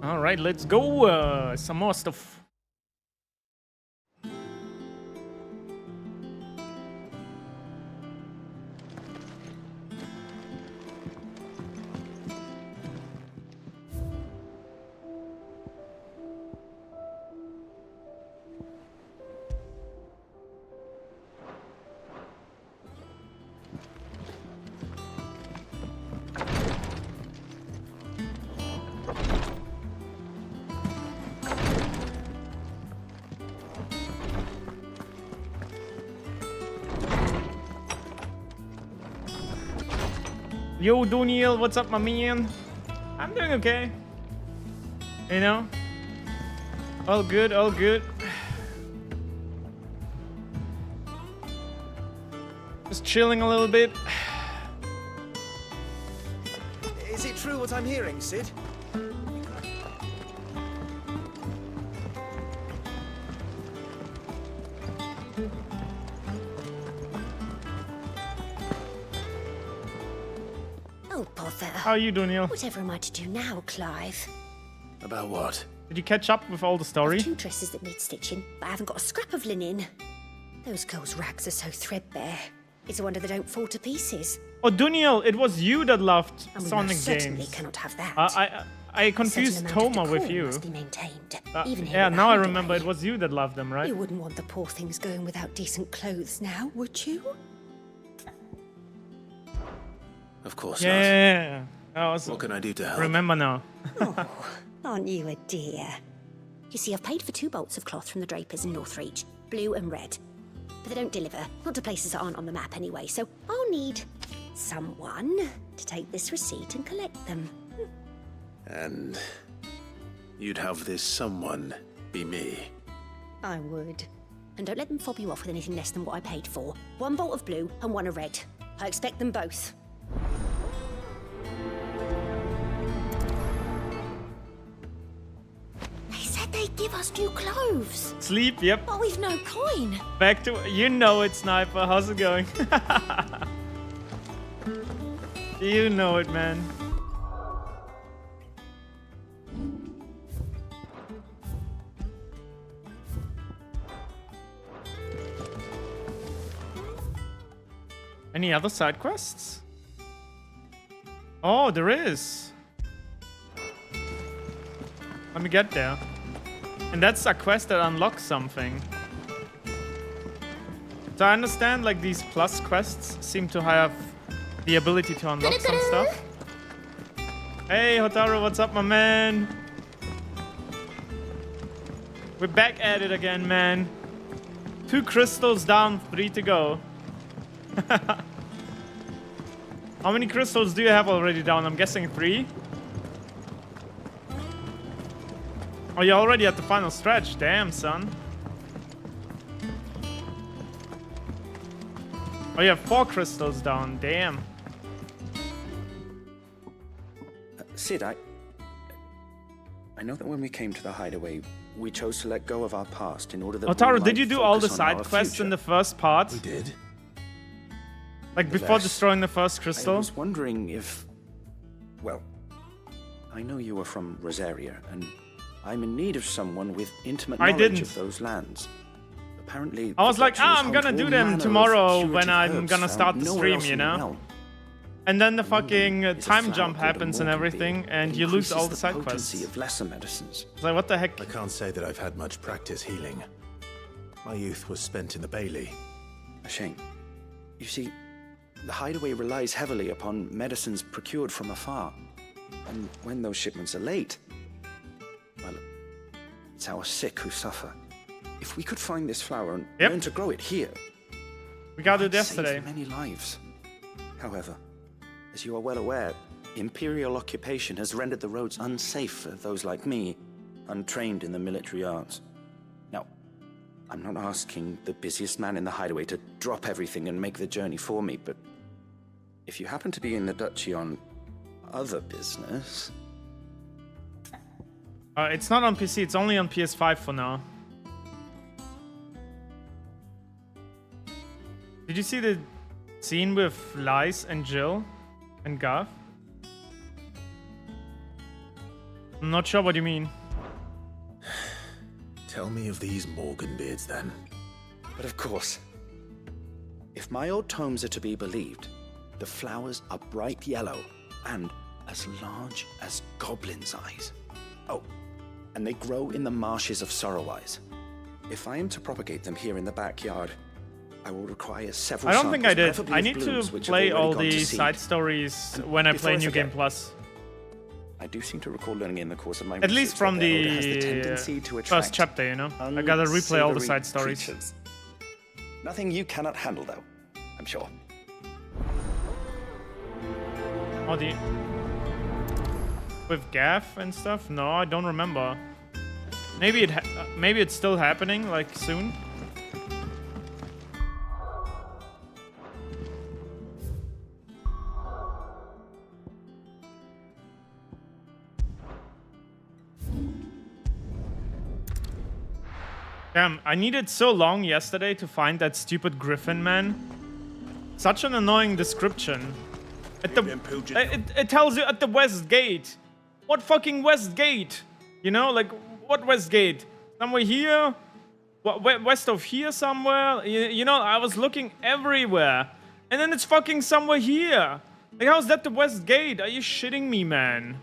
All right, let's go. Some more stuff. Yo, Doniel, what's up, my man? I'm doing okay. You know? All good, all good. Just chilling a little bit. Is it true what I'm hearing, Sid? Oh, bother. How are you, Doniel? Whatever am I to do now, Clive? About what? Did you catch up with all the story? I've 2 dresses that need stitching, but I haven't got a scrap of linen. Those girls' rags are so threadbare. It's a wonder they don't fall to pieces. Oh, Doniel, it was you that loved And we Sonic most certainly games. cannot have that. I confused A certain amount of Toma with decorum you. must be maintained, even here Yeah, at the now I Hideaway. remember it was you that loved them, right? You wouldn't want the poor things going without decent clothes now, would you? Of course not. Yeah. I was, What can I do to help? remember now. Oh, aren't you a dear? You see, I've paid for 2 bolts of cloth from the drapers in Northreach, blue and red. But they don't deliver, not to places that aren't on the map anyway, so I'll need someone to take this receipt and collect them. And you'd have this someone be me. I would. And don't let them fob you off with anything less than what I paid for. 1 bolt of blue and 1 of red. I expect them both. They said they'd give us new clothes, Sleep, yep. but we've no coin. Back to... You know it, Sniper. How's it going? You know it, man. Any other side quests? Oh, there is. Let me get there. And that's a quest that unlocks something. So I understand, like, these plus quests seem to have the ability to unlock some stuff. Hey, Hotaru, what's up, my man? We're back at it again, man. 2 crystals down, 3 to go. How many crystals do you have already down? I'm guessing 3. Oh, you're already at the final stretch. Damn, son. Oh, you have 4 crystals down. Damn. Sid, I know that when we came to the Hideaway, we chose to let go of our past in order that Hotaru, we did might you do all the focus on side our quests in future. the first part? We did? Like before Yes. destroying the first I crystal? was wondering if... Well, I know you are from Rosaria, and I'm in need of someone with intimate I knowledge didn't. of those lands. Apparently, I was the like, Duchy is I'm home gonna to do all them manner of tomorrow when curative I'm herbs gonna found start the nowhere stream, else you in the know? realm. And then the fucking Is a time flower jump called happens and Amorphe everything, that and you lose increases all the side potency quests. of lesser medicines. It's like, what the heck? I can't say that I've had much practice healing. My youth was spent in the Bailey. A shame. You see, the Hideaway relies heavily upon medicines procured from afar. And when those shipments are late, well, it's our sick who suffer. If we could find this flower and Yep. learn to grow it here, We got it might save yesterday. many lives. However, as you are well aware, Imperial occupation has rendered the roads unsafe for those like me, untrained in the military arts. Now, I'm not asking the busiest man in the Hideaway to drop everything and make the journey for me, but if you happen to be in the Duchy on other business... It's not on PC, it's only on PS5 for now. Did you see the scene with Lice and Jill and Gav? I'm not sure what you mean. Tell me of these Morgan beards then. But of course. If my old tomes are to be believed, the flowers are bright yellow and as large as goblins' eyes. Oh, and they grow in the marshes of Sorrowise. If I am to propagate them here in the backyard, I will require several I don't think I did. samples, I preferably need of to blooms which have play already all gone to the seed. side stories And when I before play I New forget, Game Plus. I do seem to recall learning in the course of my At least research from that their odor has the the tendency to first attract chapter, you know? I gotta replay all the unsavory side stories. creatures. Nothing you cannot handle, though, I'm sure. Oh, the... With Gaff and stuff? No, I don't remember. Maybe maybe it's still happening, like, soon? Damn, I needed so long yesterday to find that stupid griffin man. Such an annoying description. At the, it tells you at the west gate. What fucking west gate? You know, like, what west gate? Somewhere here? West of here somewhere? You know, I was looking everywhere. And then it's fucking somewhere here. Like, how's that the west gate? Are you shitting me, man?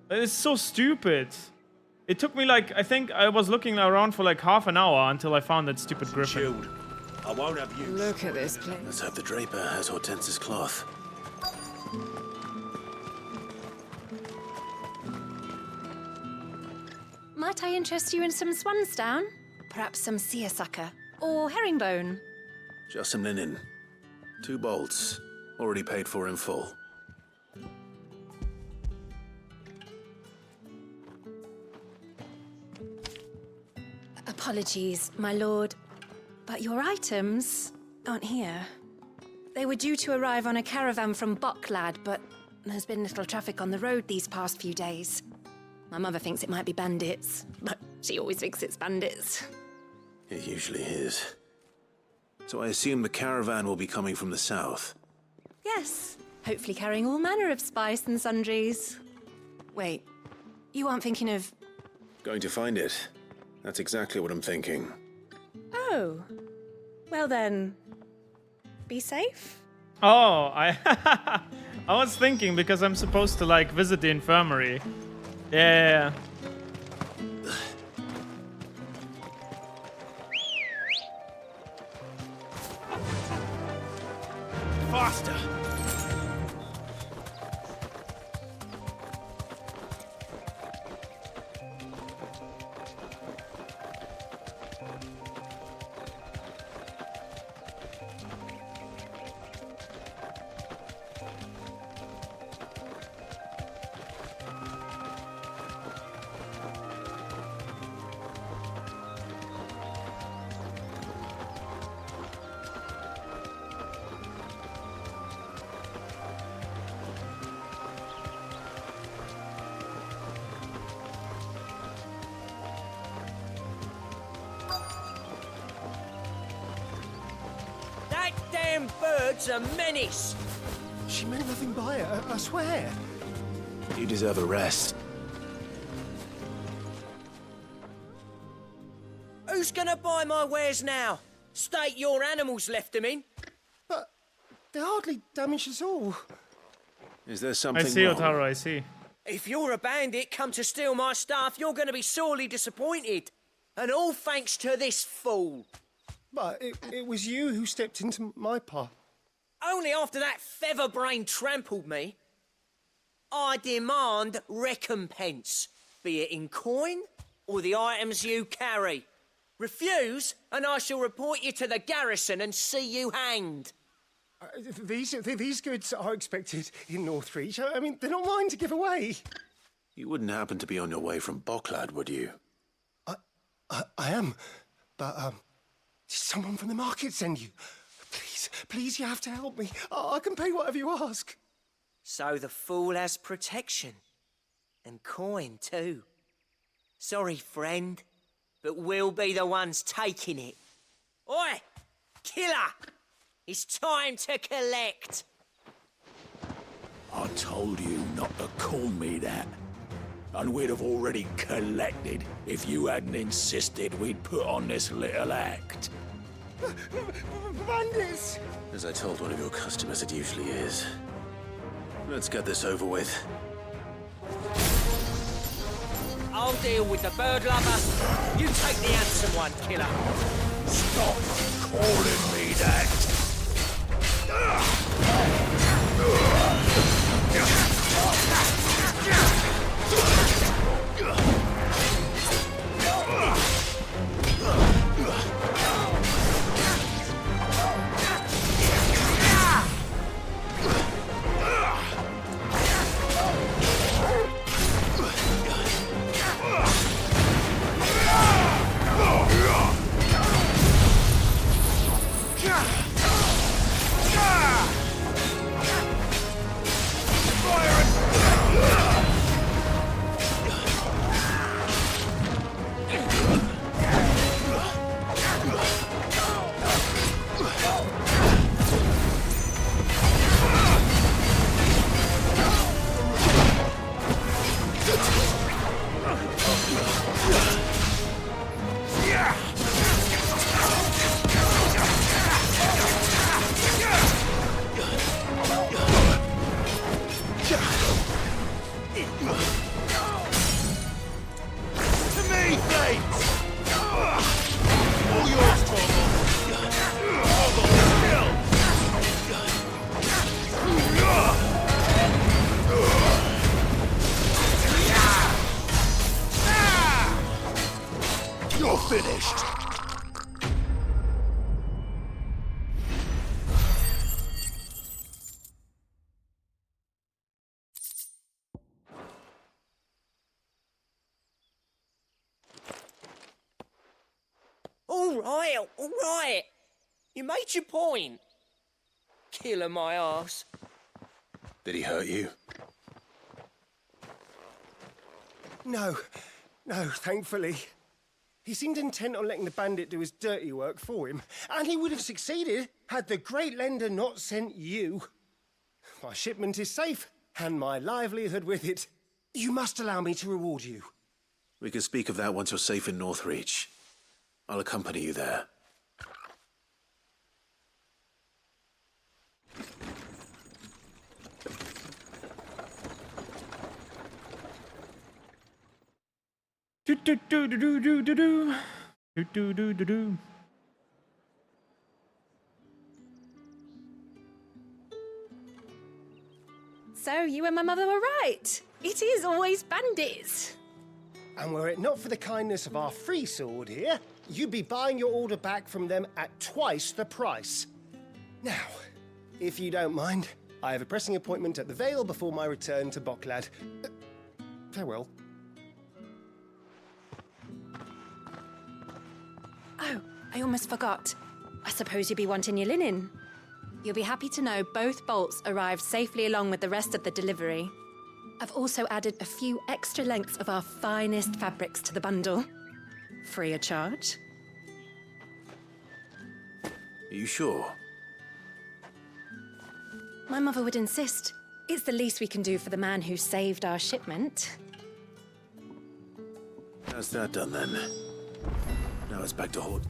That is so stupid. It took me like, I think I was looking around for like half an hour until I found that stupid griffin. Shield. I won't have you. Look at this place. Let's hope the Draper has Hortense's cloth. Might I interest you in some swansdown? Perhaps some seersucker? Or herringbone? Just some linen. 2 bolts. Already paid for in full. Apologies, my lord, but your items aren't here. They were due to arrive on a caravan from Bocklad, but there's been little traffic on the road these past few days. My mother thinks it might be bandits, but she always thinks it's bandits. It usually is. So I assume the caravan will be coming from the south. Yes, hopefully carrying all manner of spice and sundries. Wait, you aren't thinking of... Going to find it. That's exactly what I'm thinking. Oh, well then, be safe? Oh, I I was thinking because I'm supposed to like visit the infirmary. Yeah. Faster! That damn bird's a menace. She meant nothing by it, I swear. You deserve a rest. Who's gonna buy my wares now? State your animals left them in. But they hardly damaged us all. Is there I something see, wrong? Otaru, I see. If you're a bandit come to steal my stuff, you're gonna be sorely disappointed. And all thanks to this fool. But it was you who stepped into my path. Only after that featherbrain trampled me. I demand recompense, be it in coin or the items you carry. Refuse, and I shall report you to the garrison and see you hanged. These goods are expected in Northreach. I mean, they're not mine to give away. You wouldn't happen to be on your way from Bocklad, would you? I am, but did someone from the market send you? Please, you have to help me. I can pay whatever you ask. So the fool has protection. And coin, too. Sorry, friend, but we'll be the ones taking it. Oi! Killer! It's time to collect! I told you not to call me that. And we'd have already collected if you hadn't insisted we'd put on this little act. Bandits! As I told one of your customers, it usually is. Let's get this over with. I'll deal with the bird lover. You take the handsome one, killer. Stop calling me that! Finished. All right. You made your point. Killer my ass. Did he hurt you? No, thankfully. He seemed intent on letting the bandit do his dirty work for him, and he would have succeeded had the Great Lender not sent you. My shipment is safe, and my livelihood with it. You must allow me to reward you. We can speak of that once you're safe in Northreach. I'll accompany you there. Do do do do do do do do do do do do. So you and my mother were right. It is always bandits. And were it not for the kindness of our free sword here, you'd be buying your order back from them at twice the price. Now, if you don't mind, I have a pressing appointment at the Vale before my return to Bocklad. Farewell. Oh, I almost forgot. I suppose you'll be wanting your linen. You'll be happy to know both bolts arrived safely along with the rest of the delivery. I've also added a few extra lengths of our finest fabrics to the bundle. Free of charge. Are you sure? My mother would insist. It's the least we can do for the man who saved our shipment. How's that done then? Now it's back to Hort.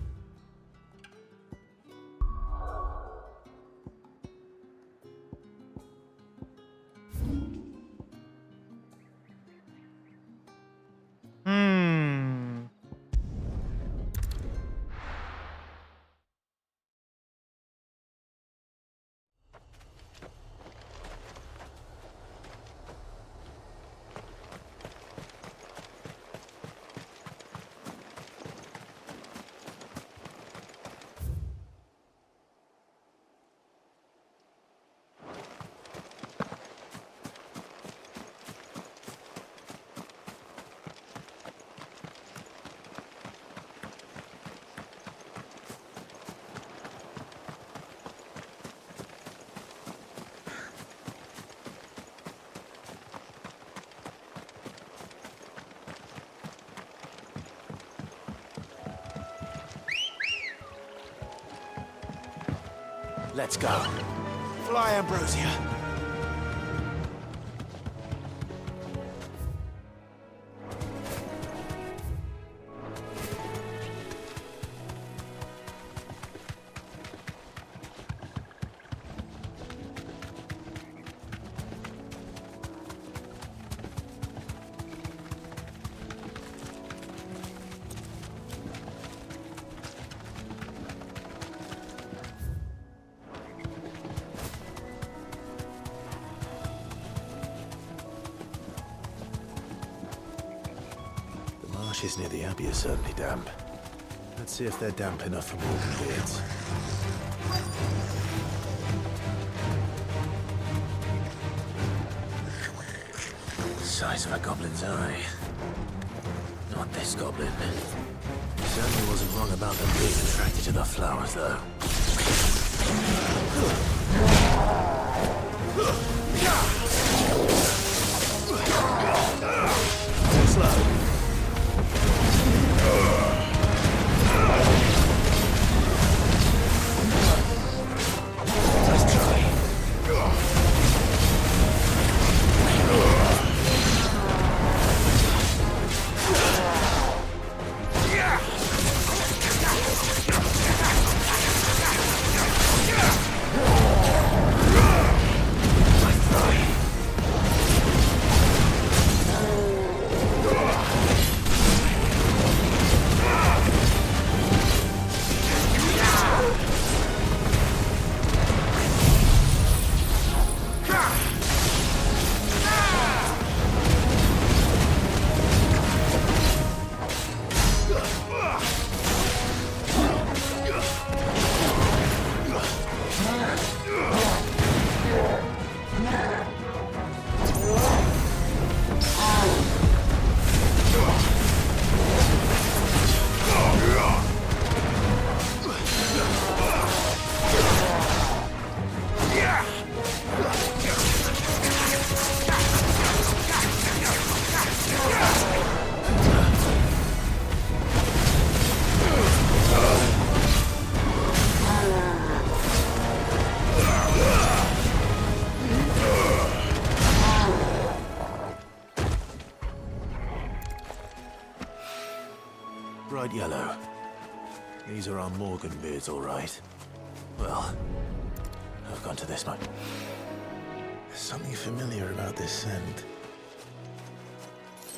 Let's go. Fly, Ambrosia. marshes near the Abbey are certainly damp. Let's see if they're damp enough for Morgan beards. Size of a goblin's eye. Not this goblin. Certainly wasn't wrong about them being attracted to the flowers, though. Too slow. Let's try. Bright yellow. These are our Morgan beards, all right. Well, I've gone to this one. There's something familiar about this scent.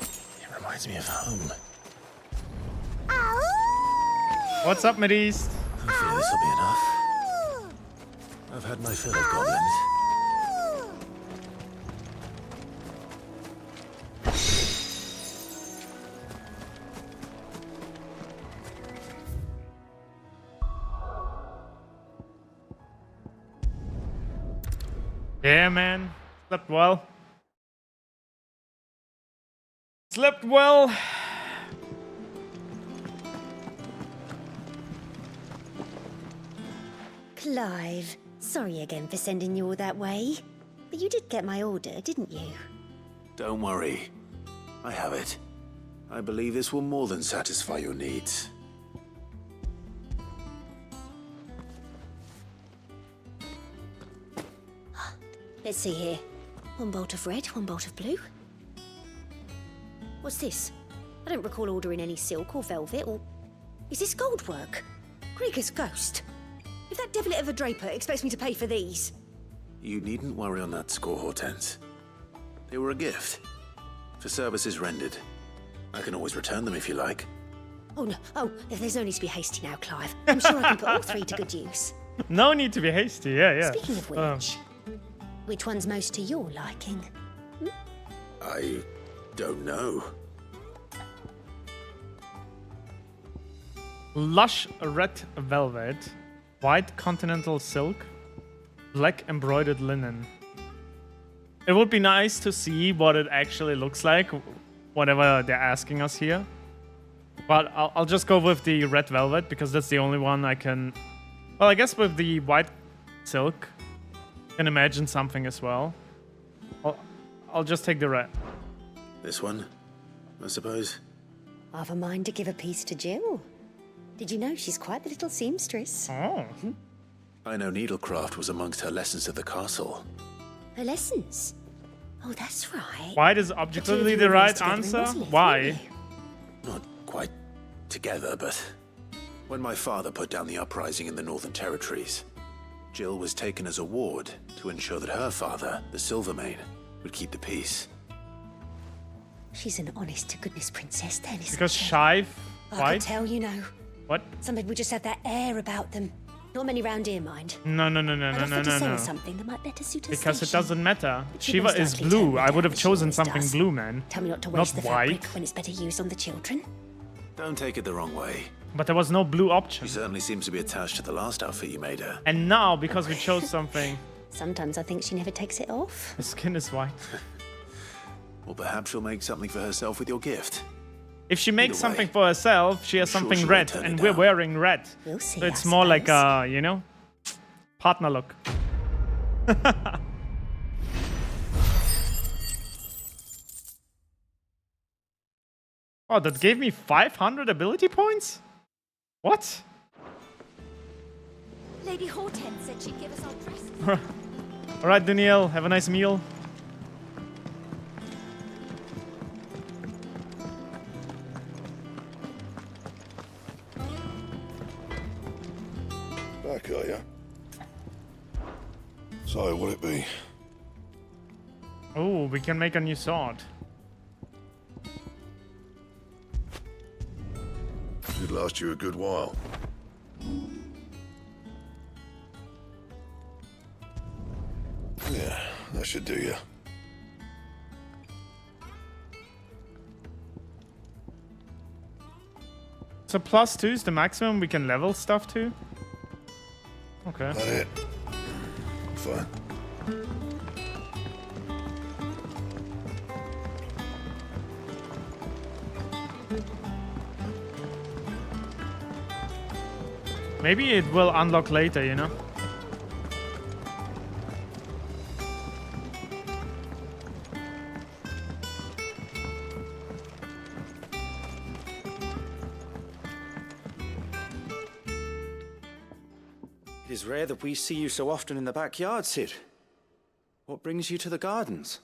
It reminds me of home. What's up, Mideast? I fear this will be enough. I've had my fill of goblins. Yeah, man. Slept well. Slept well. Clive, sorry again for sending you all that way. But you did get my order, didn't you? Don't worry. I have it. I believe this will more than satisfy your needs. Let's see here. One bolt of red, one bolt of blue. What's this? I don't recall ordering any silk or velvet or... Is this gold work? Krieger's ghost. If that devilit of a draper expects me to pay for these... You needn't worry on that score, Hortense. They were a gift. For services rendered. I can always return them if you like. Oh, no. Oh, there's no need to be hasty now, Clive. I'm sure I can put all three to good use. No need to be hasty, yeah. Speaking of which one's most to your liking? I don't know. Lush red velvet, white continental silk, black embroidered linen. It would be nice to see what it actually looks like, whatever they're asking us here. But I'll just go with the red velvet because that's the only one I can... Well, I guess with the white silk, I can imagine something as well. I'll just take the red. This one, I suppose. I've a mind to give a piece to Jill. Did you know she's quite the little seamstress? Oh. I know needlecraft was amongst her lessons at the castle. Her lessons? Oh, that's right. White is objectively the right answer? Why? Not quite together, but when my father put down the uprising in the Northern Territories, Jill was taken as a ward to ensure that her father, the Silvermane, would keep the peace. She's an honest-to-goodness princess then, isn't Because she? Shive, I white? could tell, you know. What? Some people just have that air about them. Not many round here, mind. No. I'd offer to sell something that might better suit her Because it station. doesn't matter. But she Shiva most is likely turned blue. me I would down, have as she chosen always something does. blue, man. Tell me not to Not waste the fabric white. when it's better used on the children. Don't take it the wrong way. But there was no blue option. She certainly seems to be attached to the last outfit you made her. And now, because we chose something, Sometimes I think she never takes it off. the skin is white. Or perhaps she'll make something for herself with your gift. If she makes Either way, something for herself, she has I'm sure something she red, won't turn and it we're down. wearing red. We'll see, So it's I more like suppose. you know, partner look. Oh, that gave me 500 ability points? What? Lady Hortense said she'd give us our dresses. Alright, Danielle, have a nice meal. Back, are ya? So, what'll it be? Oh, we can make a new sword. Should last you a good while. Yeah, that should do ya. So +2 is the maximum we can level stuff to? Okay. That it? Fine. Maybe it will unlock later, you know? It is rare that we see you so often in the backyard, Sid. What brings you to the gardens?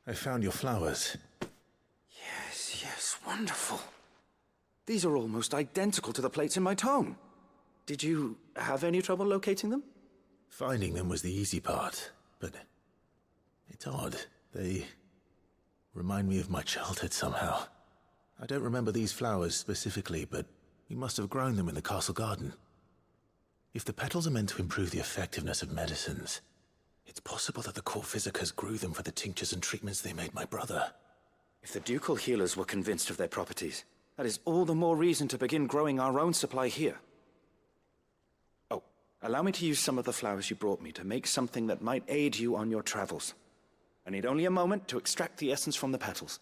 I found your flowers. Yes, yes, wonderful. These are almost identical to the plates in my tome. Did you have any trouble locating them? Finding them was the easy part, but it's odd. They remind me of my childhood somehow. I don't remember these flowers specifically, but we must have grown them in the castle garden. If the petals are meant to improve the effectiveness of medicines, it's possible that the court physicers grew them for the tinctures and treatments they made my brother. If the ducal healers were convinced of their properties, that is all the more reason to begin growing our own supply here. Oh, allow me to use some of the flowers you brought me to make something that might aid you on your travels. I need only a moment to extract the essence from the petals.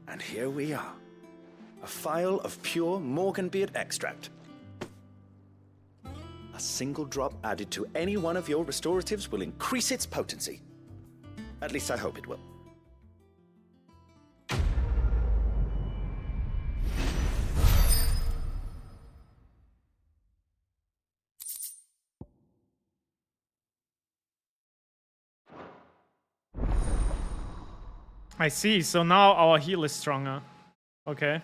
And here we are. A phial of pure Morganbeard extract. A single drop added to any one of your restoratives will increase its potency. At least I hope it will. I see, so now our heal is stronger. Okay.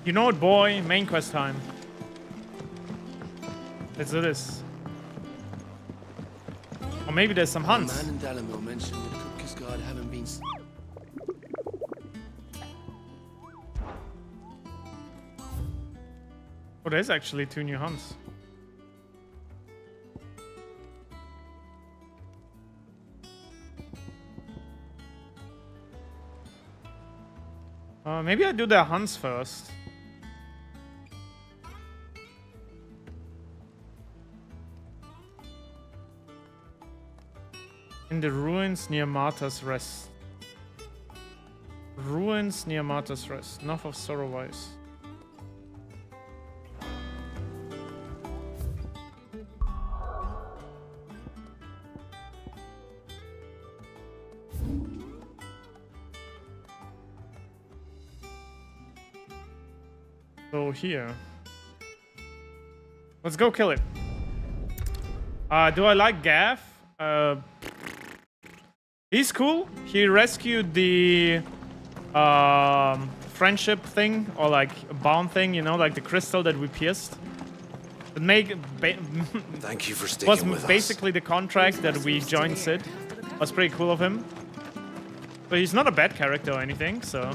You know what, boy? Main quest time. Let's do this. Or maybe there's some hunts. Man and Dalamo mentioned the Cookies Guard haven't been. Oh, there's actually 2 new hunts. Maybe I do the hunts first. In the ruins near Martha's Rest. Ruins near Martha's Rest. North of Sorrowwise. So here. Let's go kill it. Do I like Gav? He's cool. He rescued the friendship thing, or like a bound thing, you know, like the crystal that we pierced. It Thank you for was sticking with us. basically the contract that we joined Sid. Was pretty cool of him. But he's not a bad character or anything, so.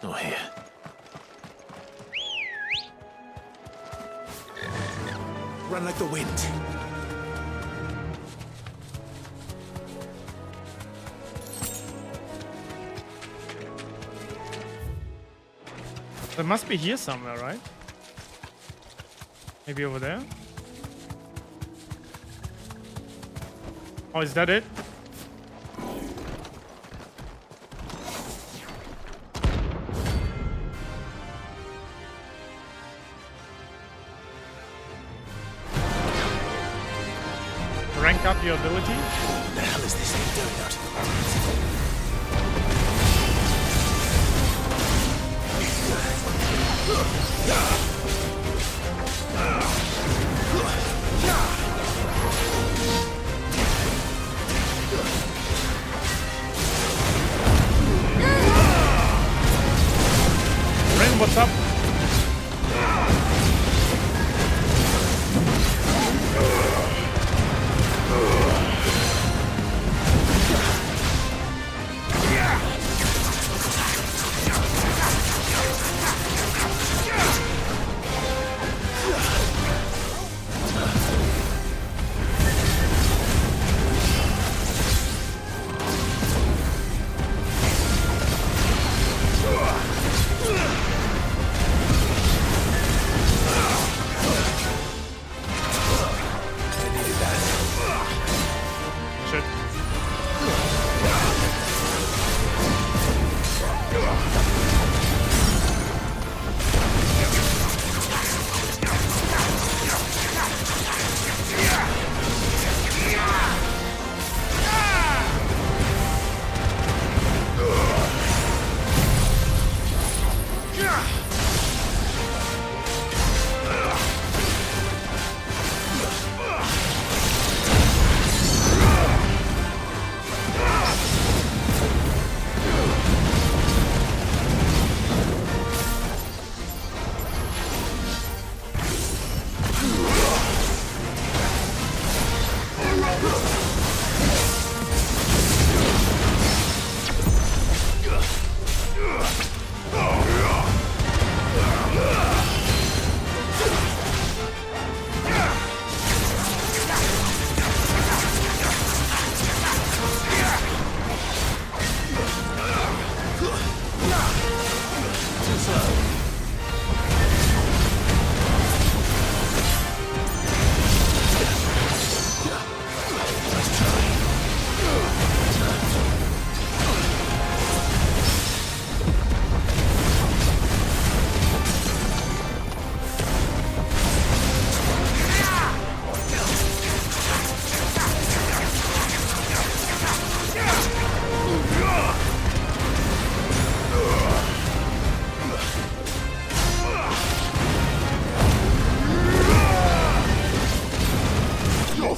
Oh, here. Run like the wind. It must be here somewhere, right? Maybe over there? Oh, is that it? Rank up your ability? What the hell is this thing doing out in the world? Ren, what's up? Shit.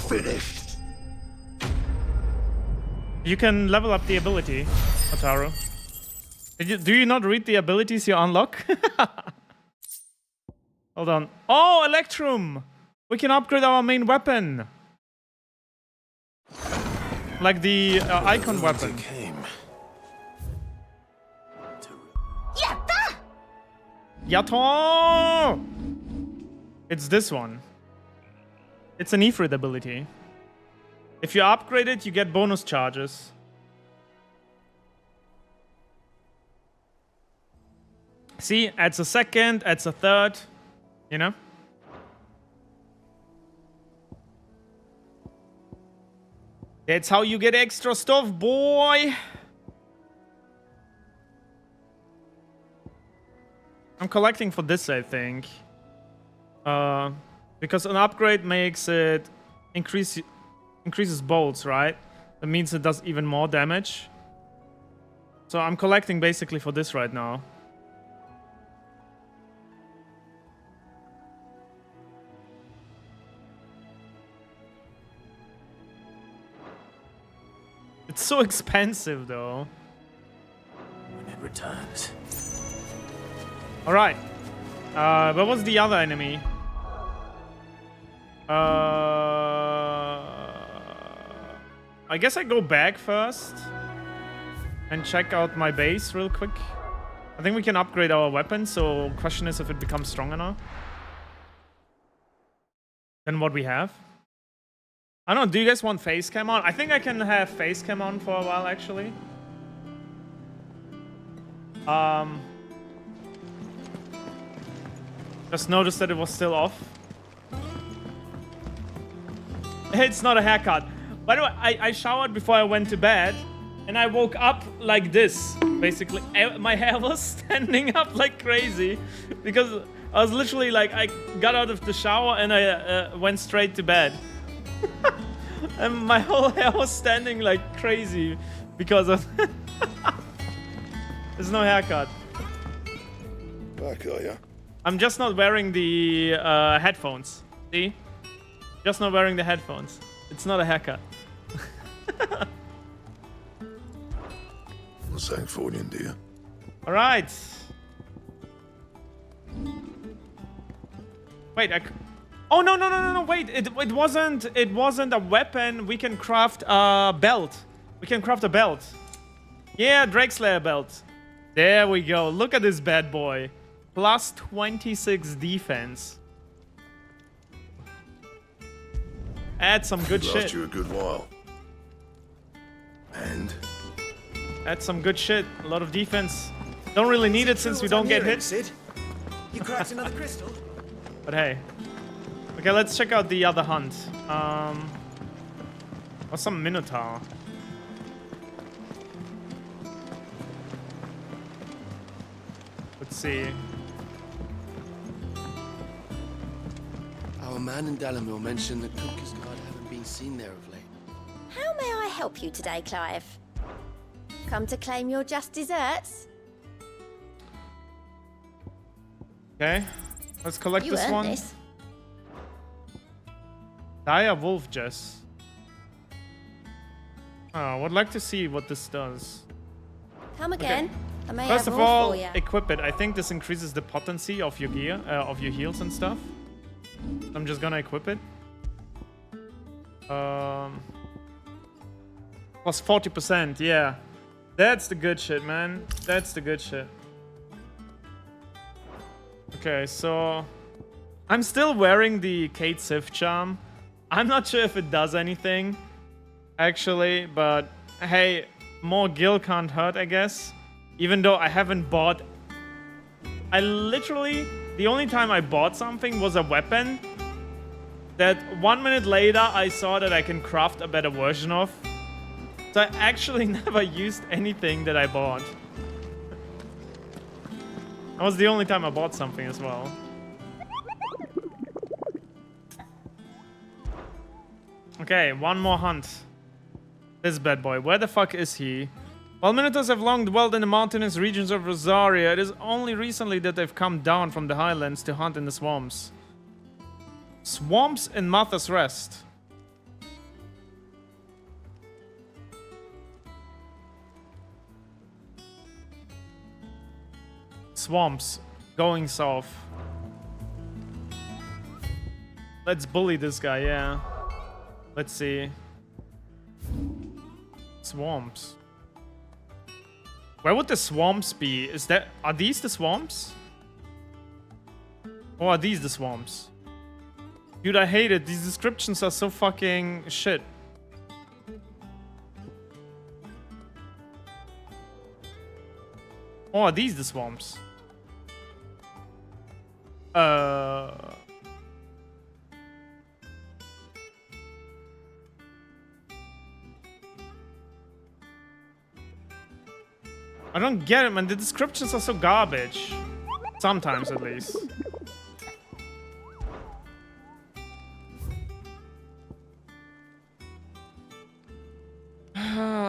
Finished. You can level up the ability, Ataru. Do you not read the abilities you unlock? Hold on. Oh, Electrum! We can upgrade our main weapon. Like the icon weapon. Yato! It's this one. It's an Ifrit ability. If you upgrade it, you get bonus charges. See, adds a second, adds a third, you know? That's how you get extra stuff, boy! I'm collecting for this, I think. Because an upgrade makes it increases bolts, right? That means it does even more damage. So I'm collecting basically for this right now. It's so expensive though. When it returns. Alright. Where was the other enemy? I guess I go back first and check out my base real quick. I think we can upgrade our weapon, so question is if it becomes stronger now than what we have. I don't know, do you guys want face cam on? I think I can have face cam on for a while actually. Just noticed that it was still off. It's not a haircut. By the way, I showered before I went to bed, and I woke up like this, basically. My hair was standing up like crazy, because I was literally like, I got out of the shower and I went straight to bed. And my whole hair was standing like crazy because of... There's no haircut. Back, are ya? I'm just not wearing the headphones. See? Just not wearing the headphones. It's not a haircut. Well, thanks for you, dear. All right. Wait. Oh no! Wait. It wasn't a weapon. We can craft a belt. We can craft a belt. Yeah, Drakeslayer belt. There we go. Look at this bad boy. Plus 26 defense. Add some good shit. Last you a good while. And? Add some good shit. A lot of defense. Don't really need it since we don't get hit. Sid? You cracked another crystal? But hey. Okay, let's check out the other hunt. What's some Minotaur? Let's see. Our man in Dalamil mentioned that Cookie's guard haven't been seen there of late. How may I help you today, Clive? Come to claim your just desserts? Okay, let's collect You this earned one. this. Dire Wolf Jess. Oh, I would like to see what this does. Come again. I may First have of more all, for you. equip it. I think this increases the potency of your gear, of your heals and stuff. I'm just gonna equip it. Plus 40%, yeah. That's the good shit, man. That's the good shit. Okay, so... I'm still wearing the Kate Sif charm. I'm not sure if it does anything, actually, but hey, more gil can't hurt, I guess. Even though I haven't bought... I literally... The only time I bought something was a weapon that 1 minute later I saw that I can craft a better version of. So I actually never used anything that I bought. That was the only time I bought something as well. Okay, one more hunt. This bad boy. Where the fuck is he? While Minotaurs have long dwelled in the mountainous regions of Rosaria, it is only recently that they've come down from the highlands to hunt in the swamps. Swamps in Martha's Rest. Swamps. Going south. Let's bully this guy, yeah. Let's see. Swamps. Where would the swamps be? Is that... Are these the swamps? Or are these the swamps? Dude, I hate it. These descriptions are so fucking shit. Or are these the swamps? I don't get it, man. The descriptions are so garbage. Sometimes, at least.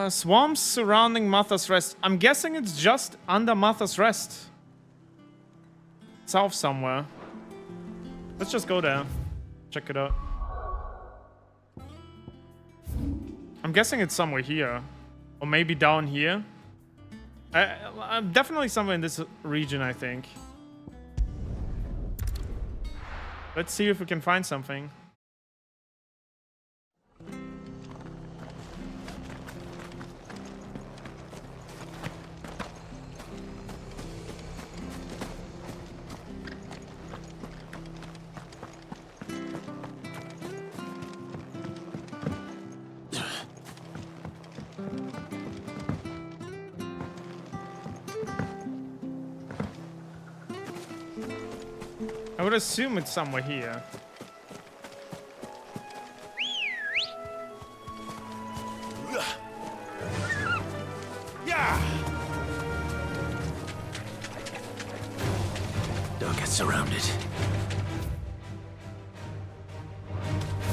Swamps surrounding Martha's Rest. I'm guessing it's just under Martha's Rest. South somewhere. Let's just go there. Check it out. I'm guessing it's somewhere here. Or maybe down here. I'm definitely somewhere in this region, I think. Let's see if we can find something. I would assume it's somewhere here. Don't get surrounded.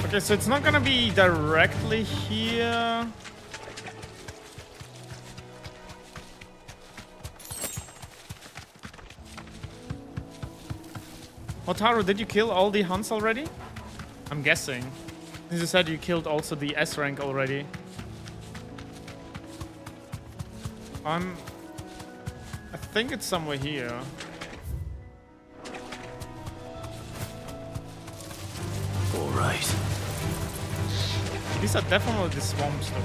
Okay, so it's not gonna be directly here. Otaru, did you kill all the hunts already? I'm guessing. Since you said you killed also the S rank already. I think it's somewhere here. All right. These are definitely the swamps though.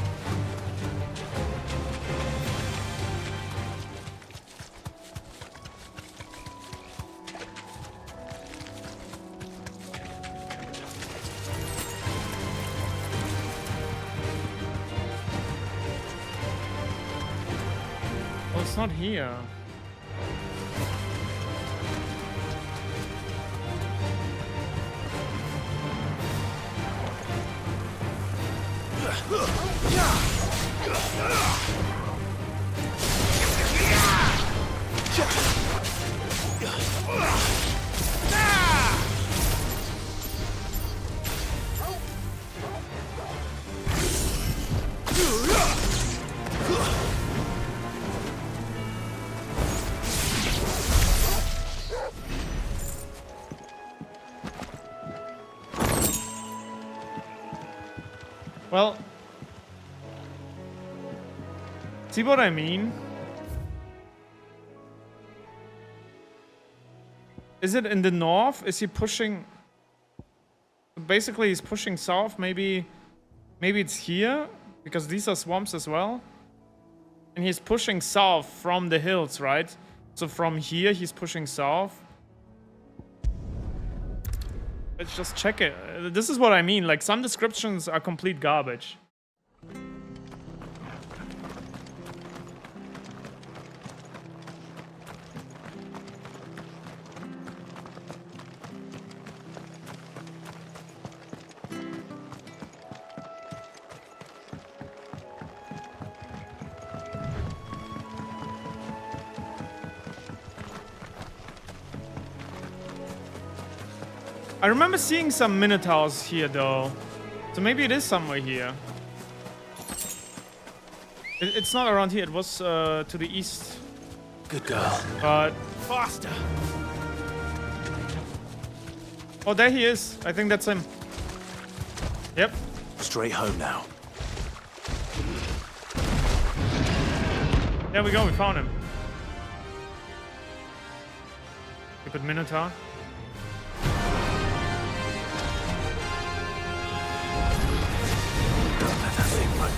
It's not here. Well, see what I mean? Is it in the north? Is he pushing? Basically, he's pushing south. Maybe it's here because these are swamps as well. And he's pushing south from the hills, right? So from here, he's pushing south. Let's just check it. This is what I mean. Like, some descriptions are complete garbage. I remember seeing some minotaurs here though. So maybe it is somewhere here. It's not around here, it was to the east. Good girl. But Faster. oh, there he is. I think that's him. Yep. Straight home now. There we go, we found him. Stupid minotaur.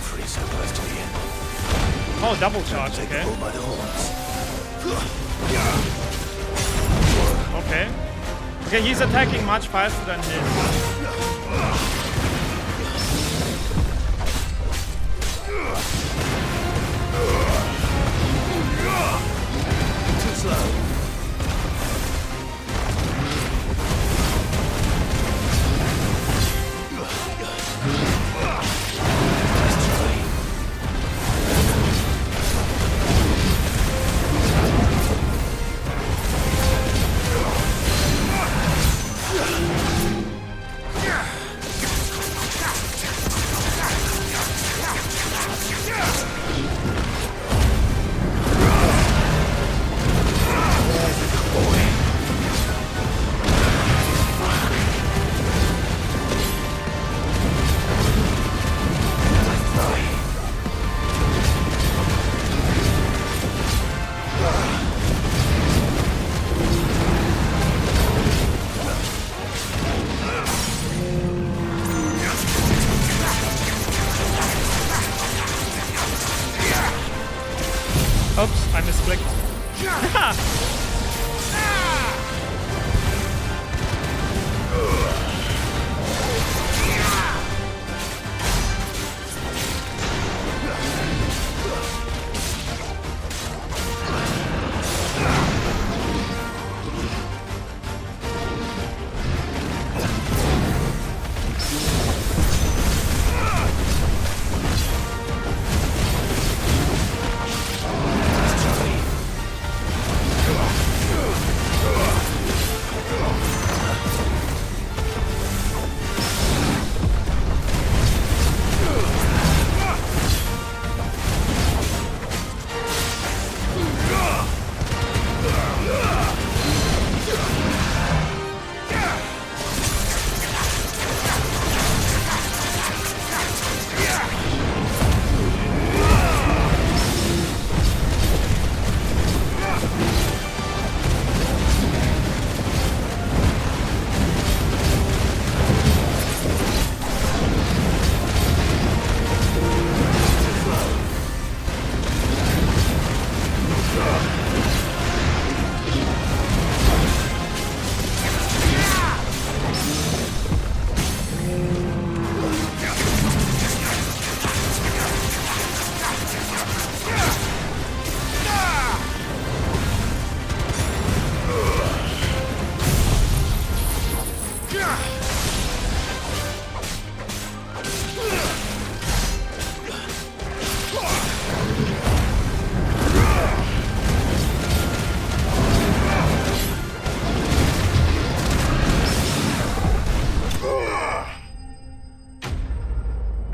Free so close to the end. Oh, double charge, Take okay. the bull by the horns. Okay. Okay, he's attacking much faster than his. Too slow.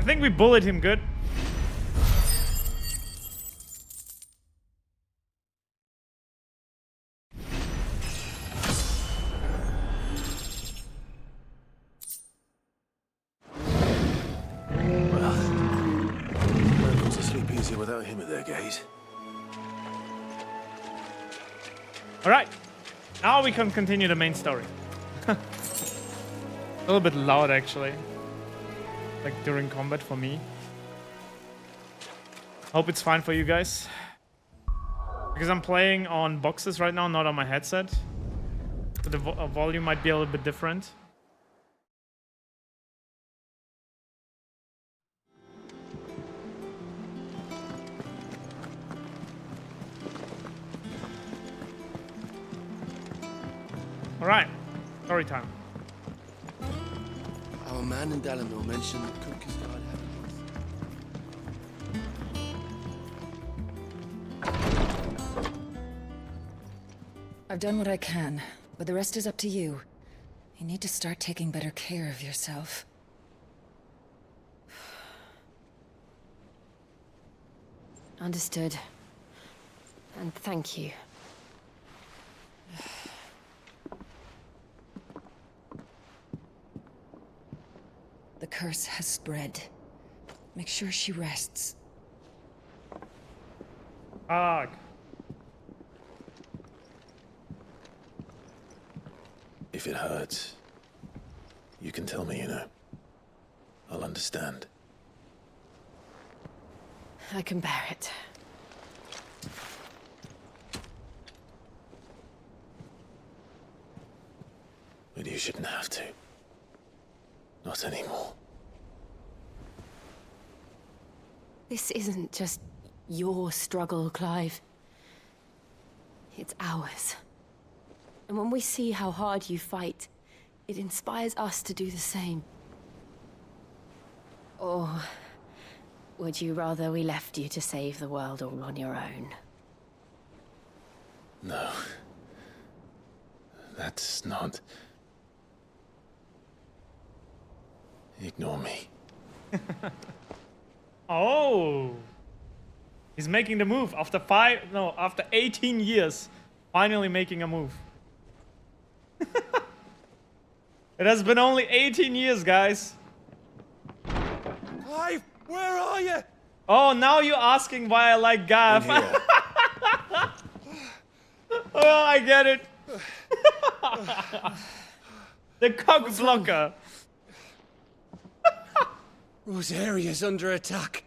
I think we bullied him good. No got to sleep easier without him at their gate. Alright, now we can continue the main story. A little bit loud actually. Like during combat for me. Hope it's fine for you guys. Because I'm playing on boxes right now, not on my headset. So the volume might be a little bit different. Alright, story time. Our man in Dalamil mentioned the cook is God heaven. I've done what I can, but the rest is up to you. You need to start taking better care of yourself. Understood. And thank you. The curse has spread. Make sure she rests. Fuck. If it hurts, you can tell me, you know. I'll understand. I can bear it. But you shouldn't have to. Not anymore. This isn't just your struggle, Clive. It's ours. And when we see how hard you fight, it inspires us to do the same. Or would you rather we left you to save the world all on your own? No. That's not... Ignore me. Oh. He's making the move after after 18 years. Finally making a move. It has been only 18 years, guys. Clive, where are you? Oh, now you're asking why I like Gav. Oh, I get it. The cock blocker. Rosaria's under attack.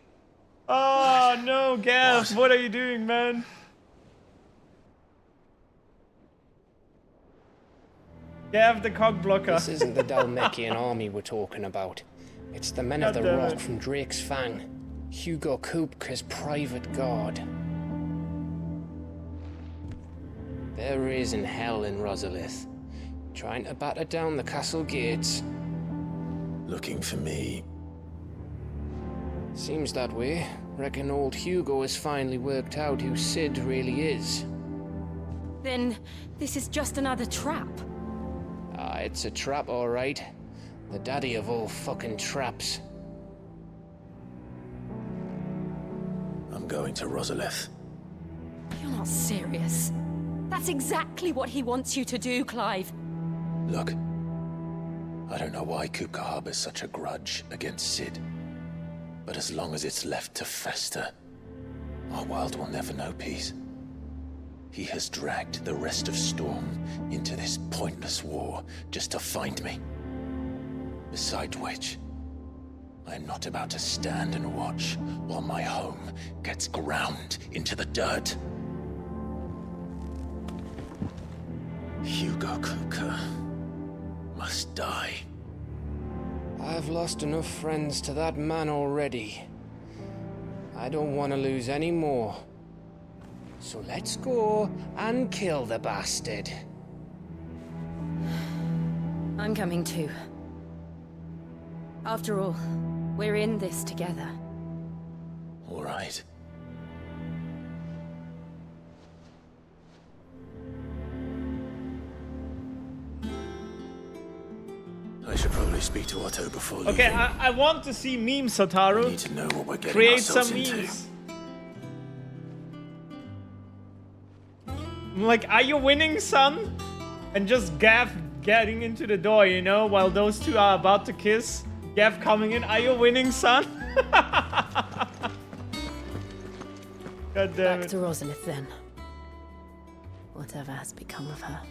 Oh no, Gav, what are you doing, man? Gav the cog blocker. This isn't the Dalmekian army we're talking about. It's the men of the God damn Rock it. from Drake's Fang. Hugo Kupka's private guard. There is in hell in Rosalith, trying to batter down the castle gates. Looking for me. Seems that way. Reckon old Hugo has finally worked out who Sid really is. Then this is just another trap. Ah, it's a trap, all right. The daddy of all fucking traps. I'm going to Rosalith. You're not serious. That's exactly what he wants you to do, Clive. Look, I don't know why Kupka harbors such a grudge against Sid. But as long as it's left to fester, our world will never know peace. He has dragged the rest of Storm into this pointless war just to find me. Besides which, I am not about to stand and watch while my home gets ground into the dirt. Hugo Kupka must die. I've lost enough friends to that man already. I don't want to lose any more. So let's go and kill the bastard. I'm coming too. After all, we're in this together. All right. I should probably speak to Otto before leaving. Okay, I want to see memes, Hotaru. We need to know what we're getting Create ourselves some into. memes. I'm like, are you winning, son? And just Gav getting into the door, you know, while those two are about to kiss. Gav coming in, are you winning, son? God damn Back it. to Rosalith then. Whatever has become of her.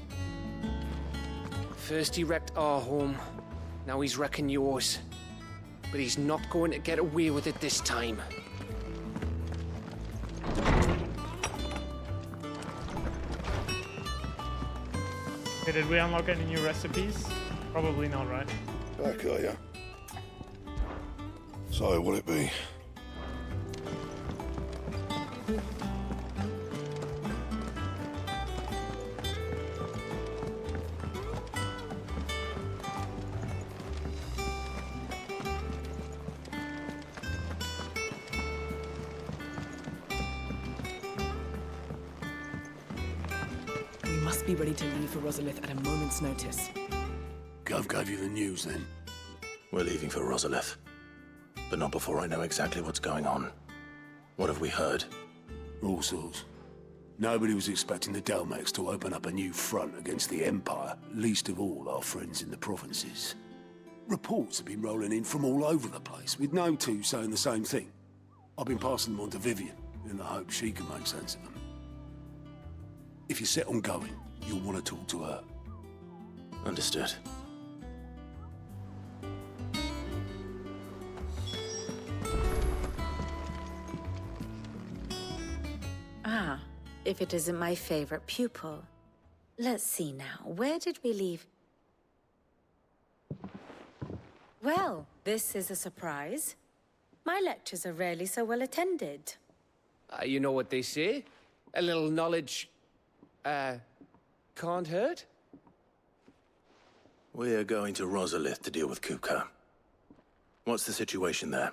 First he wrecked our home, now he's wrecking yours. But he's not going to get away with it this time. Okay, did we unlock any new recipes? Probably not, right? Back, are ya? So, what'll it be? We must be ready to leave for Rosalith at a moment's notice. Gov gave you the news then? We're leaving for Rosalith. But not before I know exactly what's going on. What have we heard? All sorts. Nobody was expecting the Dalmex to open up a new front against the Empire, least of all our friends in the provinces. Reports have been rolling in from all over the place, with no two saying the same thing. I've been passing them on to Vivian, in the hope she can make sense of them. If you're set on going, you'll want to talk to her. Understood. Ah, if it isn't my favorite pupil. Let's see now, where did we leave? Well, this is a surprise. My lectures are rarely so well attended. You know what they say? A little knowledge, can't hurt? We're going to Rosalith to deal with Kupka. What's the situation there?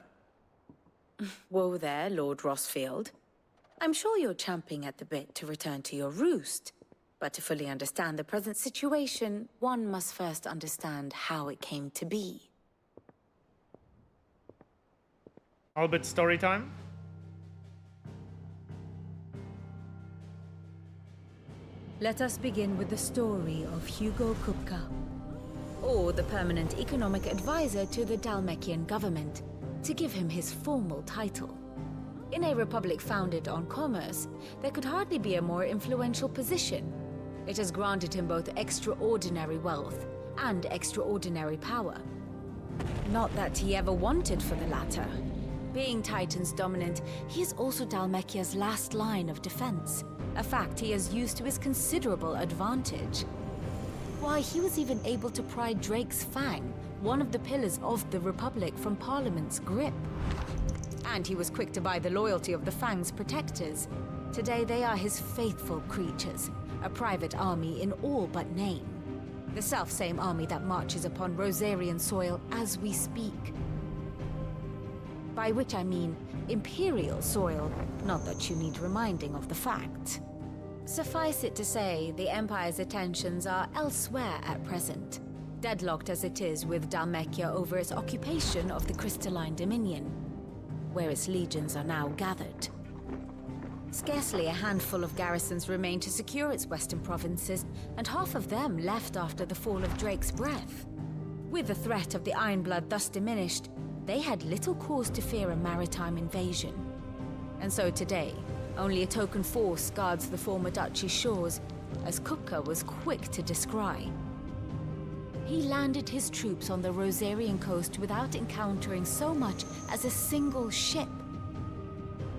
Whoa there, Lord Rossfield. I'm sure you're champing at the bit to return to your roost. But to fully understand the present situation, one must first understand how it came to be. Albert story time. Let us begin with the story of Hugo Kupka. Or the permanent economic advisor to the Dalmekian government, to give him his formal title. In a republic founded on commerce, there could hardly be a more influential position. It has granted him both extraordinary wealth and extraordinary power. Not that he ever wanted for the latter. Being Titan's dominant, he is also Dalmekia's last line of defense, a fact he has used to his considerable advantage. Why, he was even able to pry Drake's Fang, one of the pillars of the Republic, from Parliament's grip. And he was quick to buy the loyalty of the Fang's protectors. Today they are his faithful creatures, a private army in all but name. The self-same army that marches upon Rosarian soil as we speak. By which I mean Imperial soil, not that you need reminding of the fact. Suffice it to say, the Empire's attentions are elsewhere at present, deadlocked as it is with Dhalmekia over its occupation of the Crystalline Dominion, where its legions are now gathered. Scarcely a handful of garrisons remain to secure its western provinces, and half of them left after the fall of Drake's Breath. With the threat of the Ironblood thus diminished, they had little cause to fear a maritime invasion. And so today, only a token force guards the former duchy's shores, as Kupka was quick to descry. He landed his troops on the Rosarian coast without encountering so much as a single ship.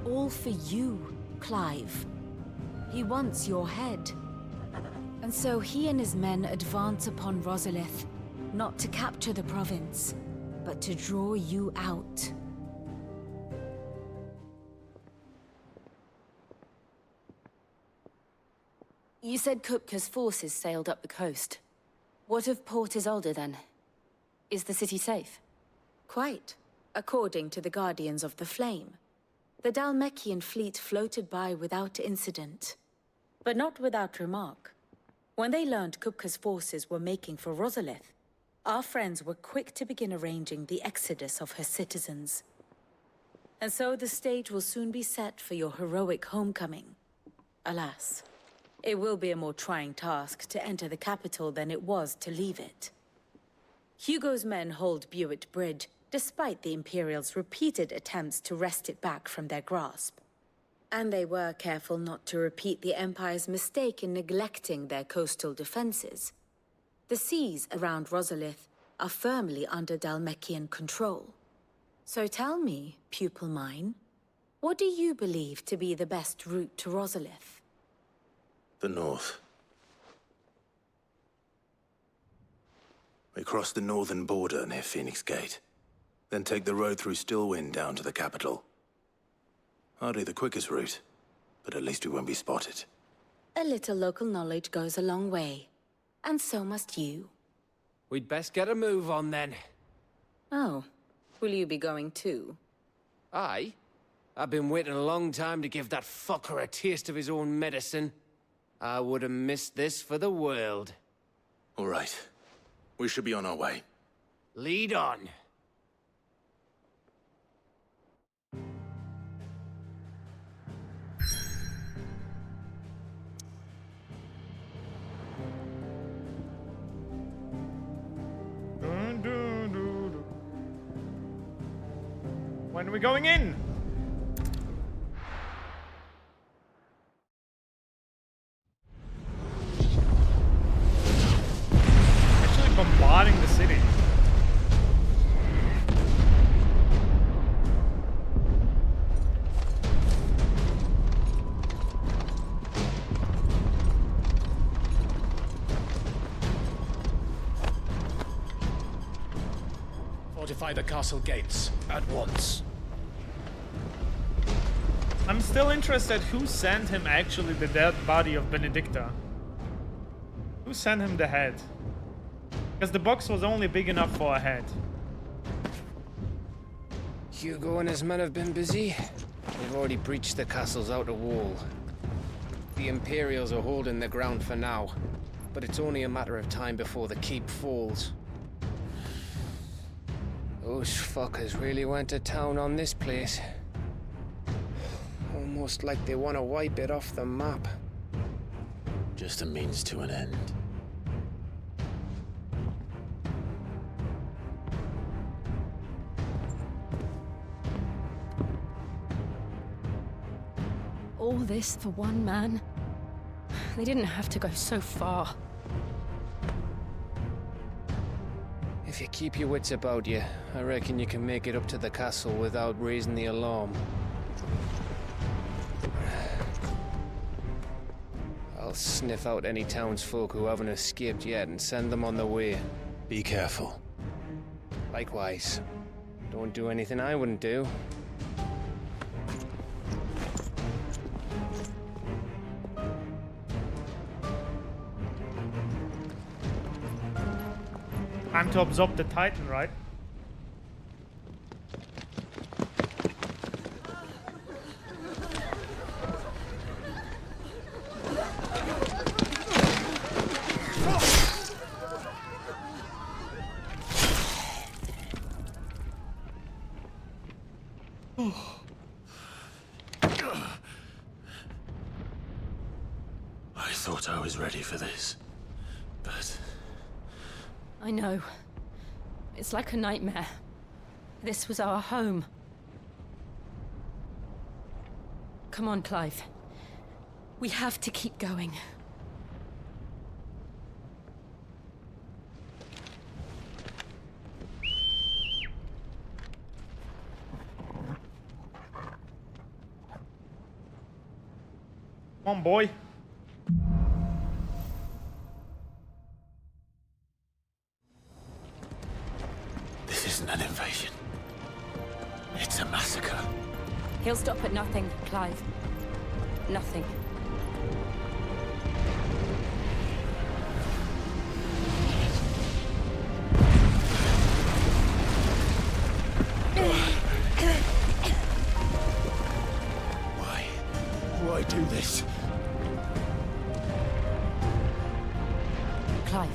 All for you, Clive. He wants your head. And so he and his men advance upon Rosalith, not to capture the province, but to draw you out. You said Kupka's forces sailed up the coast. What of Port Isolde, then? Is the city safe? Quite, according to the Guardians of the Flame. The Dhalmekian fleet floated by without incident. But not without remark. When they learned Kupka's forces were making for Rosalith, our friends were quick to begin arranging the exodus of her citizens. And so the stage will soon be set for your heroic homecoming. Alas, it will be a more trying task to enter the capital than it was to leave it. Hugo's men hold Buet Bridge, despite the Imperials' repeated attempts to wrest it back from their grasp. And they were careful not to repeat the Empire's mistake in neglecting their coastal defenses. The seas around Rosalith are firmly under Dhalmekian control. So tell me, pupil mine, what do you believe to be the best route to Rosalith? The north. We cross the northern border near Phoenix Gate, then take the road through Stillwind down to the capital. Hardly the quickest route, but at least we won't be spotted. A little local knowledge goes a long way, and so must you. We'd best get a move on then. Oh, will you be going too? Aye. I've been waiting a long time to give that fucker a taste of his own medicine. I would have missed this for the world. All right. We should be on our way. Lead on. When are we going in? Actually bombarding the city. Fortify the castle gates at once. I'm still interested who sent him actually the dead body of Benedicta. Who sent him the head? Because the box was only big enough for a head. Hugo and his men have been busy. They've already breached the castle's outer wall. The Imperials are holding the ground for now, but it's only a matter of time before the keep falls. Those fuckers really went to town on this place. Almost like they want to wipe it off the map. Just a means to an end. All this for one man? They didn't have to go so far. If you keep your wits about you, I reckon you can make it up to the castle without raising the alarm. I'll I'll sniff out any townsfolk who haven't escaped yet and send them on their way. Be careful. Likewise. Don't do anything I wouldn't do. Time to absorb the Titan, right? I thought I was ready for this, but... I know. It's like a nightmare. This was our home. Come on, Clive. We have to keep going. Come on, boy. This isn't an invasion. It's a massacre. He'll stop at nothing, Clive. Nothing. Why do this? Clive,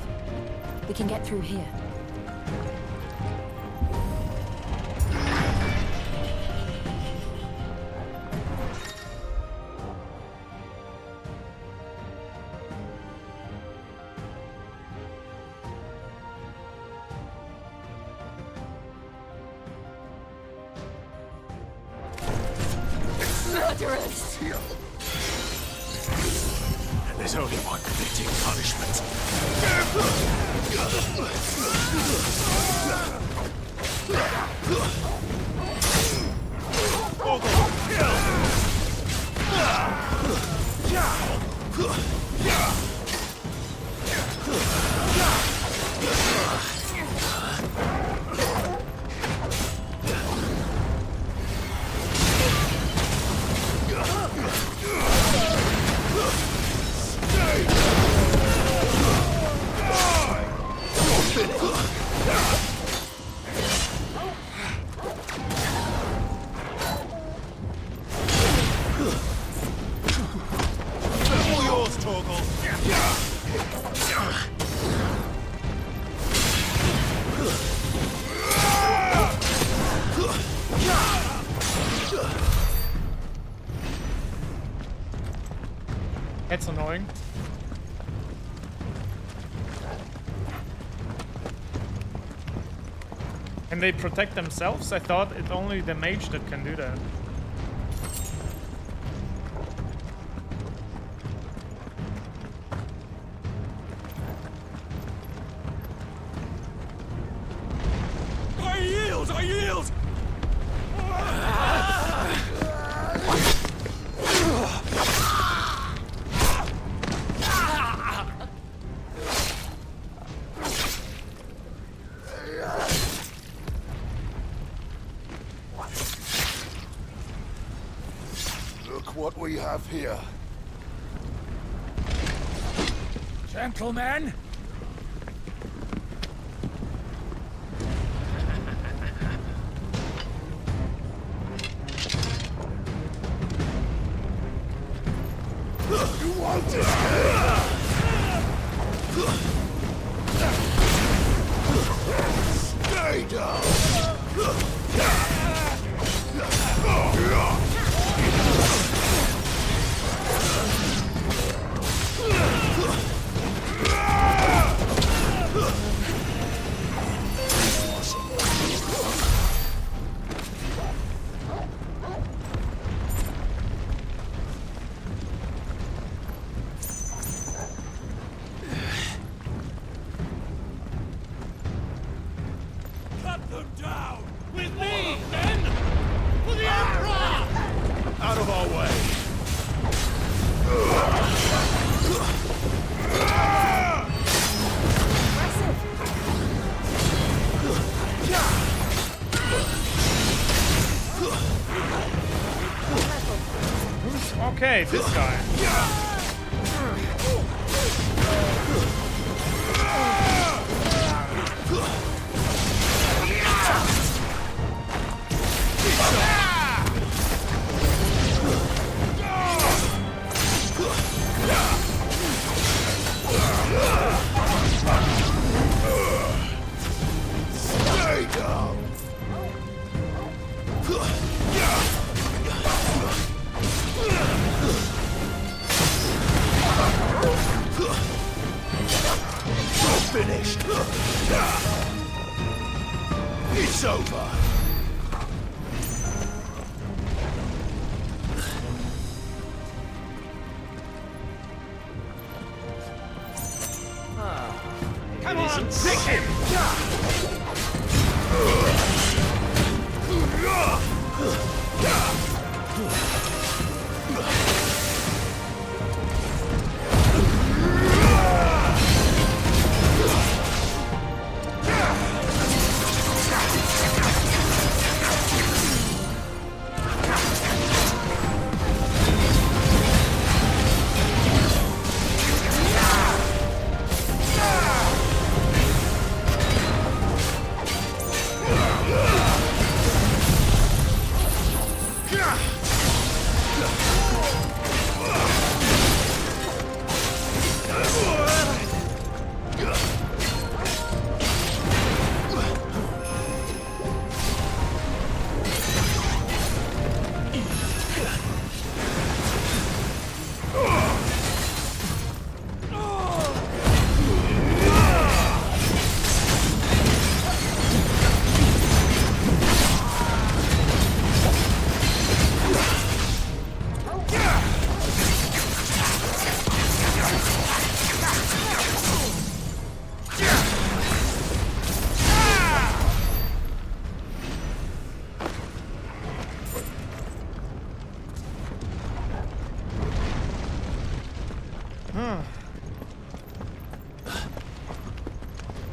we can get through here. Murderers! And there's only one fitting punishment. That's annoying. Can they protect themselves? I thought it's only the mage that can do that. I yield! I yield! Look what we have here. Gentlemen! You want this? Stay down! Cut them down! With me, men! For the Emperor! Out of our way! Okay, this guy. Stay down. You're finished. It's over. Come on, pick him!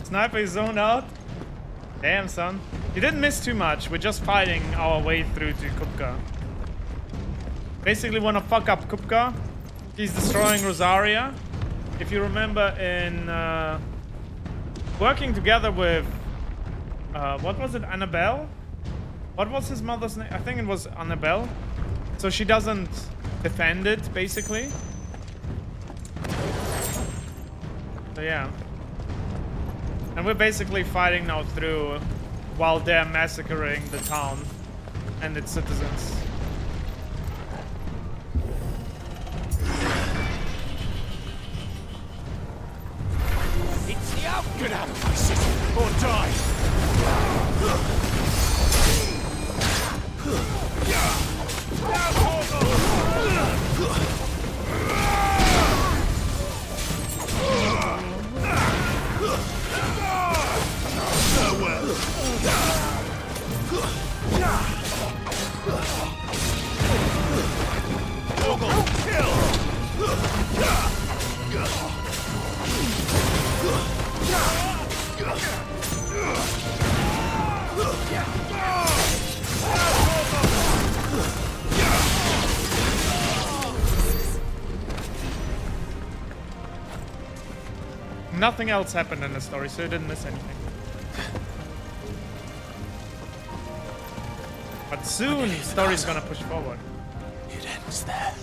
Sniper is zoned out. Damn, son. You didn't miss too much. We're just fighting our way through to Kupka. Basically want to fuck up Kupka. He's destroying Rosaria. If you remember in working together with what was it, Annabelle? What was his mother's name? I think it was Annabelle. So she doesn't defend it, basically. So yeah. And we're basically fighting now through while they're massacring the town and its citizens. It's the out! Get out of my city or die! Nothing else happened in the story, so you didn't miss anything. But soon, the story's gonna push forward. It ends there.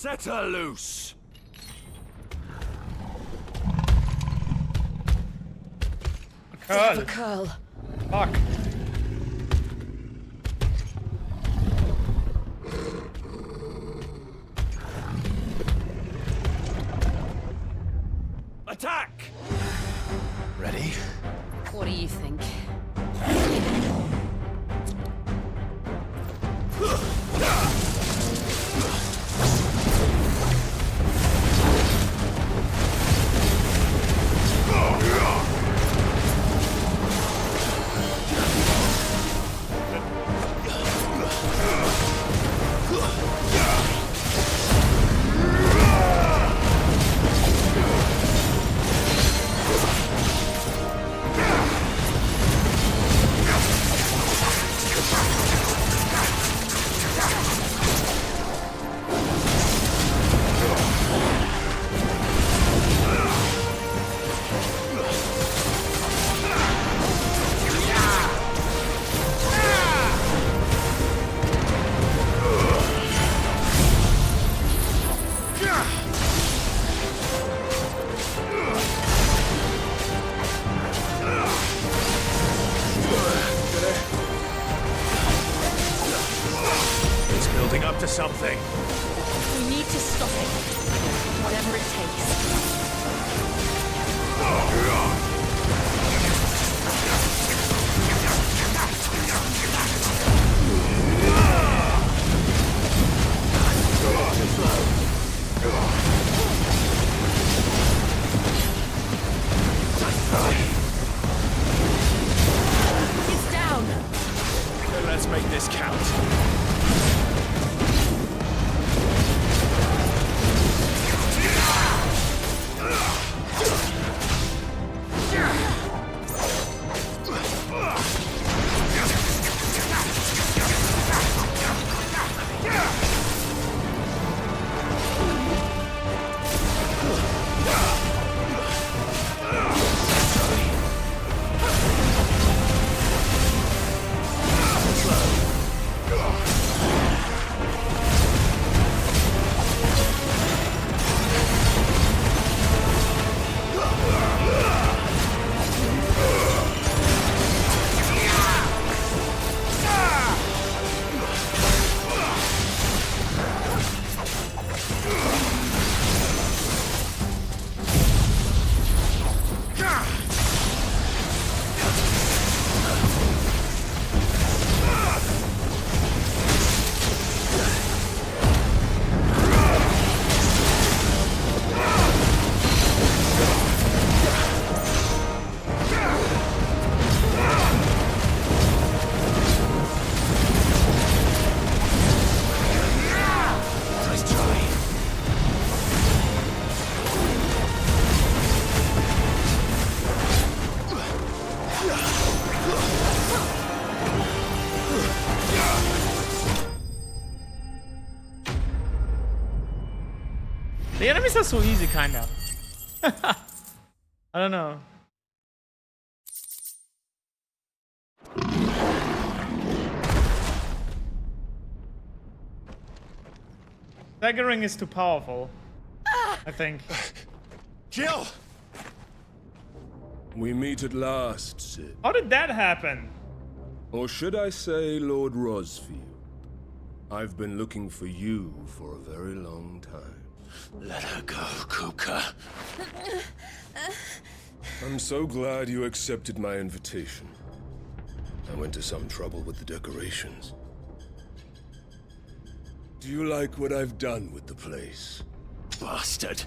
Set her loose! Curl. A curl. Fuck. Attack! Ready? What do you think? It's building up to something. We need to stop it. Whatever it takes. It's down. Let's make this count. The enemies are so easy, kinda. I don't know. Staggering is too powerful, I think. Jill! We meet at last, Sid. How did that happen? Or should I say, Lord Rosfield? I've been looking for you for a very long time. Let her go, Kupka. I'm so glad you accepted my invitation. I went to some trouble with the decorations. Do you like what I've done with the place? Bastard.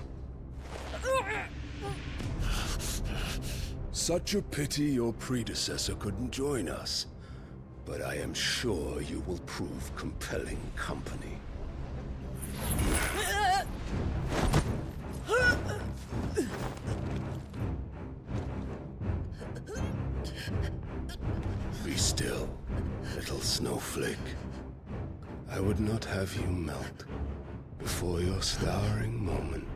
Such a pity your predecessor couldn't join us. But I am sure you will prove compelling company. Be still, little snowflake. I would not have you melt before your starring moment.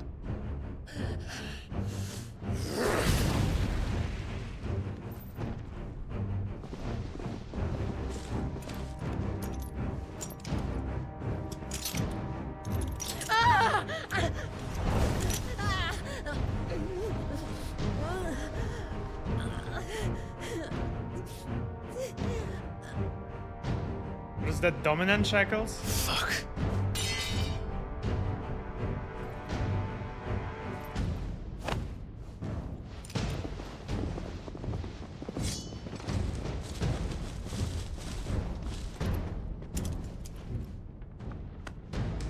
that dominant shackles? Fuck.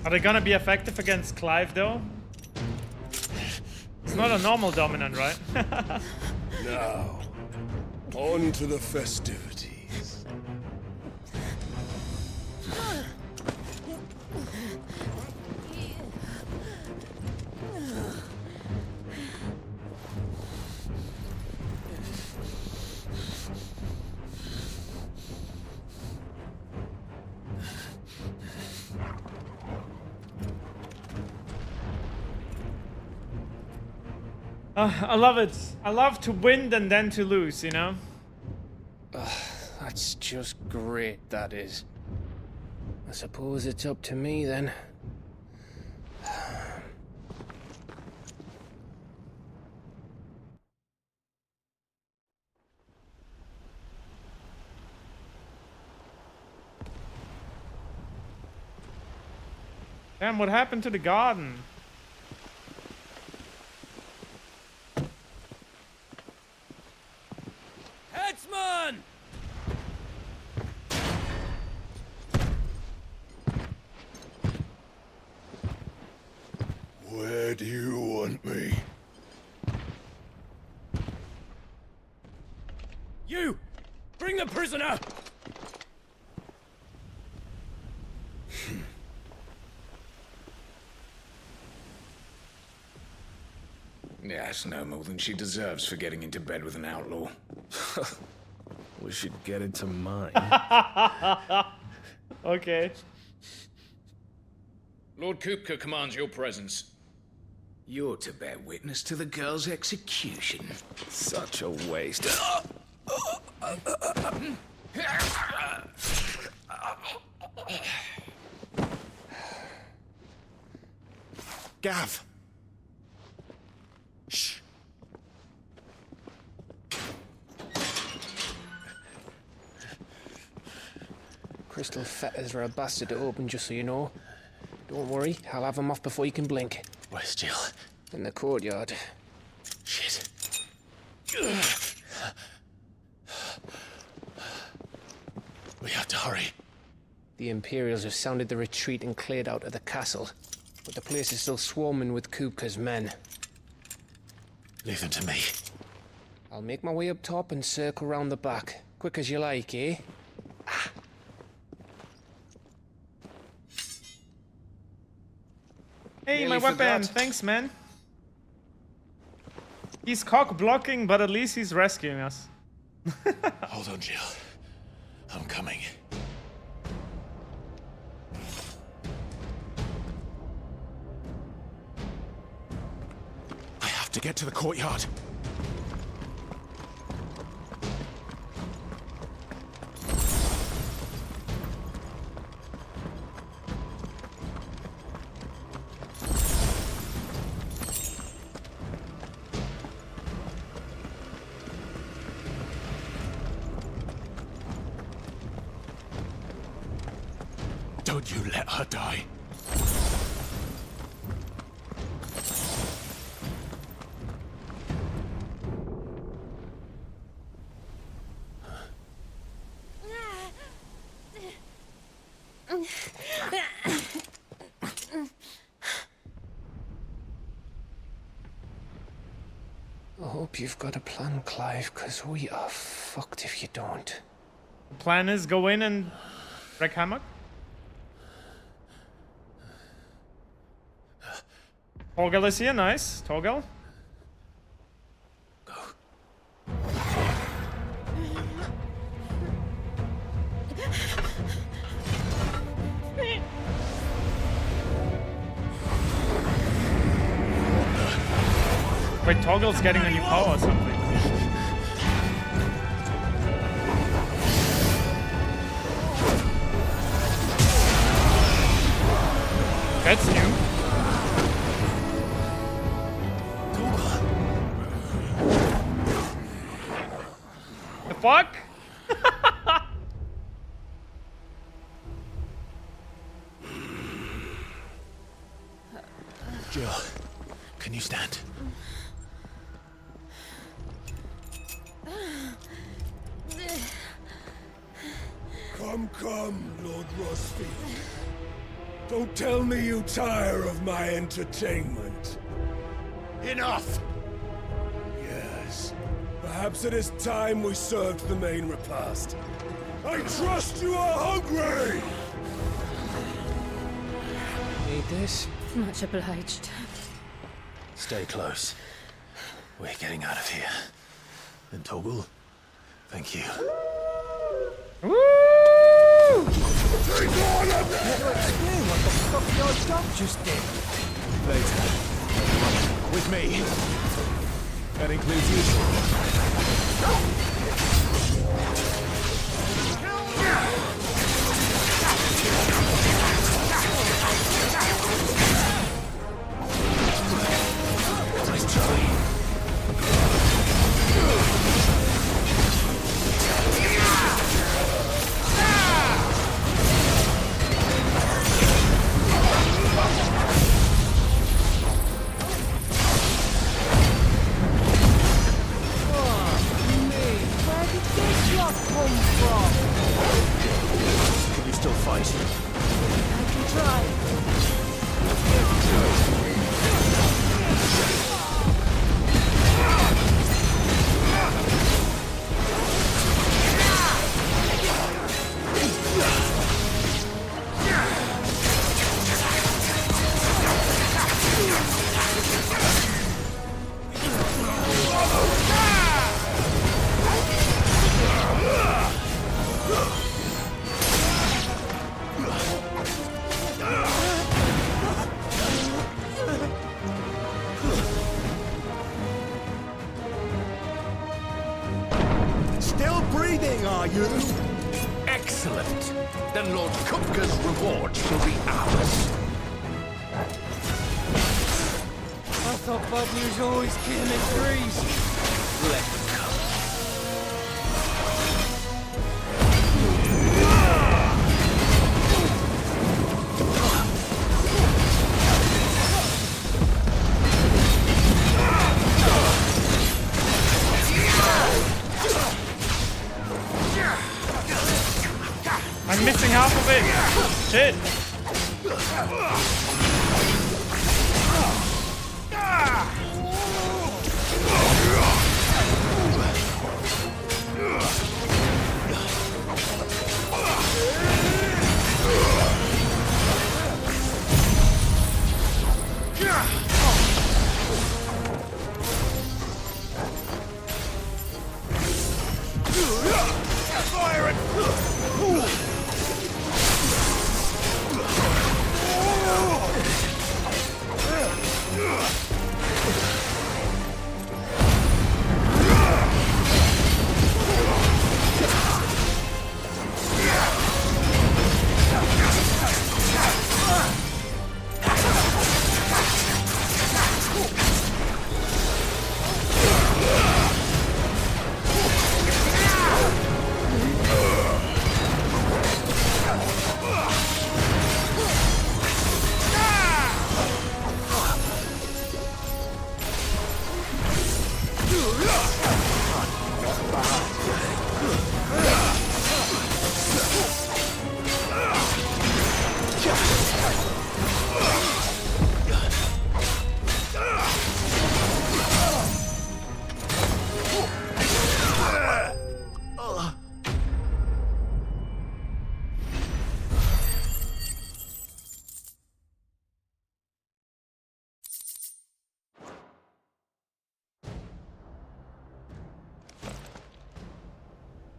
Are they gonna be effective against Clive though? It's not a normal dominant, right? Now, on to the festivities. I love it. I love to win and then to lose, you know? That's just great, that is. I suppose it's up to me then. Damn, what happened to the garden? Headsman! Where do you want me? You! Bring the prisoner! Yes, no more than she deserves for getting into bed with an outlaw. We should get into mine. Okay. Lord Kupka commands your presence. You're to bear witness to the girl's execution. Such a waste. Gav! Shh. Crystal fetters are a bastard to open, just so you know. Don't worry, I'll have them off before you can blink. Where's Jill? In the courtyard. Shit. We have to hurry. The Imperials have sounded the retreat and cleared out of the castle. But the place is still swarming with Kupka's men. Leave them to me. I'll make my way up top and circle round the back. Quick as you like, eh? Hey, my Nearly weapon! forgot. Thanks, man. He's cock blocking, but at least he's rescuing us. Hold on, Jill. I'm coming. I have to get to the courtyard. Don't you let her die. I hope you've got a plan, Clive, because we are fucked if you don't. The plan is go in and wreak havoc. Torgal is here, nice. Torgal. Wait, Torgal's getting a new power or something. That's new. The fuck? Come, Lord Rosfield. Don't tell me you tire of my entertainment. Enough! Yes. Perhaps it is time we served the main repast. I trust you are hungry! Need this? Much obliged. Stay close. We're getting out of here. And Toggle, thank you. Woo! Take all of them! Explain what the fuck your job just did. Later. With me. That includes you. Nice try. Can you still fight? I can try. Still breathing, are you? Excellent. Then Lord Kupka's reward shall be ours. I thought Bobby was always kidding in threes. Let them come. I'm missing half of it. Shit.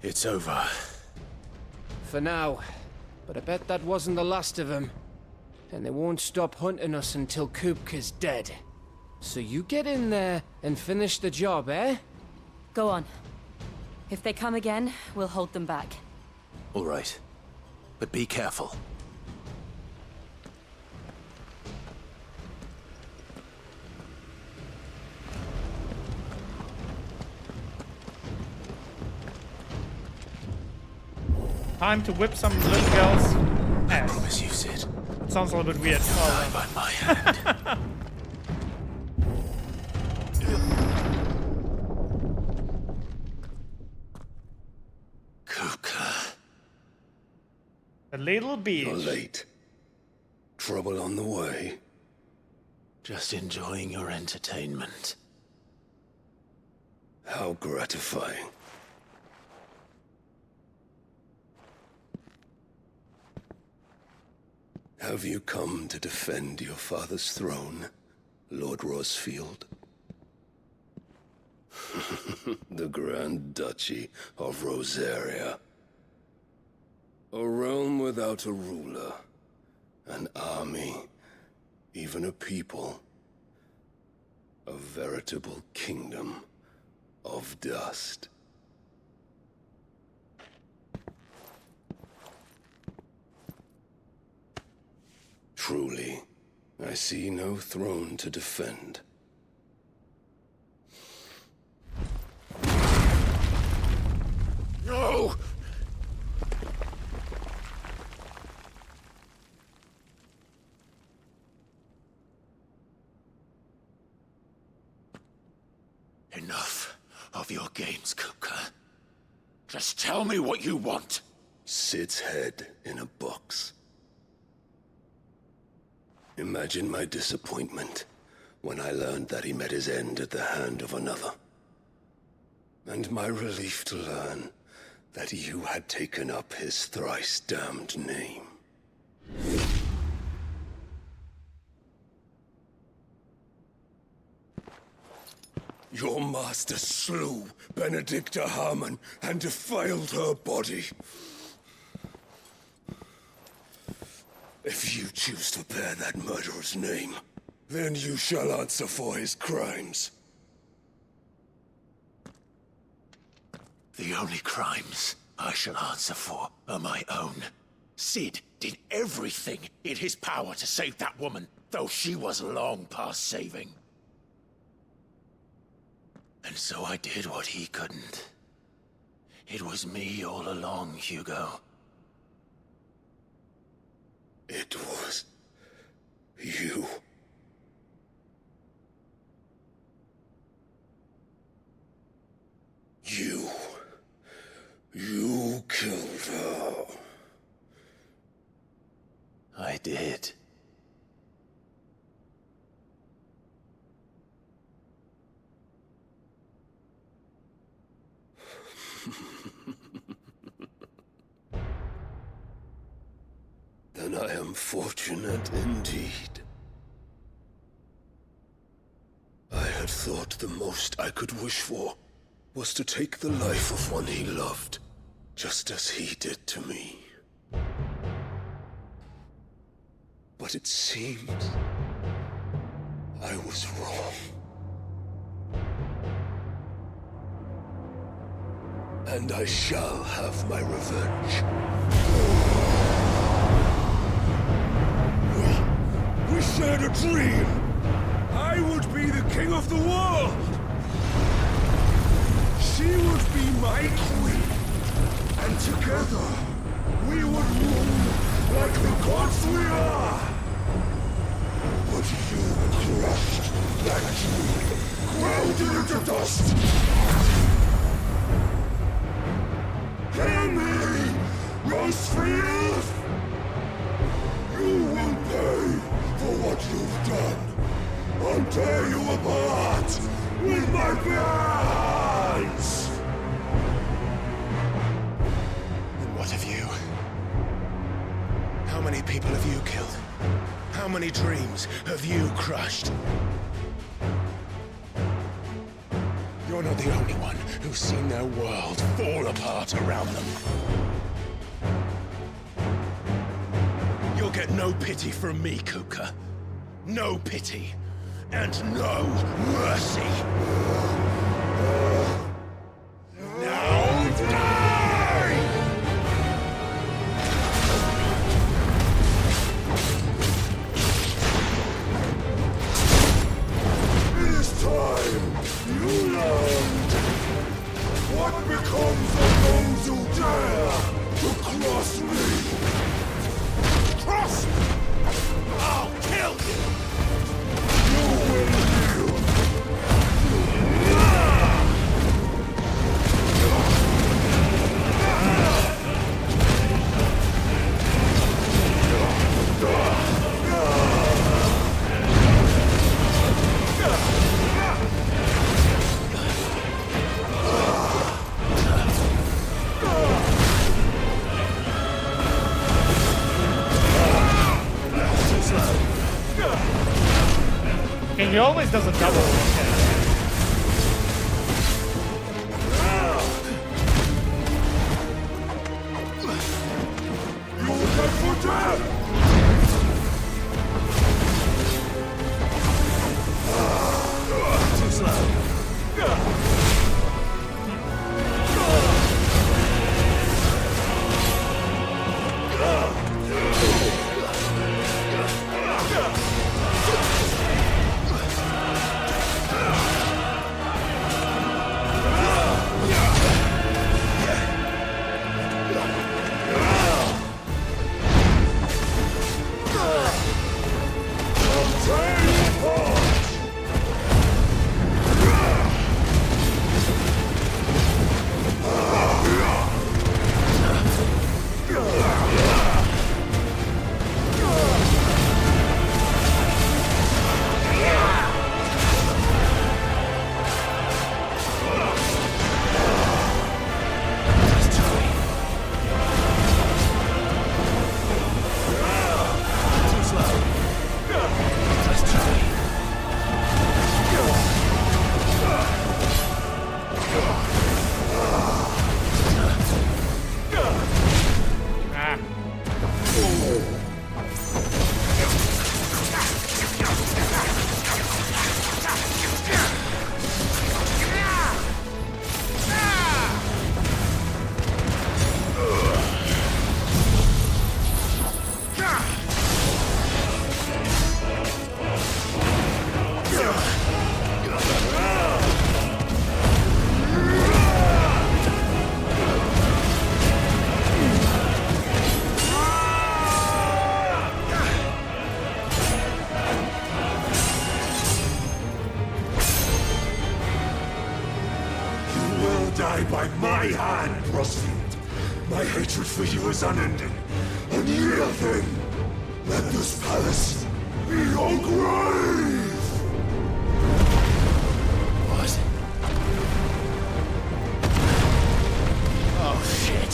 It's over. For now. But I bet that wasn't the last of them. And they won't stop hunting us until Kupka's dead. So you get in there and finish the job, eh? Go on. If they come again, we'll hold them back. All right. But be careful. Time to whip some little girls' I ass. promise you, Sid. That sounds a little bit weird. Die by my hand. Kupka. A little beach. You're late. Trouble on the way. Just enjoying your entertainment. How gratifying. Have you come to defend your father's throne, Lord Rosfield? The Grand Duchy of Rosaria. A realm without a ruler, an army, even a people. A veritable kingdom of dust. Truly, I see no throne to defend. No! Enough of your games, Kupka. Just tell me what you want. Sid's head in a box. Imagine my disappointment when I learned that he met his end at the hand of another. And my relief to learn that you had taken up his thrice-damned name. Your master slew Benedicta Harmon and defiled her body. If you choose to bear that murderer's name, then you shall answer for his crimes. The only crimes I shall answer for are my own. Sid did everything in his power to save that woman, though she was long past saving. And so I did what he couldn't. It was me all along, Hugo. It was you. You killed her. I did. Then I am fortunate indeed. I had thought the most I could wish for was to take the life of one he loved, just as he did to me. But it seems I was wrong. And I shall have my revenge. We shared a dream! I would be the king of the world! She would be my queen! And together, we would rule like the gods we are! But you crushed that dream, ground it into dust! Hear me, Rosefield! You will pay for what you've done. I'll tear you apart with my bare hands! And what of you? How many people have you killed? How many dreams have you crushed? You're not the only one who's seen their world fall apart around them. You'll get no pity from me, Kuka. No pity. And no mercy. Now die! It is time you learned what becomes of those who dare to cross me. Cross! I'll kill you! You will live. He always does a double. Too slow. Die by my hand, Rosfield. My hatred for you is unending. And yield then. Let this palace be your grave! What? Oh, shit.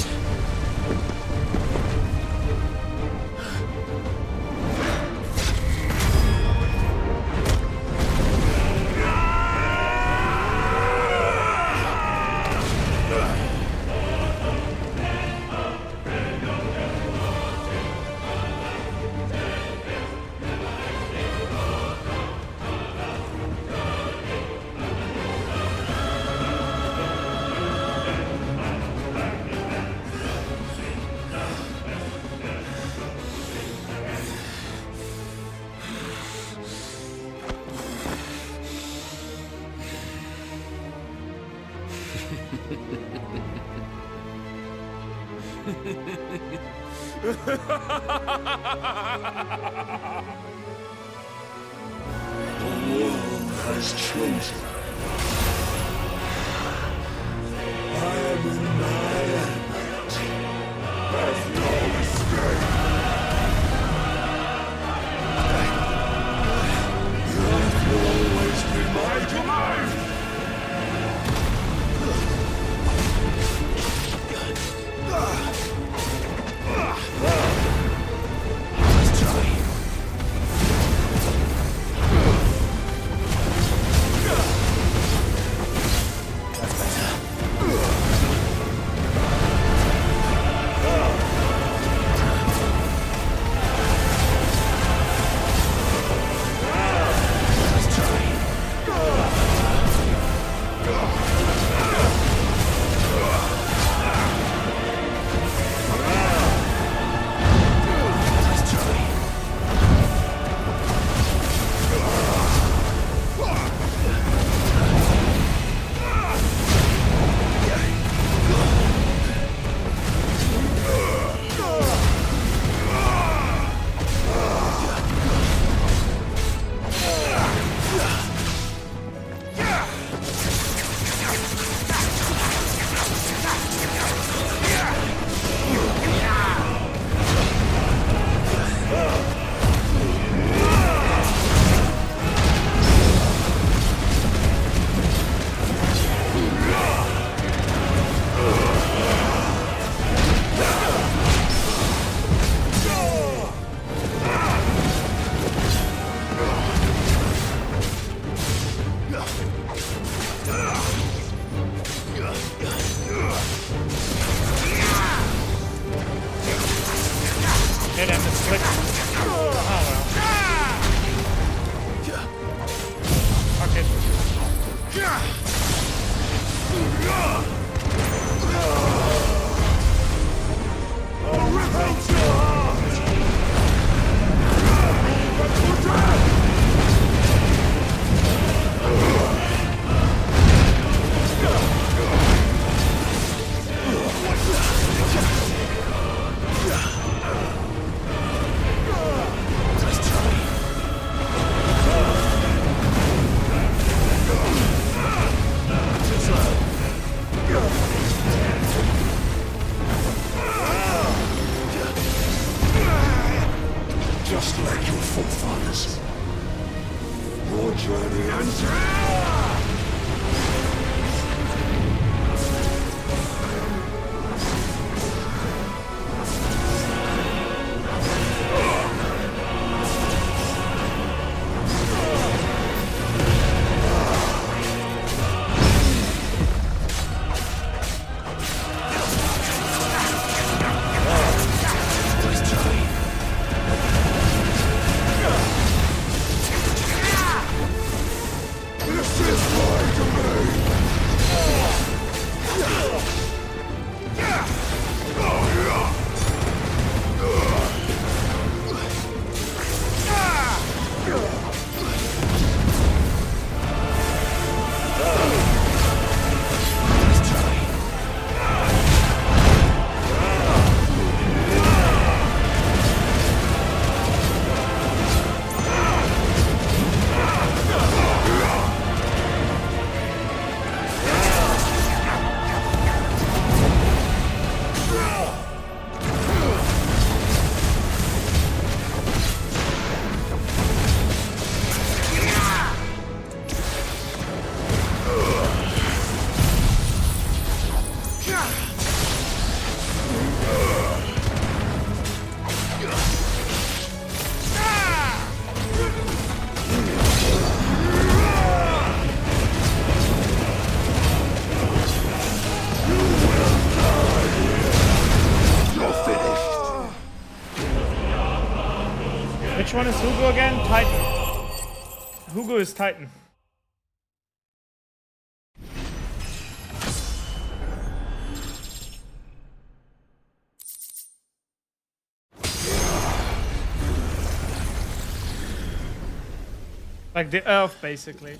The world has chosen. I am in my element. There's no escape. Yours will always be my command. Let's try. click. Oh well. Okay. I'll rip out your heart! But for death! Just like your forefathers. Your journey ends here! Which one is Hugo again? Titan. Hugo is Titan. Like the Earth, basically.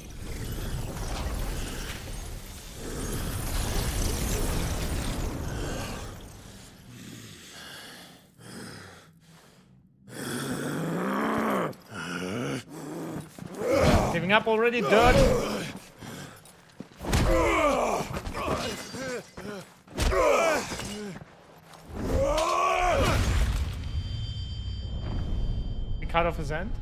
Giving up already, dirt? We cut off his hand?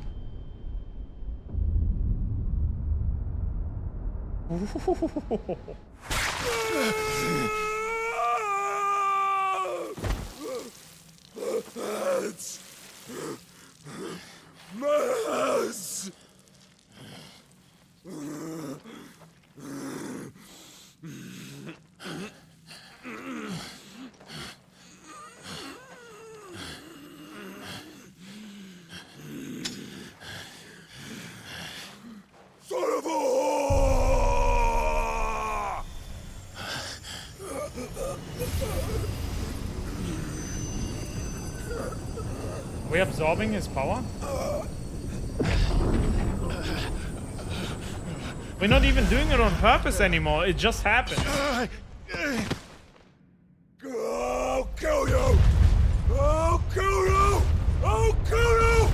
Mess! Son of a whore! Are we absorbing his power? We're not even doing it on purpose anymore, it just happened. I'll kill you! I'll kill you! I'll kill you!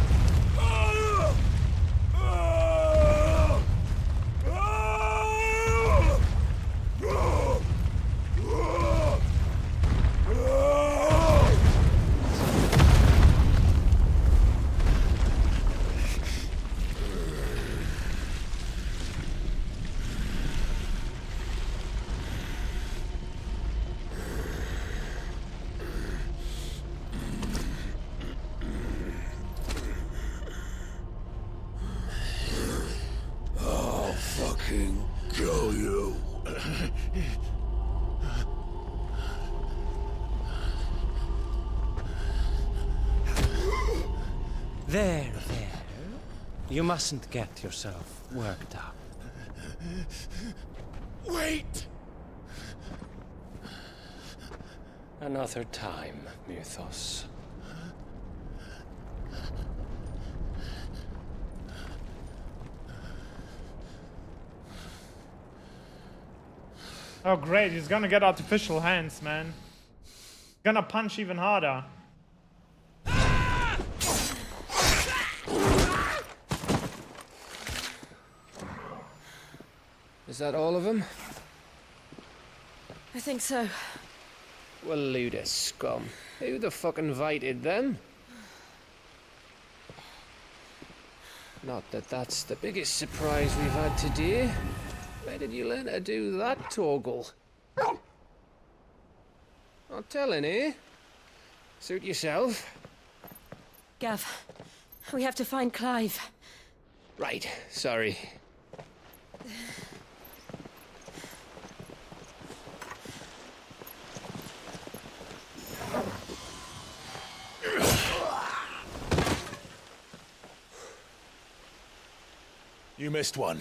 There. You mustn't get yourself worked up. Wait! Another time, Mythos. Oh great, he's gonna get artificial hands, man. Gonna punch even harder. Is that all of them? I think so. Well, load of scum. Who the fuck invited them? Not that that's the biggest surprise we've had today. Where did you learn to do that, Torgal? Not telling, eh? Suit yourself. Gav, we have to find Clive. Right, sorry. You missed one.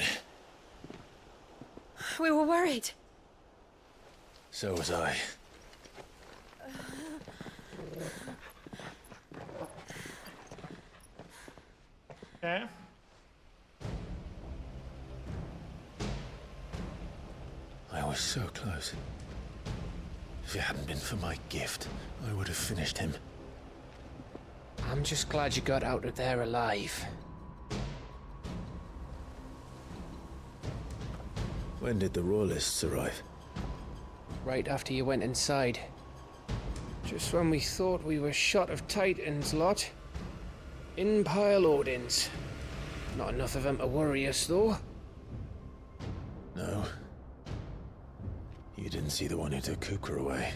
We were worried. So was I. Okay. I was so close. If it hadn't been for my gift, I would have finished him. I'm just glad you got out of there alive. When did the Royalists arrive? Right after you went inside. Just when we thought we were shot of Titans, lot. In pile Odins. Not enough of them to worry us, though. No. You didn't see the one who took Kupka away.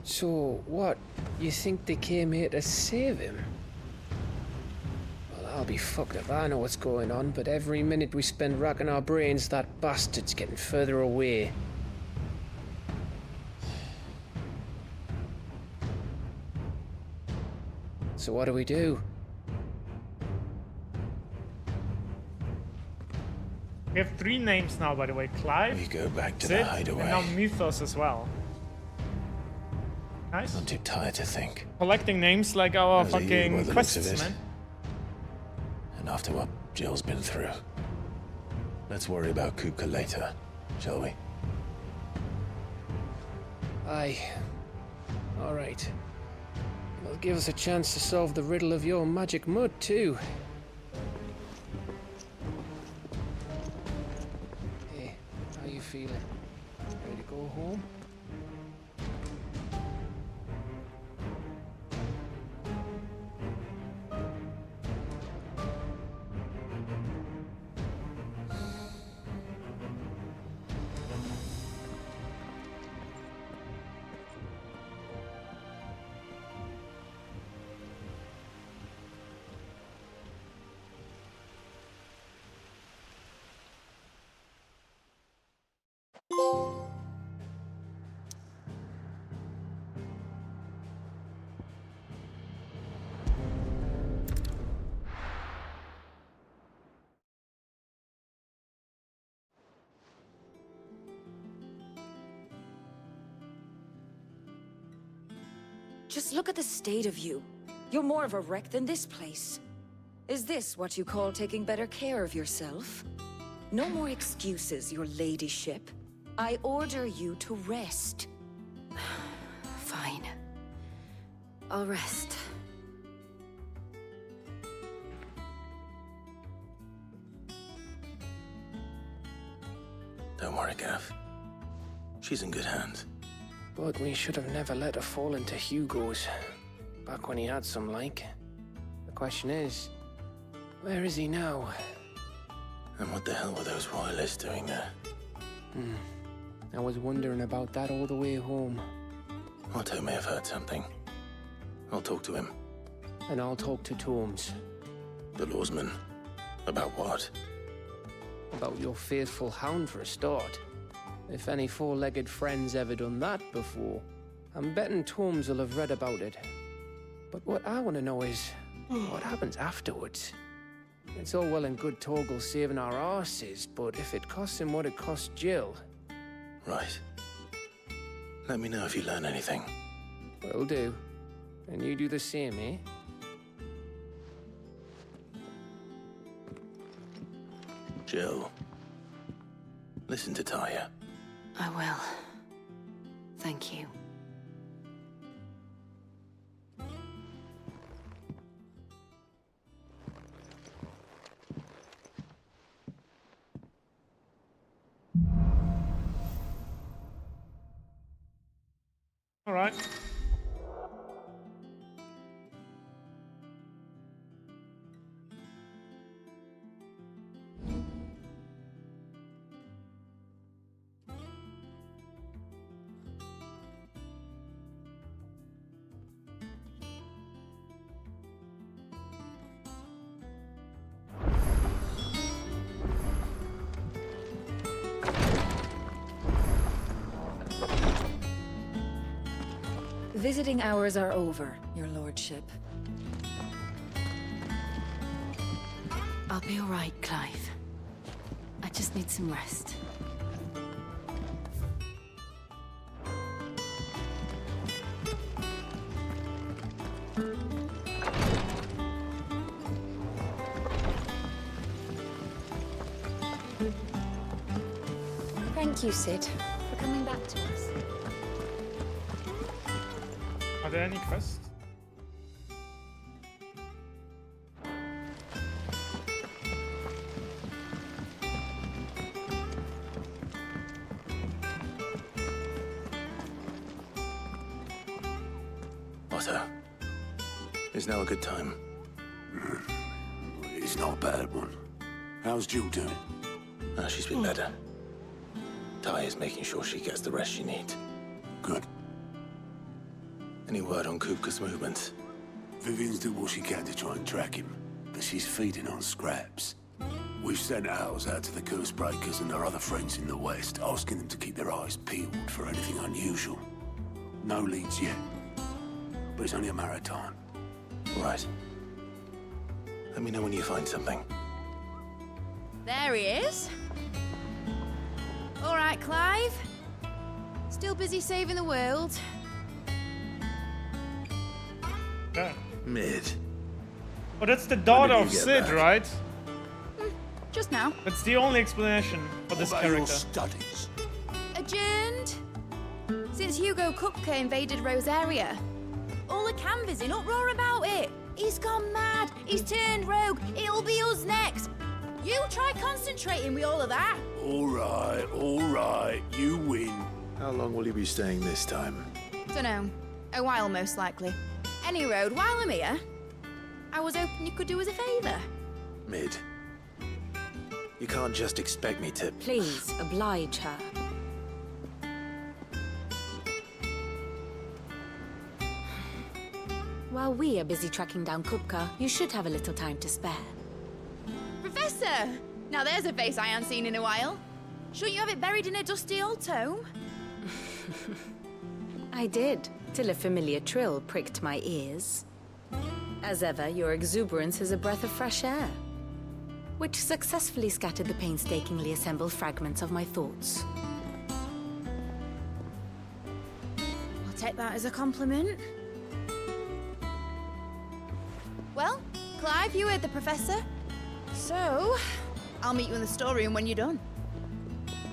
So, what? You think they came here to save him? Well, I'll be fucked if I know what's going on, but every minute we spend racking our brains, that bastard's getting further away. So what do we do? We have 3 names now, by the way. Clive, We go back to Sid, the hideaway. and now Mythos as well. Nice. I'm too tired to think. Collecting names like our How's it you, by fucking the looks of quests, it? man. And after what Jill's been through, let's worry about Kupka later, shall we? Aye. All right. It'll give us a chance to solve the riddle of your magic mud, too. Hey, how you feeling? Ready to go home? Just look at the state of you. You're more of a wreck than this place. Is this what you call taking better care of yourself? No more excuses, your ladyship. I order you to rest. Fine. I'll rest. Don't worry, Gav. She's in good hands. But we should have never let her fall into Hugo's. Back when he had some like. The question is, where is he now? And what the hell were those royalists doing there? I was wondering about that all the way home. Otto may have heard something. I'll talk to him. And I'll talk to Tomes. The lawsman. About what? About your faithful hound for a start. If any four-legged friend's ever done that before, I'm betting Tomes will have read about it. But what I want to know is, what happens afterwards? It's all well and good Torgal saving our arses, but if it costs him what it cost Jill... Right. Let me know if you learn anything. Will do. And you do the same, eh? Jill, listen to Taya. I will. Thank you. All right. Visiting hours are over, Your Lordship. I'll be all right, Clive. I just need some rest. Thank you, Sid, for coming back to us. Are there any quests? Otto, is now a good time? It's not a bad one. How's Jill doing? She's been better. Taya's making sure she gets the rest she needs. Good. Any word on Kupka's movements? Vivian's doing what she can to try and track him, but she's feeding on scraps. We've sent ours out to the Curse Breakers and our other friends in the West, asking them to keep their eyes peeled for anything unusual. No leads yet, but it's only a matter of time. Right. Let me know when you find something. There he is. All right, Clive. Still busy saving the world. Yeah. Mid. Oh, that's the daughter When of did you Sid, get back? right? Just now. That's the only explanation for this What about your character. studies? Adjourned. Since Hugo Kupka invaded Rosaria. All the canvass in uproar about it. He's gone mad. He's turned rogue. It'll be us next. You try concentrating with all of that. All right, you win. How long will you be staying this time? Dunno. A while, most likely. Any road, while I'm here, I was hoping you could do us a favour. Mid. You can't just expect me to... Please, oblige her. While we are busy tracking down Kupka, you should have a little time to spare. Professor! Now there's a face I haven't seen in a while. Shouldn't you have it buried in a dusty old tome? I did, till a familiar trill pricked my ears. As ever, your exuberance is a breath of fresh air, which successfully scattered the painstakingly assembled fragments of my thoughts. I'll take that as a compliment. Well, Clive, you heard the Professor. So, I'll meet you in the storeroom when you're done.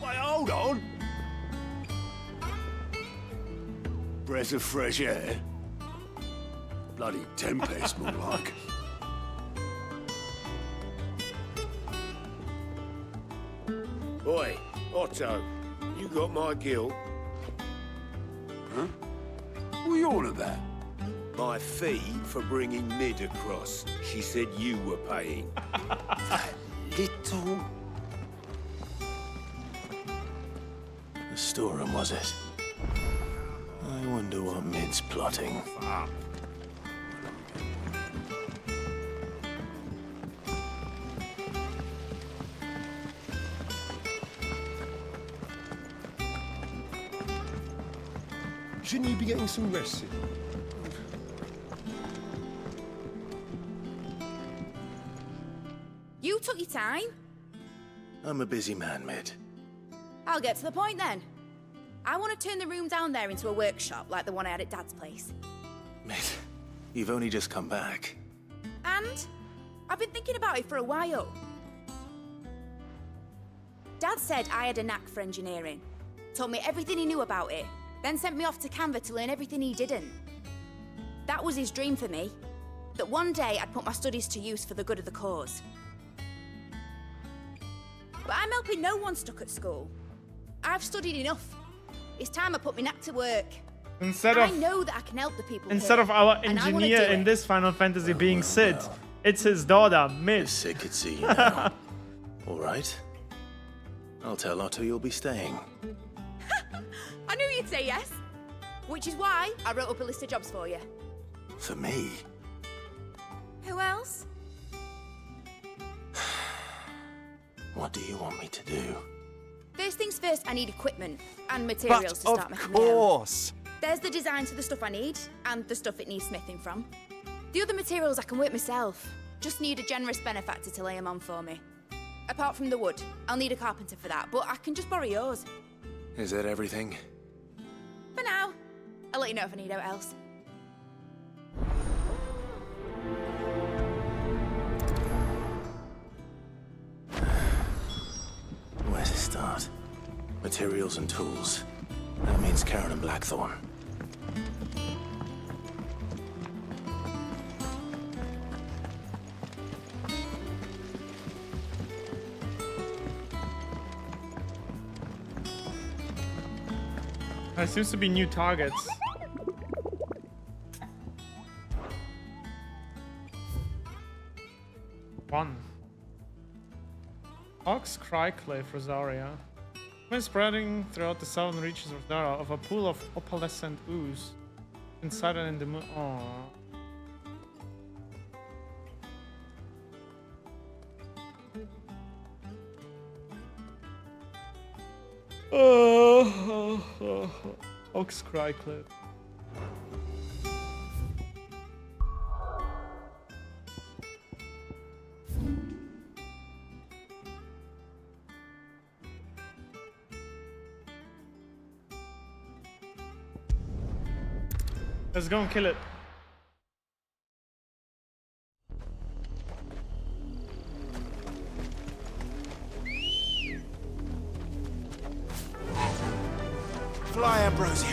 Wait, hold on. Breath of fresh air. Bloody tempest, more like. Oi, Otto, you got my guilt. Huh? What are you on about? My fee for bringing Mid across. She said you were paying. That little... The storeroom, was it? I wonder what Mid's plotting. Shouldn't you be getting some rest? time. I'm a busy man, Mid. I'll get to the point then. I want to turn the room down there into a workshop like the one I had at Dad's place. Mid, you've only just come back. And I've been thinking about it for a while. Dad said I had a knack for engineering. Told me everything he knew about it, then sent me off to Canva to learn everything he didn't. That was his dream for me. That one day I'd put my studies to use for the good of the cause. But I'm helping no one stuck at school. I've studied enough. It's time I put my knack to work. I know that I can help the people Instead here, of our and I wanna engineer do in it. this Final Fantasy being Sid, it's his daughter, Mid. Sid could see you now. All right. I'll tell Otto you'll be staying. I knew you'd say yes. Which is why I wrote up a list of jobs for you. For me? Who else? What do you want me to do? First things first, I need equipment and materials to start making my own. Course. There's the designs for the stuff I need and the stuff it needs smithing from. The other materials I can work myself. Just need a generous benefactor to lay them on for me. Apart from the wood, I'll need a carpenter for that, but I can just borrow yours. Is that everything? For now. I'll let you know if I need out else. Where to start? Materials and tools. That means Karen and Blackthorn. There seems to be new targets. One. Ox Crycliffe, Rosaria. When spreading throughout the southern reaches of Dara of a pool of opalescent ooze. Inside and in the moon. Aww. Ox Crycliffe. Let's go and kill it. Fly, Ambrosia.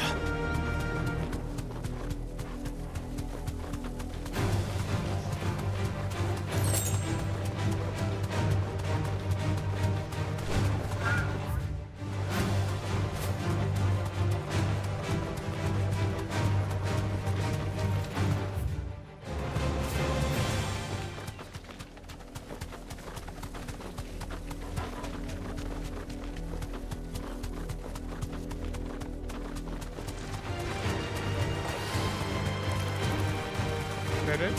Get it?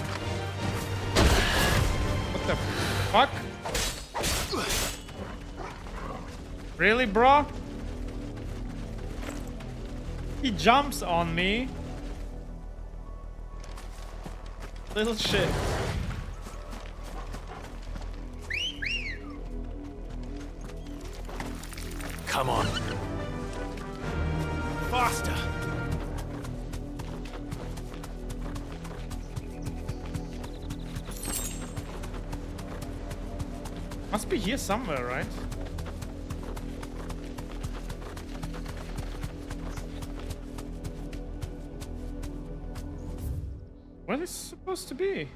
What the fuck? Really, bro? He jumps on me. Little shit. Come on. Faster. Must be here somewhere, right? Where is it supposed to be?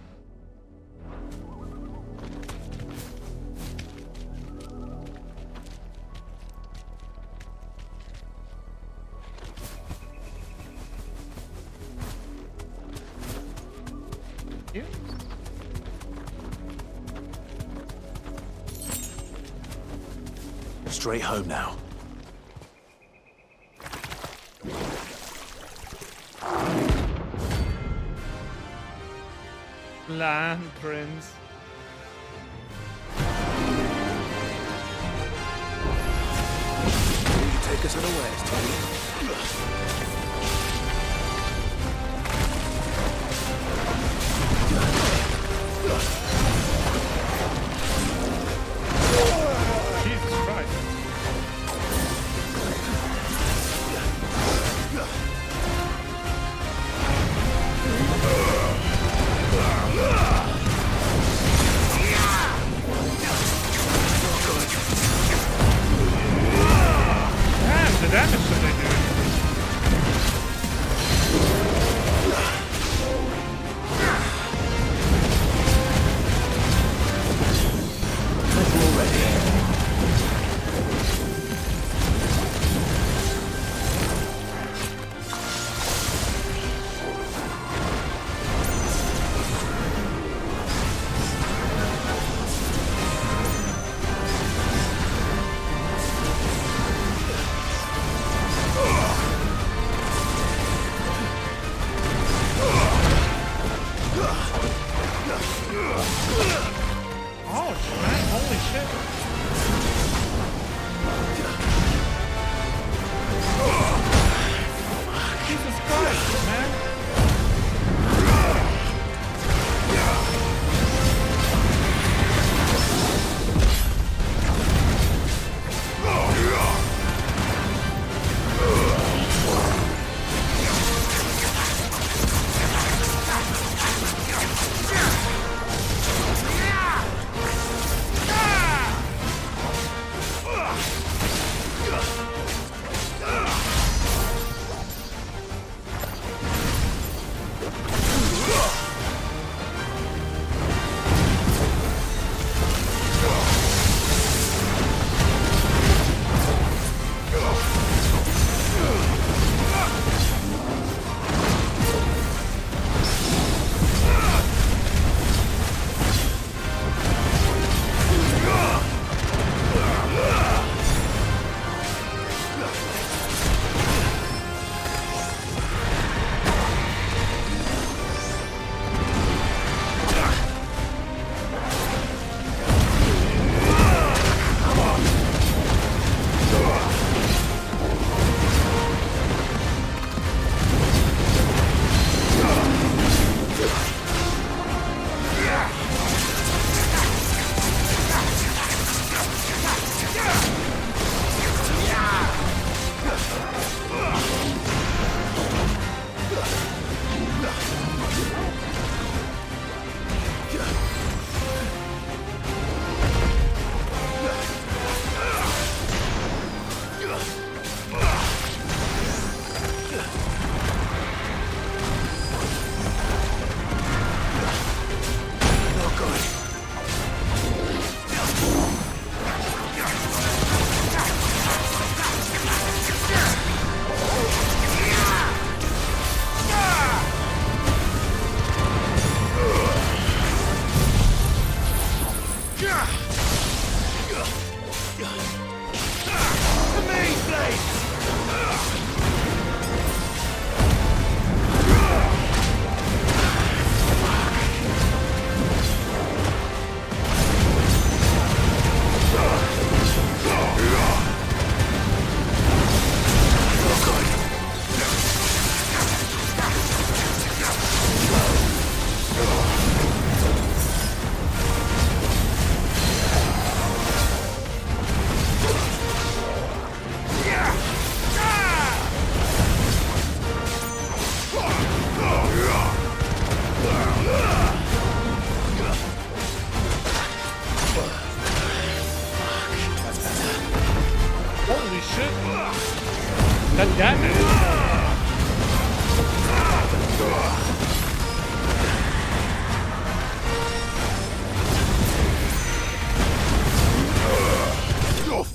Here? Straight home now. Land Prince. You take us unawares, Tony.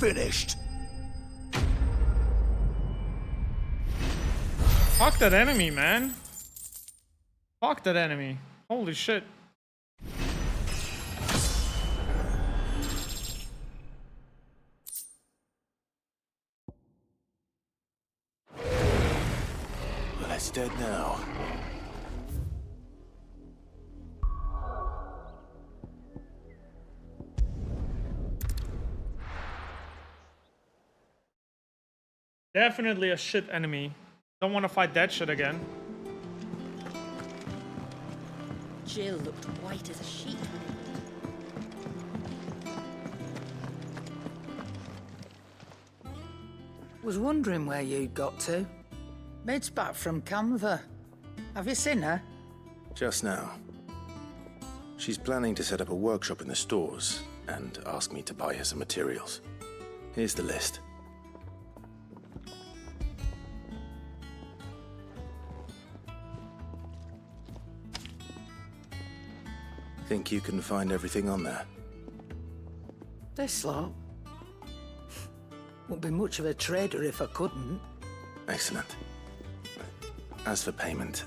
finished. Fuck that enemy, man. Fuck that enemy. Holy shit. Well, it's dead now. Definitely a shit enemy. Don't want to fight that shit again. Jill looked white as a sheet. Was wondering where you'd got to. Mid's back from Canva. Have you seen her? Just now. She's planning to set up a workshop in the stores and ask me to buy her some materials. Here's the list. Think you can find everything on there? This lot. Wouldn't be much of a trader if I couldn't. Excellent. As for payment,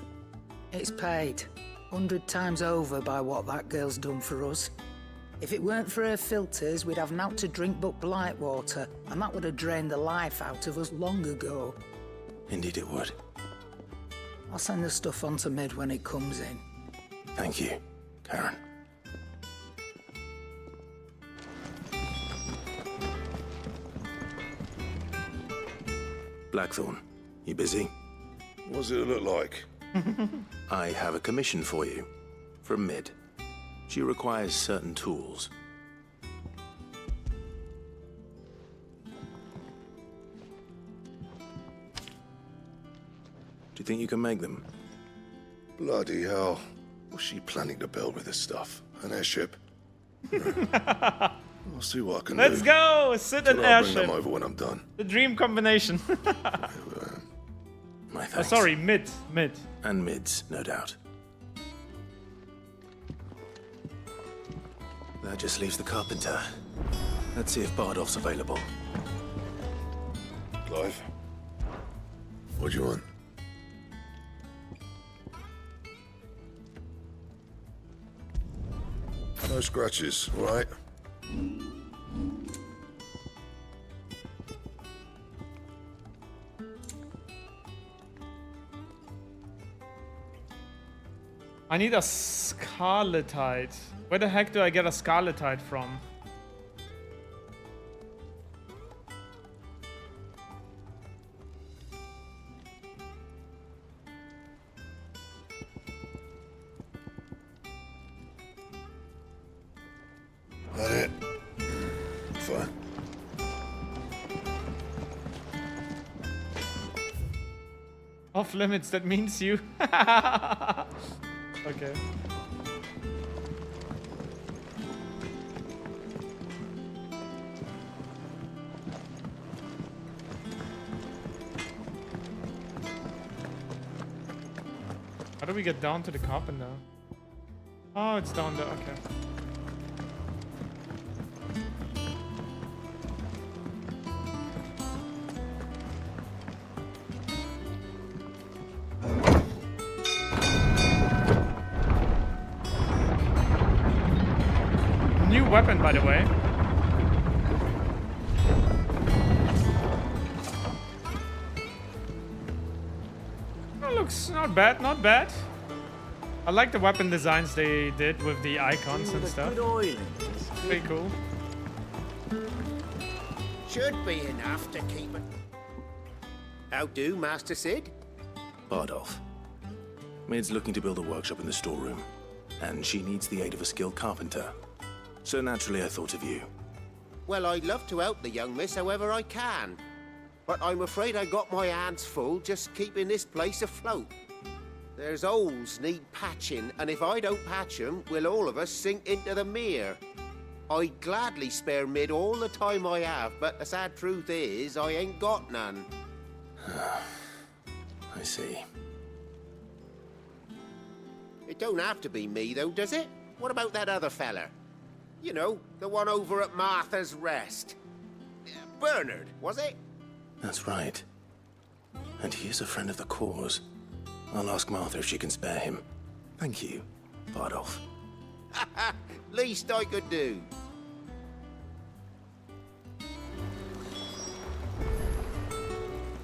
It's paid 100 times over by what that girl's done for us. If it weren't for her filters, we'd have naught to drink but blight water, and that would have drained the life out of us long ago. indeed it would. I'll send the stuff on to Mid when it comes in. Thank you, Karen. Blackthorn, you busy? What's it look like? I have a commission for you. From Mid. She requires certain tools. Do you think you can make them? Bloody hell. What's she planning to build with this stuff? An airship? I'll see what I can do. Let's go! Sit an I'll bring airship. them over when I'm done. The dream combination. My Oh, thanks. sorry, Mid. And Mids, no doubt. That just leaves the carpenter. Let's see if Bardolph's available. Clive, what do you want? No scratches, all right? I need a scarletite. Where the heck do I get a scarletite from? That it? Fine. Off limits, that means you. Okay. How do we get down to the carpenter? Oh, it's down there. Okay. New weapon, by the way. Oh, looks not bad, not bad. I like the weapon designs they did with the icons and stuff. Pretty cool. Should be enough to keep it. How do, Master Sid? Bardolph. Mid's looking to build a workshop in the storeroom, and she needs the aid of a skilled carpenter. So naturally I thought of you. Well, I'd love to help the young miss however I can. But I'm afraid I got my hands full just keeping this place afloat. There's holes need patching, and if I don't patch them, we'll all of us sink into the mere. I'd gladly spare Mid all the time I have, but the sad truth is, I ain't got none. I see. It don't have to be me, though, does it? What about that other fella? You know, the one over at Martha's Rest. Bernard, was it? That's right. And he is a friend of the cause. I'll ask Martha if she can spare him. Thank you, Bardolph. Least I could do.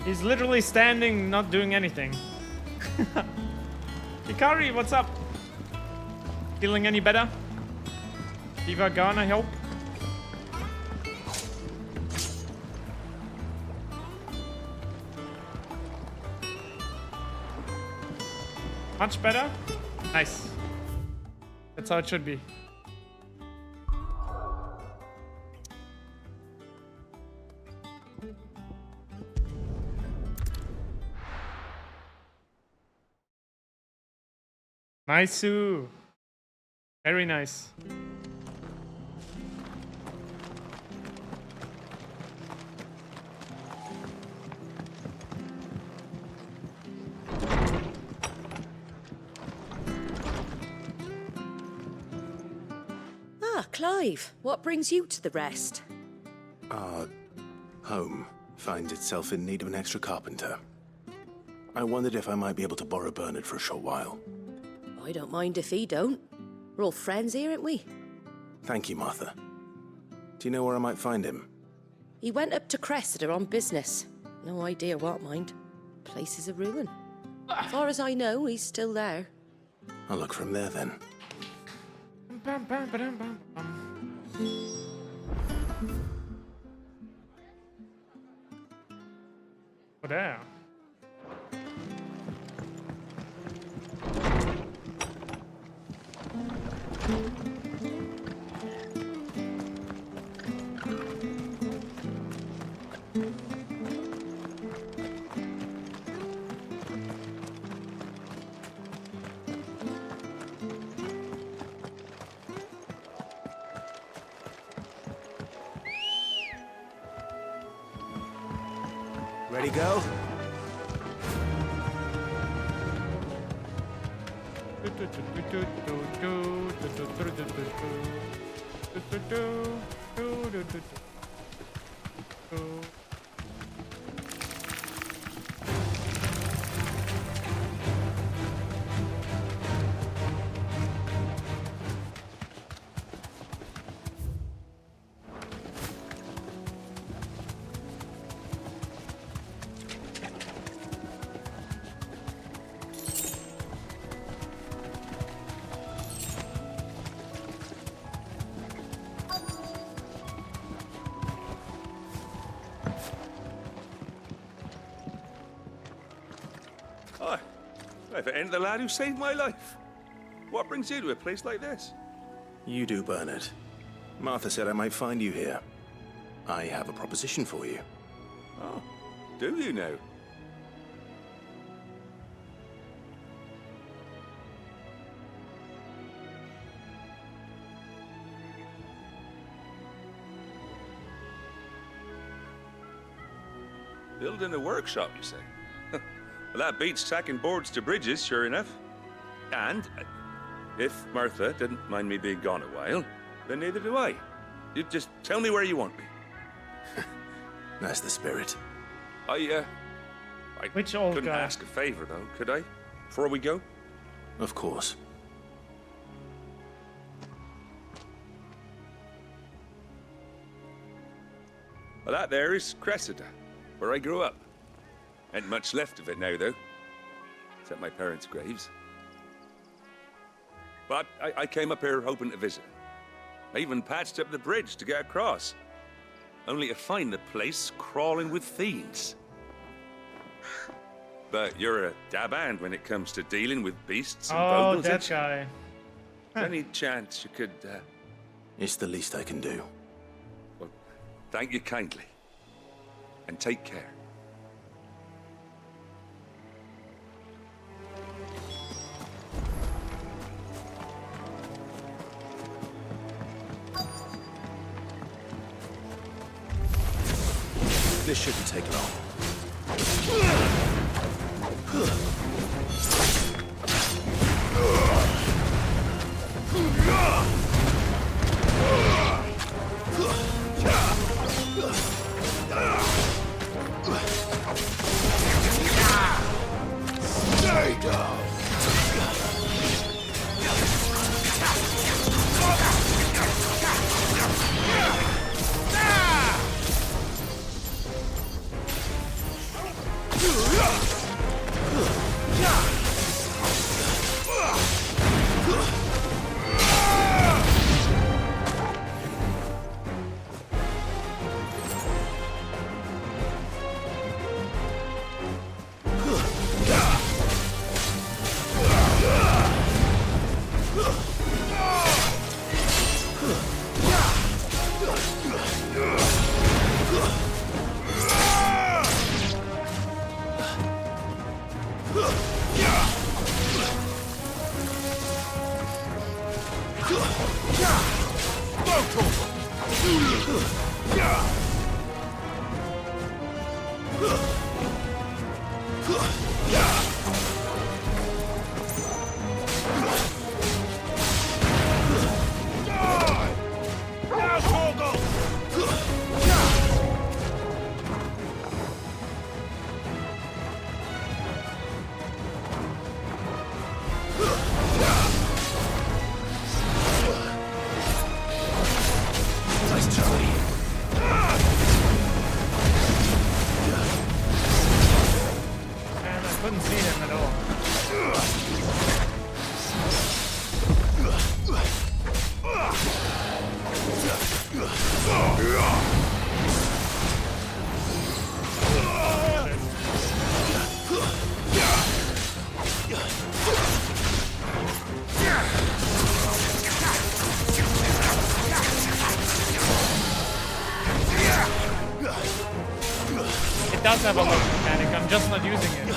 He's literally standing, not doing anything. Hikari, what's up? Feeling any better? Diva gone, I hope. Much better? Nice. That's how it should be. Nice-oo. Very nice. Ah, Clive, what brings you to the rest? Our home finds itself in need of an extra carpenter. I wondered if I might be able to borrow Bernard for a short while. I don't mind if he don't. We're all friends here, aren't we? Thank you, Martha. Do you know where I might find him? He went up to Cressida on business. No idea what, mind. Place is a ruin. As far as I know, he's still there. I'll look for him there then. Oh, there. Ready, go? Hi. If it ain't the lad who saved my life. What brings you to a place like this? You do, Bernard. Martha said I might find you here. I have a proposition for you. Oh, do you now? Building a workshop, you say? Well, that beats tacking boards to bridges, sure enough. And if Martha didn't mind me being gone a while, then neither do I. You just tell me where you want me. That's the spirit. I Which old couldn't guy? ask a favor, though, could I? Before we go? Of course. Well, that there is Cressida, where I grew up. Ain't much left of it now, though. Except my parents' graves. But I came up here hoping to visit. I even patched up the bridge to get across. Only to find the place crawling with fiends. But you're a dab hand when it comes to dealing with beasts and Oh, bogles, that ain't you? guy. Any chance you could, It's the least I can do. Well, thank you kindly. And take care. This shouldn't take long. Does have a look mechanic, I'm just not using it.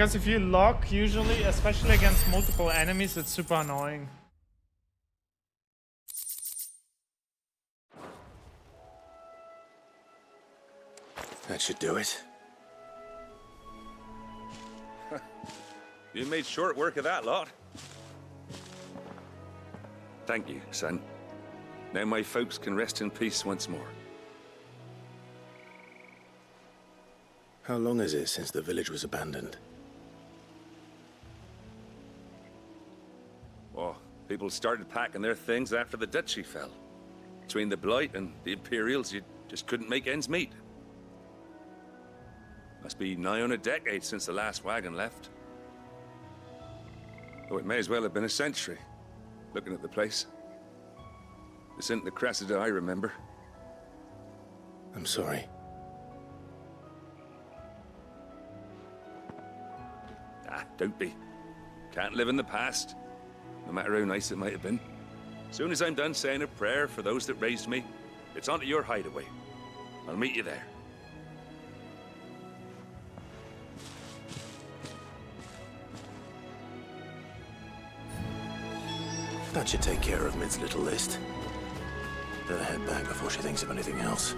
Because if you lock, usually, especially against multiple enemies, it's super annoying. That should do it. You made short work of that lot. Thank you, son. Now my folks can rest in peace once more. How long is it since the village was abandoned? Oh, people started packing their things after the duchy fell. Between the Blight and the Imperials, you just couldn't make ends meet. Must be nigh on a decade since the last wagon left. Oh, it may as well have been a century, looking at the place. This isn't the Cressida I remember. I'm sorry. Ah, don't be. Can't live in the past, no matter how nice it might have been. Soon as I'm done saying a prayer for those that raised me, it's onto your hideaway. I'll meet you there. That should take care of Mid's little list. Better head back before she thinks of anything else.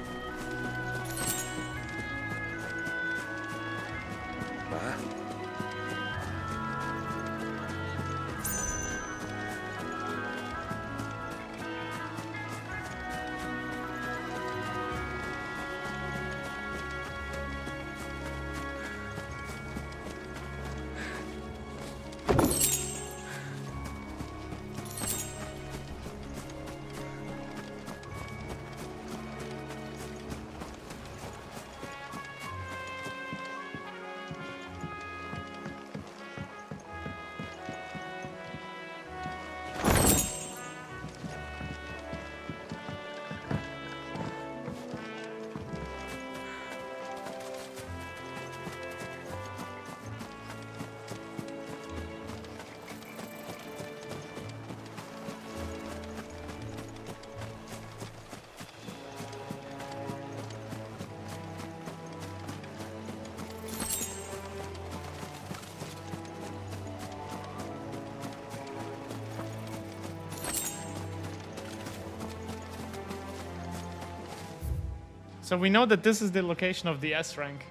So we know that this is the location of the S rank.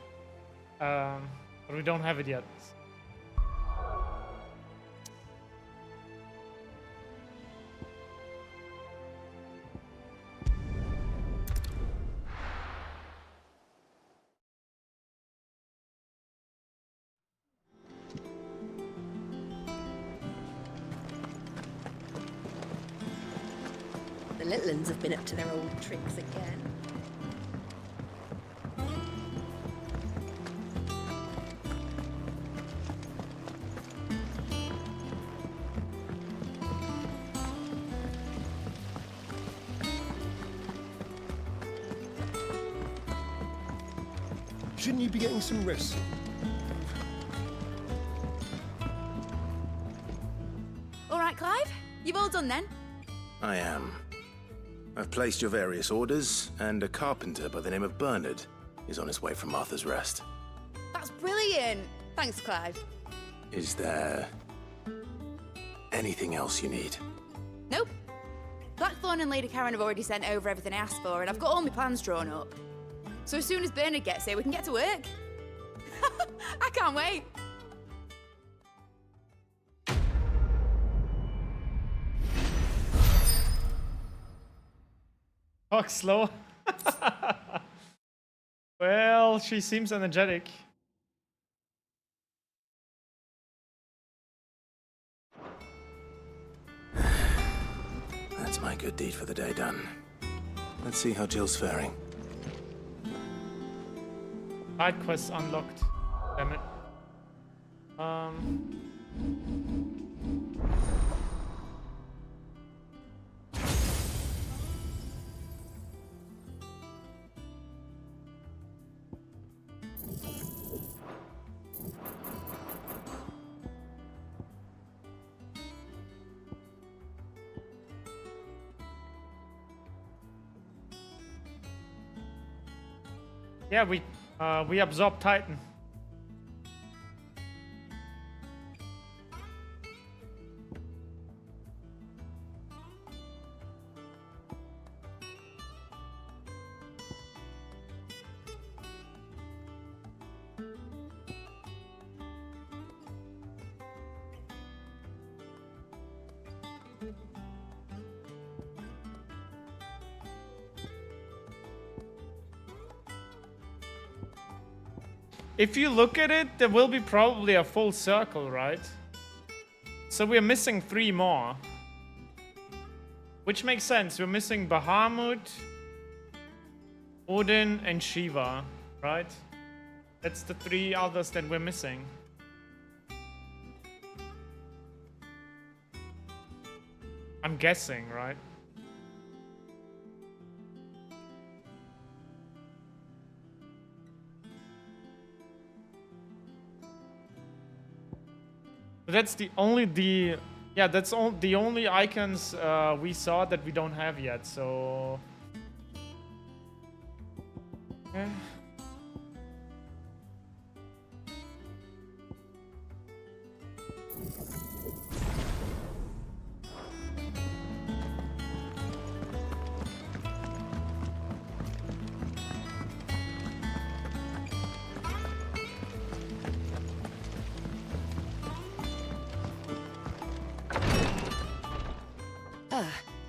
But we don't have it yet. The little uns have been up to their old tricks again. Shouldn't you be getting some rest? All right, Clive? You've all done then? I am. I've placed your various orders, and a carpenter by the name of Bernard is on his way from Martha's Rest. That's brilliant. Thanks, Clive. Is there anything else you need? Nope. Blackthorn and Lady Karen have already sent over everything I asked for, and I've got all my plans drawn up. So as soon as Bernard gets here, we can get to work. I can't wait. Talk slow. Well, she seems energetic. That's my good deed for the day done. Let's see how Jill's faring. Side quests unlocked. Damn it. Yeah, we absorb Titan. If you look at it, there will be probably a full circle, right? So we're missing 3 more. Which makes sense. We're missing Bahamut, Odin, and Shiva, right? That's the 3 others that we're missing. I'm guessing, right? That's the only the only icons we saw that we don't have yet. So okay.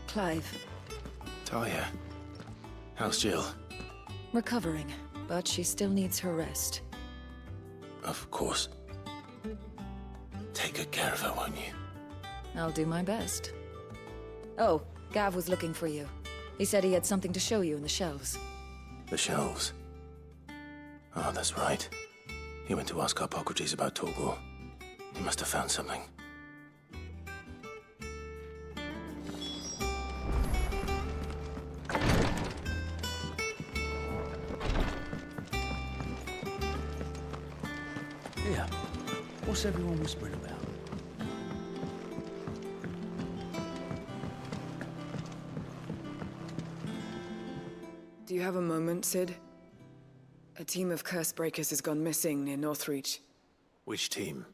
Clive. Talia, how's Jill? Recovering, but she still needs her rest. Of course. Take good care of her, won't you? I'll do my best. Oh, Gav was looking for you. He said he had something to show you in the shelves. The shelves? Oh, that's right. He went to ask Harpocrates about Torgor. He must have found something. Yeah. What's everyone whispering about? Do you have a moment, Sid? A team of Cursebreakers has gone missing near Northreach. Which team?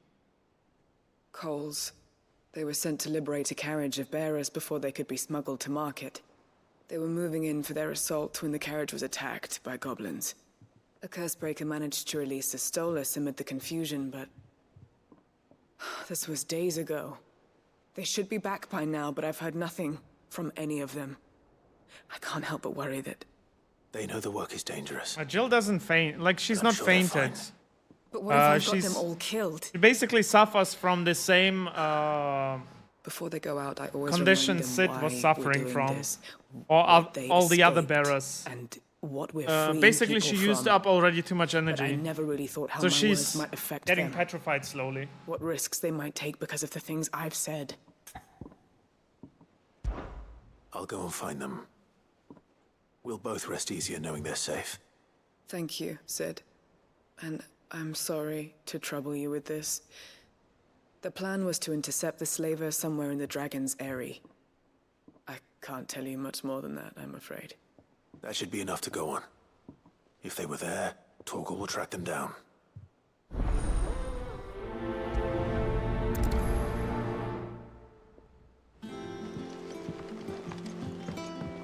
Coles. They were sent to liberate a carriage of bearers before they could be smuggled to market. They were moving in for their assault when the carriage was attacked by goblins. A Cursebreaker managed to release a Stolas amid the confusion, but... this was days ago. They should be back by now, but I've heard nothing from any of them. I can't help but worry that... They know the work is dangerous. Jill doesn't faint. Like, she's not sure they're fainted. fine. But what if I've got them all killed? She basically suffers from the same Before they go out, I always condition remind them Sid why was we're suffering doing from. this, Or what they all the other escaped, bearers. and what we're freeing Basically, she people used from. up already too much energy. But I never really thought how So my she's words might affect getting them. petrified slowly. What risks they might take because of the things I've said. I'll go and find them. We'll both rest easier knowing they're safe. Thank you, Sid. And I'm sorry to trouble you with this. The plan was to intercept the slaver somewhere in the Dragon's Eyrie. I can't tell you much more than that, I'm afraid. That should be enough to go on. If they were there, Torgal will track them down.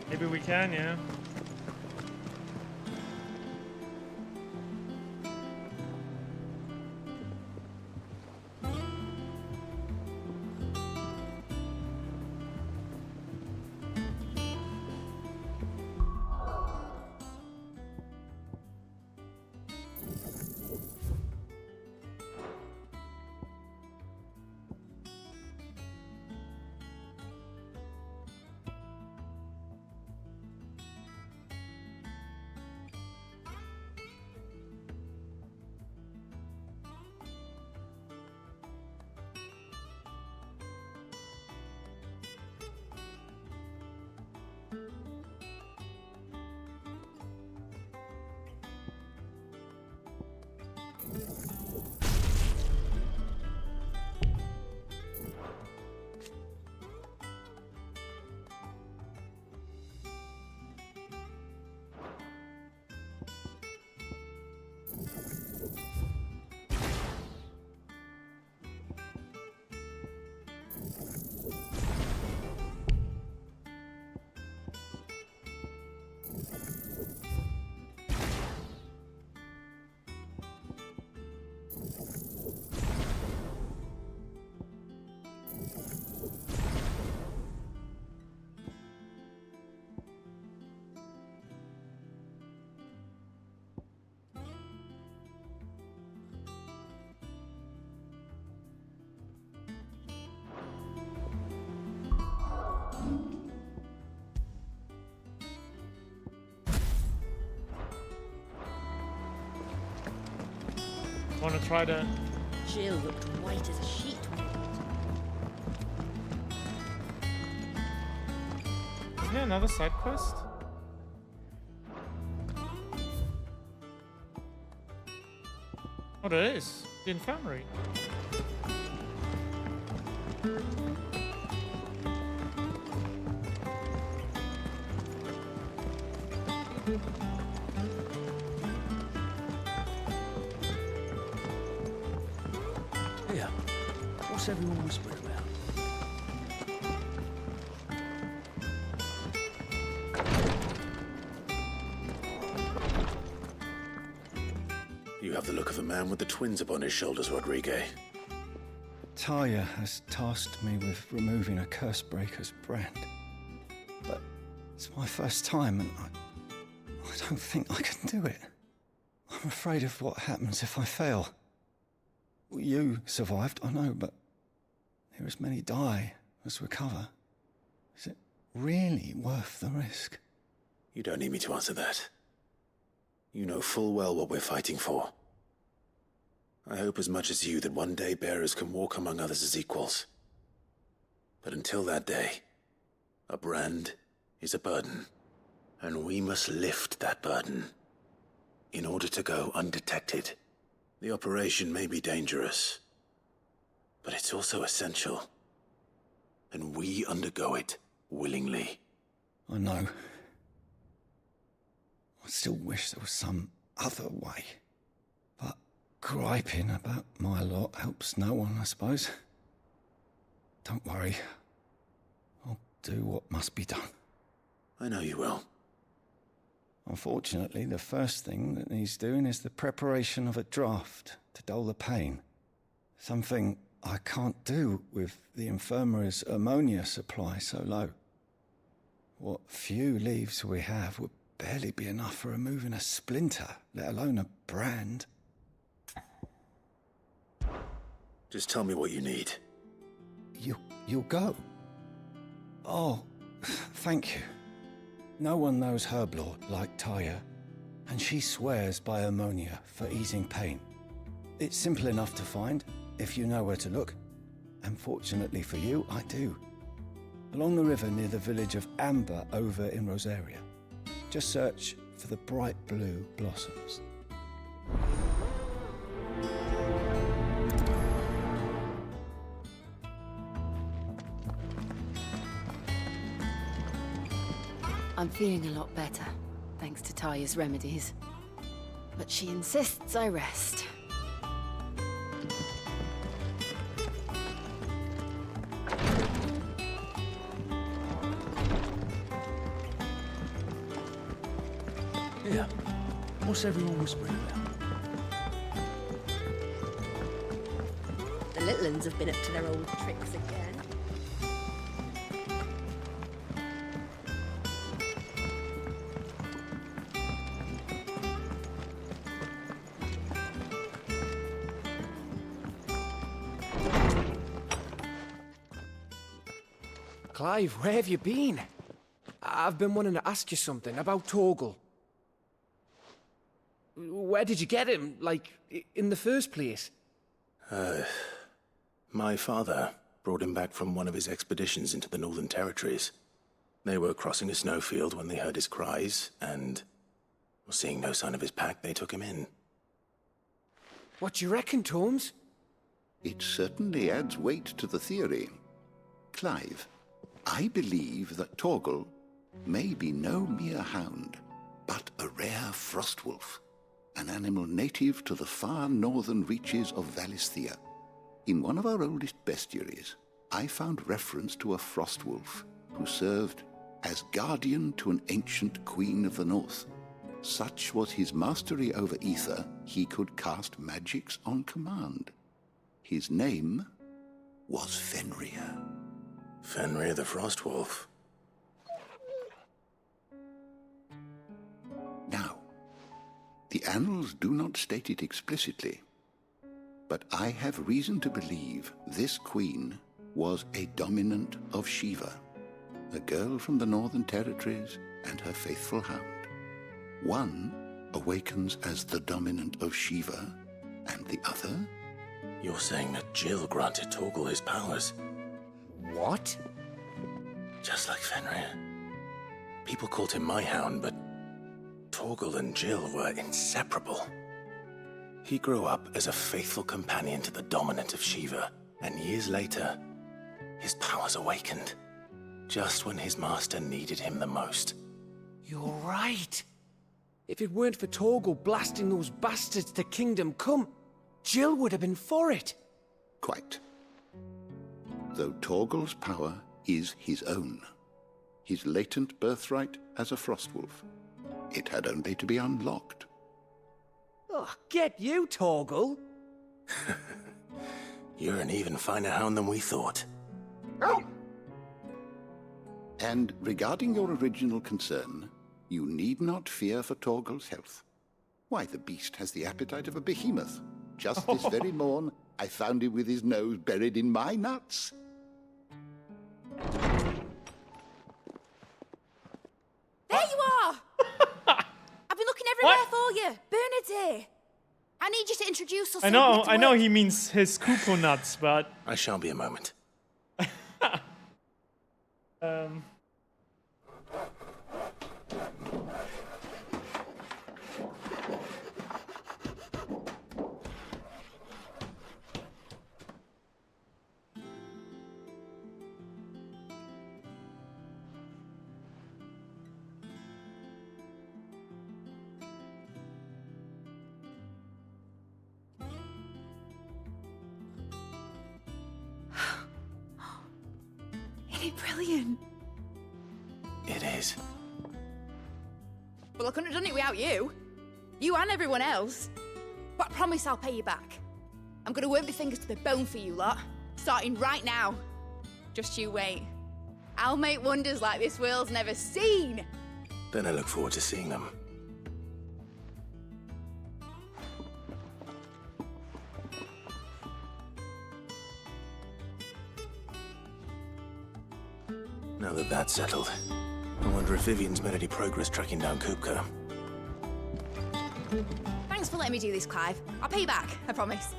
Maybe we can, yeah. Want to try to... Jill looked white as a sheet. Is there another side quest? Oh, there is. The infirmary. Here, what's everyone whispering about? You have the look of a man with the twins upon his shoulders, Rodrigue. Talia has tasked me with removing a Cursebreaker's brand. But it's my first time and I don't think I can do it. I'm afraid of what happens if I fail. You survived, I know, but there as many die as recover. Is it really worth the risk? You don't need me to answer that. You know full well what we're fighting for. I hope as much as you that one day bearers can walk among others as equals. But until that day, a brand is a burden, and we must lift that burden in order to go undetected. The operation may be dangerous, but it's also essential, and we undergo it willingly. I know. I still wish there was some other way. But griping about my lot helps no one, I suppose. Don't worry. I'll do what must be done. I know you will. Unfortunately, the first thing that needs doing is the preparation of a draft to dull the pain. Something I can't do with the infirmary's ammonia supply so low. What few leaves we have would barely be enough for removing a splinter, let alone a brand. Just tell me what you need. You'll go? Oh, thank you. No one knows Herblord like Taya, and she swears by ammonia for easing pain. It's simple enough to find, if you know where to look. And fortunately for you, I do. Along the river near the village of Amber over in Rosaria. Just search for the bright blue blossoms. I'm feeling a lot better, thanks to Taya's remedies. But she insists I rest. Yeah. What's everyone whispering about? The little uns have been up to their old tricks again. Clive, where have you been? I've been wanting to ask you something about Torgal. Where did you get him, like, in the first place? My father brought him back from one of his expeditions into the Northern Territories. They were crossing a snowfield when they heard his cries, and seeing no sign of his pack, they took him in. What do you reckon, Torms? It certainly adds weight to the theory. Clive, I believe that Torgal may be no mere hound, but a rare frostwolf, an animal native to the far northern reaches of Valisthea. In one of our oldest bestiaries, I found reference to a frostwolf who served as guardian to an ancient queen of the north. Such was his mastery over ether, he could cast magics on command. His name was Fenrir. Fenrir the Frostwolf. Now, the annals do not state it explicitly, but I have reason to believe this queen was a dominant of Shiva, a girl from the Northern Territories and her faithful hound. One awakens as the dominant of Shiva, and the other? You're saying that Jill granted Torgal his powers? What? Just like Fenrir. People called him my hound, but Torgal and Jill were inseparable. He grew up as a faithful companion to the dominant of Shiva, and years later, his powers awakened, just when his master needed him the most. You're right. If it weren't for Torgal blasting those bastards to Kingdom Come, Jill would have been for it. Quite. Though Torgal's power is his own, his latent birthright as a frostwolf. It had only to be unlocked. Oh, get you, Torgal! You're an even finer hound than we thought. And regarding your original concern, you need not fear for Torgal's health. Why, the beast has the appetite of a behemoth. Just this very morn, I found him with his nose buried in my nuts. There you are! I've been looking everywhere for you. Bernard's. I need you to introduce us. I know he means his cuckoo nuts, but... I shall be a moment. Isn't it brilliant? It is. Well, I couldn't have done it without you. You and everyone else. But I promise I'll pay you back. I'm gonna work my fingers to the bone for you lot, starting right now. Just you wait. I'll make wonders like this world's never seen. Then I look forward to seeing them. Now that that's settled, I wonder if Vivian's made any progress tracking down Kupka. Thanks for letting me do this, Clive. I'll pay you back, I promise.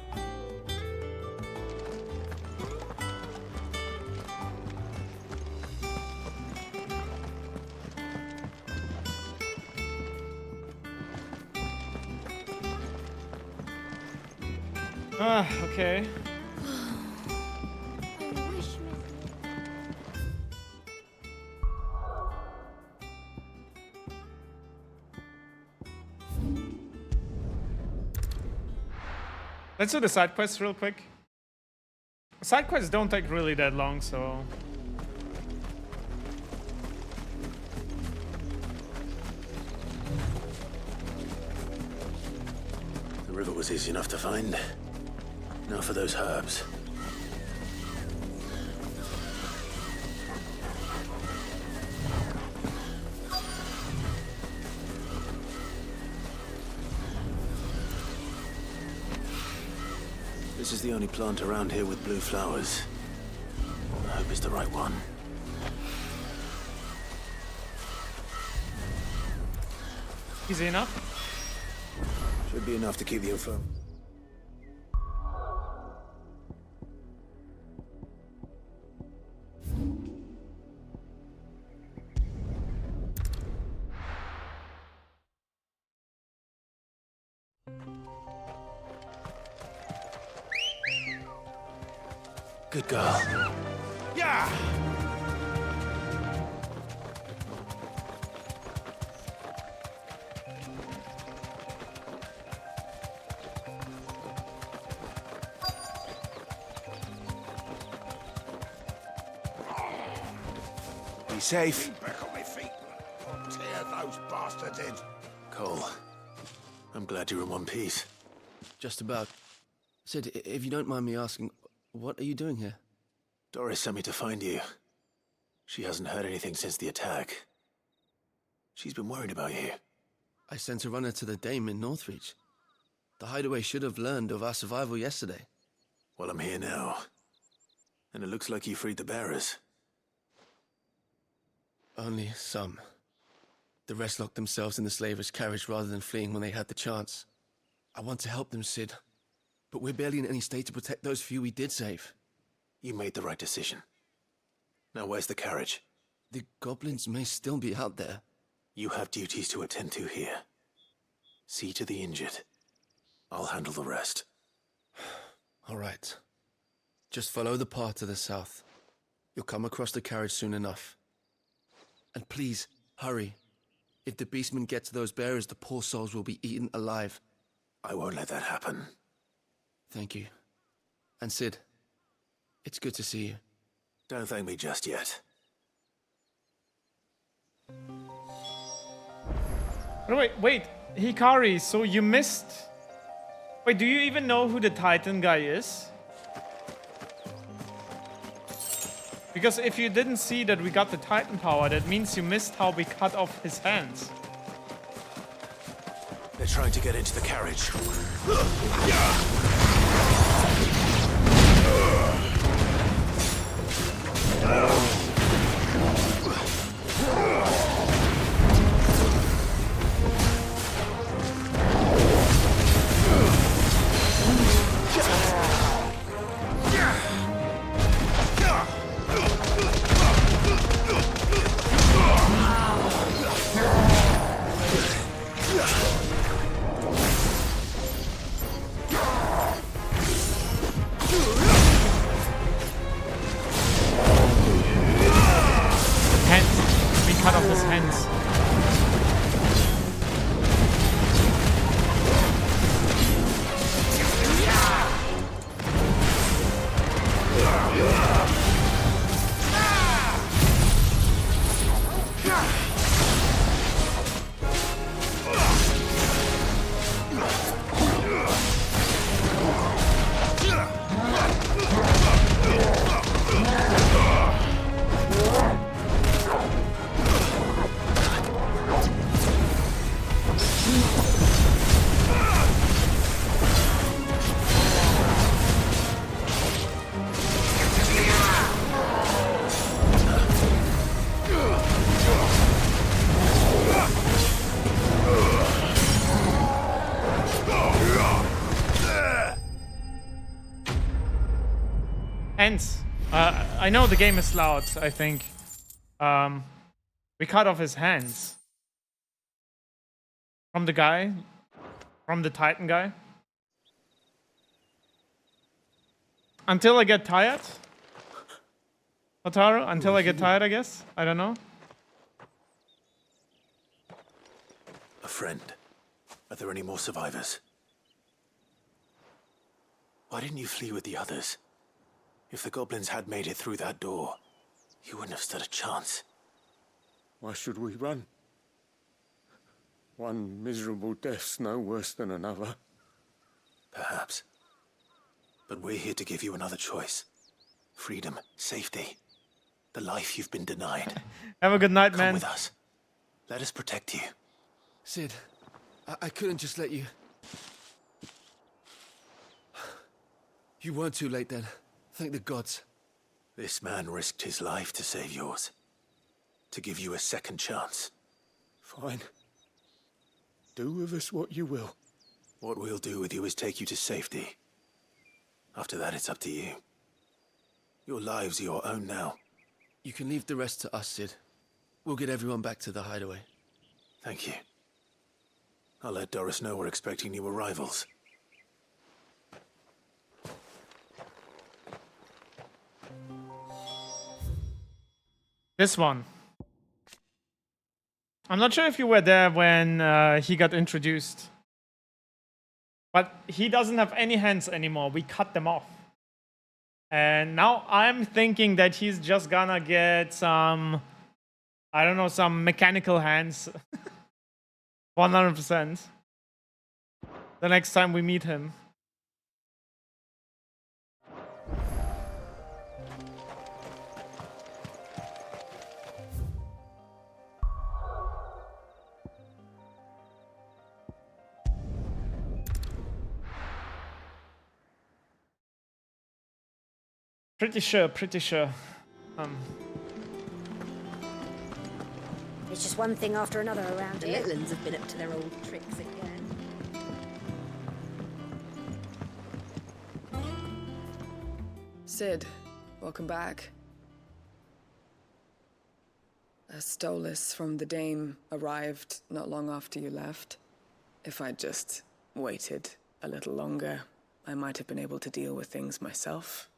Okay. Let's do the side quests real quick. Side quests don't take really that long, so... The river was easy enough to find. Now for those herbs. This is the only plant around here with blue flowers. I hope it's the right one. Easy enough? Should be enough to keep the info. Good girl. Yeah! Be safe. Back on my feet. Tear those bastards in. Cole, I'm glad you're in one piece. Just about. Sid, if you don't mind me asking, what are you doing here? Doris sent me to find you. She hasn't heard anything since the attack. She's been worried about you. I sent a runner to the Dame in Northreach. The hideaway should have learned of our survival yesterday. Well, I'm here now. And it looks like you freed the bearers. Only some. The rest locked themselves in the slaver's carriage rather than fleeing when they had the chance. I want to help them, Sid. But we're barely in any state to protect those few we did save. You made the right decision. Now where's the carriage? The goblins may still be out there. You have duties to attend to here. See to the injured. I'll handle the rest. All right. Just follow the path to the south. You'll come across the carriage soon enough. And please, hurry. If the beastmen get to those bearers, the poor souls will be eaten alive. I won't let that happen. Thank you. And Sid, it's good to see you. Don't thank me just yet. Wait, Hikari, so you missed... Wait, do you even know who the Titan guy is? Because if you didn't see that we got the Titan power, that means you missed how we cut off his hands. They're trying to get into the carriage. hands. I know the game is loud, I think. We cut off his hands. From the guy. From the Titan guy. Until I get tired. Otaru, until I get tired, I guess. I don't know. A friend. Are there any more survivors? Why didn't you flee with the others? If the goblins had made it through that door, you wouldn't have stood a chance. Why should we run? One miserable death's no worse than another. Perhaps. But we're here to give you another choice. Freedom, safety, the life you've been denied. Have a good night, man. Come with us. Let us protect you. Sid, I couldn't just let you... You weren't too late then. Thank the gods. This man risked his life to save yours. To give you a second chance. Fine. Do with us what you will. What we'll do with you is take you to safety. After that, it's up to you. Your lives are your own now. You can leave the rest to us, Sid. We'll get everyone back to the hideaway. Thank you. I'll let Doris know we're expecting new arrivals. This one. I'm not sure if you were there when he got introduced. But he doesn't have any hands anymore. We cut them off. And now I'm thinking that he's just gonna get some... I don't know, some mechanical hands. 100%. The next time we meet him. Pretty sure. It's just one thing after another around here. The Littlands have been up to their old tricks again. Sid, welcome back. A Stolas from the Dame arrived not long after you left. If I'd just waited a little longer, I might have been able to deal with things myself.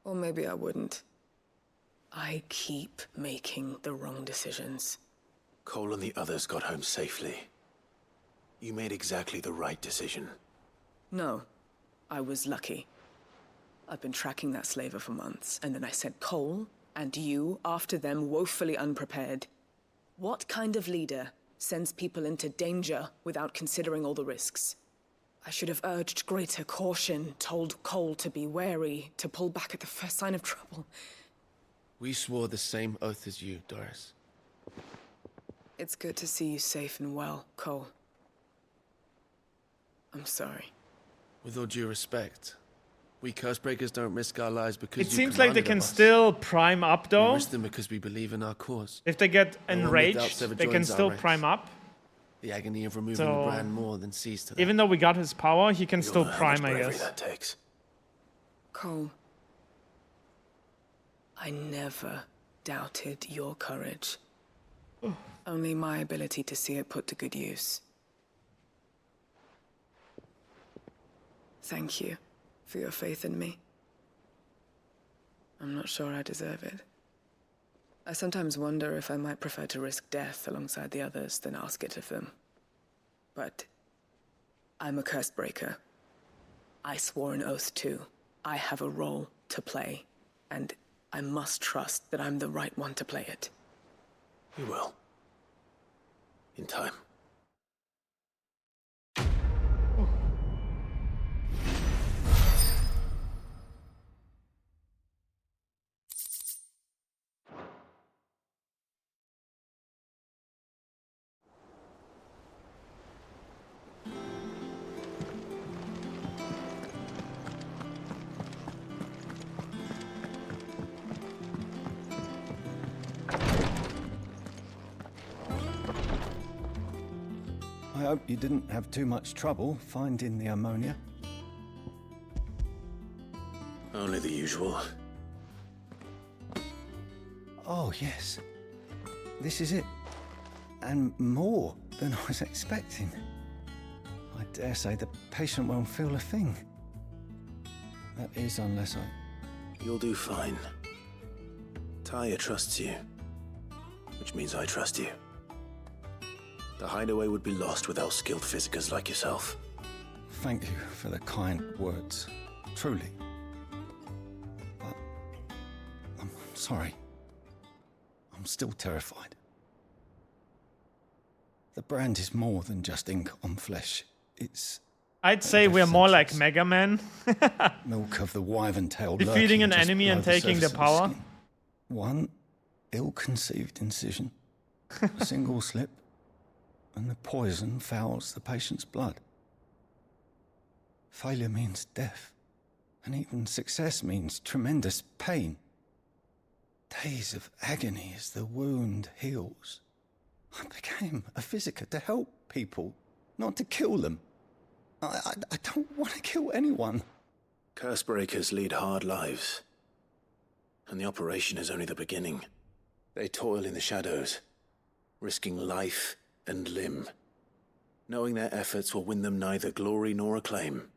Or maybe I wouldn't. I keep making the wrong decisions. Cole and the others got home safely. You made exactly the right decision. No, I was lucky. I've been tracking that slaver for months, and then I sent Cole and you after them woefully unprepared. What kind of leader sends people into danger without considering all the risks? I should have urged greater caution, told Cole to be wary, to pull back at the first sign of trouble. We swore the same oath as you, Doris. It's good to see you safe and well, Cole. I'm sorry. With all due respect, we Cursebreakers don't risk our lives because it seems like they can still prime up though. We risk them because we believe in our cause. If they get enraged, they can still prime up. The agony of removing the brand more than sees to that. Even though we got his power, he can still prime, I guess. That takes. Cole, I never doubted your courage. Only my ability to see it put to good use. Thank you for your faith in me. I'm not sure I deserve it. I sometimes wonder if I might prefer to risk death alongside the others than ask it of them. But I'm a Cursebreaker. I swore an oath too. I have a role to play, and I must trust that I'm the right one to play it. You will. In time. I hope you didn't have too much trouble finding the ammonia. Only the usual. Oh, yes. This is it. And more than I was expecting. I dare say the patient won't feel a thing. That is, unless I... You'll do fine. Taya trusts you, which means I trust you. The hideaway would be lost without skilled physicers like yourself. Thank you for the kind words. Truly. But I'm sorry. I'm still terrified. The brand is more than just ink on flesh. It's... I'd say we're more like Mega Man. Milk of the wyvern-tailed defeating an enemy and taking the power. One ill-conceived incision, a single slip, and the poison fouls the patient's blood. Failure means death, and even success means tremendous pain. Days of agony as the wound heals. I became a physiker to help people, not to kill them. I don't want to kill anyone. Cursebreakers lead hard lives, and the operation is only the beginning. They toil in the shadows, risking life and limb, knowing their efforts will win them neither glory nor acclaim.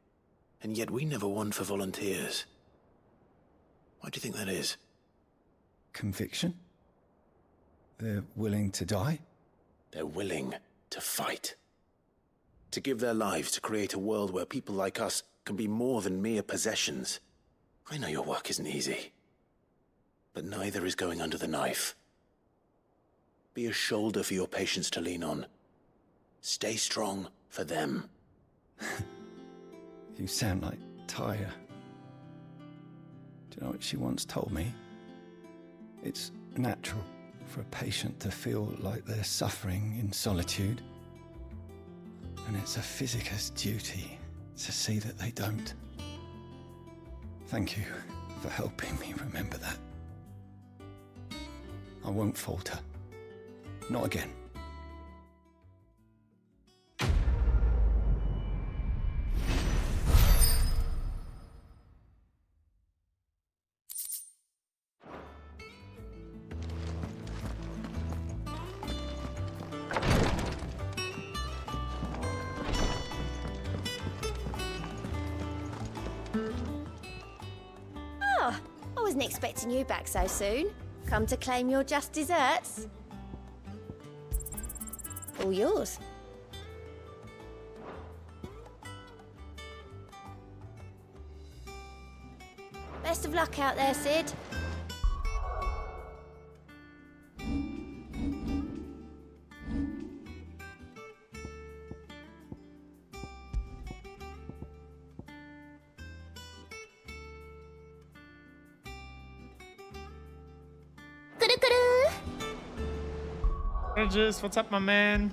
And yet we never won for volunteers. Why do you think that is? Conviction? They're willing to die? They're willing to fight. To give their lives to create a world where people like us can be more than mere possessions. I know your work isn't easy, but neither is going under the knife. Be a shoulder for your patients to lean on. Stay strong for them. You sound like Taya. Do you know what she once told me? It's natural for a patient to feel like they're suffering in solitude. And it's a physiker's duty to see that they don't. Thank you for helping me remember that. I won't falter. Not again. Oh, I wasn't expecting you back so soon. Come to claim your just desserts? All yours. Best of luck out there, Sid. Regis, what's up, my man?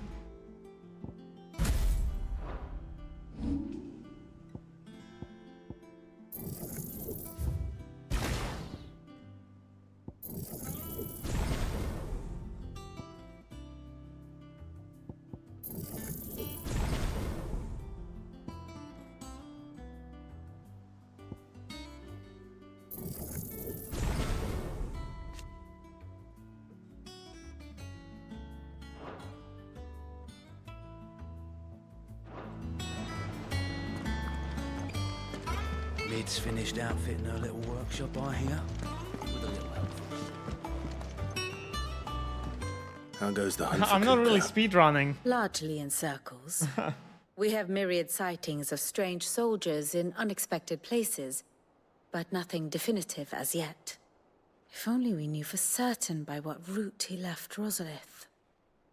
Lid's finished outfitting her little workshop, I hear. With a little help from us. How goes the hunt for I'm not really Kupka? speedrunning. Largely in circles. We have myriad sightings of strange soldiers in unexpected places, but nothing definitive as yet. If only we knew for certain by what route he left Rosalith.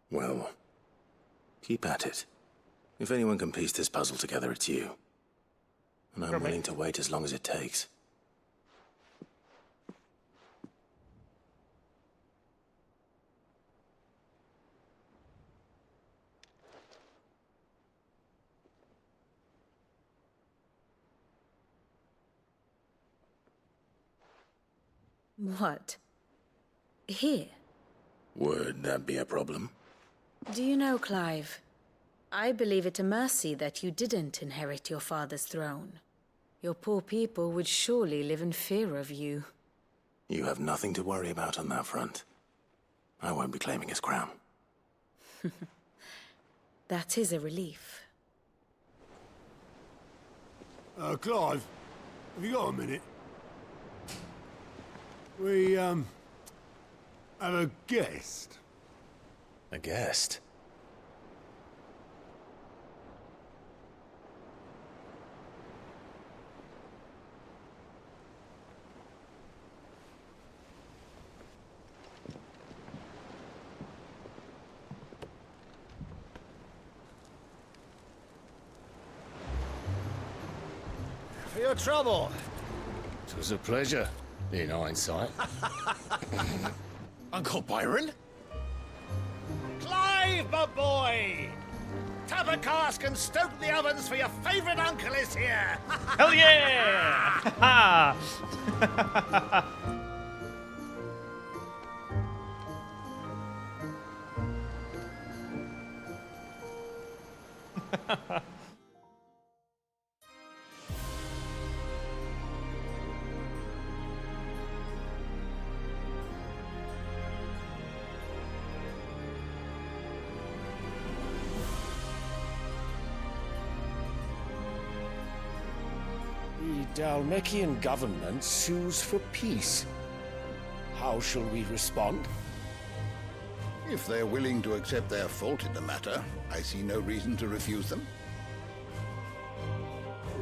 Well, keep at it. If anyone can piece this puzzle together, it's you. And I'm willing to wait as long as it takes. What? Here? Would that be a problem? Do you know, Clive? I believe it a mercy that you didn't inherit your father's throne. Your poor people would surely live in fear of you. You have nothing to worry about on that front. I won't be claiming his crown. That is a relief. Clive, have you got a minute? We, have a guest. A guest? For your trouble. It was a pleasure, in hindsight. Uncle Byron? Clive, my boy! Tap a cask and stoke the ovens for your favourite uncle is here! Hell yeah! The Dalmekian government sues for peace. How shall we respond? If they're willing to accept their fault in the matter, I see no reason to refuse them.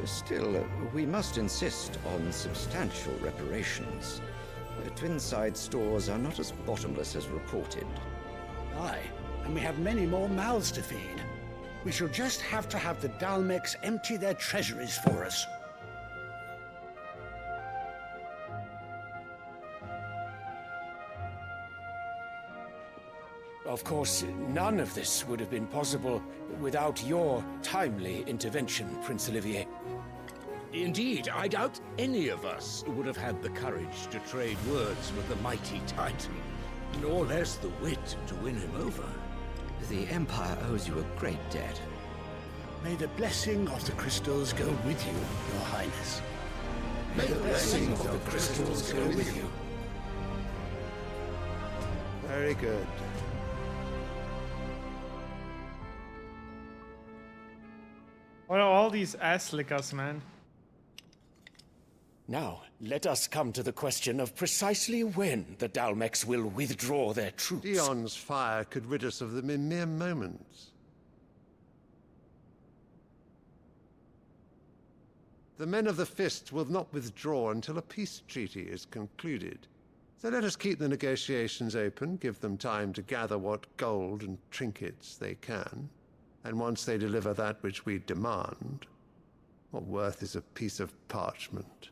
Still, we must insist on substantial reparations. Twinside stores are not as bottomless as reported. Aye, and we have many more mouths to feed. We shall just have to have the Dalmecs empty their treasuries for us. Of course, none of this would have been possible without your timely intervention, Prince Olivier. Indeed, I doubt any of us would have had the courage to trade words with the mighty Titan, nor less the wit to win him over. The Empire owes you a great debt. May the blessing of the crystals go with you, Your Highness. May the blessing of the crystals go with you. Very good. What are all these ass lickers, man? Now, let us come to the question of precisely when the Dalmecs will withdraw their troops. Dion's fire could rid us of them in mere moments. The men of the Fist will not withdraw until a peace treaty is concluded. So let us keep the negotiations open, give them time to gather what gold and trinkets they can. And once they deliver that which we demand, what worth is a piece of parchment?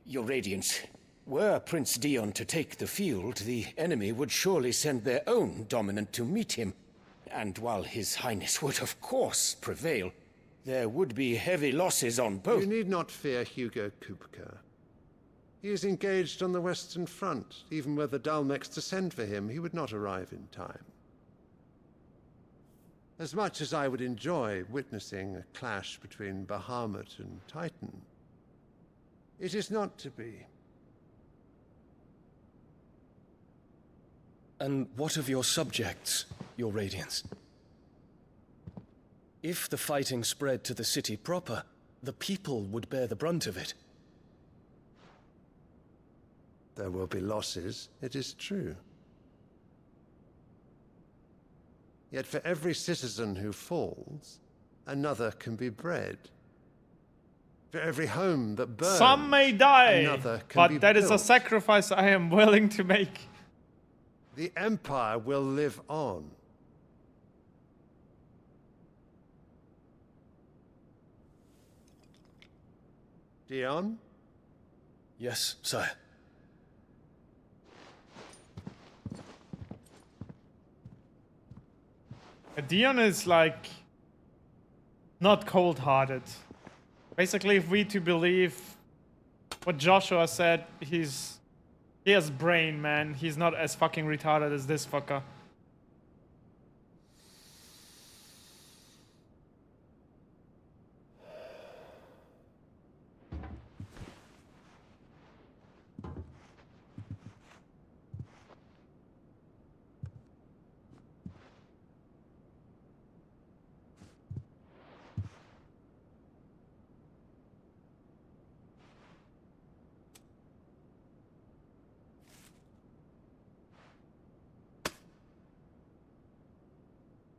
Your Radiance, were Prince Dion to take the field, the enemy would surely send their own dominant to meet him. And while His Highness would of course prevail, there would be heavy losses on both. You need not fear Hugo Kupka. He is engaged on the Western Front. Even were the Dalmecs to send for him, he would not arrive in time. As much as I would enjoy witnessing a clash between Bahamut and Titan, it is not to be. And what of your subjects, Your Radiance? If the fighting spread to the city proper, the people would bear the brunt of it. There will be losses, it is true. Yet for every citizen who falls, another can be bred. For every home that burns, some may die, another can be but that is built. a sacrifice I am willing to make. The Empire will live on. Dion? Yes, sire. Dion is like not cold-hearted. Basically, if we to believe what Joshua said, he has brain, man. He's not as fucking retarded as this fucker.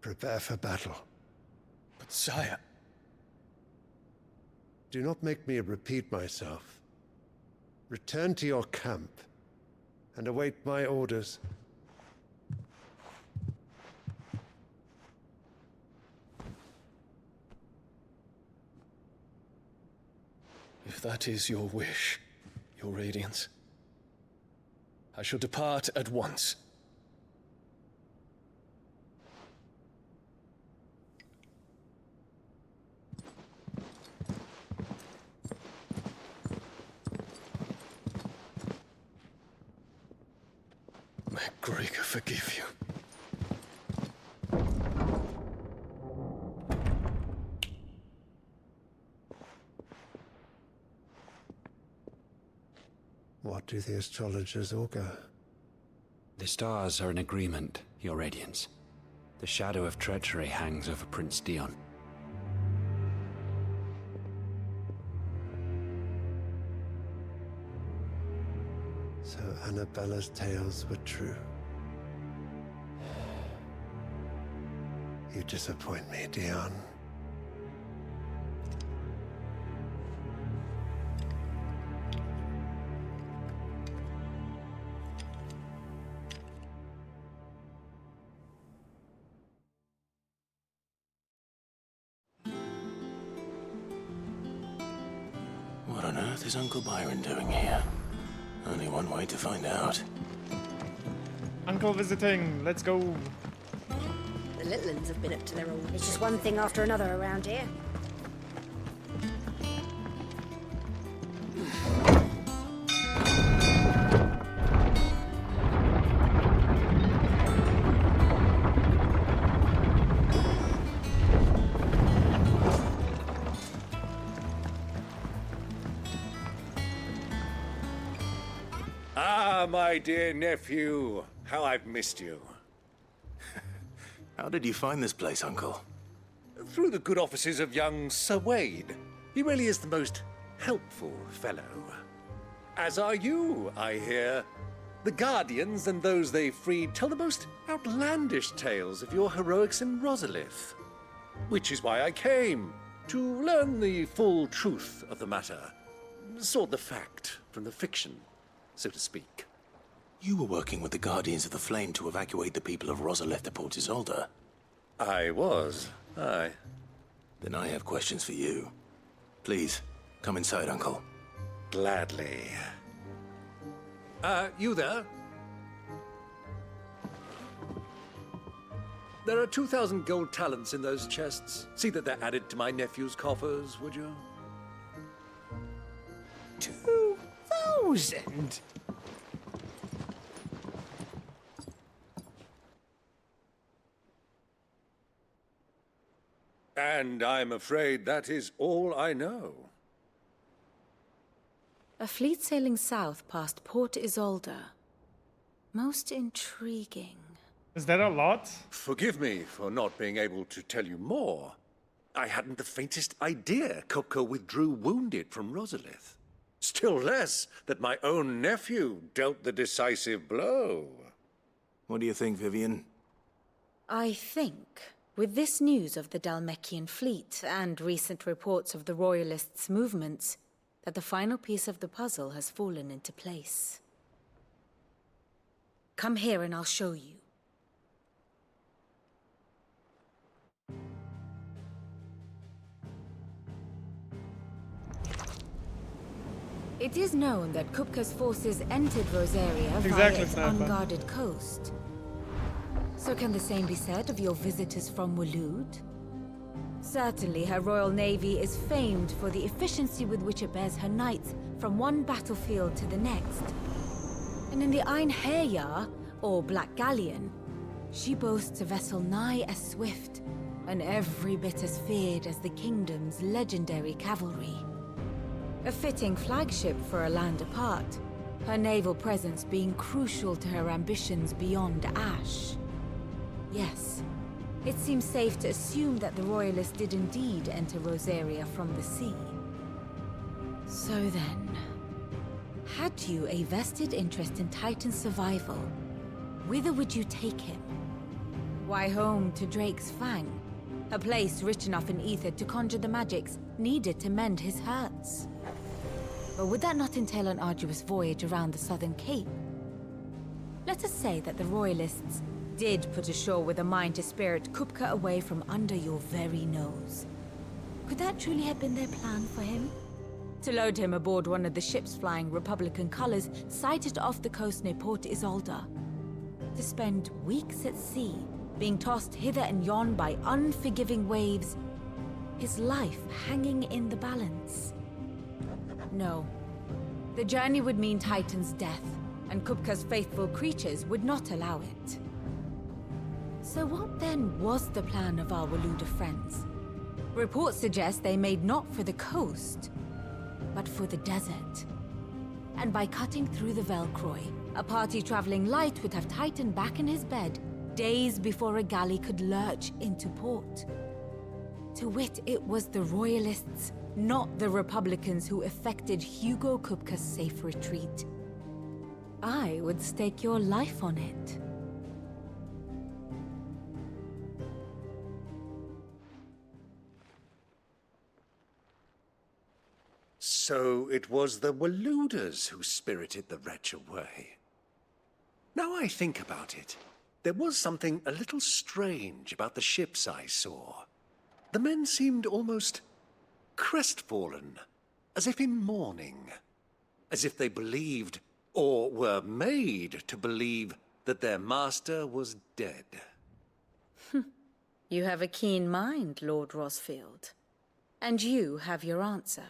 Prepare for battle. But sire... Do not make me repeat myself. Return to your camp and await my orders. If that is your wish, Your Radiance, I shall depart at once. May Gregor forgive you. What do the astrologers augur? The stars are in agreement, Your Radiance. The shadow of treachery hangs over Prince Dion. So Annabella's tales were true. You disappoint me, Dion. What on earth is Uncle Byron doing here? Only one way to find out. Uncle visiting, let's go. The little uns have been up to their old. It's just one thing after another around here. Ah, my dear nephew, how I've missed you. How did you find this place, Uncle? Through the good offices of young Sir Wade. He really is the most helpful fellow. As are you, I hear. The Guardians and those they freed tell the most outlandish tales of your heroics in Rosalith. Which is why I came, to learn the full truth of the matter. Sort the fact from the fiction, so to speak. You were working with the Guardians of the Flame to evacuate the people of Rosalith to Port Isolde. I was, aye. Then I have questions for you. Please, come inside, Uncle. Gladly. You there? There are 2,000 gold talents in those chests. See that they're added to my nephew's coffers, would you? 2,000? And I'm afraid that is all I know. A fleet sailing south past Port Isolde. Most intriguing. Is that a lot? Forgive me for not being able to tell you more. I hadn't the faintest idea Kopko withdrew wounded from Rosalith. Still less that my own nephew dealt the decisive blow. What do you think, Vivian? I think, with this news of the Dhalmekian fleet and recent reports of the Royalists' movements, that the final piece of the puzzle has fallen into place. Come here and I'll show you. It is known that Kupka's forces entered Rosaria via its unguarded coast. So can the same be said of your visitors from Woolud? Certainly, her Royal Navy is famed for the efficiency with which it bears her knights from one battlefield to the next. And in the Einherjar, or Black Galleon, she boasts a vessel nigh as swift and every bit as feared as the kingdom's legendary cavalry. A fitting flagship for a land apart, her naval presence being crucial to her ambitions beyond Ash. Yes, it seems safe to assume that the Royalists did indeed enter Rosaria from the sea. So then, had you a vested interest in Titan's survival, whither would you take him? Why, home to Drake's Fang, a place rich enough in ether to conjure the magics needed to mend his hurts. But would that not entail an arduous voyage around the Southern Cape? Let us say that the Royalists did put ashore with a mind to spirit Kupka away from under your very nose. Could that truly have been their plan for him? To load him aboard one of the ships flying Republican colors sighted off the coast near Port Isolde? To spend weeks at sea, being tossed hither and yon by unforgiving waves, his life hanging in the balance? No. The journey would mean Titan's death, and Kupka's faithful creatures would not allow it. So what then was the plan of our Waluda friends? Reports suggest they made not for the coast, but for the desert. And by cutting through the Velcroy, a party traveling light would have Titan back in his bed days before a galley could lurch into port. To wit, it was the Royalists, not the Republicans, who effected Hugo Kupka's safe retreat. I would stake your life on it. So it was the Waludas who spirited the wretch away. Now I think about it, there was something a little strange about the ships I saw. The men seemed almost crestfallen, as if in mourning, as if they believed, or were made to believe, that their master was dead. You have a keen mind, Lord Rosfield. And you have your answer.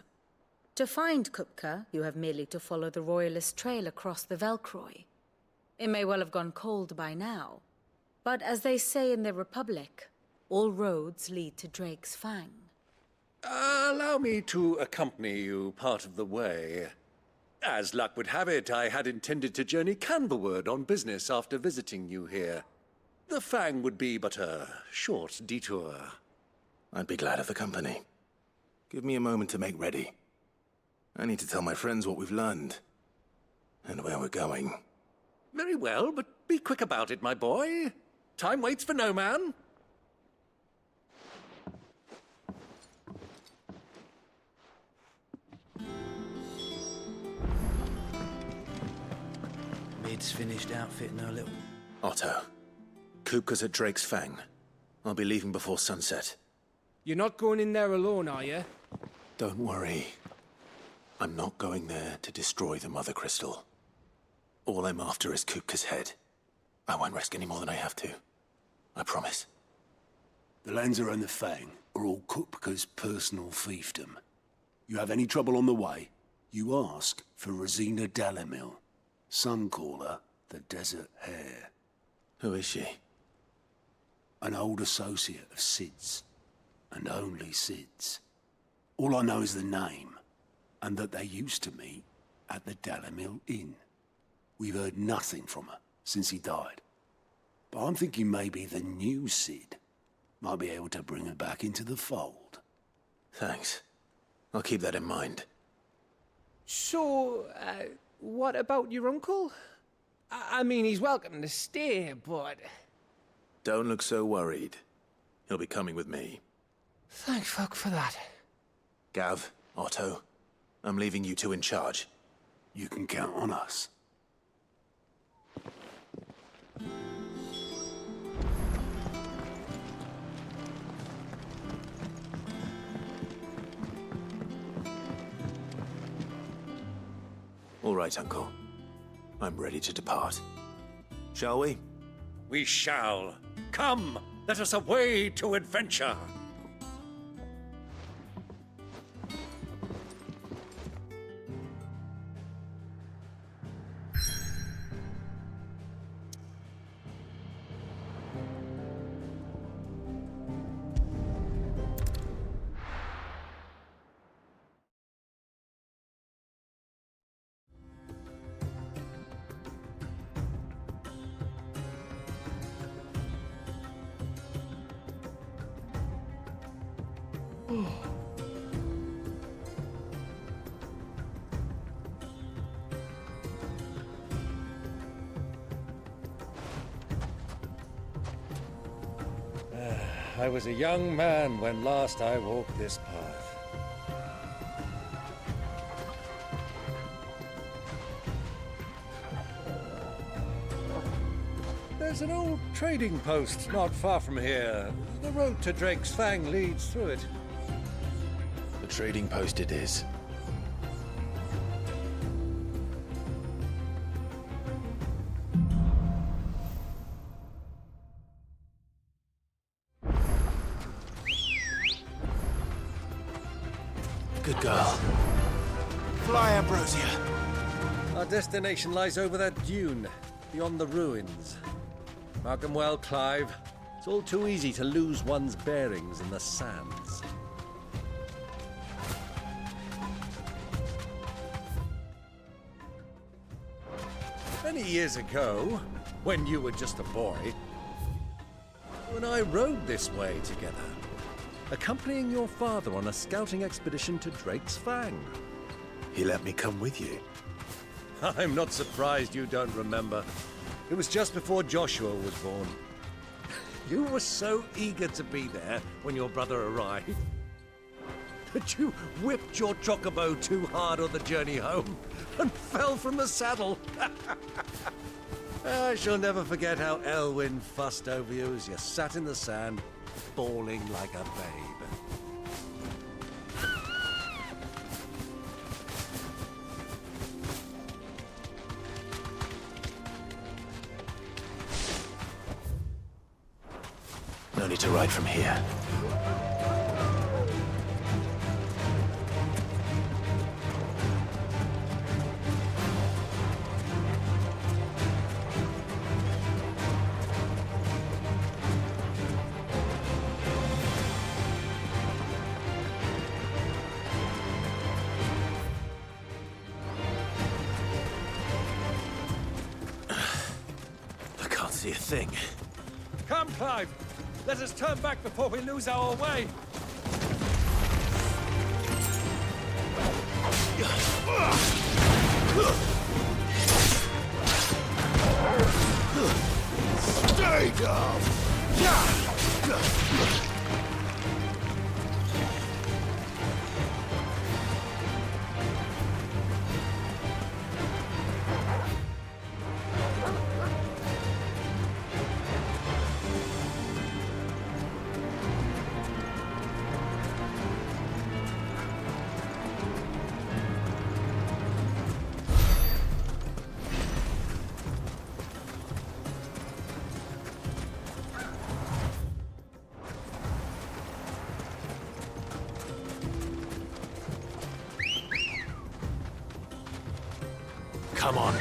To find Kupka, you have merely to follow the Royalist trail across the Velcroy. It may well have gone cold by now, but as they say in the Republic, all roads lead to Drake's Fang. Allow me to accompany you part of the way. As luck would have it, I had intended to journey Canberward on business after visiting you here. The Fang would be but a short detour. I'd be glad of the company. Give me a moment to make ready. I need to tell my friends what we've learned, and where we're going. Very well, but be quick about it, my boy. Time waits for no man. Mid's finished outfitting her little... Otto, Kupka's at Drake's Fang. I'll be leaving before sunset. You're not going in there alone, are you? Don't worry. I'm not going there to destroy the Mother Crystal. All I'm after is Kupka's head. I won't risk any more than I have to. I promise. The Lanza and the Fang are all Kupka's personal fiefdom. You have any trouble on the way, you ask for Rosina Dalamil. Some call her the Desert Hare. Who is she? An old associate of Sid's, and only Sid's. All I know is the name, and that they used to meet at the Dalamil Inn. We've heard nothing from her since he died. But I'm thinking maybe the new Sid might be able to bring her back into the fold. Thanks. I'll keep that in mind. So, what about your uncle? I mean, he's welcome to stay, but... Don't look so worried. He'll be coming with me. Thank fuck for that. Gav, Otto, I'm leaving you two in charge. You can count on us. All right, Uncle. I'm ready to depart. Shall we? We shall. Come, let us away to adventure. I was a young man when last I walked this path. There's an old trading post not far from here. The road to Drake's Fang leads through it. The trading post it is. Good girl. Fly, Ambrosia. Our destination lies over that dune, beyond the ruins. Mark 'em well, Clive. It's all too easy to lose one's bearings in the sands. Many years ago, when you were just a boy, you and I rode this way together, accompanying your father on a scouting expedition to Drake's Fang. He let me come with you. I'm not surprised you don't remember. It was just before Joshua was born. You were so eager to be there when your brother arrived that you whipped your chocobo too hard on the journey home and fell from the saddle. I shall never forget how Elwyn fussed over you as you sat in the sand, bawling like a babe. No need to ride from here. I can't see a thing. Come, Clive! Let us turn back before we lose our way! Stay down! Come on.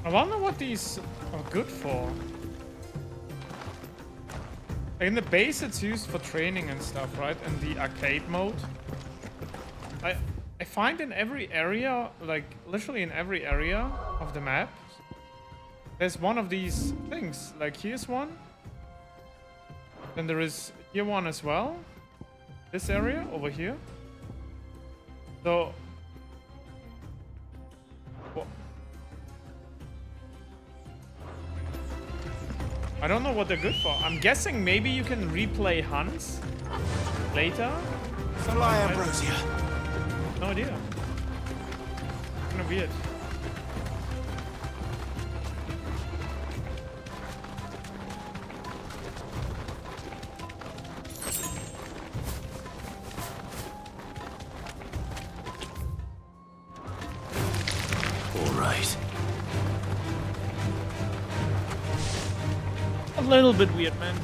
I wonder what these are good for. In the base, it's used for training and stuff, right? In the arcade mode. I find in every area, like literally in every area of the map, there's one of these things. Like here's one. Then there is here one as well. This area over here. So... I don't know what they're good for. I'm guessing maybe you can replay hunts later. Fly Ambrosia. No idea. Kind of weird. All right. A little bit weird, man.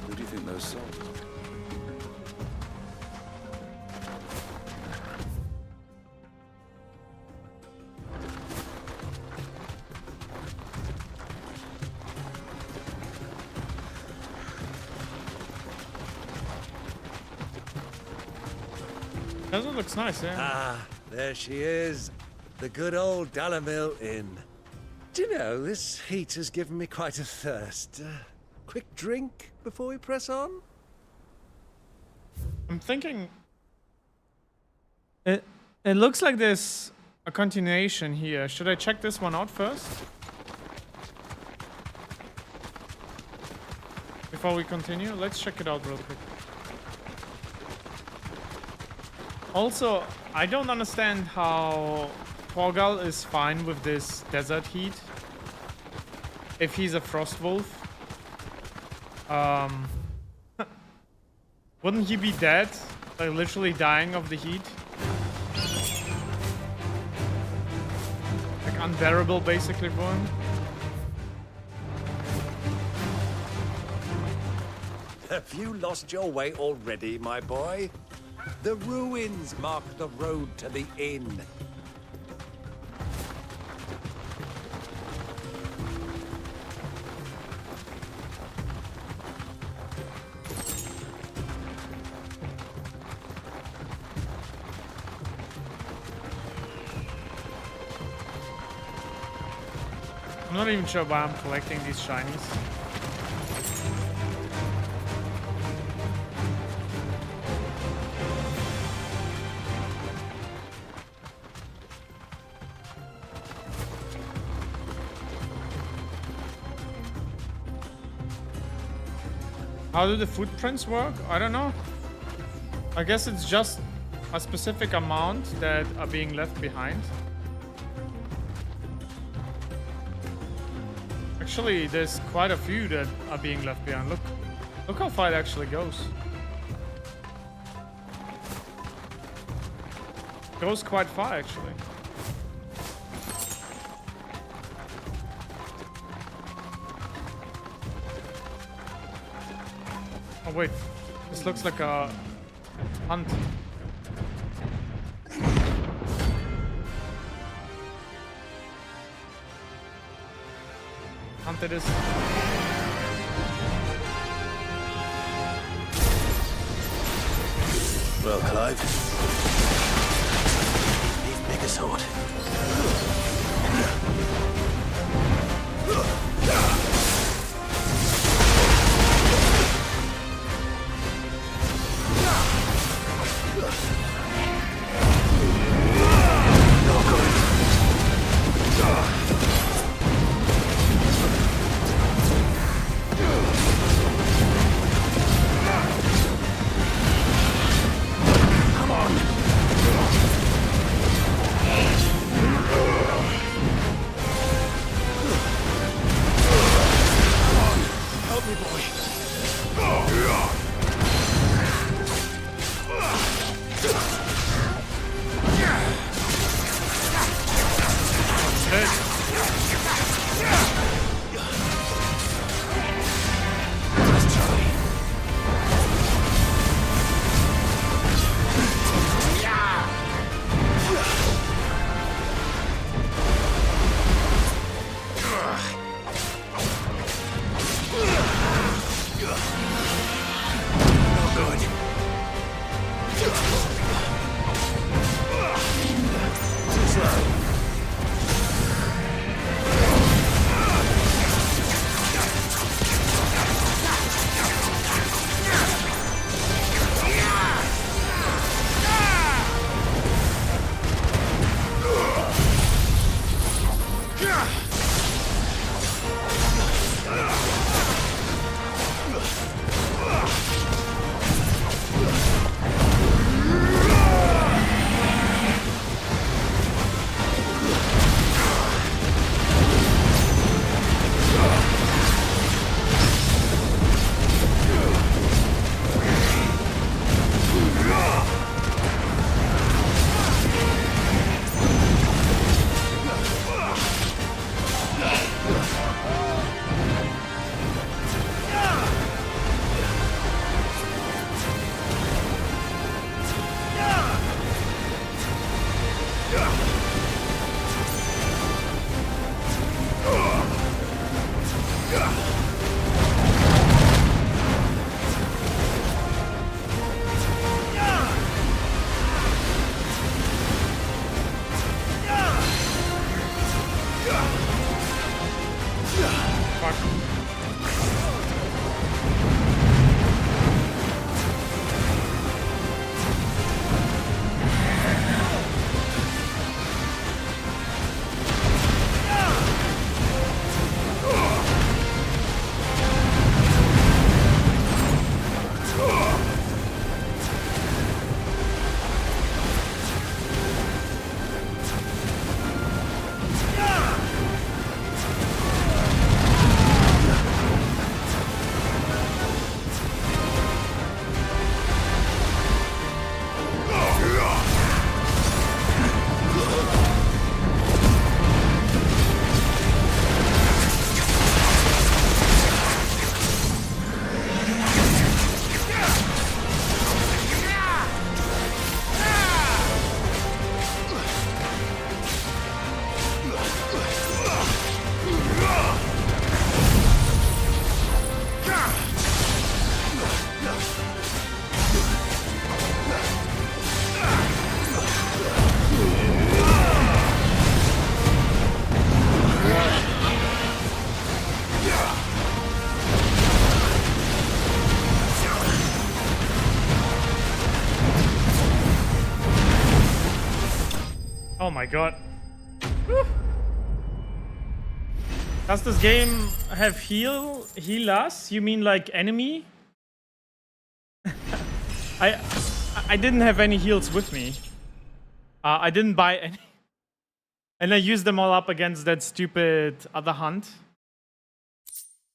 Who do you think those songs? That looks nice, yeah. Ah, there she is. The good old Dalamil Inn. Do you know, this heat has given me quite a thirst. Quick drink before we press on? I'm thinking... It looks like there's a continuation here. Should I check this one out first? Before we continue? Let's check it out real quick. Also, I don't understand how Torgal is fine with this desert heat. If he's a frost wolf. Wouldn't he be dead? Like literally dying of the heat? Like unbearable basically for him. Have you lost your way already, my boy? The ruins mark the road to the inn. I'm not even sure why I'm collecting these shinies. How do the footprints work? I don't know. I guess it's just a specific amount that are being left behind. Actually, there's quite a few that are being left behind. Look how far it actually goes. It goes quite far, actually. Oh wait, this looks like a hunt. Hunt it is. Well, Clive, leave make a sword. Oh my god. Whew. Does this game have healers? You mean like enemy? I didn't have any heals with me. I didn't buy any. And I used them all up against that stupid other hunt.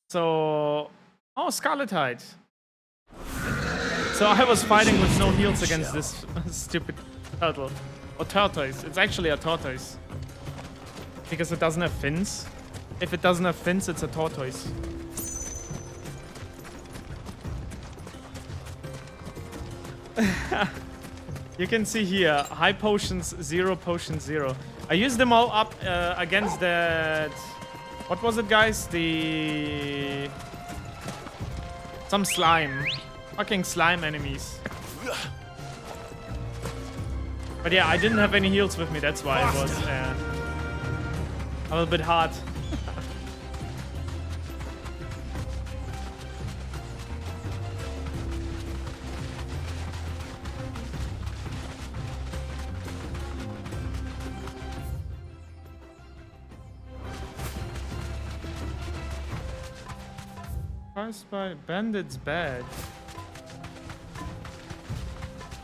So... Oh, Scarlet Hide. So I was fighting with no heals against this stupid turtle. Or tortoise. It's actually a tortoise. Because it doesn't have fins. If it doesn't have fins, it's a tortoise. You can see here, high potions, 0 potions, 0. I used them all up against that... What was it, guys? Some slime. Fucking slime enemies. But yeah, I didn't have any heals with me, that's why it was a little bit hard. Passed by bandits bad.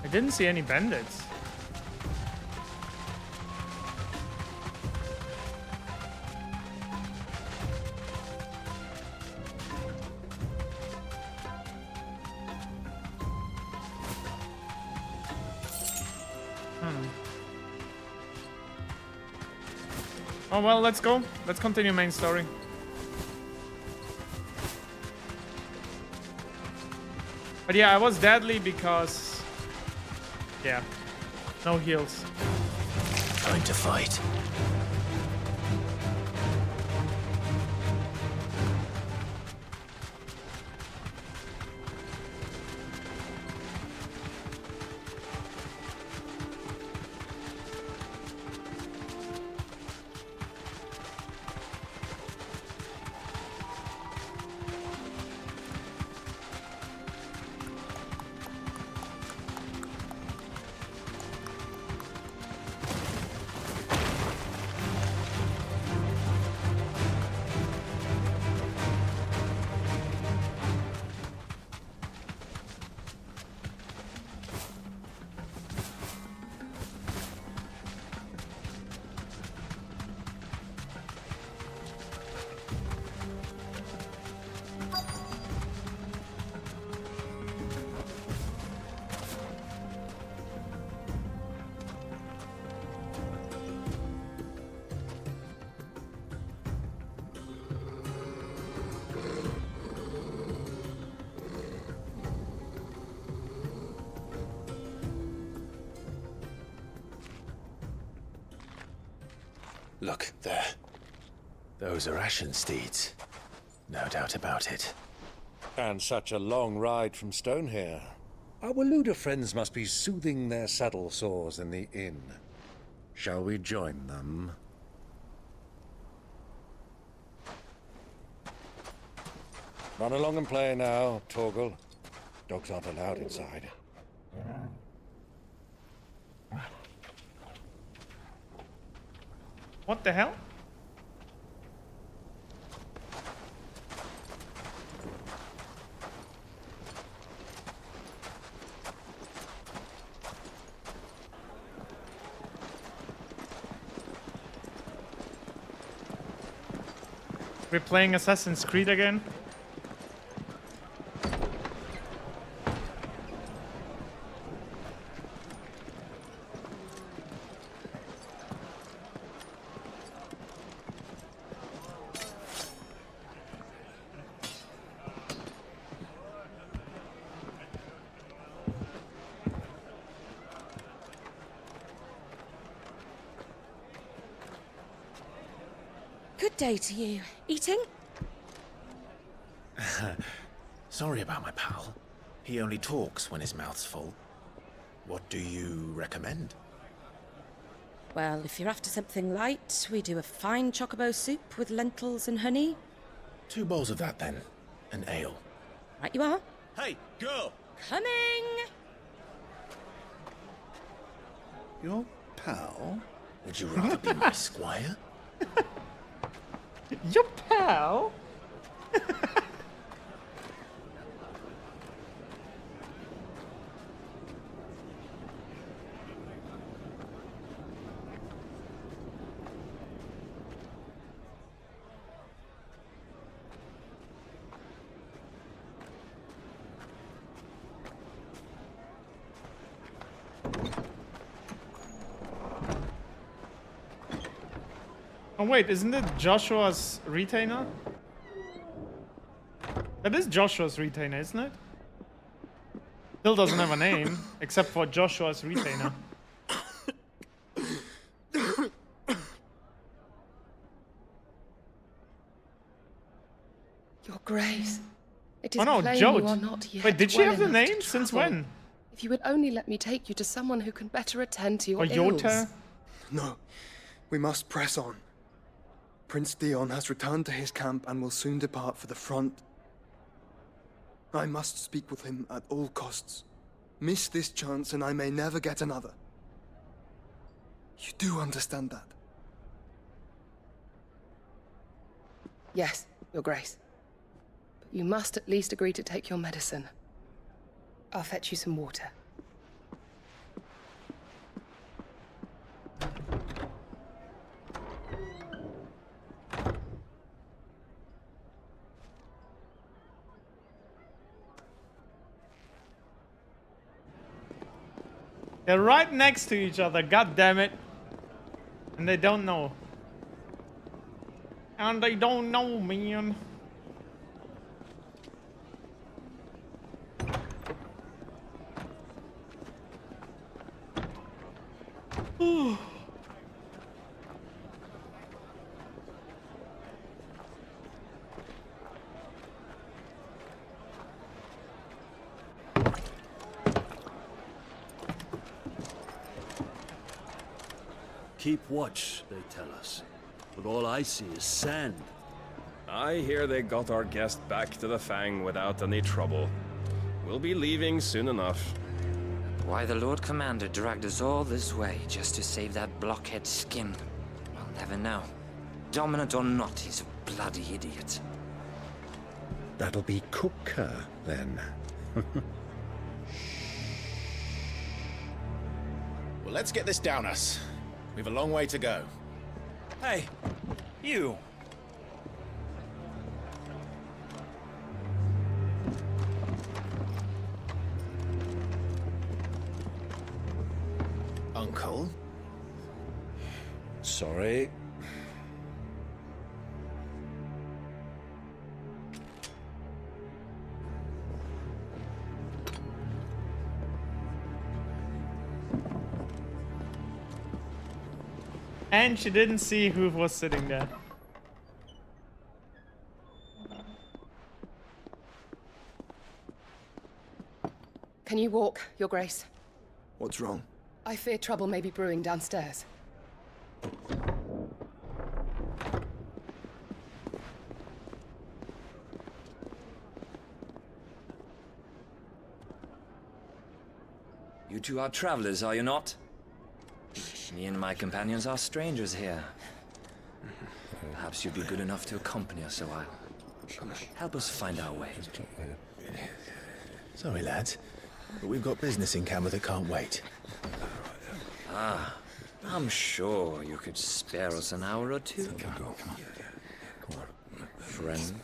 I didn't see any bandits. Oh well, let's go. Let's continue main story. But yeah, I was deadly because... yeah, no heals. Time to fight. Look, there. Those are Ashen steeds. No doubt about it. And such a long ride from Stonehair. Our Waluda friends must be soothing their saddle sores in the inn. Shall we join them? Run along and play now, Torgal. Dogs aren't allowed inside. What the hell? We're playing Assassin's Creed again? Good day to you. Eating? Sorry about my pal. He only talks when his mouth's full. What do you recommend? Well, if you're after something light, we do a fine chocobo soup with lentils and honey. 2 bowls of that, then. An ale. Right you are. Hey, girl! Coming! Your pal? Would you rather be my squire? Your pal? Oh wait, isn't it Joshua's retainer? That is Joshua's retainer, isn't it? Still doesn't have a name, except for Joshua's retainer. Your Grace, it is Oh no, plain you are Jode. not yet Wait, did she well have the enough to name? Since travel. when? If you would only let me take you to someone who can better attend to your ills. No, we must press on. Prince Dion has returned to his camp and will soon depart for the front. I must speak with him at all costs. Miss this chance and I may never get another. You do understand that? Yes, Your Grace. But you must at least agree to take your medicine. I'll fetch you some water. They're right next to each other, god damn it. And they don't know. And they don't know, man. Keep watch, they tell us. But all I see is sand. I hear they got our guest back to the Fang without any trouble. We'll be leaving soon enough. Why the Lord Commander dragged us all this way just to save that blockhead skin, I'll never know. Dominant or not, he's a bloody idiot. That'll be Cooker, then. Well, let's get this down us. We've a long way to go. Hey, you. Uncle? Sorry. And she didn't see who was sitting there. Can you walk, Your Grace? What's wrong? I fear trouble may be brewing downstairs. You two are travelers, are you not? Me and my companions are strangers here. Perhaps you'd be good enough to accompany us a while. Help us find our way. Sorry, lads, but we've got business in camera that can't wait. Ah, I'm sure you could spare us an hour or two. Friend.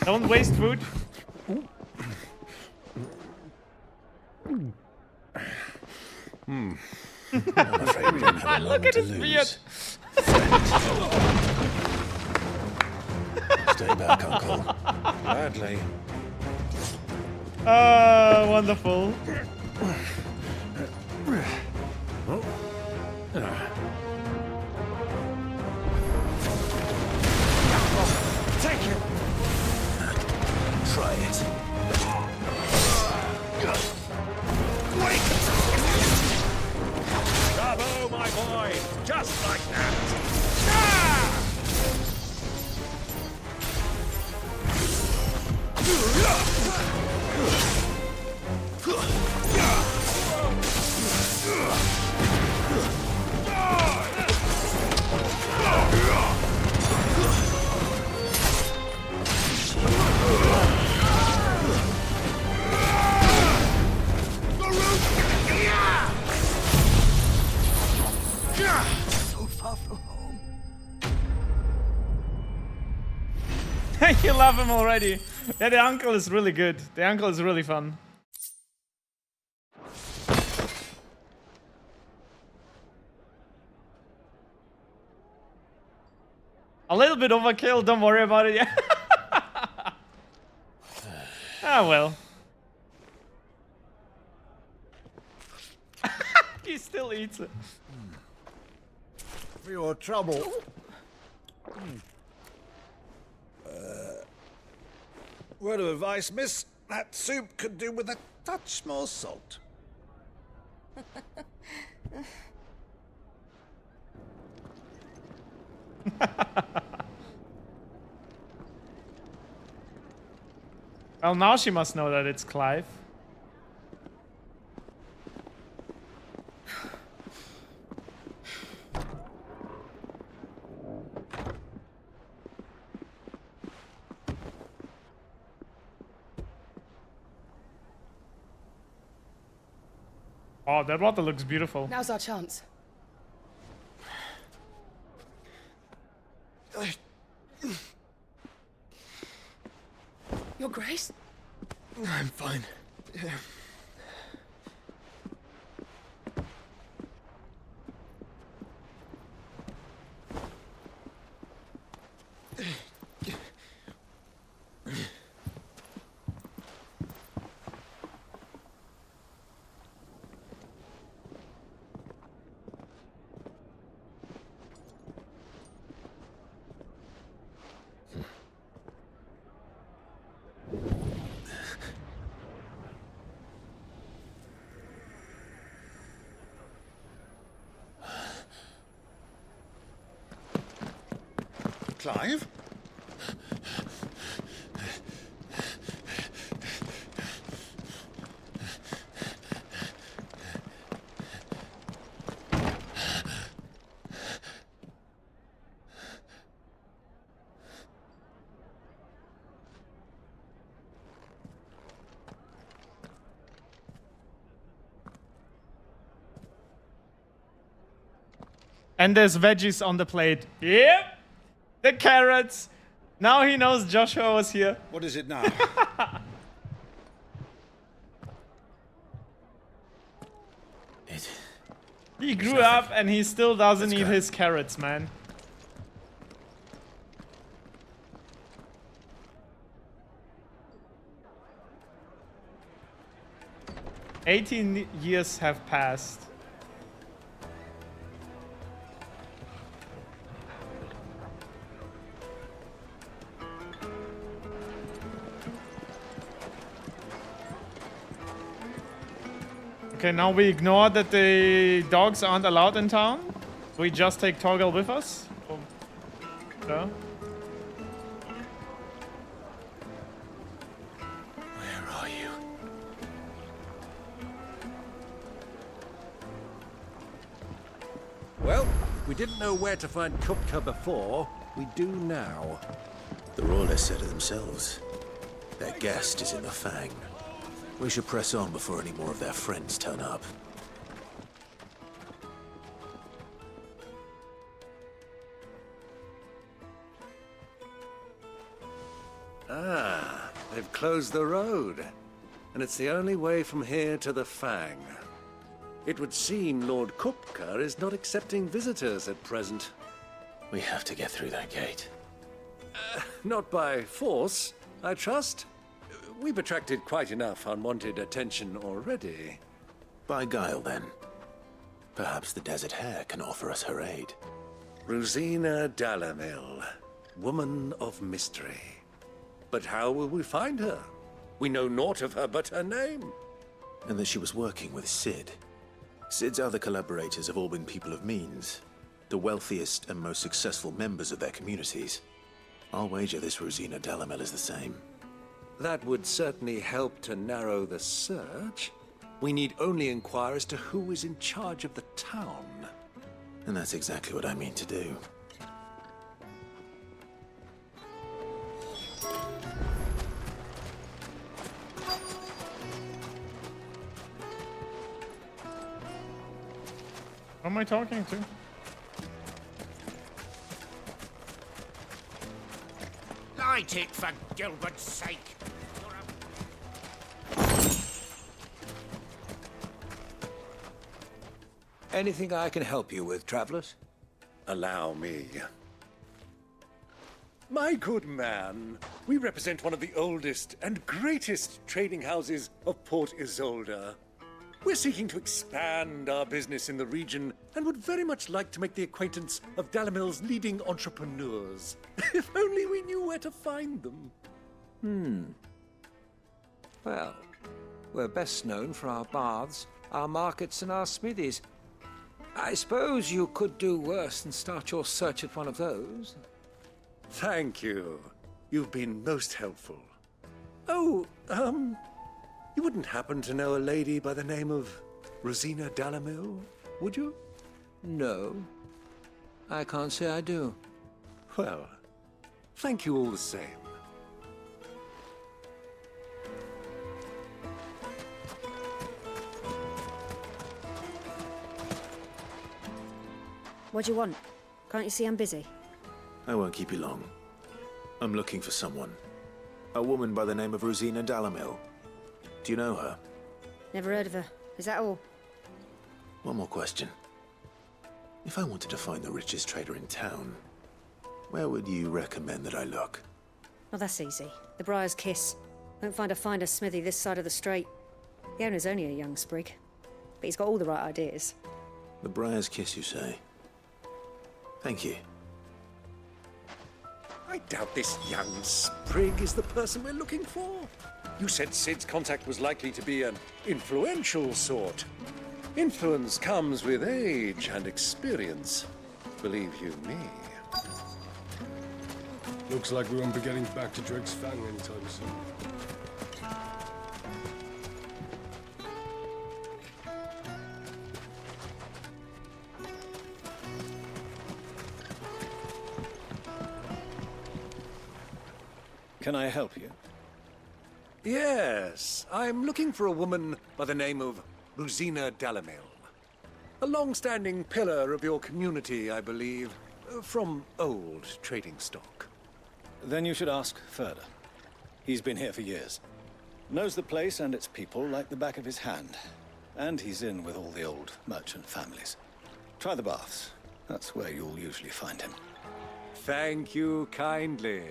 Don't waste food. I'm afraid we don't have a Look moment at to his lose. beard. Stay back, Uncle. Gladly. Wonderful. Take it! Try it. Bravo, my boy! Just like that! So far from home. You love him already. Yeah, the uncle is really good. The uncle is really fun. A little bit overkill, don't worry about it. Yeah. Ah, well. still eats it. For your trouble. Word of advice, miss. That soup could do with a touch more salt. Well, now she must know that it's Clive. Oh, that water looks beautiful. Now's our chance. Your Grace? I'm fine. Clive? And there's veggies on the plate. Yep. The carrots. Now he knows Joshua was here. What is it now? He grew up and he still doesn't eat his carrots, man. "18 years have passed. Okay, now we ignore that the dogs aren't allowed in town. We just take Torgal with us. Oh. Yeah. Where are you? Well, we didn't know where to find Kupka before. We do now. The Royalists said it themselves. Their guest is in the Fang. We should press on before any more of their friends turn up. Ah, they've closed the road. And it's the only way from here to the Fang. It would seem Lord Kupka is not accepting visitors at present. We have to get through that gate. Not by force, I trust. We've attracted quite enough unwanted attention already. By guile, then. Perhaps the Desert Hare can offer us her aid. Rosina Dalamil, woman of mystery. But how will we find her? We know naught of her but her name. And that she was working with Sid. Sid's other collaborators have all been people of means, the wealthiest and most successful members of their communities. I'll wager this Rosina Dalamil is the same. That would certainly help to narrow the search. We need only inquire as to who is in charge of the town. And that's exactly what I mean to do. Who am I talking to? Light it, for Gilbert's sake. Anything I can help you with, travelers? Allow me. My good man, we represent one of the oldest and greatest trading houses of Port Isolde. We're seeking to expand our business in the region and would very much like to make the acquaintance of Dalamil's leading entrepreneurs. If only we knew where to find them. Well, we're best known for our baths, our markets, and our smithies. I suppose you could do worse than start your search at one of those. Thank you. You've been most helpful. Oh, you wouldn't happen to know a lady by the name of Rosina Dalamil, would you? No, I can't say I do. Well, thank you all the same. What do you want? Can't you see I'm busy? I won't keep you long. I'm looking for someone. A woman by the name of Rosina Dalamil. Do you know her? Never heard of her. Is that all? One more question. If I wanted to find the richest trader in town, where would you recommend that I look? Oh, that's easy. The Briar's Kiss. Won't find a finer smithy this side of the strait. The owner's only a young sprig, but he's got all the right ideas. The Briar's Kiss, you say? Thank you. I doubt this young sprig is the person we're looking for. You said Sid's contact was likely to be an influential sort. Influence comes with age and experience. Believe you me. Looks like we won't be getting back to Drake's Fang anytime soon. Can I help you? Yes, I'm looking for a woman by the name of Rosina Dalamil. A long-standing pillar of your community, I believe, from old trading stock. Then you should ask further. He's been here for years. Knows the place and its people like the back of his hand. And he's in with all the old merchant families. Try the baths. That's where you'll usually find him. Thank you kindly.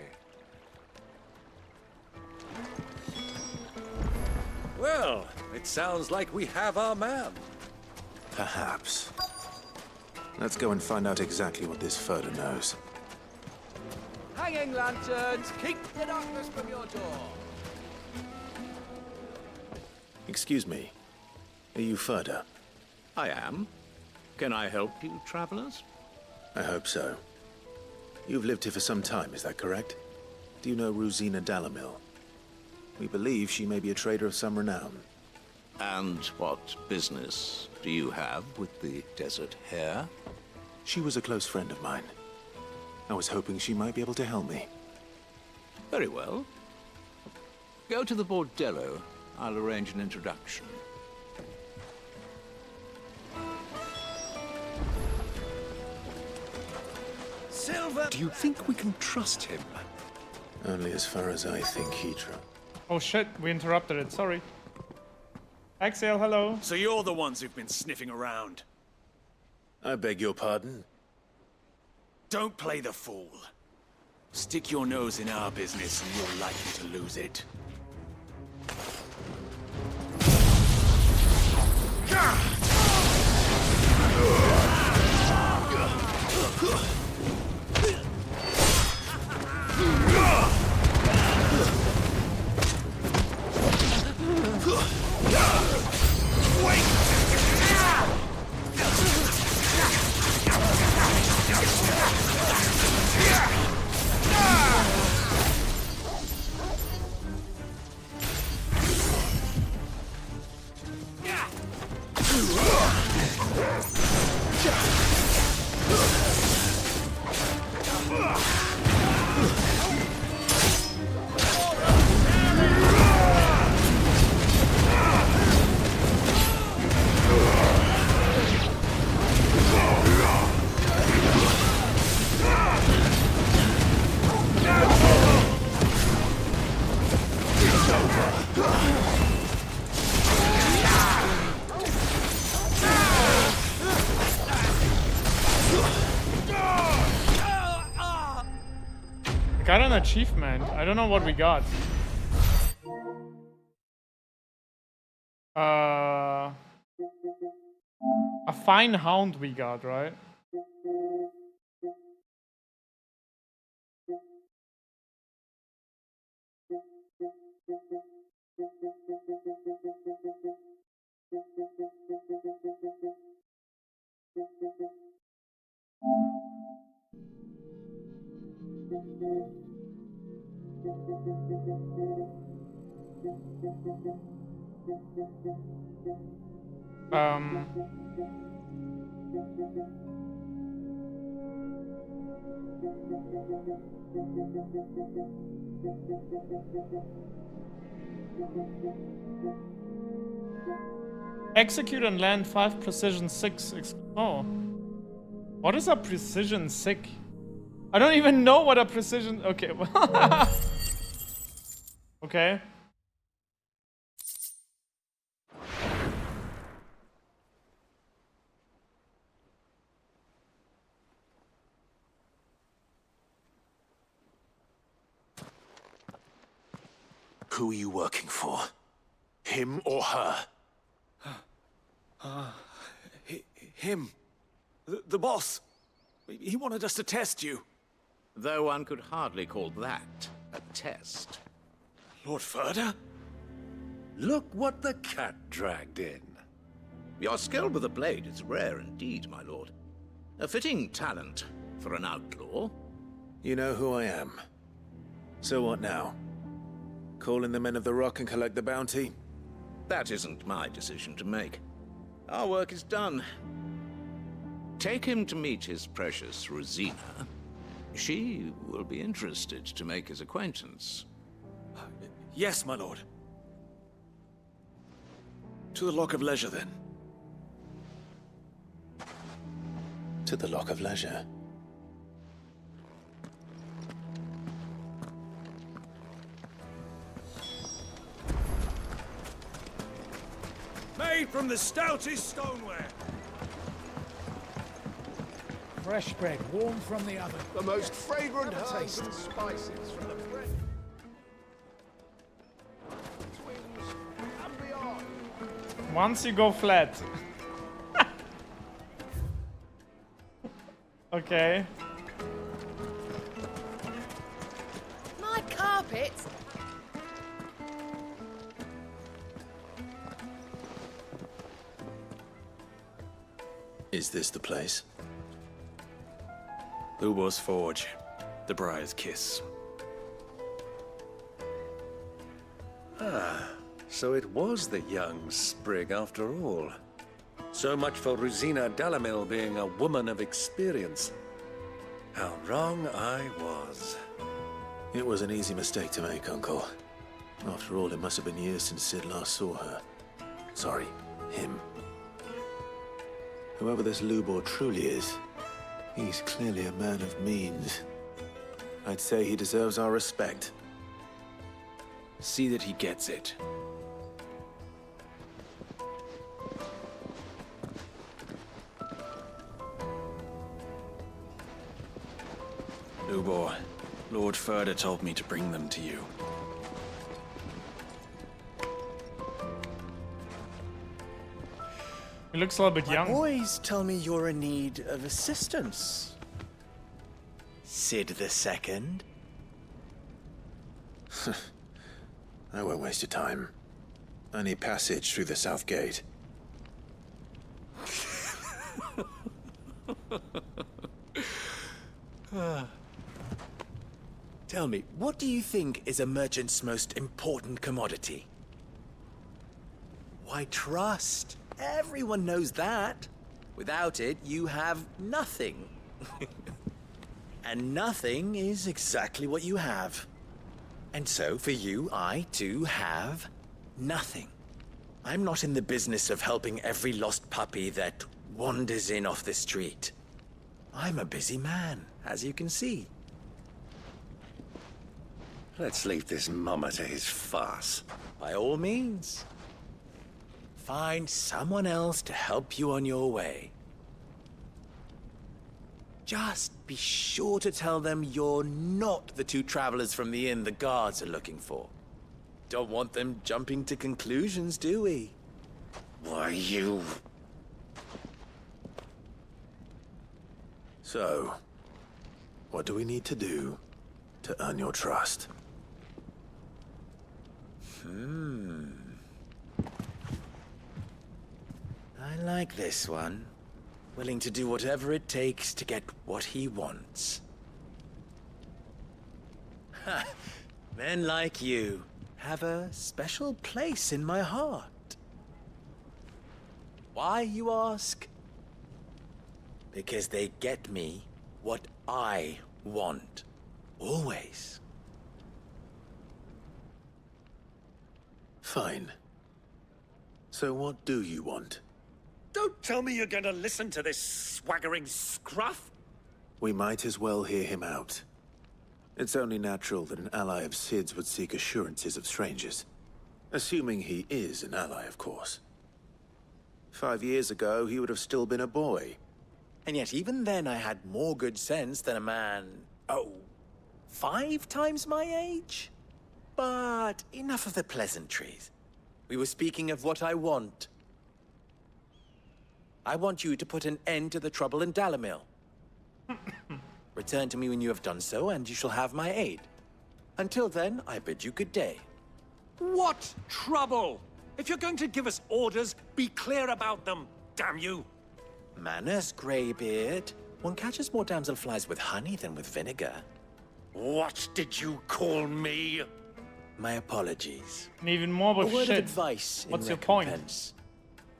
Well, it sounds like we have our man. Perhaps. Let's go and find out exactly what this Furder knows. Hanging lanterns, keep the darkness from your door. Excuse me. Are you Furder? I am. Can I help you, travelers? I hope so. You've lived here for some time, is that correct? Do you know Rosina Dalamil? We believe she may be a trader of some renown. And what business do you have with the Desert Hare? She was a close friend of mine. I was hoping she might be able to help me. Very well. Go to the bordello. I'll arrange an introduction. Silver! Do you think we can trust him? Only as far as I think he trust. Oh shit, we interrupted it, sorry. Exhale, hello. So you're the ones who've been sniffing around. I beg your pardon? Don't play the fool. Stick your nose in our business and you're likely to lose it. Got an achievement. I don't know what we got. fine hound we got, right? Execute and land 5 precision 6. Oh. What is a precision 6? I don't even know what a precision... Okay. Okay. Who are you working for? Him or her? Him. The boss. He wanted us to test you. Though one could hardly call that a test. Lord Ferda? Look what the cat dragged in. Your skill with the blade is rare indeed, my lord. A fitting talent for an outlaw. You know who I am. So what now? Call in the Men of the Rock and collect the bounty? That isn't my decision to make. Our work is done. Take him to meet his precious Rosina. She will be interested to make his acquaintance. Yes, my lord. To the Lock of Leisure, then. To the Lock of Leisure. Made from the stoutest stoneware. Fresh bread, warm from the oven. The most fragrant herbs and spices from the bread. Twins and beyond. Once you go flat. Okay. My carpet! Is this the place? Lubor's Forge. The Briar's Kiss. Ah, so it was the young sprig after all. So much for Rosina Dalamil being a woman of experience. How wrong I was. It was an easy mistake to make, Uncle. After all, it must have been years since Sid last saw her. Sorry, him. Whoever this Lubor truly is, he's clearly a man of means. I'd say he deserves our respect. See that he gets it. Lubor, Lord Ferda told me to bring them to you. He looks a little bit young. My boys tell me you're in need of assistance. Sid the Second. I won't waste your time. I need passage through the south gate. Tell me, what do you think is a merchant's most important commodity? Why, trust. Everyone knows that. Without it, you have nothing. And nothing is exactly what you have. And so, for you, I, too, have nothing. I'm not in the business of helping every lost puppy that wanders in off the street. I'm a busy man, as you can see. Let's leave this mummer to his farce. By all means. Find someone else to help you on your way. Just be sure to tell them you're not the two travelers from the inn the guards are looking for. Don't want them jumping to conclusions, do we? Why, you... So, what do we need to do to earn your trust? I like this one. Willing to do whatever it takes to get what he wants. Ha! Men like you have a special place in my heart. Why, you ask? Because they get me what I want. Always. Fine. So what do you want? Don't tell me you're gonna listen to this swaggering scruff! We might as well hear him out. It's only natural that an ally of Sid's would seek assurances of strangers. Assuming he is an ally, of course. 5 years ago, he would have still been a boy. And yet even then I had more good sense than a man, 5 times my age? But enough of the pleasantries. We were speaking of what I want. I want you to put an end to the trouble in Dalamil. Return to me when you have done so, and you shall have my aid. Until then, I bid you good day. What trouble? If you're going to give us orders, be clear about them, damn you! Manners, Greybeard. One catches more damselflies with honey than with vinegar. What did you call me? My apologies. And even more A with word shit. of advice What's in your point? recompense.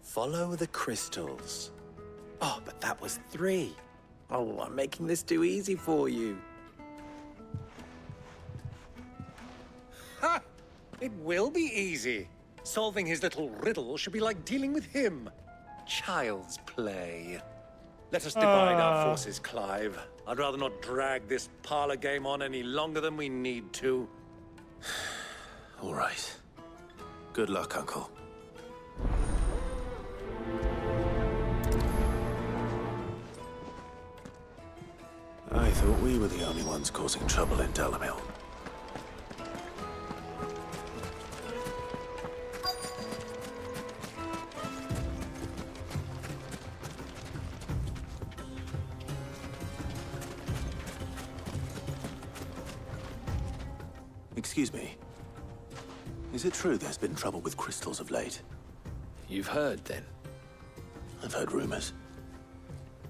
Follow the crystals. Oh, but that was 3. Oh, I'm making this too easy for you. Ha! It will be easy. Solving his little riddle should be like dealing with him. Child's play. Let us divide our forces, Clive. I'd rather not drag this parlor game on any longer than we need to. All right. Good luck, Uncle. I thought we were the only ones causing trouble in Dalamil. Excuse me. Is it true there's been trouble with crystals of late? You've heard, then? I've heard rumors.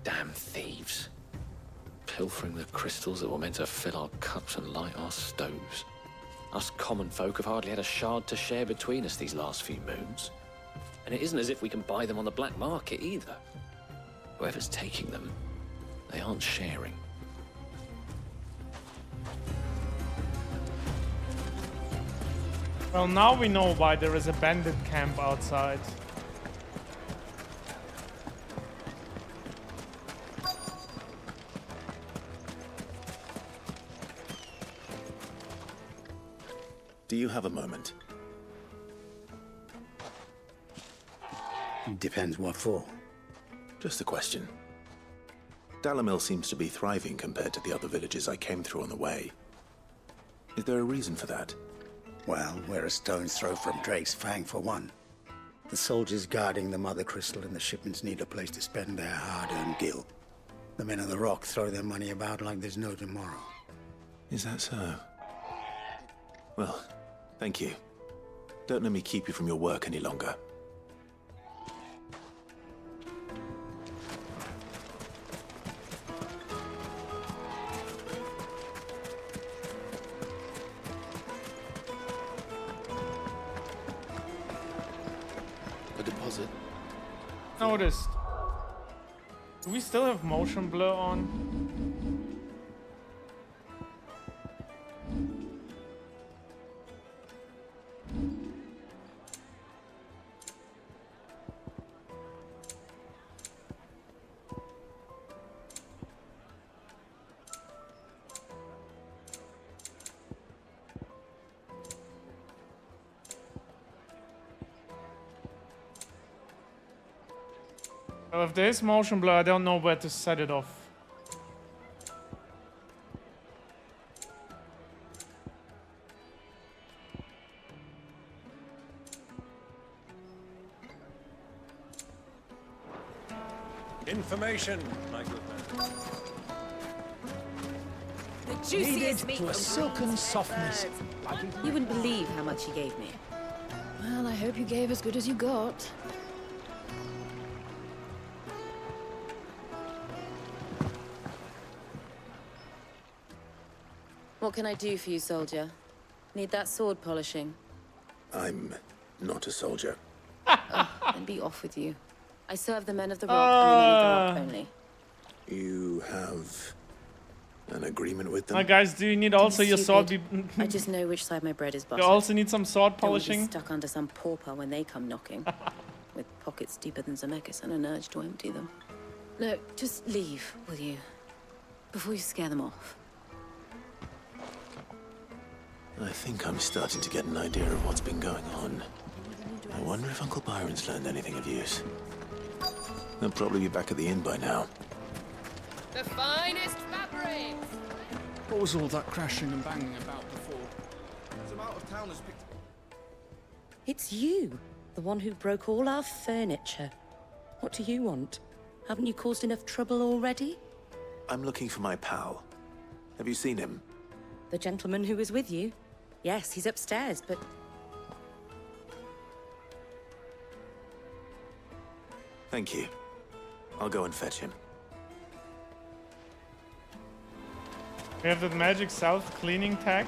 Damn thieves. Pilfering the crystals that were meant to fill our cups and light our stoves. Us common folk have hardly had a shard to share between us these last few moons. And it isn't as if we can buy them on the black market either. Whoever's taking them, they aren't sharing. Well, now we know why there is a bandit camp outside. Do you have a moment? Depends what for. Just a question. Dalamil seems to be thriving compared to the other villages I came through on the way. Is there a reason for that? Well, we're a stone's throw from Drake's Fang, for one. The soldiers guarding the Mother Crystal and the shipments need a place to spend their hard-earned gil. The men of the Rock throw their money about like there's no tomorrow. Is that so? Well, thank you. Don't let me keep you from your work any longer. A deposit. Noticed. Do we still have motion blur on? Well, if there is motion blur, I don't know where to set it off. Information, my good man. Kneaded to a silken softness. You wouldn't believe how much he gave me. Well, I hope you gave as good as you got. What can I do for you, soldier? Need that sword polishing? I'm not a soldier. Then be off with you. I serve the men of the rock and the men of the rock only. You have an agreement with them? Guys, do you need also your sword? I just know which side my bread is buttered. You also need some sword Don't wanna be polishing? stuck under some pauper when they come knocking, with pockets deeper than Zemeckis and an urge to empty them. No, just leave, will you? Before you scare them off. I think I'm starting to get an idea of what's been going on. I wonder if Uncle Byron's learned anything of use. They'll probably be back at the inn by now. The finest fabrics! What was all that crashing and banging about before? Some out-of-towners picked... It's you, the one who broke all our furniture. What do you want? Haven't you caused enough trouble already? I'm looking for my pal. Have you seen him? The gentleman who was with you? Yes, he's upstairs, but... Thank you. I'll go and fetch him. We have the magic self-cleaning tag.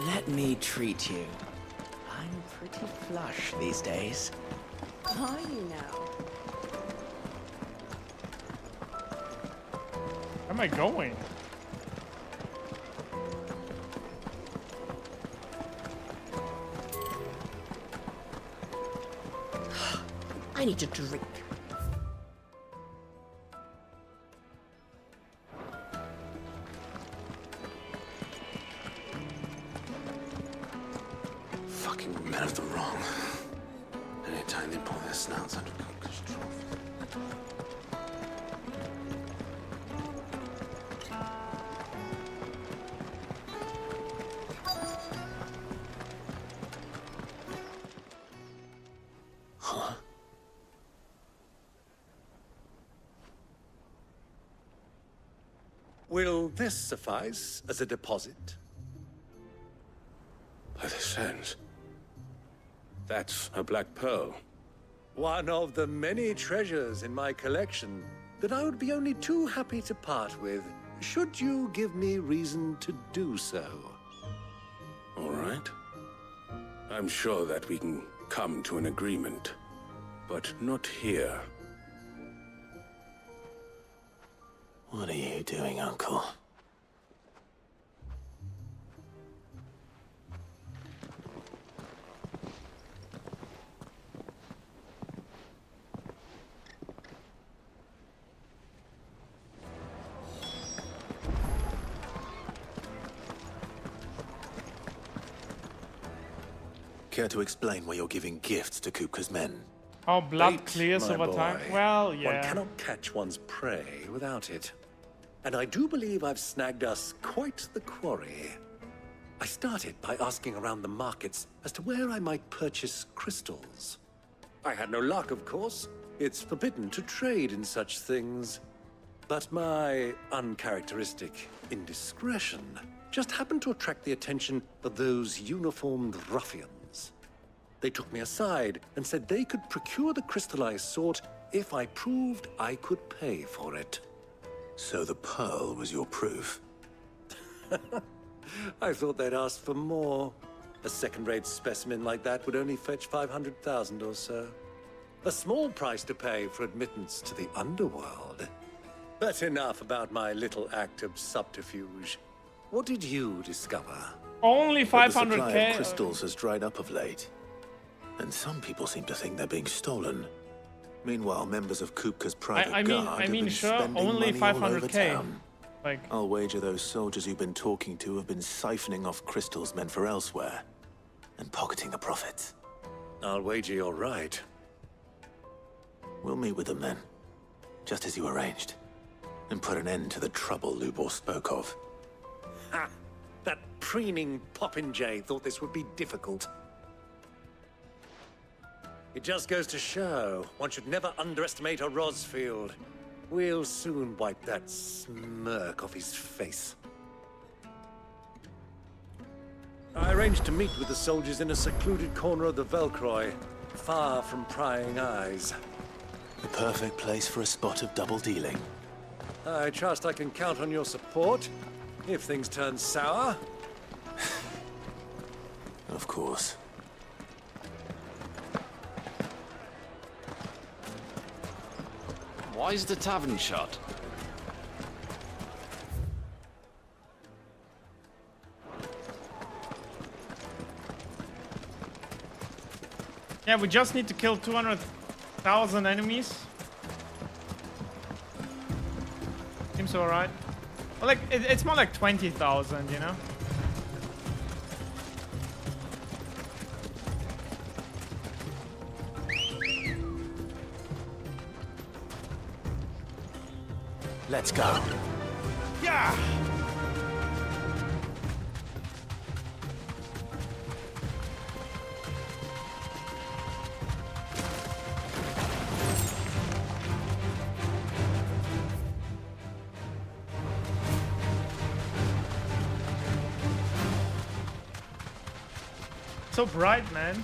Let me treat you. I'm pretty flush these days. Are you now? Where am I going? I need a drink. Fucking men of the wrong. Anytime they pull their snouts out of Cook's trough. Huh? Will this suffice as a deposit? By the sands. That's a black pearl. One of the many treasures in my collection that I would be only too happy to part with, should you give me reason to do so. All right. I'm sure that we can come to an agreement, but not here. What are you doing, Uncle? Care to explain why you're giving gifts to Kupka's men? How blood Bait, clears my over time? boy. Well, One yeah. cannot catch one's prey without it. And I do believe I've snagged us quite the quarry. I started by asking around the markets as to where I might purchase crystals. I had no luck, of course. It's forbidden to trade in such things. But my uncharacteristic indiscretion just happened to attract the attention of those uniformed ruffians. They took me aside and said they could procure the crystal I sought if I proved I could pay for it. So the pearl was your proof? I thought they'd ask for more. A second-rate specimen like that would only fetch 500,000 or so. A small price to pay for admittance to the underworld. But enough about my little act of subterfuge. What did you discover? Only That the supply 500k. of crystals has dried up of late. And some people seem to think they're being stolen. Meanwhile, members of Kupka's private I mean, guard have been sure, spending only money all over 500k. town. Like, I'll wager those soldiers you've been talking to have been siphoning off crystals meant for elsewhere and pocketing the profits. I'll wager you're right. We'll meet with them then, just as you arranged, and put an end to the trouble Lubor spoke of. Ha! That preening popinjay thought this would be difficult. It just goes to show one should never underestimate a Rosfield. We'll soon wipe that smirk off his face. I arranged to meet with the soldiers in a secluded corner of the Velcroy, far from prying eyes. The perfect place for a spot of double dealing. I trust I can count on your support if things turn sour. Of course. Why is the tavern shut? Yeah, we just need to kill 200,000 enemies. Seems alright. Well, like, it's more like 20,000, you know? Let's go. Yeah! So bright, man.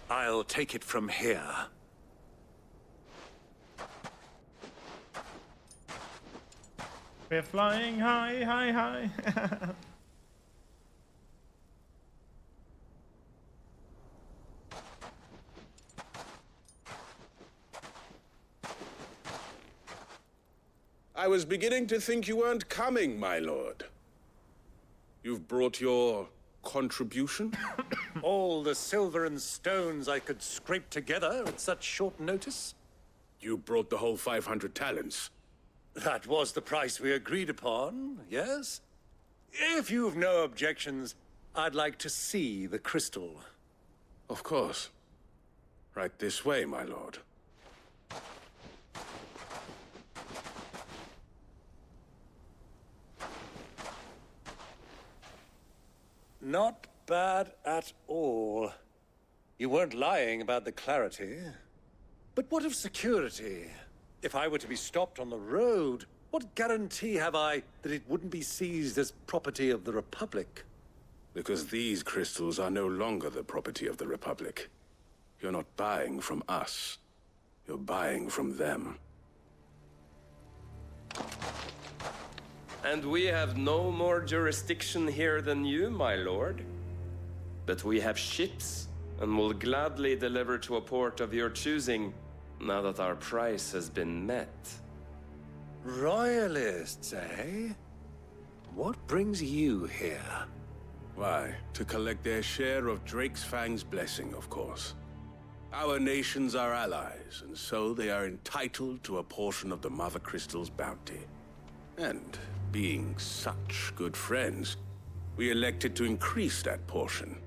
I'll take it from here. We're flying high, high, high. I was beginning to think you weren't coming, my lord. You've brought your contribution? All the silver and stones I could scrape together at such short notice? You brought the whole 500 talents. That was the price we agreed upon, yes? If you've no objections, I'd like to see the crystal. Of course. Right this way, my lord. Not bad at all. You weren't lying about the clarity. But what of security? If I were to be stopped on the road, what guarantee have I that it wouldn't be seized as property of the Republic? Because these crystals are no longer the property of the Republic. You're not buying from us. You're buying from them. And we have no more jurisdiction here than you, my lord. But we have ships, and will gladly deliver to a port of your choosing, now that our price has been met. Royalists, eh? What brings you here? Why, to collect their share of Drake's Fang's blessing, of course. Our nations are allies, and so they are entitled to a portion of the Mother Crystal's bounty. And being such good friends, we elected to increase that portion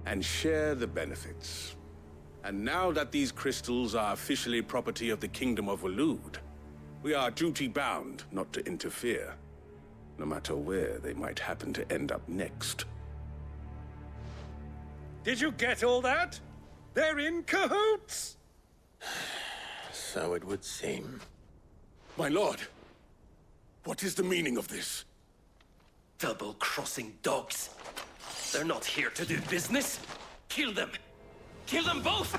and share the benefits. And now that these crystals are officially property of the Kingdom of Wooo, we are duty-bound not to interfere, no matter where they might happen to end up next. Did you get all that? They're in cahoots! So it would seem. My lord, what is the meaning of this? Double-crossing dogs. They're not here to do business. Kill them. Kill them both!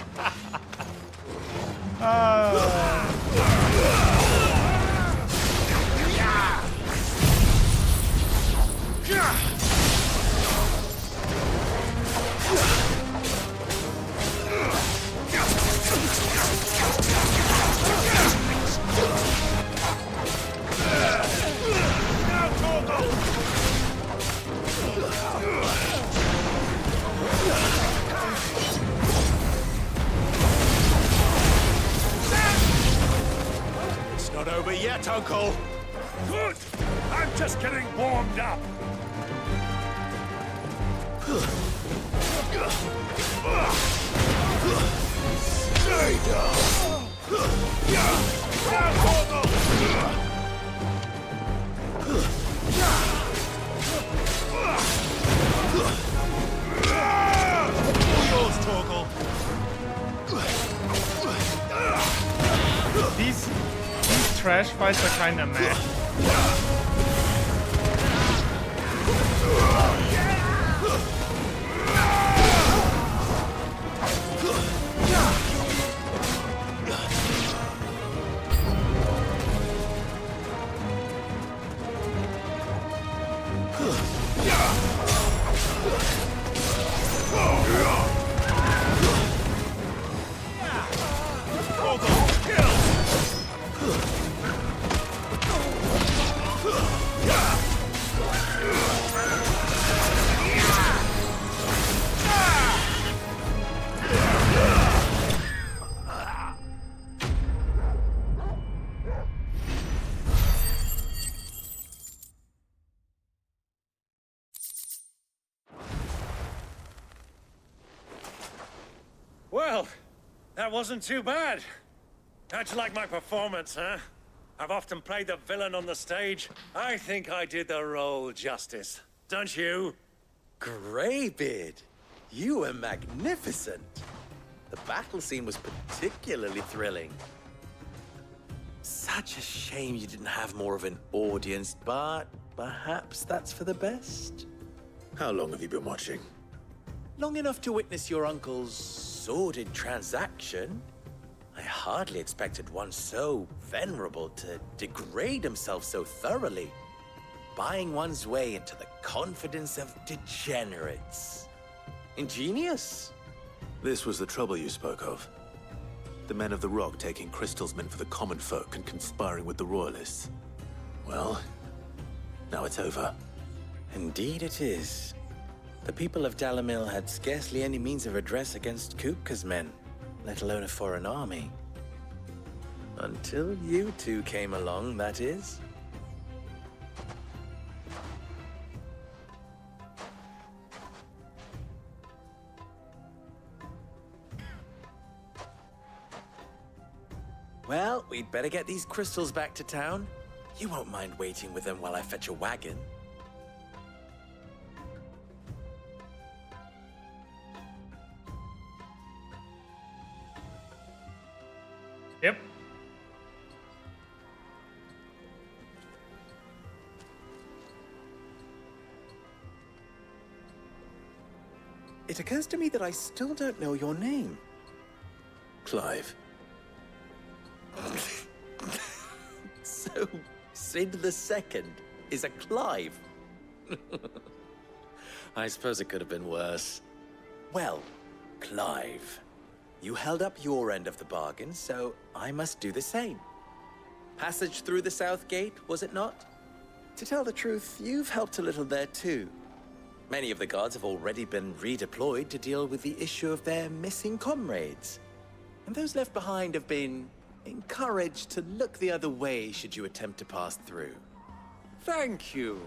Uncle! Good! I'm just getting warmed up! Stay down! Yours, Torgal. These trash fights are kinda meh. Well, that wasn't too bad. How'd you like my performance, huh? I've often played the villain on the stage. I think I did the role justice. Don't you? Greybeard, you were magnificent. The battle scene was particularly thrilling. Such a shame you didn't have more of an audience, but perhaps that's for the best. How long have you been watching? Long enough to witness your uncle's sordid transaction. I hardly expected one so venerable to degrade himself so thoroughly, buying one's way into the confidence of degenerates. Ingenious. This was the trouble you spoke of. The men of the Rock taking Crystal's men for the common folk and conspiring with the Royalists. Well, now it's over. Indeed it is. The people of Dalamil had scarcely any means of redress against Kupka's men, let alone a foreign army. Until you two came along, that is. Well, we'd better get these crystals back to town. You won't mind waiting with them while I fetch a wagon. Yep. It occurs to me that I still don't know your name. Clive. So, Sid the Second is a Clive. I suppose it could have been worse. Well, Clive, you held up your end of the bargain, so I must do the same. Passage through the South Gate, was it not? To tell the truth, you've helped a little there too. Many of the guards have already been redeployed to deal with the issue of their missing comrades. And those left behind have been encouraged to look the other way should you attempt to pass through. Thank you.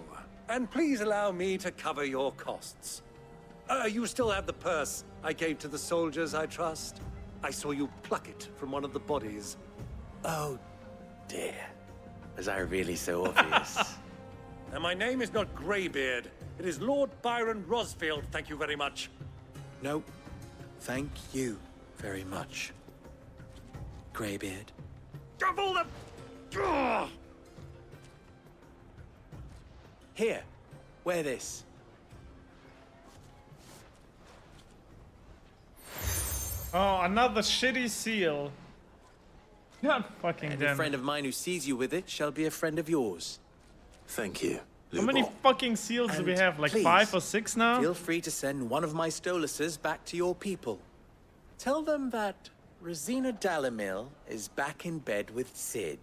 And please allow me to cover your costs. You still have the purse I gave to the soldiers, I trust? I saw you pluck it from one of the bodies. Oh, dear. Was I really so obvious? And my name is not Greybeard. It is Lord Byron Rosfield, thank you very much. No, thank you very much, Greybeard. Of all the... Ugh! Here, wear this. Oh, another shitty seal. God fucking Any damn. friend of mine who sees you with it shall be a friend of yours. Thank you. How many fucking seals do we And have? Like please, 5 or 6 now? Feel free to send one of my Stoluses back to your people. Tell them that Rosina Dalamil is back in bed with Sid.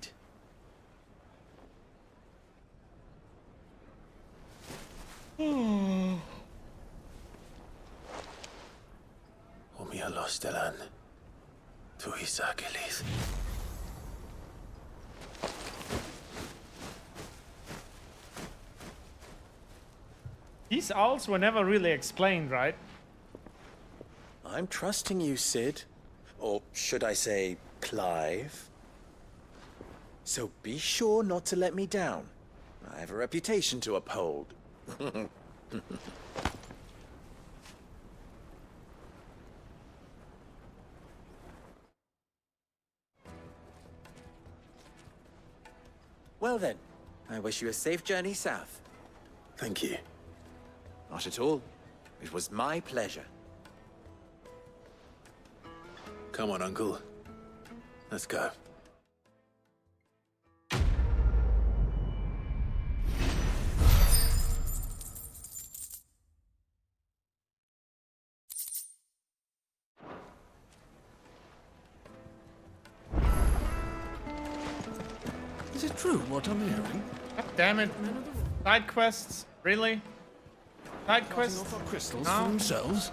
Omia Lostelan. Tuisa Achilles. These owls were never really explained, right? I'm trusting you, Sid. Or should I say, Clive? So be sure not to let me down. I have a reputation to uphold. Well then, I wish you a safe journey south. Thank you. Not at all. It was my pleasure. Come on, Uncle. Let's go. Is it true what I'm hearing? God damn it. Side quests? Really? Side quests? Off our crystals No. for themselves?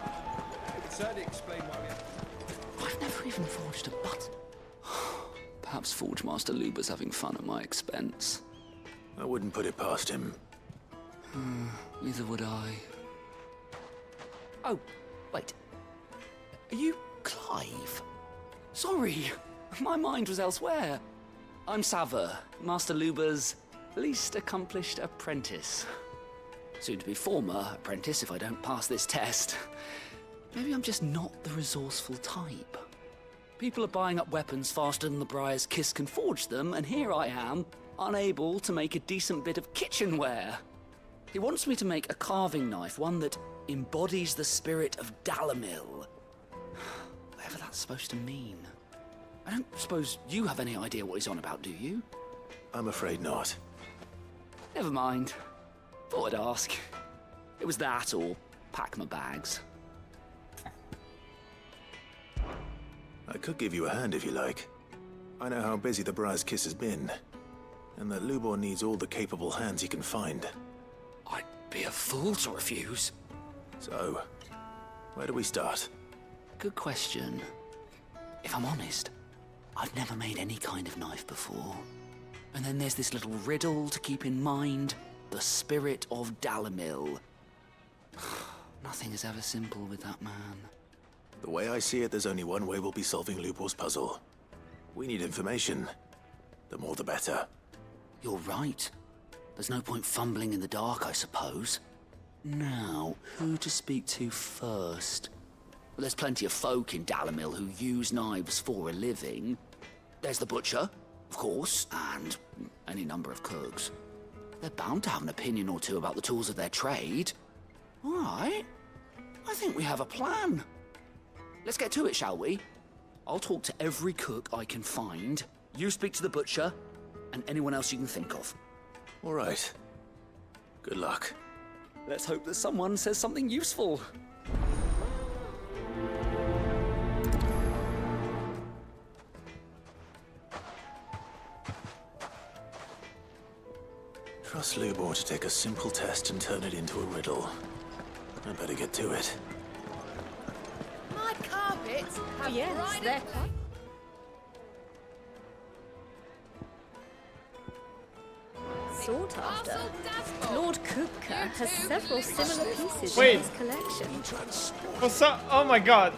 Certainly explain why we I've never even forged a button. Perhaps Forge Master Luber's having fun at my expense. I wouldn't put it past him. Neither would I. Oh, wait. Are you Clive? Sorry, my mind was elsewhere. I'm Sava, Master Luber's least accomplished apprentice. Soon to be former apprentice if I don't pass this test. Maybe I'm just not the resourceful type. People are buying up weapons faster than the Briar's Kiss can forge them, and here I am, unable to make a decent bit of kitchenware. He wants me to make a carving knife, one that embodies the spirit of Dalamil. Whatever that's supposed to mean. I don't suppose you have any idea what he's on about, do you? I'm afraid not. Never mind. Thought I'd ask. It was that or pack my bags. I could give you a hand if you like. I know how busy the Briar's Kiss has been, and that Lubor needs all the capable hands he can find. I'd be a fool to refuse. So, where do we start? Good question. If I'm honest, I've never made any kind of knife before. And then there's this little riddle to keep in mind. The spirit of Dalamil. Nothing is ever simple with that man. The way I see it, there's only one way we'll be solving Lubor's puzzle. We need information. The more the better. You're right. There's no point fumbling in the dark, I suppose. Now, who to speak to first? Well, there's plenty of folk in Dalamil who use knives for a living. There's the butcher, of course, and any number of cooks. They're bound to have an opinion or two about the tools of their trade. All right. I think we have a plan. Let's get to it, shall we? I'll talk to every cook I can find. You speak to the butcher, and anyone else you can think of. All right. Good luck. Let's hope that someone says something useful. Trust Lubor to take a simple test and turn it into a riddle. I better get to it. My carpets have Yes, they're quite... Sought after. Lord Kupka has several similar pieces Wait. in his collection. Oh my god.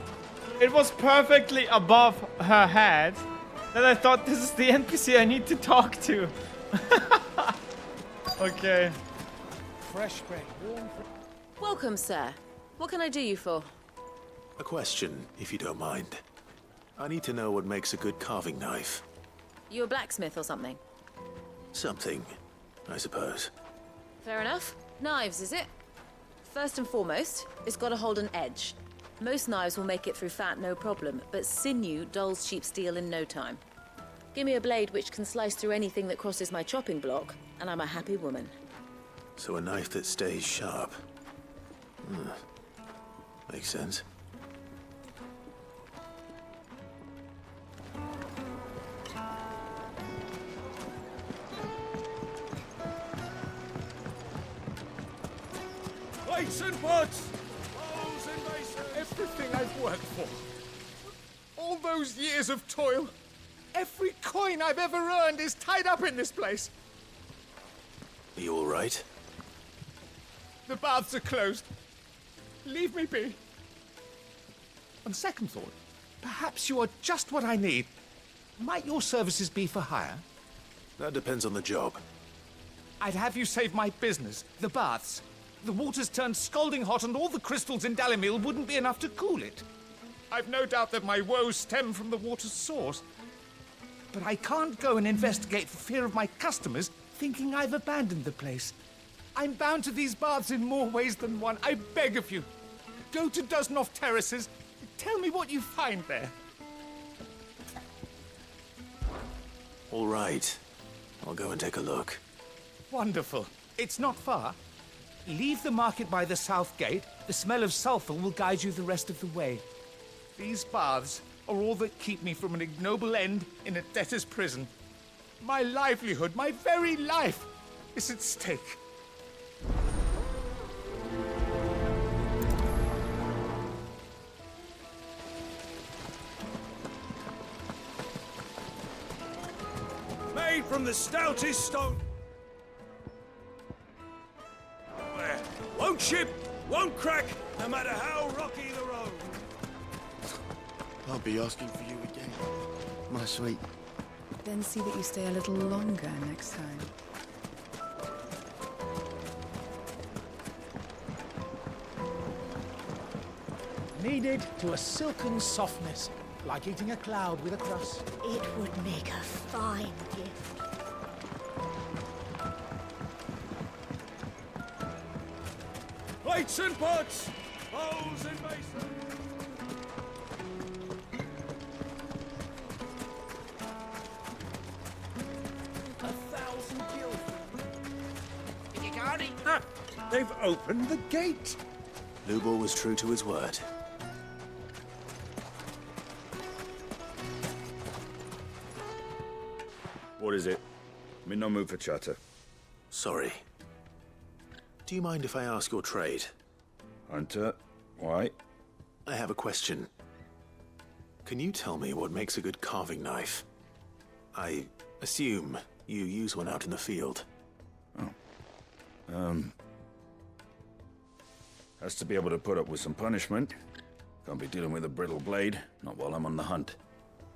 It was perfectly above her head. Then I thought this is the NPC I need to talk to. Okay. Fresh bread, warm. Welcome, sir. What can I do you for? A question, if you don't mind. I need to know what makes a good carving knife. You a blacksmith or something? Something, I suppose. Fair enough. Knives, is it? First and foremost, it's got to hold an edge. Most knives will make it through fat, no problem, but sinew dulls cheap steel in no time. Give me a blade which can slice through anything that crosses my chopping block, and I'm a happy woman. So a knife that stays sharp. Makes sense. Plates and pots! Bowls and basins! Everything I've worked for. All those years of toil. Every coin I've ever earned is tied up in this place. Are you all right? The baths are closed. Leave me be. On second thought, perhaps you are just what I need. Might your services be for hire? That depends on the job. I'd have you save my business, the baths. The water's turned scalding hot and all the crystals in Dalimil wouldn't be enough to cool it. I've no doubt that my woes stem from the water's source. But I can't go and investigate for fear of my customers thinking I've abandoned the place. I'm bound to these baths in more ways than one. I beg of you. Go to Dusnoff Terraces. Tell me what you find there. All right. I'll go and take a look. Wonderful. It's not far. Leave the market by the south gate. The smell of sulfur will guide you the rest of the way. These baths are all that keep me from an ignoble end in a debtor's prison. My livelihood, my very life, is at stake. Made from the stoutest stone. Won't chip, won't crack, no matter how rocky the road. I'll be asking for you again, my sweet. Then see that you stay a little longer next time. Kneaded to a silken softness, like eating a cloud with a crust. It would make a fine gift. Plates and pots, bowls and basins. They've opened the gate. Lubor was true to his word. What is it? I'm in no mood for chatter. Sorry. Do you mind if I ask your trade? Hunter, why? I have a question. Can you tell me what makes a good carving knife? I assume you use one out in the field. Has to be able to put up with some punishment. Can't be dealing with a brittle blade, not while I'm on the hunt.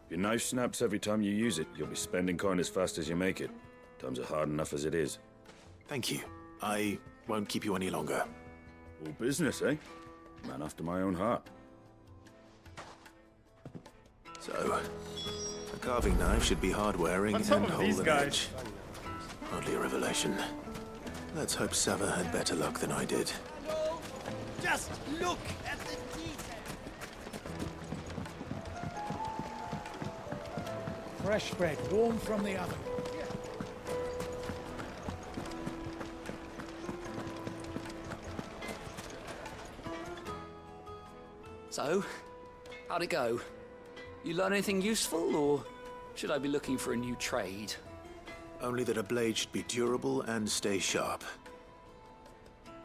If your knife snaps every time you use it, you'll be spending coin as fast as you make it. Times are hard enough as it is. Thank you. I won't keep you any longer. All business, eh? Man after my own heart. So, a carving knife should be hard-wearing and hold an edge. Hardly a revelation. Let's hope Sava had better luck than I did. Just look at the detail. Fresh bread, warm from the oven. So, how'd it go? You learn anything useful, or should I be looking for a new trade? Only that a blade should be durable and stay sharp.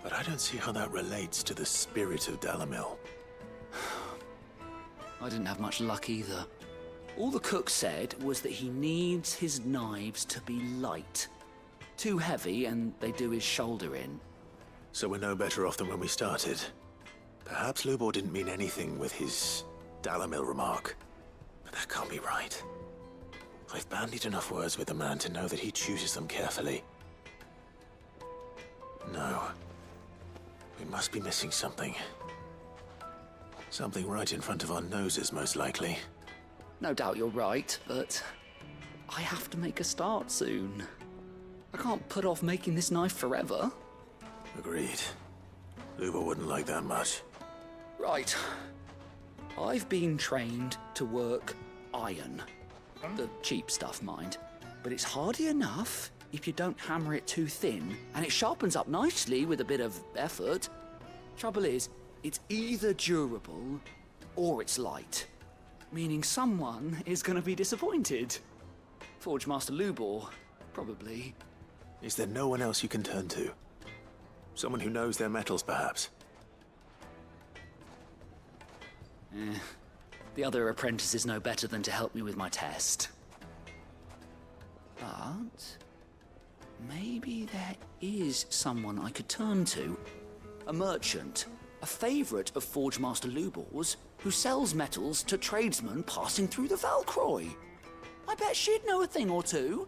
But I don't see how that relates to the spirit of Dalimil. I didn't have much luck either. All the cook said was that he needs his knives to be light. Too heavy and they do his shoulder in. So we're no better off than when we started. Perhaps Lubor didn't mean anything with his Dalimil remark. But that can't be right. I've bandied enough words with the man to know that he chooses them carefully. No. We must be missing something. Something right in front of our noses, most likely. No doubt you're right, but I have to make a start soon. I can't put off making this knife forever. Agreed. Lubor wouldn't like that much. Right. I've been trained to work iron. The cheap stuff, mind. But it's hardy enough if you don't hammer it too thin, and it sharpens up nicely with a bit of effort. Trouble is, it's either durable or it's light. Meaning someone is going to be disappointed. Forge Master Lubor, probably. Is there no one else you can turn to? Someone who knows their metals, perhaps? The other apprentices know better than to help me with my test. But maybe there is someone I could turn to. a merchant, a favourite of Forge Master Lubor's, who sells metals to tradesmen passing through the Valcroy. I bet she'd know a thing or two.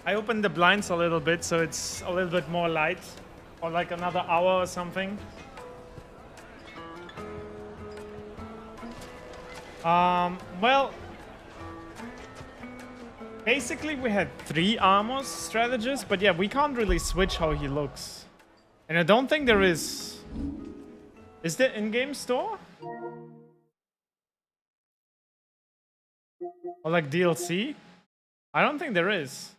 I opened the blinds a little bit so it's a little bit more light, or like another hour or something. Well, basically we had 3 armor strategies, but yeah, we can't really switch how he looks. And I don't think there is... Is there in-game store? Or like DLC? I don't think there is.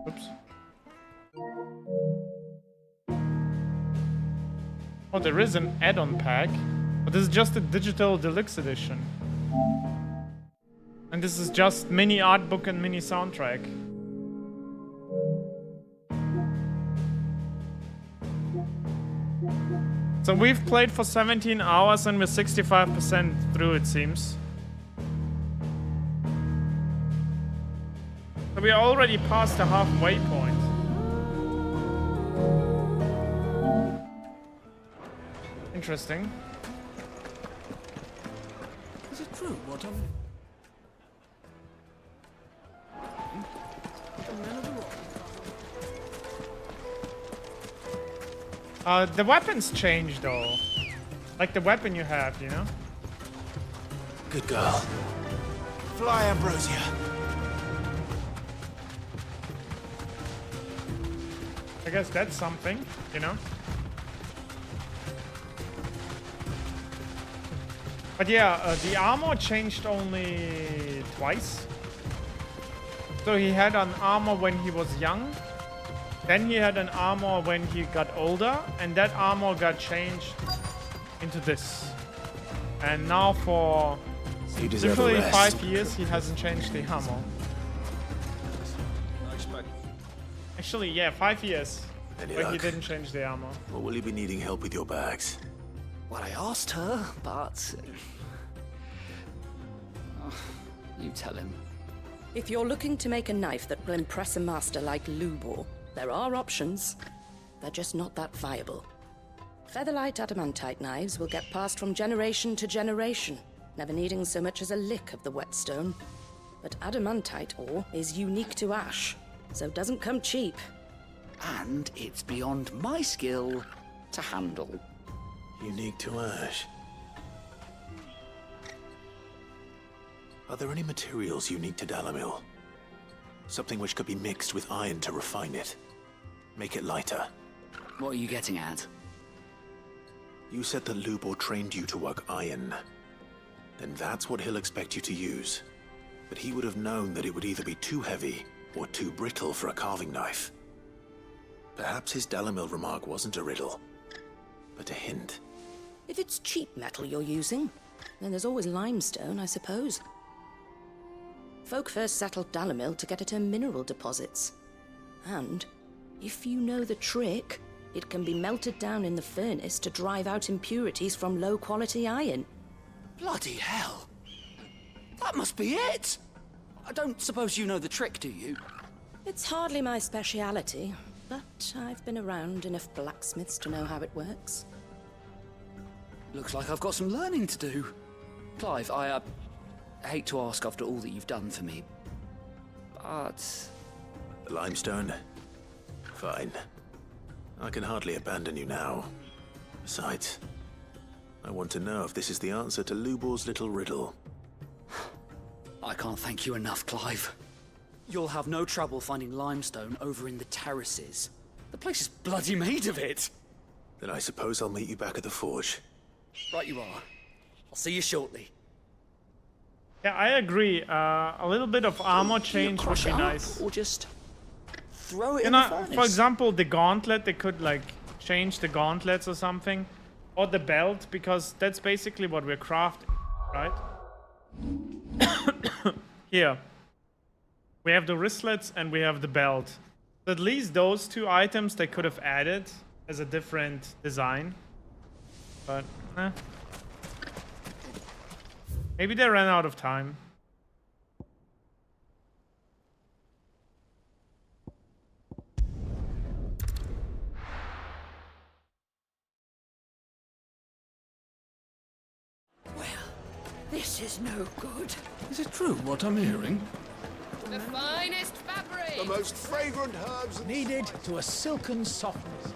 Oops. Oh, there is an add-on pack, but this is just a digital deluxe edition. And this is just mini art book and mini soundtrack. So we've played for 17 hours and we're 65% through, it seems. So we are already past the halfway point. Interesting. Is it true what the weapons change though. Like the weapon you have, you know? Good girl. Fly, Ambrosia. I guess that's something, you know? But yeah, the armor changed only twice. So he had an armor when he was young. Then he had an armor when he got older. And that armor got changed into this. And now for literally 5 years, he hasn't changed the armor. Actually, yeah, 5 years. Where he didn't change the armor. Or will you be needing help with your bags? Well, I asked her, but... you tell him. If you're looking to make a knife that will impress a master like Lubor, there are options. They're just not that viable. Featherlight adamantite knives will get passed from generation to generation, never needing so much as a lick of the whetstone. But adamantite ore is unique to ash, so it doesn't come cheap. And it's beyond my skill to handle. Unique to ash. Are there any materials unique to Dalamil? Something which could be mixed with iron to refine it. Make it lighter. What are you getting at? You said that Lubor trained you to work iron. Then that's what he'll expect you to use. But he would have known that it would either be too heavy or too brittle for a carving knife. Perhaps his Dalamil remark wasn't a riddle, but a hint. If it's cheap metal you're using, then there's always limestone, I suppose. Folk first settled Dalamil to get at her mineral deposits. And, if you know the trick, it can be melted down in the furnace to drive out impurities from low-quality iron. Bloody hell! That must be it! I don't suppose you know the trick, do you? It's hardly my speciality, but I've been around enough blacksmiths to know how it works. Looks like I've got some learning to do. Clive, I hate to ask after all that you've done for me, but... The limestone? Fine. I can hardly abandon you now. Besides, I want to know if this is the answer to Lubor's little riddle. I can't thank you enough, Clive. You'll have no trouble finding limestone over in the terraces. The place is bloody made of it. Then I suppose I'll meet you back at the forge. Right you are. I'll see you shortly. Yeah, I agree. A little bit of armor change would be nice. Or just throw it You in the know, furnace. for example, the gauntlet, they could like change the gauntlets or something. Or the belt, because that's basically what we're crafting, right? Here. We have the wristlets and we have the belt. At least those two items they could have added as a different design. But, maybe they ran out of time. This is no good. Is it true what I'm hearing? The finest fabric! The most fragrant herbs Needed to a silken softness.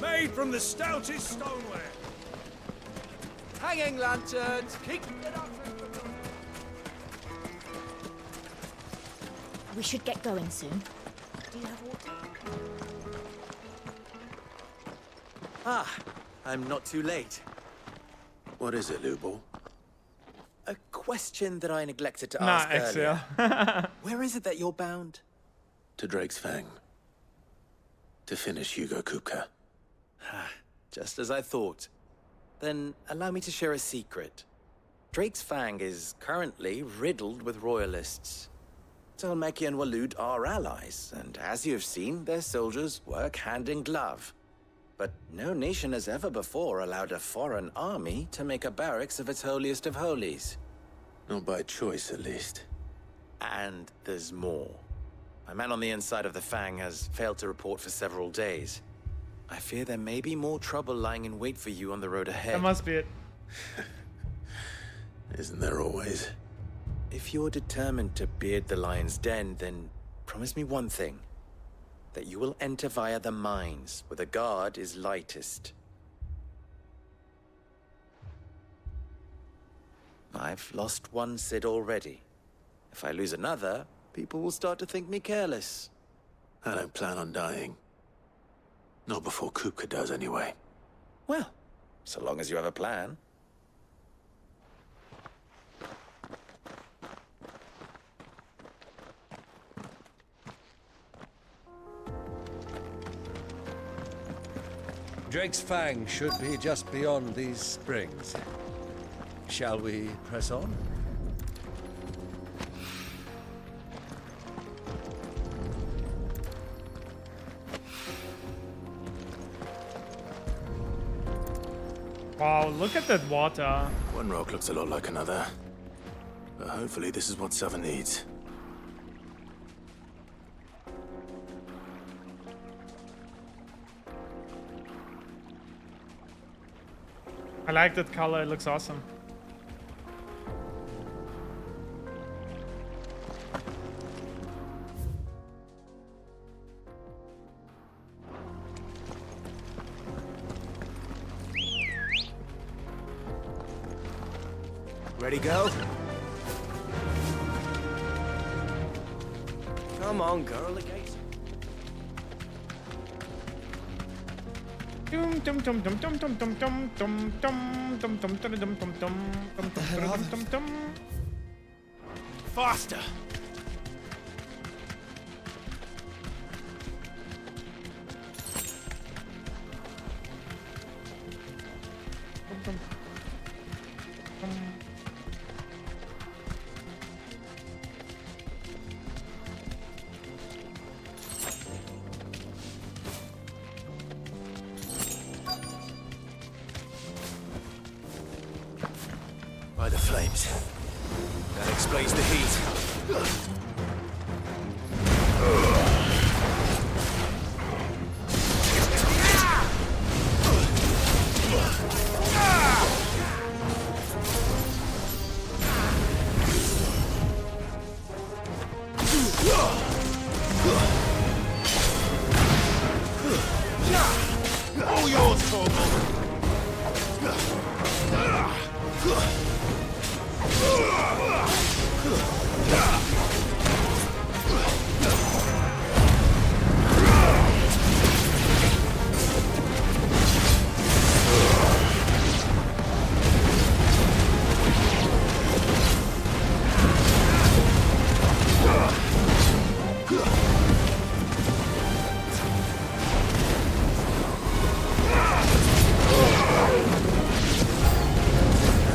Made from the stoutest stoneware. Hanging lanterns, keeping it up. We should get going soon. Do you have water? Ah, I'm not too late. What is it, Lubor? A question that I neglected to Nah, ask Exia. earlier. Where is it that you're bound? To Drake's Fang. To finish Hugo Kupka. Just as I thought. Then allow me to share a secret. Drake's Fang is currently riddled with royalists. Talmeki and Waloed are allies, and as you have seen, their soldiers work hand in glove. But no nation has ever before allowed a foreign army to make a barracks of its holiest of holies. Not by choice, at least. And there's more. My man on the inside of the Fang has failed to report for several days. I fear there may be more trouble lying in wait for you on the road ahead. That must be it. Isn't there always? If you're determined to beard the lion's den, then promise me one thing. That you will enter via the mines, where the guard is lightest. I've lost one Cid already. If I lose another, people will start to think me careless. I don't plan on dying. Not before Kupka does, anyway. Well, so long as you have a plan. Drake's Fang should be just beyond these springs. Shall we press on? Wow, look at that water. One rock looks a lot like another. But hopefully this is what Southern needs. I like that color, it looks awesome. Ready, go? Come on, girl, the gates. Faster! By the flames. That explains the heat. All yours, Torgal!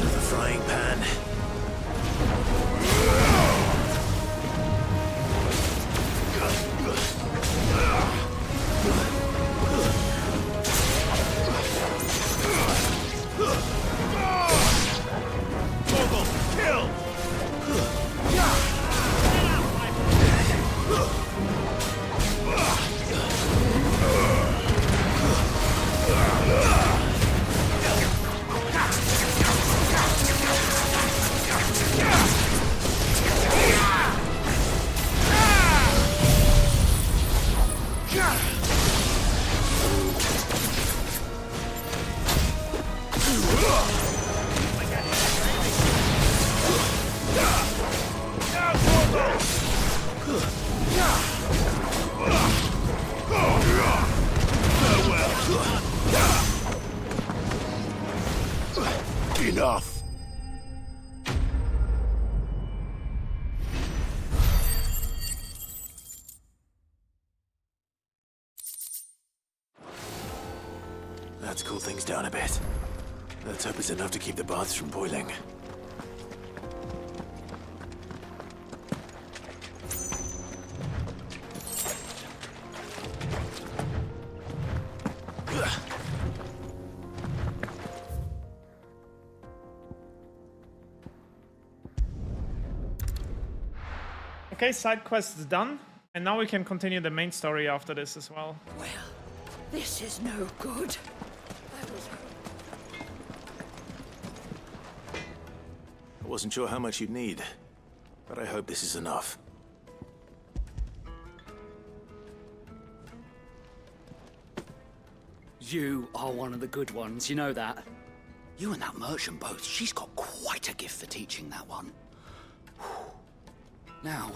The frying pan. Torgal, kill! Enough! That's cooled things down a bit. Let's hope it's enough to keep the baths from boiling. Okay, side quest is done. And now we can continue the main story after this as well. Well, this is no good. I wasn't sure how much you'd need, but I hope this is enough. You are one of the good ones, you know that? You and that merchant both, she's got quite a gift for teaching that one. Now,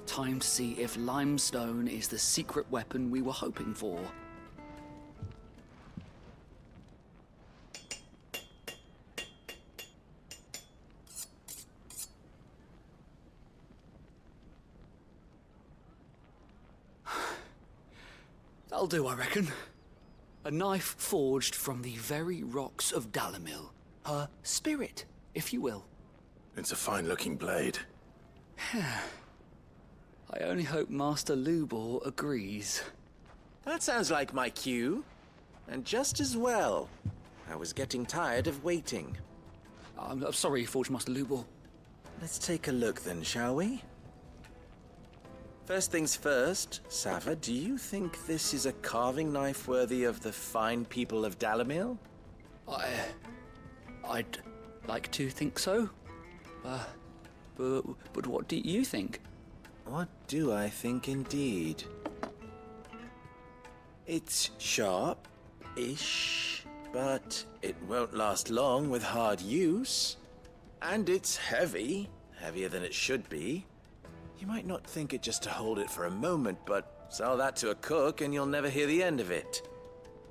time to see if limestone is the secret weapon we were hoping for. That'll do, I reckon. A knife forged from the very rocks of Dalimil. Her spirit, if you will. It's a fine-looking blade. I only hope Master Lubor agrees. That sounds like my cue. And just as well. I was getting tired of waiting. I'm sorry, Forge Master Lubor. Let's take a look then, shall we? First things first, Sava, do you think this is a carving knife worthy of the fine people of Dalimil? I'd like to think so. But what do you think? What do I think indeed? It's sharp-ish, but it won't last long with hard use. And it's heavy, heavier than it should be. You might not think it just to hold it for a moment, but sell that to a cook and you'll never hear the end of it.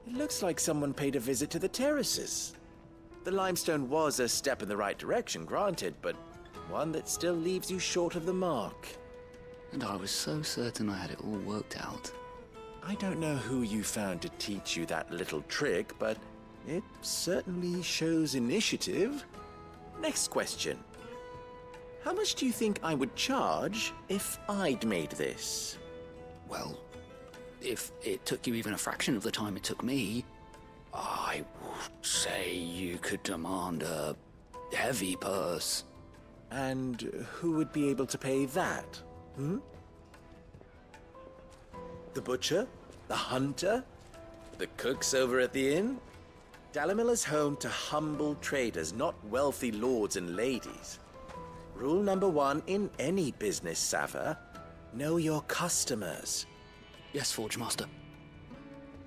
It looks like someone paid a visit to the terraces. The limestone was a step in the right direction, granted, but one that still leaves you short of the mark. And I was so certain I had it all worked out. I don't know who you found to teach you that little trick, but it certainly shows initiative. Next question. How much do you think I would charge if I'd made this? Well, if it took you even a fraction of the time it took me, I would say you could demand a heavy purse. And who would be able to pay that? The butcher? The hunter? The cooks over at the inn? Dalimil is home to humble traders, not wealthy lords and ladies. Rule number 1 in any business, Sava: know your customers. Yes, Forge Master.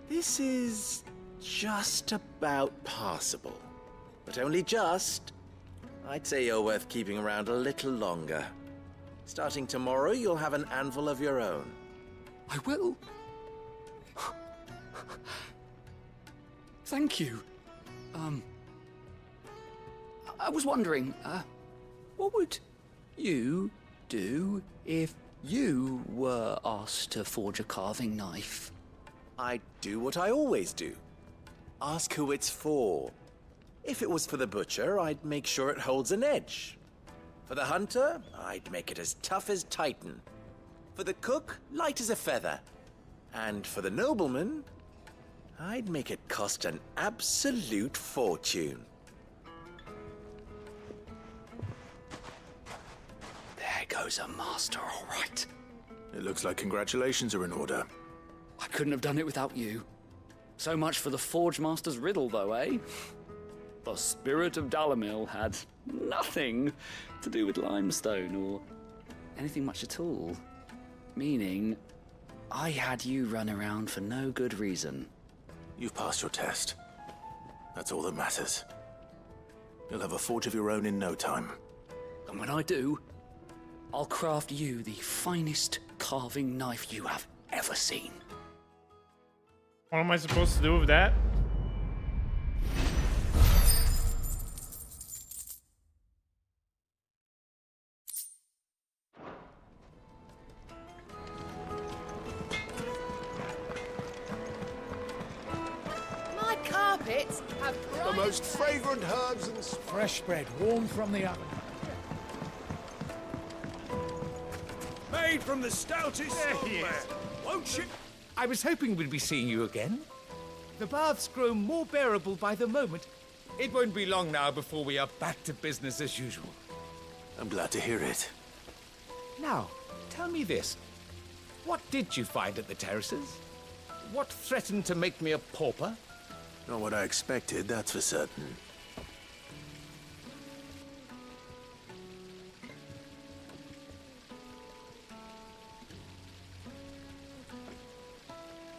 This is just about passable. But only just. I'd say you're worth keeping around a little longer. Starting tomorrow, you'll have an anvil of your own. I will. Thank you. I was wondering, what would you do if you were asked to forge a carving knife? I'd do what I always do. Ask who it's for. If it was for the butcher, I'd make sure it holds an edge. For the hunter, I'd make it as tough as Titan. For the cook, light as a feather. And for the nobleman, I'd make it cost an absolute fortune. There goes a master, all right. It looks like congratulations are in order. I couldn't have done it without you. So much for the Forge Master's riddle, though, eh? The spirit of Dalimil had nothing to do with limestone or anything much at all. Meaning, I had you run around for no good reason. You've passed your test. That's all that matters. You'll have a forge of your own in no time. And when I do, I'll craft you the finest carving knife you have ever seen. What am I supposed to do with that? My carpets have The most fragrant herbs and Fresh bread, warm from the oven. made from the stoutest silver. Won't you? I was hoping we'd be seeing you again. The baths grow more bearable by the moment. It won't be long now before we are back to business as usual. I'm glad to hear it. Now, tell me this. What did you find at the terraces? What threatened to make me a pauper? Not what I expected, that's for certain.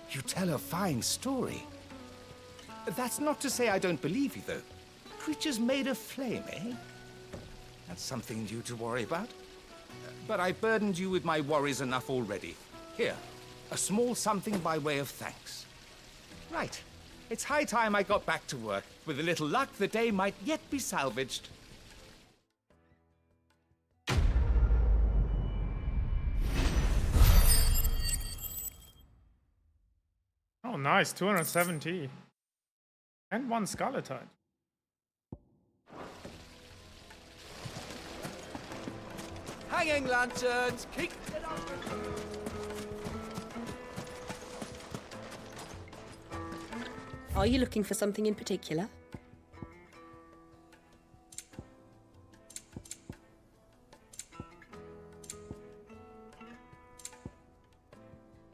You tell a fine story. That's not to say I don't believe you, though. Creatures made of flame, eh? That's something new to worry about. But I burdened you with my worries enough already. Here, a small something by way of thanks. Right. It's high time I got back to work. With a little luck, the day might yet be salvaged. Oh, nice. 270. And 1 scarletite. Hanging lanterns, keep it up. Are you looking for something in particular?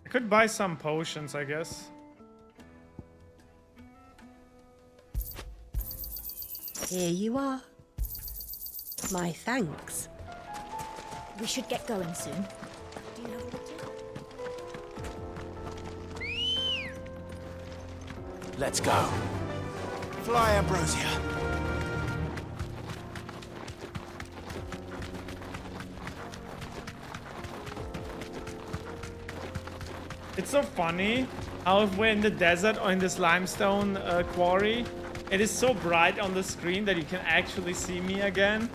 I could buy some potions, I guess. Here you are. My thanks. We should get going soon. Do you have water? Let's go. Fly, Ambrosia. It's so funny how if we're in the desert or in this limestone quarry, it is so bright on the screen that you can actually see me again.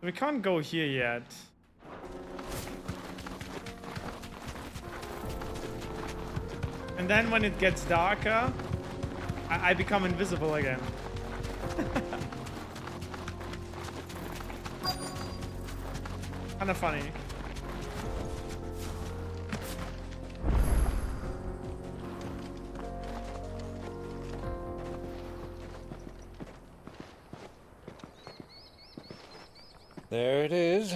We can't go here yet. And then when it gets darker, I become invisible again. Kinda funny. There it is.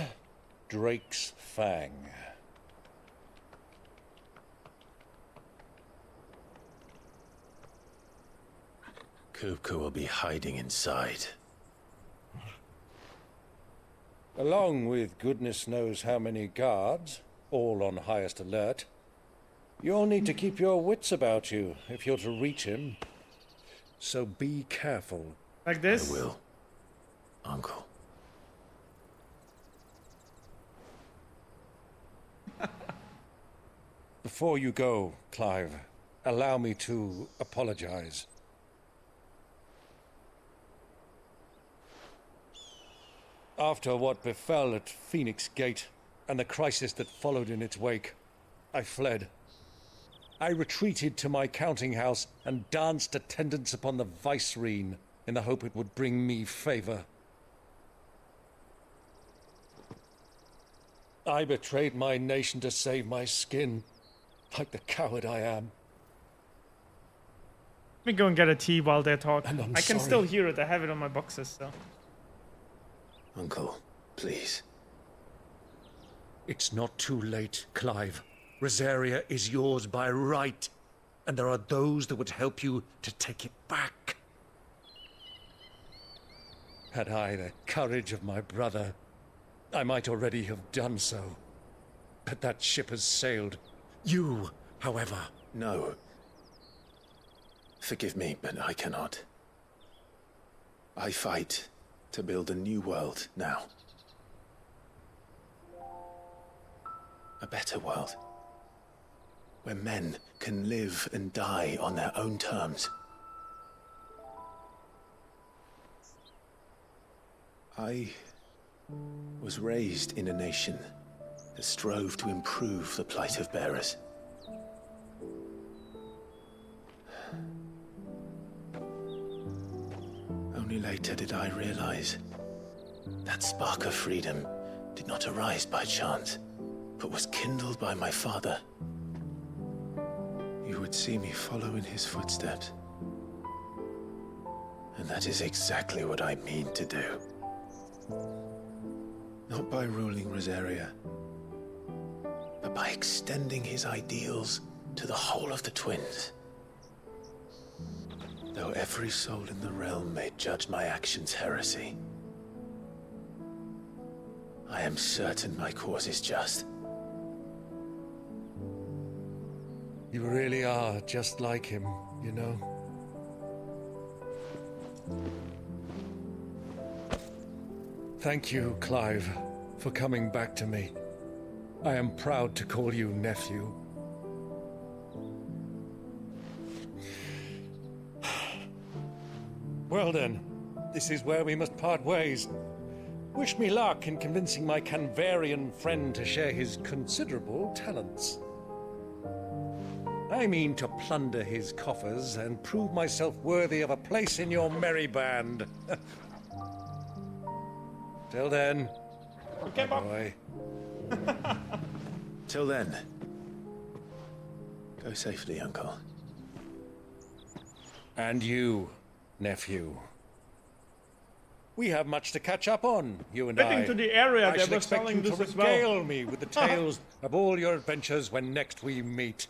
Drake's Fang. Kupka will be hiding inside. Along with goodness knows how many guards, all on highest alert. You'll need to keep your wits about you if you're to reach him. So be careful. Like this? I will, Uncle. Before you go, Clive, allow me to apologize. After what befell at Phoenix Gate and the crisis that followed in its wake, I fled. I retreated to my counting house and danced attendance upon the vicereine in the hope it would bring me favor. I betrayed my nation to save my skin, like the coward I am. Let me go and get a tea while they're talking. I'm I can sorry. still hear it. I have it on my boxes, so. Uncle, please. It's not too late, Clive. Rosaria is yours by right, and there are those that would help you to take it back. Had I the courage of my brother, I might already have done so. But that ship has sailed. You, however... No. Forgive me, but I cannot. I fight to build a new world now. A better world. Where men can live and die on their own terms. I was raised in a nation that strove to improve the plight of bearers. Only later did I realize that spark of freedom did not arise by chance, but was kindled by my father. You would see me follow in his footsteps. And that is exactly what I mean to do. Not by ruling Rosaria, but by extending his ideals to the whole of the twins. Though every soul in the realm may judge my actions heresy, I am certain my cause is just. You really are just like him, you know? Thank you, Clive, for coming back to me. I am proud to call you nephew. Well then, this is where we must part ways. Wish me luck in convincing my Canvarian friend to share his considerable talents. I mean to plunder his coffers and prove myself worthy of a place in your merry band. Till then. Okay, Bob. Boy. Till then, go safely, Uncle. And you, nephew. We have much to catch up on, you and Fitting I. to the area, I they shall were expect selling you to this as well. regale me with the tales of all your adventures when next we meet.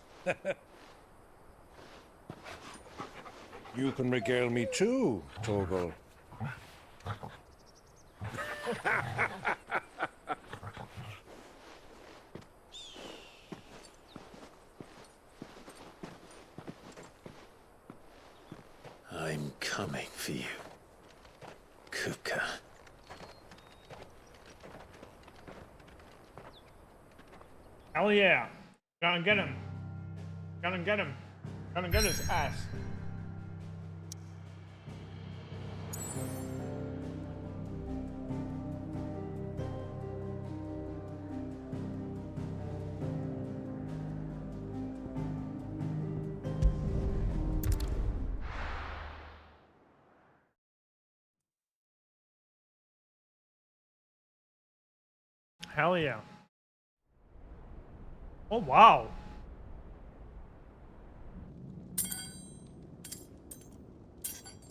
You can regale me too, Torgal. I'm coming for you. Kupka. Hell yeah. Gonna get him. Gonna get him. Gonna get his ass. Hell yeah. Oh wow.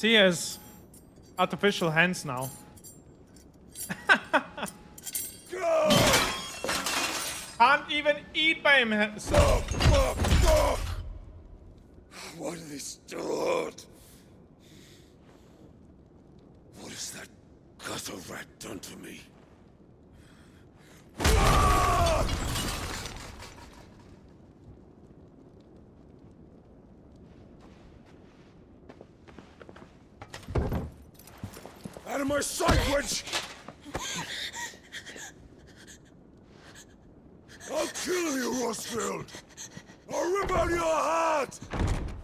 He has artificial hands now. Can't even eat by himself. Fuck! Why do they still hurt? What has that gutter rat done to me? Out of my sight, witch! I'll kill you, Rosfield! I'll rip out your heart!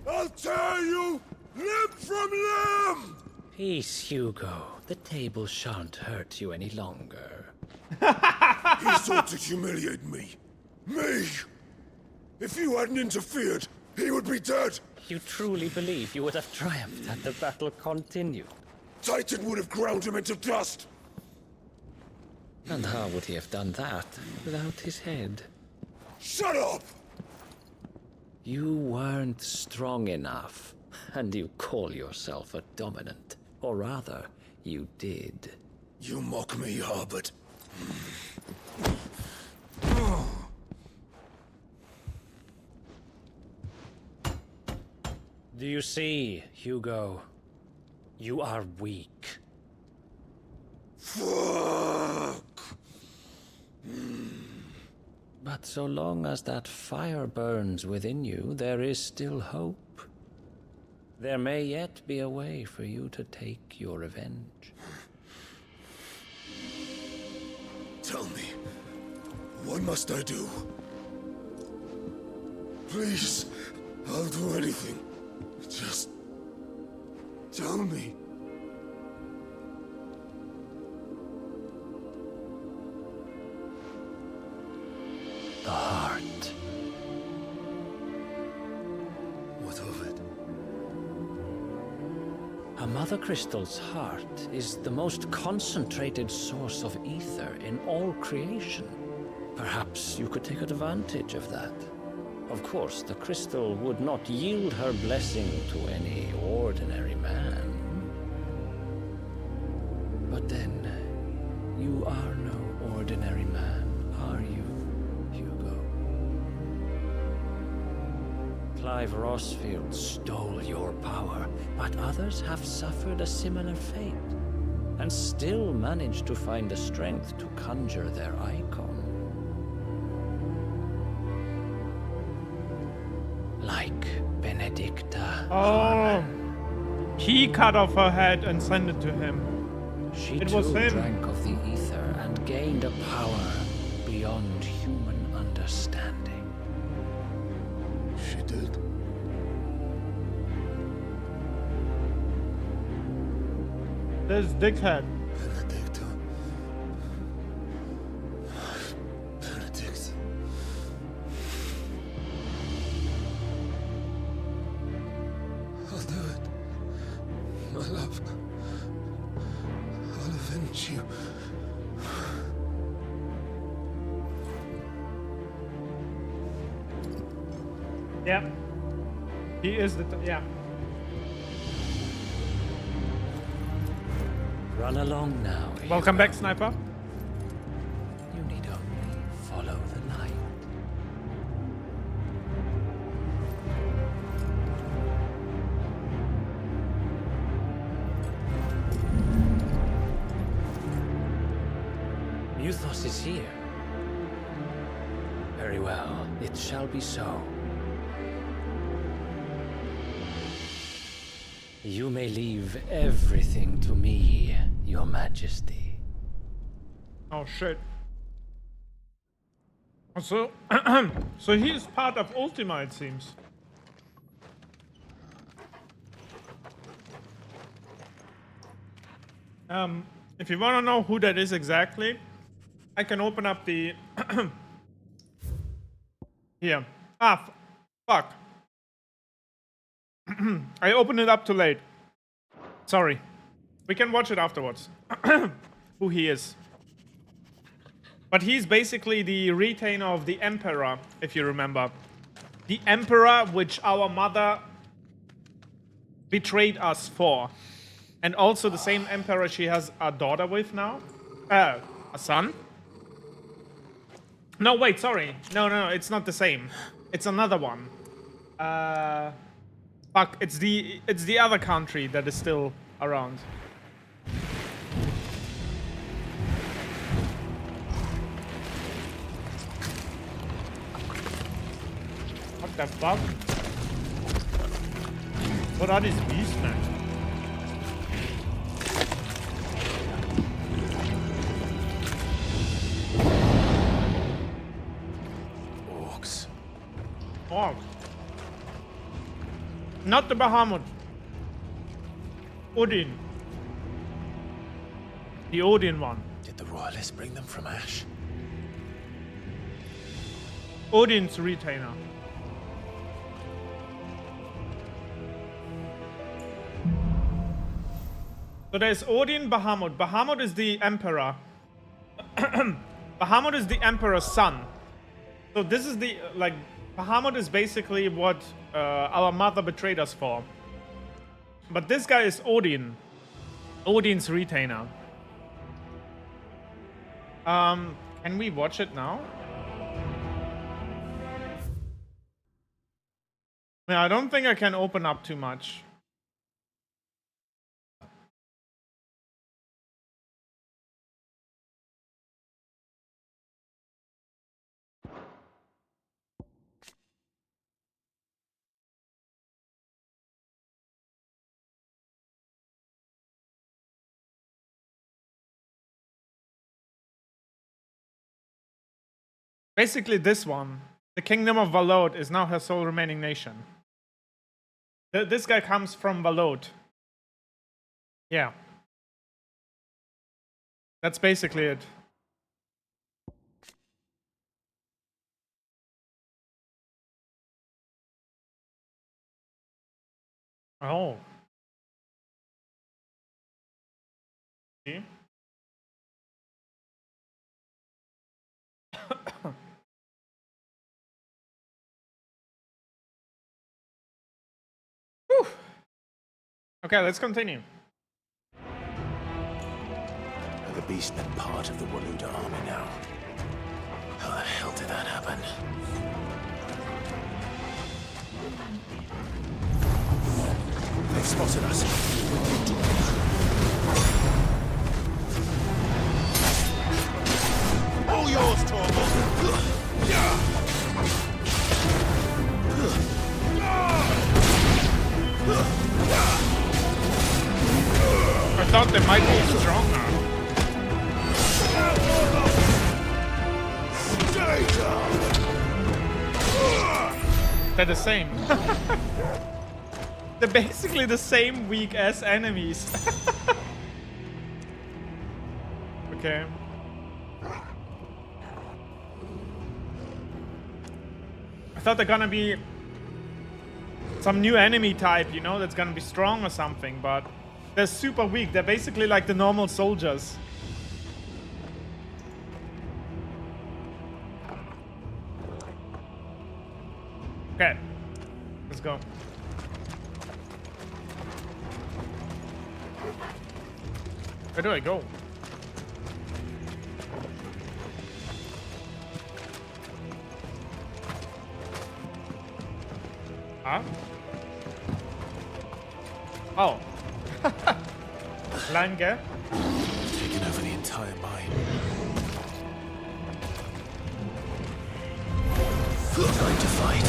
I'll tear you limb from limb! Peace, Hugo. The table shan't hurt you any longer. He sought to humiliate me. Me! If you hadn't interfered, he would be dead! You truly believe you would have triumphed had the battle continued? Titan would have ground him into dust! And how would he have done that without his head? Shut up! You weren't strong enough, and you call yourself a dominant. Or rather, you did. You mock me, Harbert. Do you see, Hugo? You are weak. Fuck! But so long as that fire burns within you, there is still hope. There may yet be a way for you to take your revenge. Tell me, what must I do? Please, I'll do anything. Just tell me. The heart. What of it? A Mother Crystal's heart is the most concentrated source of ether in all creation. Perhaps you could take advantage of that. Of course, the crystal would not yield her blessing to any ordinary man. But then, you are no ordinary man, are you, Hugo? Clive Rosfield stole your power, but others have suffered a similar fate, and still managed to find the strength to conjure their icon. Like Benedicta. Oh, he cut off her head and sent it to him. She it too was him. drank of the ether and gained a power beyond human understanding. She did. There's Dick's head. Benedicta. Benedict. I'll do it. My love. I'll avenge you. Yeah. He is the... yeah. Run along now. Welcome back, Sniper. You need only follow the light. Muthos is here. Very well, it shall be so. You may leave everything to me, Your Majesty. Oh shit. So, so he's part of Ultima, it seems. If you want to know who that is exactly, I can open up the... Here. Ah, fuck. I opened it up too late. Sorry. We can watch it afterwards. Who he is. But he's basically the retainer of the Emperor, if you remember. The Emperor which our mother betrayed us for. And also the same Emperor she has a daughter with now. A son? No, wait, sorry. No, it's not the same. It's another one. Fuck, it's the other country that is still around. What the fuck? What are these beasts, man? Orcs. Orcs. Not the Bahamut. Odin. The Odin one. Did the royalists bring them from Ash? Odin's retainer. So there's Odin, Bahamut. Bahamut is the emperor. Bahamut is the emperor's son. So this is the, like, Bahamut is basically what our mother betrayed us for. But this guy is Odin. Odin's retainer. Can we watch it now? Yeah, I don't think I can open up too much. Basically this one. The kingdom of Valod is now her sole remaining nation. This guy comes from Valod. Yeah. That's basically it. Oh. See? Whew. Okay, let's continue. Are the beastmen part of the Waluda army now? How the hell did that happen? They've spotted us. All yours, Torvald! I thought they might be stronger. They're the same. They're basically the same weak-ass enemies. Okay. I thought they're gonna be some new enemy type, you know, that's gonna be strong or something, but they're super weak. They're basically like the normal soldiers. Okay, let's go. Where do I go? Huh? Oh. Lange. Taken over the entire mine. Time to fight.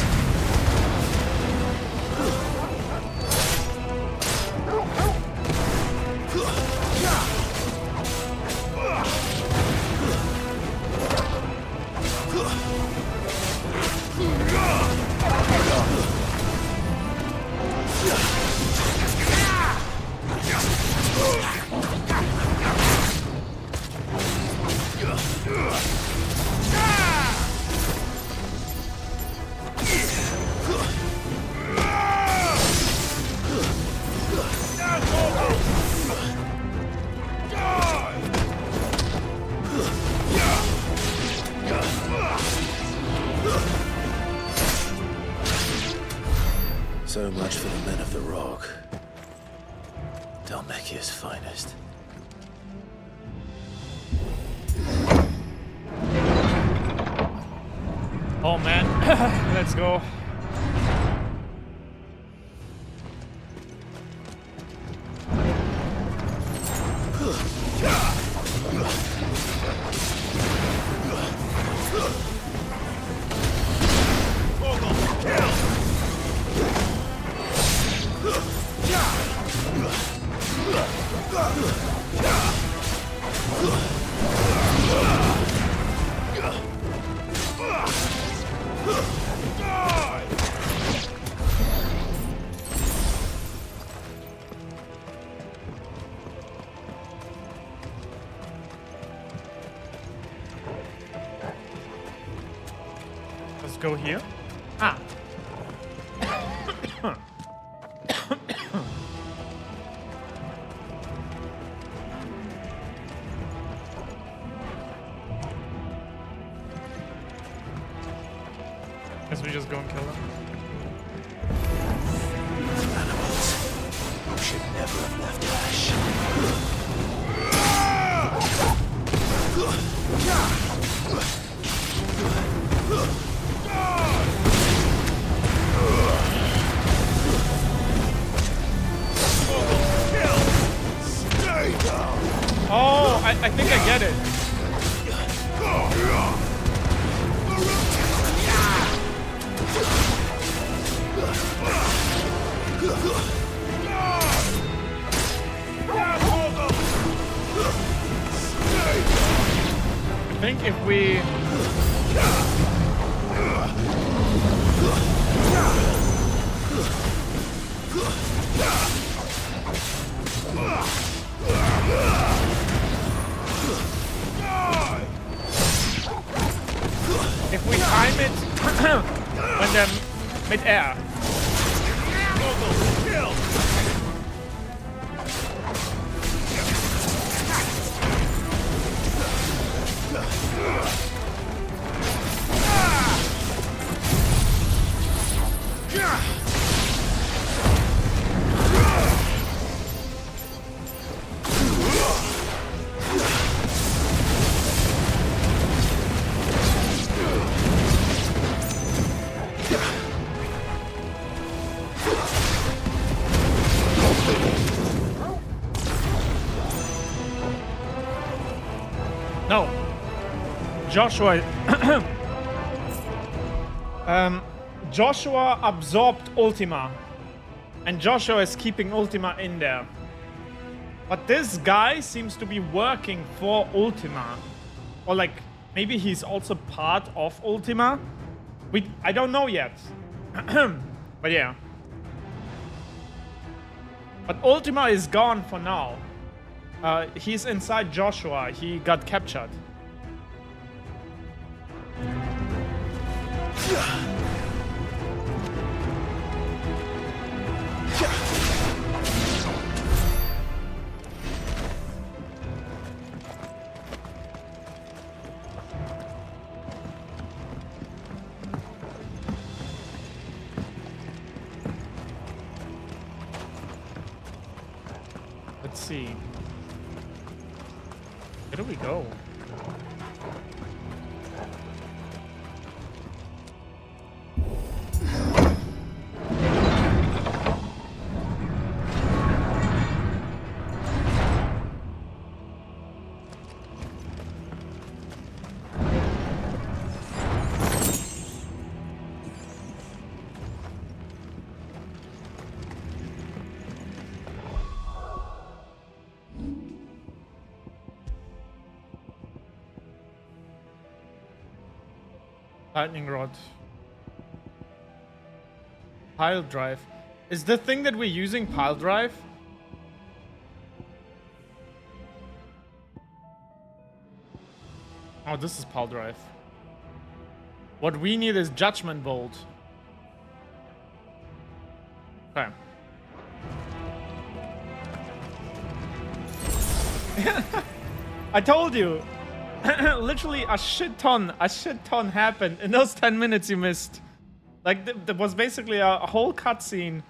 grog. Dalmekia's finest. Oh man, let's go. Let's go here. Ah. Guess we just go and kill him. Animals. Should never have left Ash. Oh, I think I get it. I think if we... If we time it when they're mid-air. No. Joshua. Joshua absorbed Ultima. And Joshua is keeping Ultima in there. But this guy seems to be working for Ultima. Or like, maybe he's also part of Ultima. I don't know yet. But yeah. But Ultima is gone for now. He's inside Joshua. He got captured. Let's see. Where do we go? Lightning rod. Pile drive. Is the thing that we're using pile drive? Oh, this is pile drive. What we need is judgment bolt. Okay. I told you. Literally a shit ton happened in those 10 minutes you missed. Like, there was basically a whole cutscene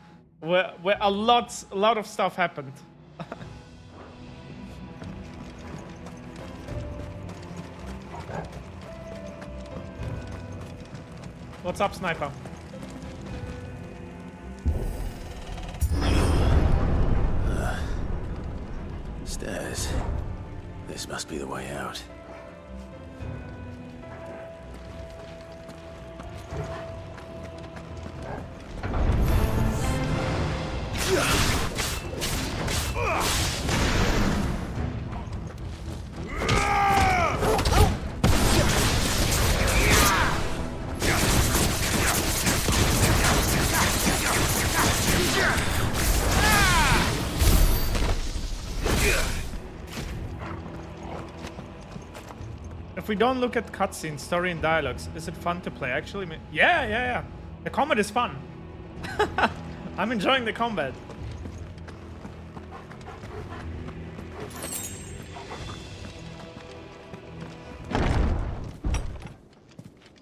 where a lot of stuff happened. What's up, sniper? Stairs. This must be the way out. If we don't look at cutscenes, story, and dialogues, is it fun to play? Actually, yeah. The combat is fun. I'm enjoying the combat.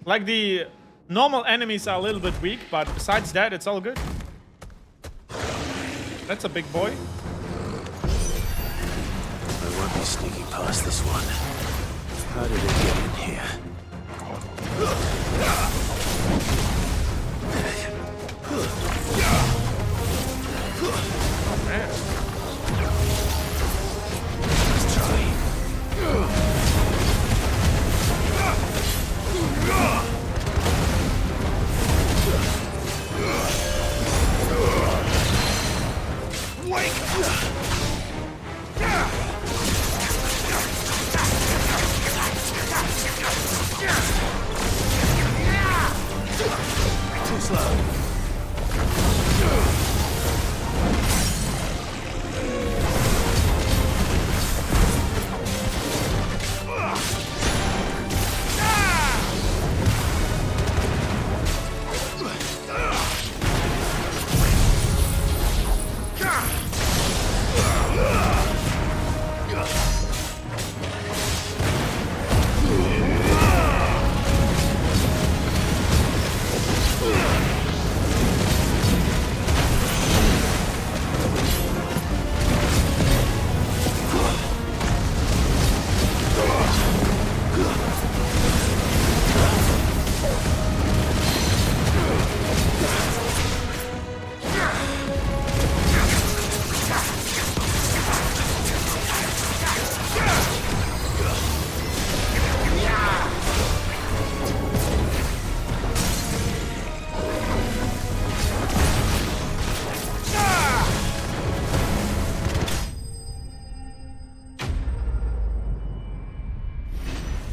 Like, the normal enemies are a little bit weak, but besides that, it's all good. That's a big boy. I won't be sneaking past this one. How did it get in here? Oh, man. Let's try. Too slow.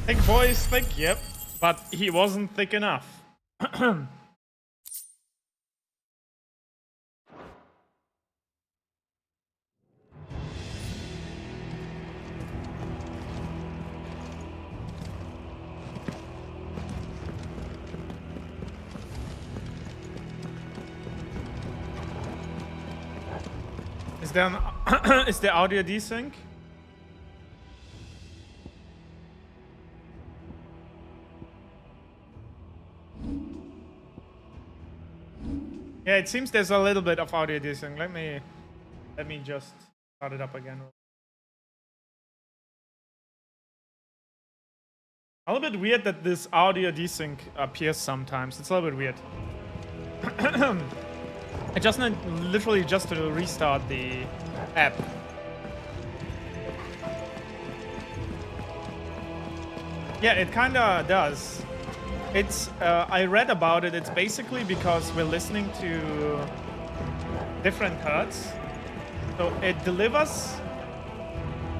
Thick boy is thick, yep. But he wasn't thick enough. Is there an is the audio desync? Yeah, it seems there's a little bit of audio desync. Let me just start it up again. A little bit weird that this audio desync appears sometimes. It's a little bit weird. I just need literally just to restart the app. Yeah, it kinda does. It's I read about it. It's basically because we're listening to different hertz. So it delivers,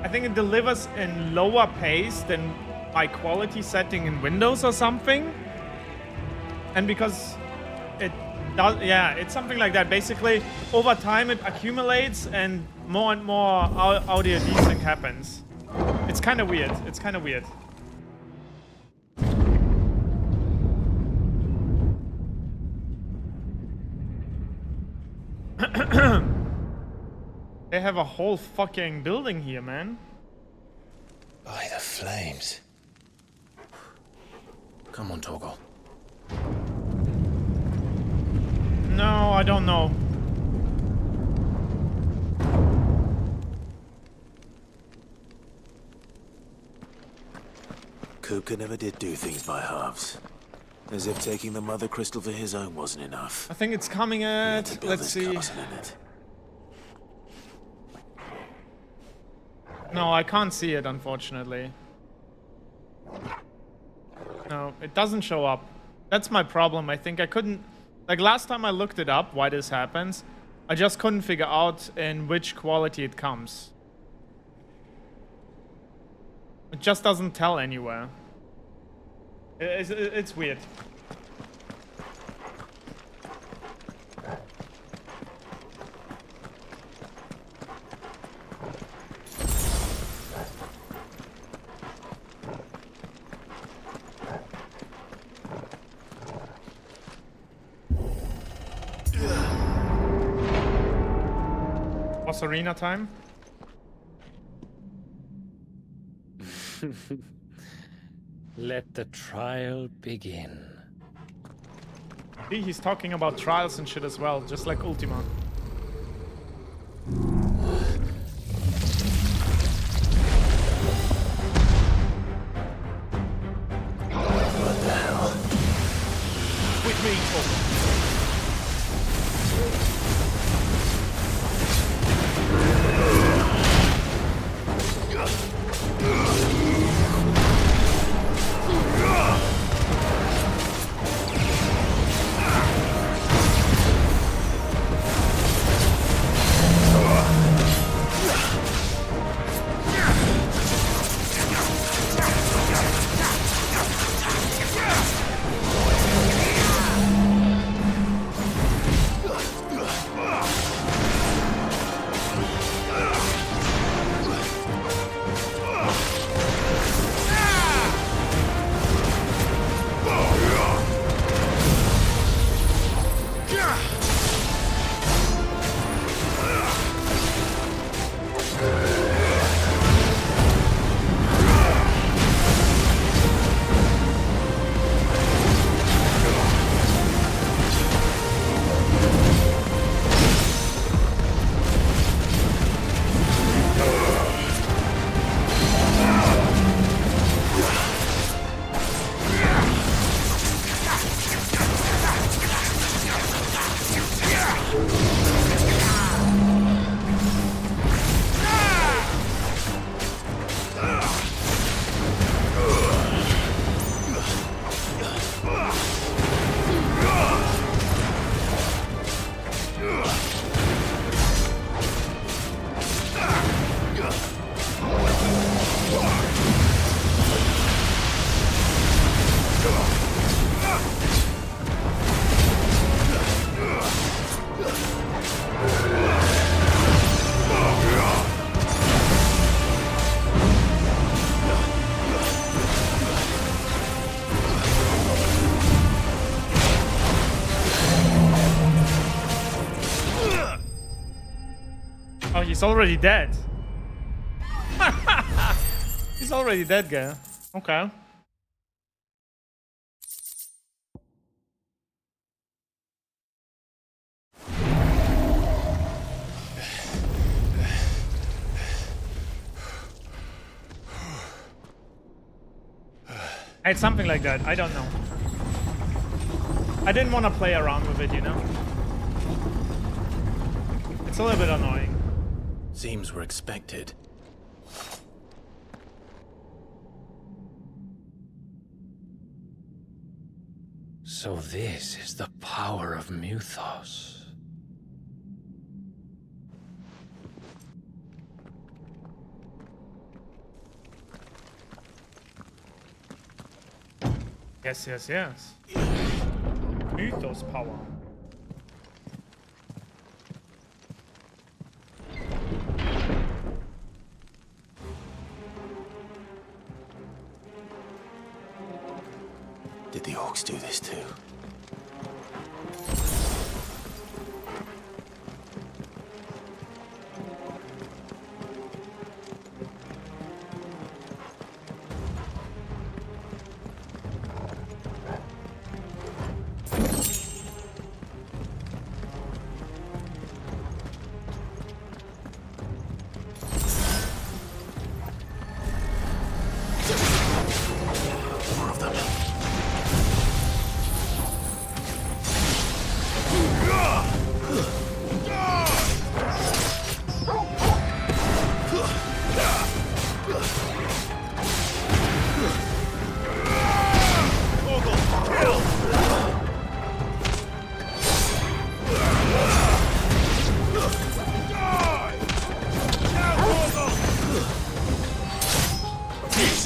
I think it delivers in lower pace than my quality setting in Windows or something. And because it does, yeah, it's something like that. Basically, over time it accumulates and more audio desync happens. It's kind of weird. It's kind of weird. They have a whole fucking building here, man. By the flames. Come on, Torgal. No, I don't know. Kupka never did do things by halves. As if taking the Mother Crystal for his own wasn't enough. I think it's coming at... Let's see. No, I can't see it, unfortunately. No, it doesn't show up. That's my problem. I think I couldn't... Like, last time I looked it up, why this happens, I just couldn't figure out in which quality it comes. It just doesn't tell anywhere. It's weird. Boss arena time? Let the trial begin. See, he's talking about trials and shit as well, just like Ultima. What the hell? With me, Oh, he's already dead. He's already dead, guy. Okay. It's something like that. I don't know. I didn't want to play around with it, you know? It's a little bit annoying. Seems we're expected. So this is the power of Mythos. Yes, yes, yes. Mythos power. Did the orcs do this too?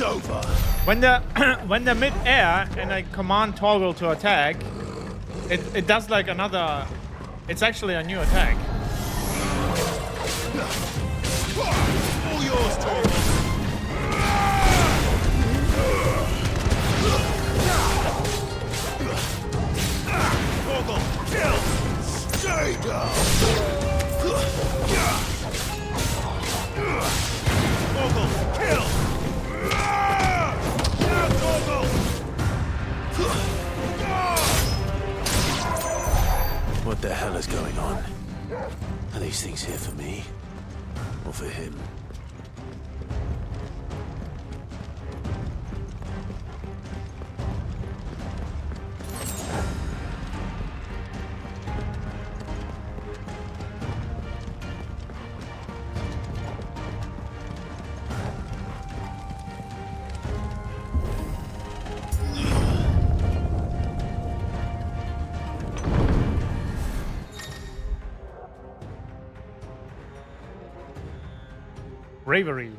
over. When they're mid-air and I command Toggle to attack, it does like another. It's actually a new attack. All yours, Toggle. Toggle, kill. Stay down. Toggle, kill. Now, Toggle. What the hell is going on? Are these things here for me? Or for him? Bravery.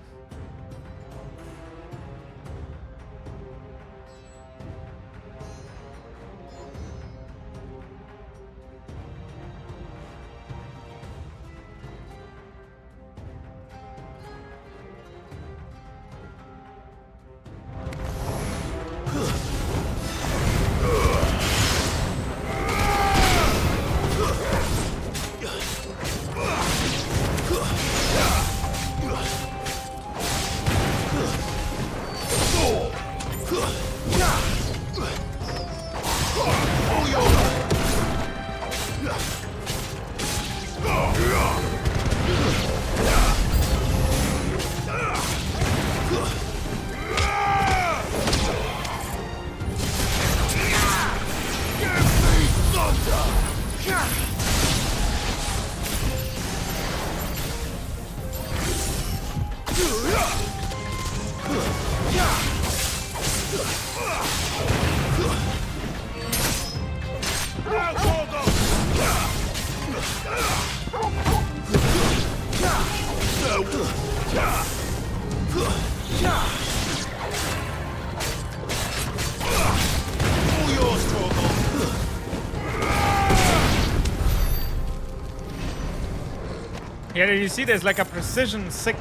Yeah, you see there's like a precision sick.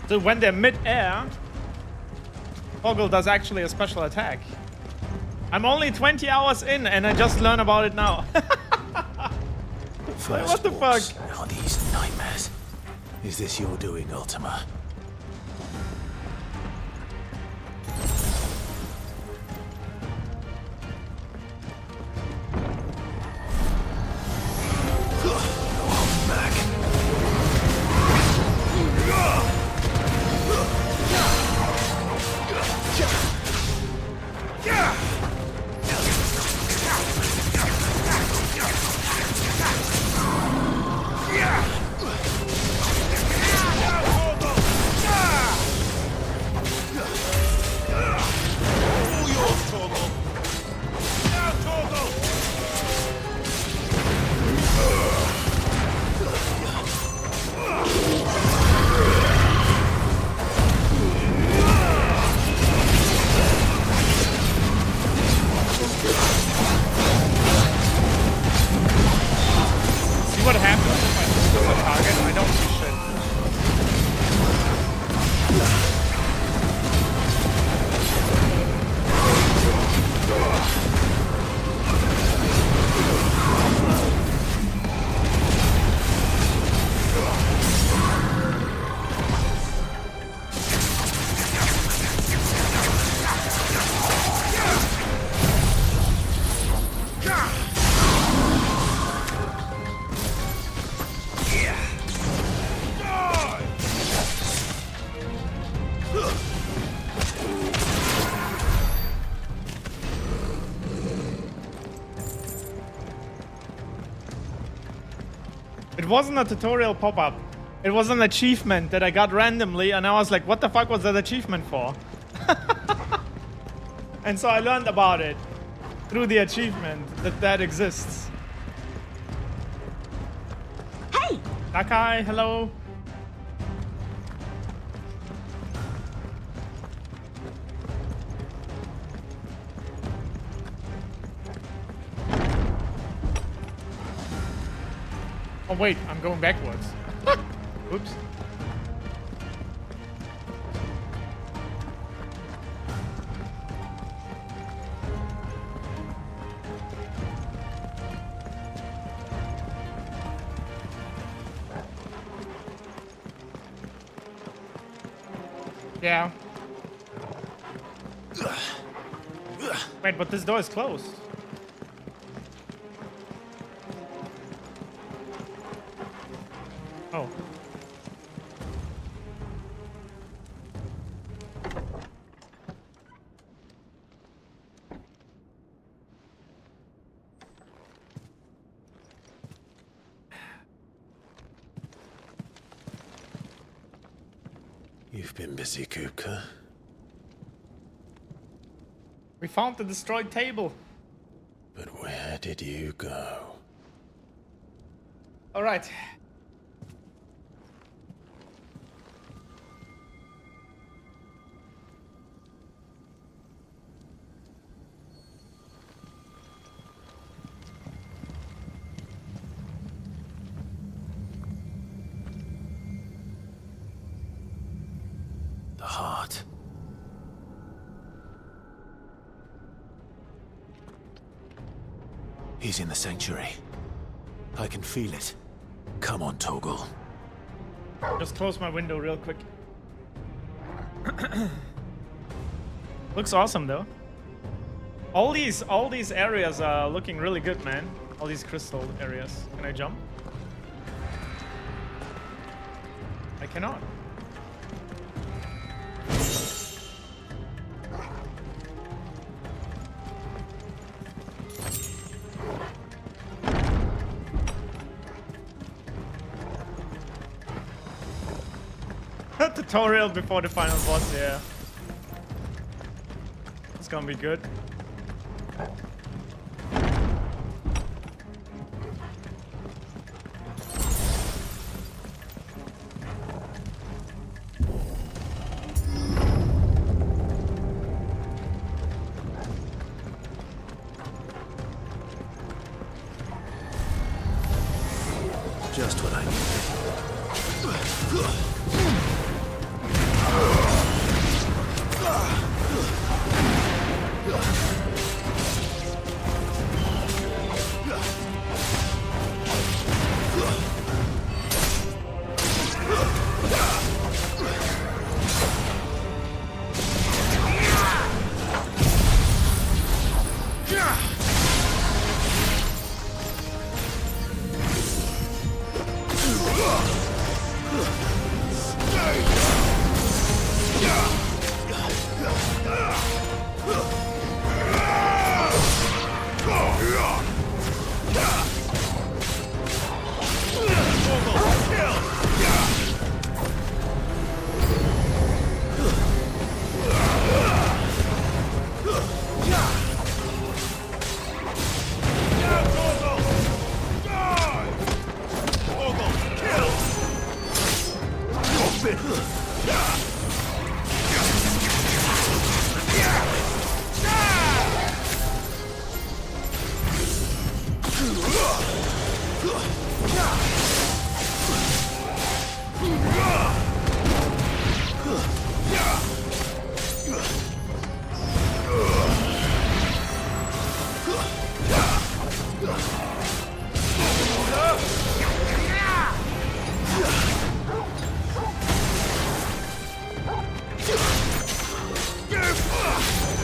So when they're mid-air, Toggle does actually a special attack. I'm only 20 hours in and I just learned about it now. Like, what the fuck? Are these nightmares? Is this your doing, Ultima? It wasn't a tutorial pop-up. It was an achievement that I got randomly, and I was like, what the fuck was that achievement for? And so I learned about it through the achievement that exists. Hey! Nakai, hello. Oh wait, I'm going backwards. Oops. Yeah. Wait, but this door is closed. Oh. You've been busy, Kupka. We found the destroyed table. But where did you go? All right. The heart. He's in the sanctuary. I can feel it. Come on, Torgal. Just close my window real quick. Looks awesome though. All these areas are looking really good, man. All these crystal areas. Can I jump? I cannot. Tutorial before the final boss, yeah. It's gonna be good. Just what I needed.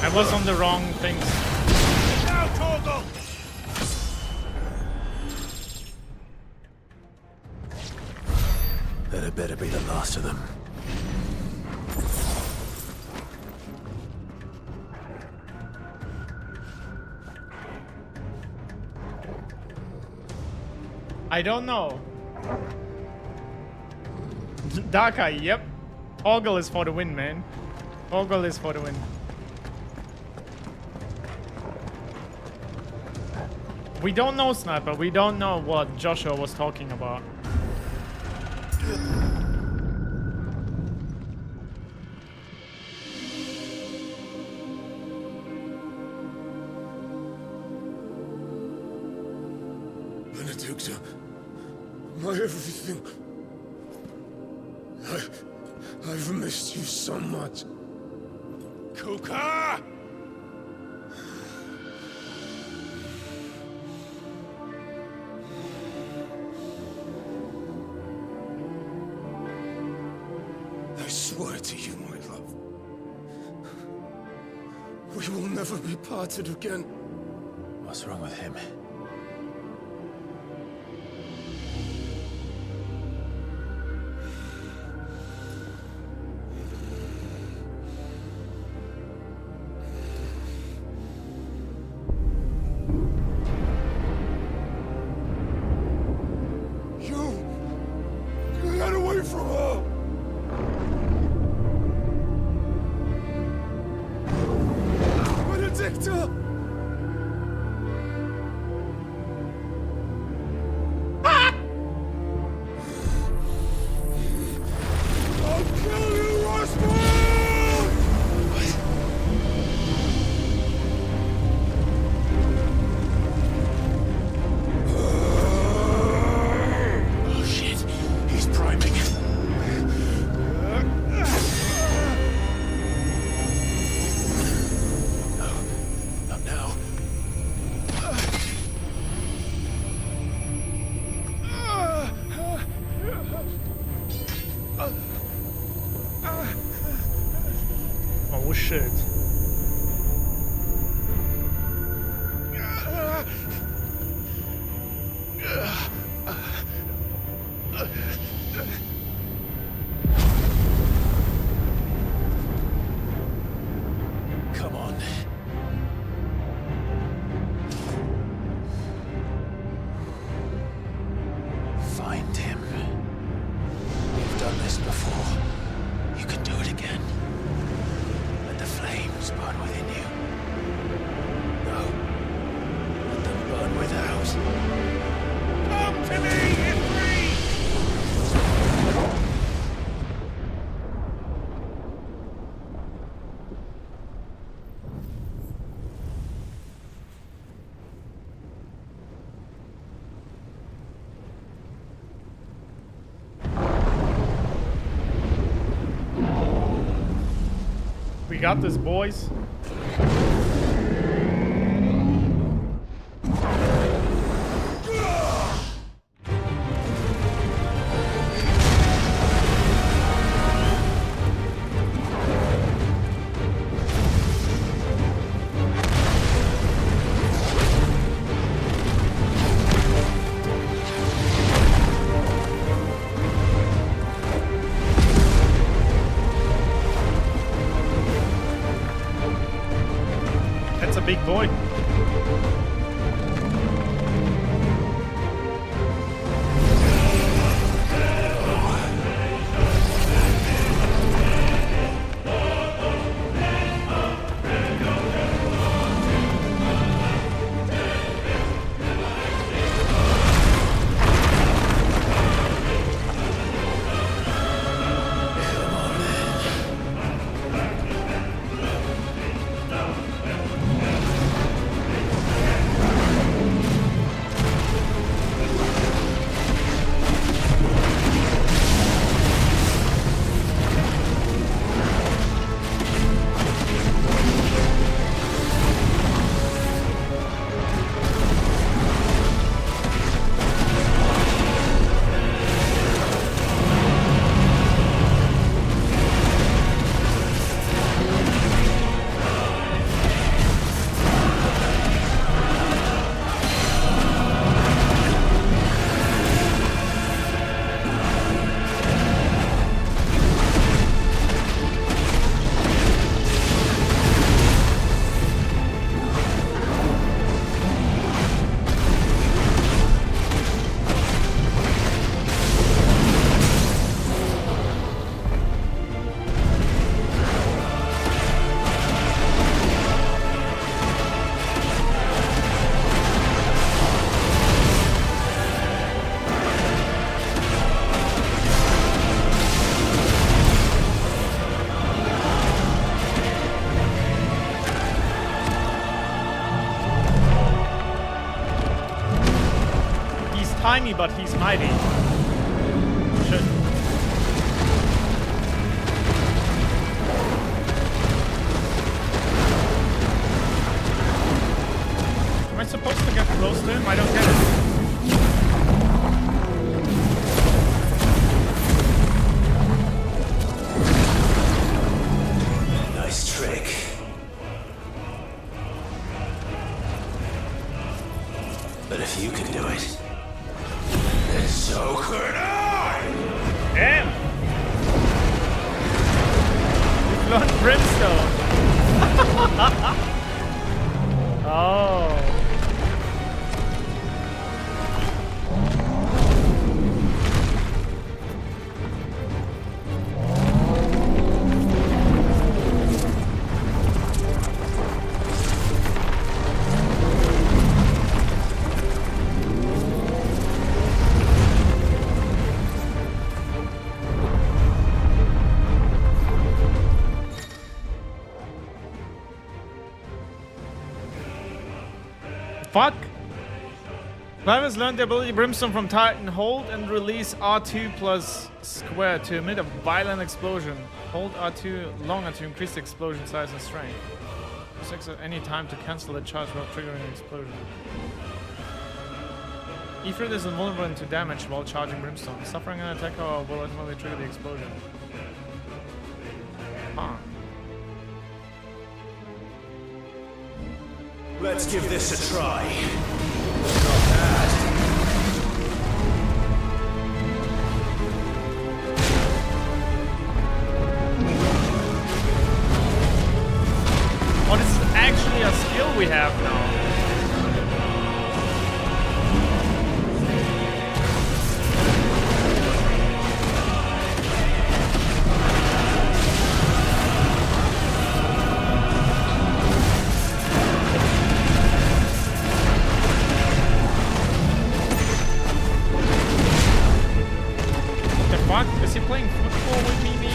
I was on the wrong things. Now, Torgal! That had better be the last of them. I don't know. Darkai, yep. Torgal is for the win, man. Torgal is for the win. We don't know, Sniper. We don't know what Joshua was talking about. My everything. I've missed you so much. Kuka! I swear to you, my love. We will never be parted again. What's wrong with him? Get away from her! Benedicta! I'll kill you, Roswell! Oh shit, he's priming. Not now. Oh shit. Come on. Find him. You've done this before. You can do it again. Let the flames burn within you. No. Let them burn without. Come to me, Ifrit! We got this, boys. That's a big boy. Tiny, but he's mighty. If you can do it, then so could I! Damn! You've learned brimstone. Oh. Fuck! Clive has learned the ability Brimstone from Titan. Hold and release R2 plus square to emit a violent explosion. Hold R2 longer to increase the explosion size and strength. Use X at any time to cancel the charge while triggering an explosion. Ifrit is invulnerable to damage while charging Brimstone. Suffering an attack will ultimately trigger the explosion. Huh. Let's give this a try. Oh, this is actually a skill we have now. Is he playing football with me, man?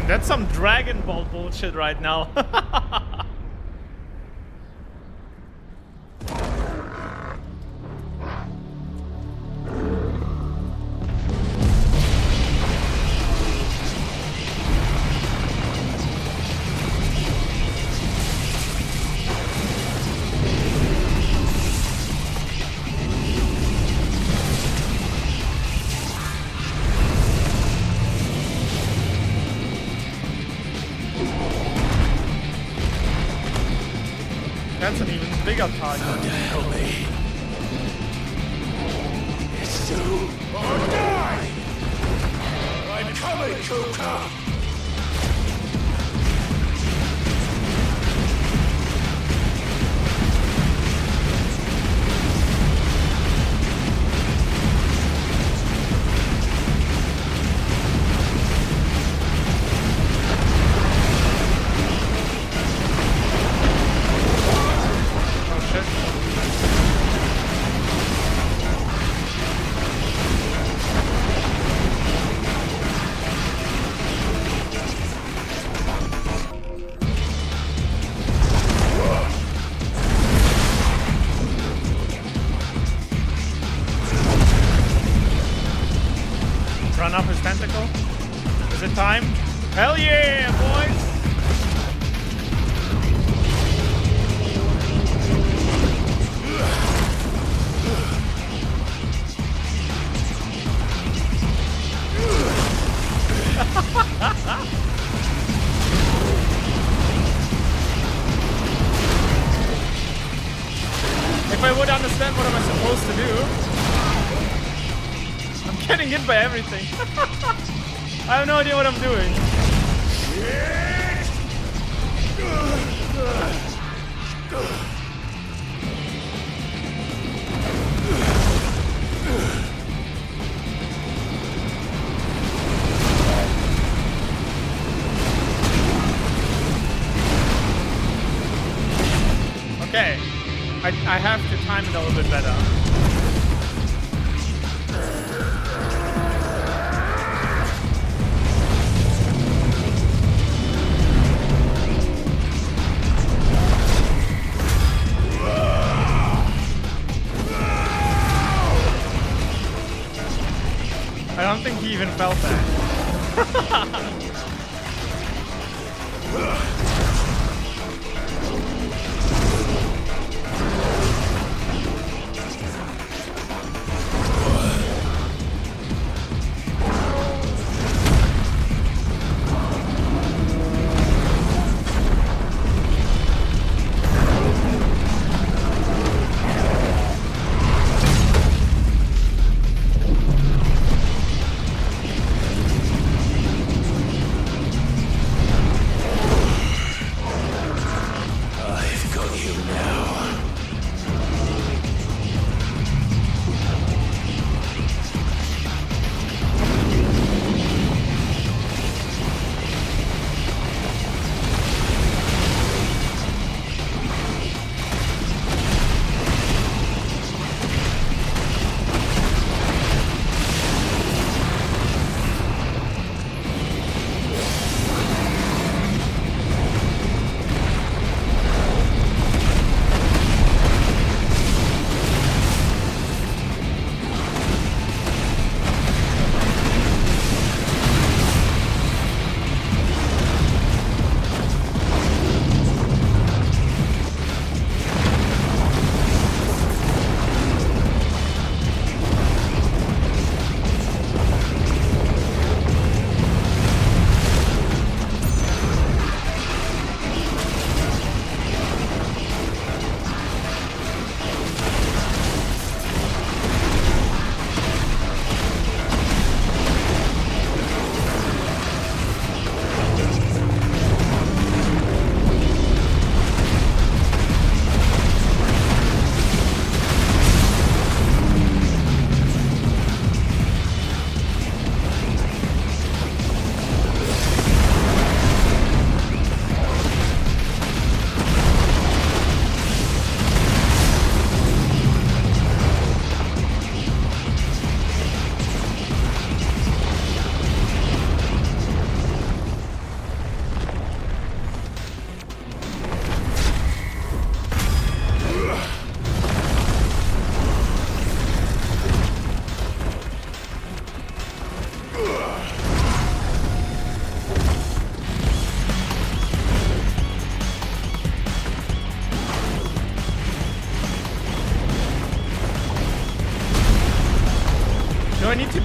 That's some Dragon Ball bullshit right now. That's an even bigger target. Help me. It's you or die! I'm coming, Kuka! Is it time? Hell yeah, boys! If I would understand what am I supposed to do. I'm getting hit by everything. I have no idea what I'm doing. Okay, I have to time it a little bit better. I don't think he even felt that.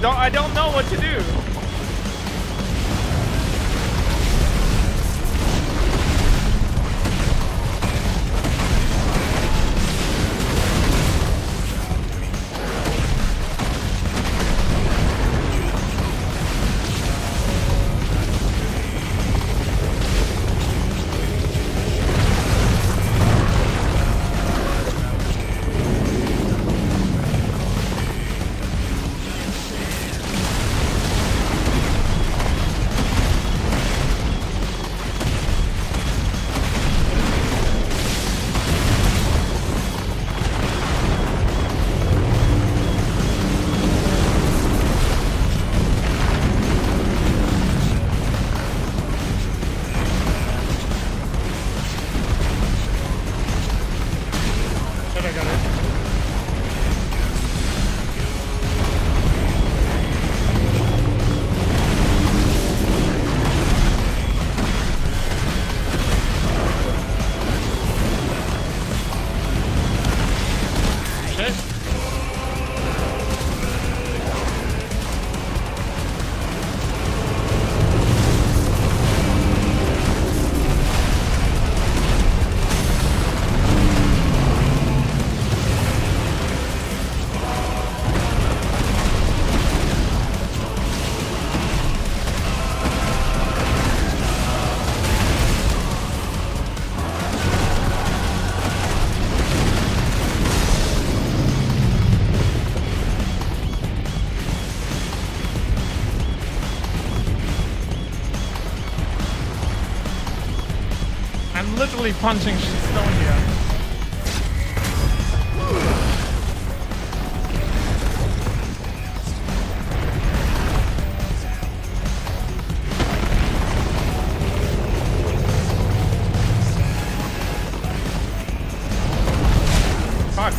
I don't know what to do. I'm literally punching stone here. Fuck.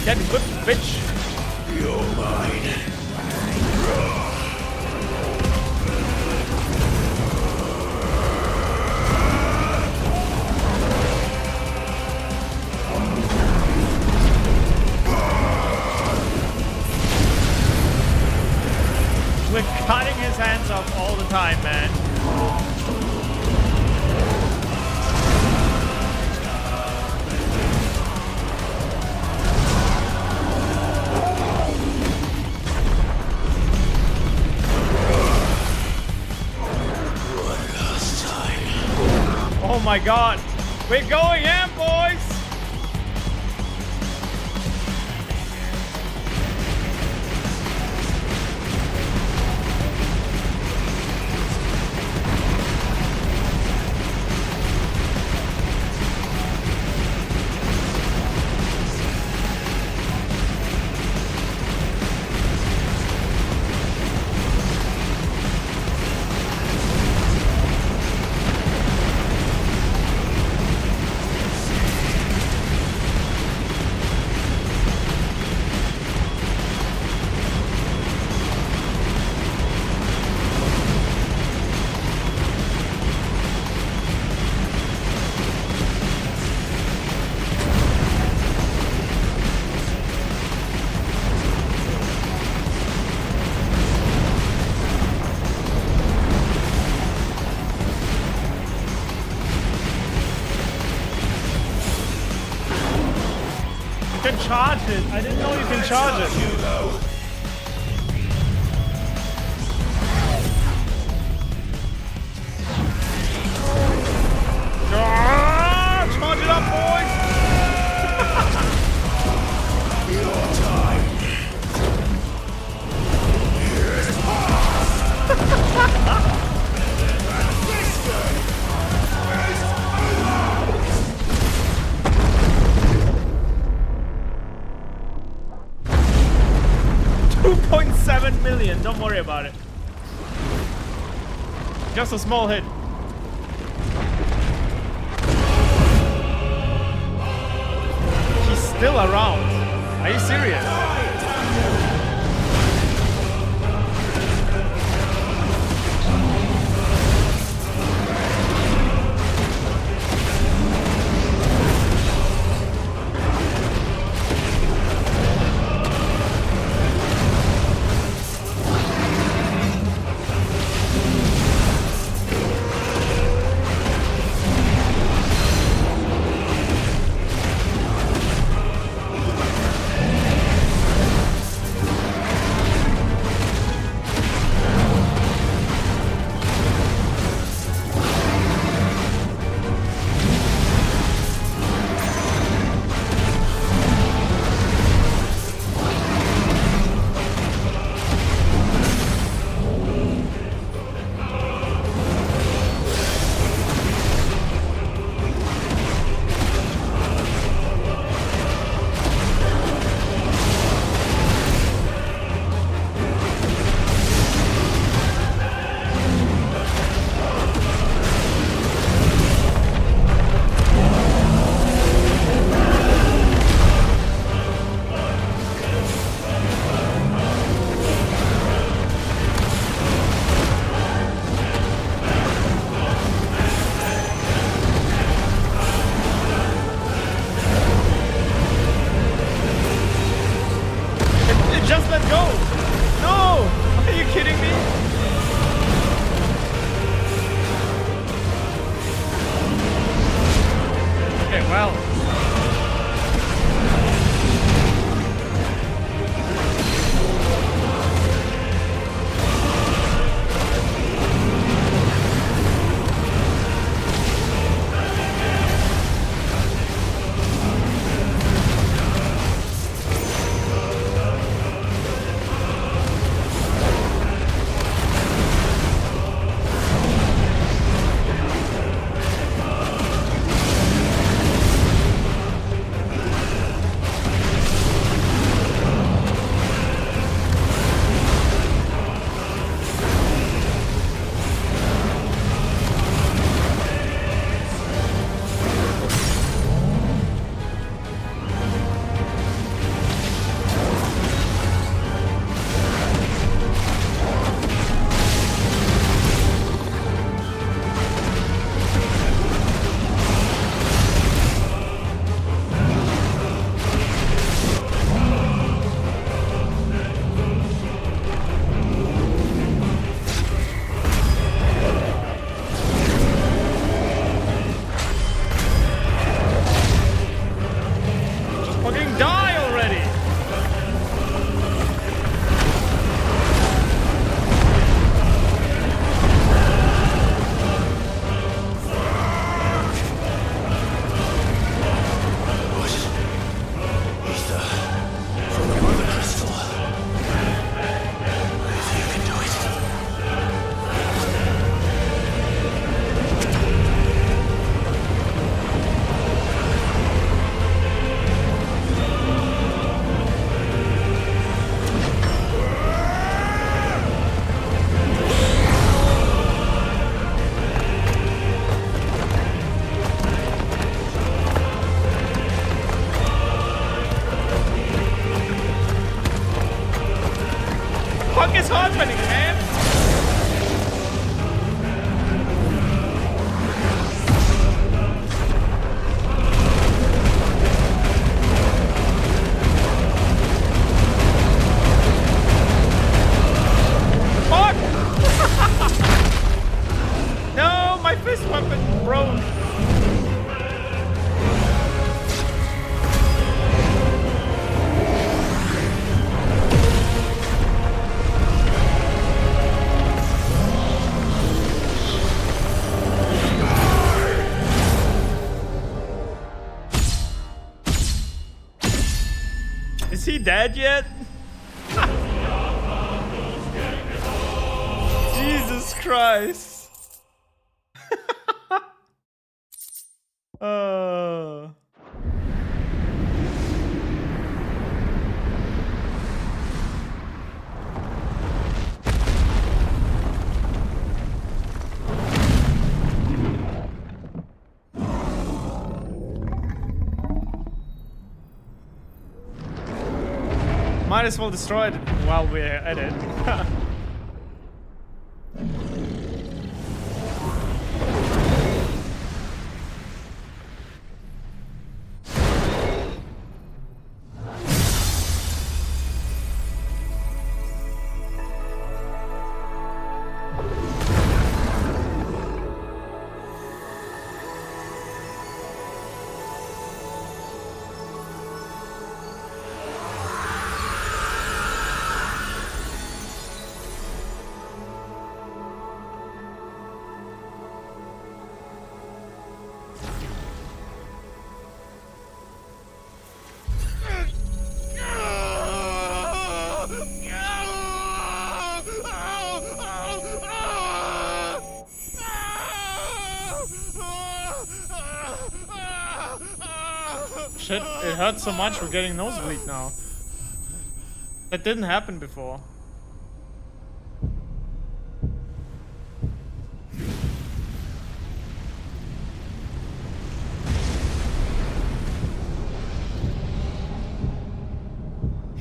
Get whipped, bitch. You're mine. We're cutting his hands off all the time, man. Oh my god. We're going in, boys! You can charge it. I didn't know you can charge it. Charge it up, boys! Your time. Here's 7 million. Don't worry about it. Just a small hit. He's still around. Are you serious? Just let go! No! Are you kidding me? Okay, well. What is happening, man? Fuck! No, my fist weapon broke. Is he dead yet? Jesus Christ. might as well destroy it while we're at it. Shit, it hurts so much we're getting nosebleed now. That didn't happen before.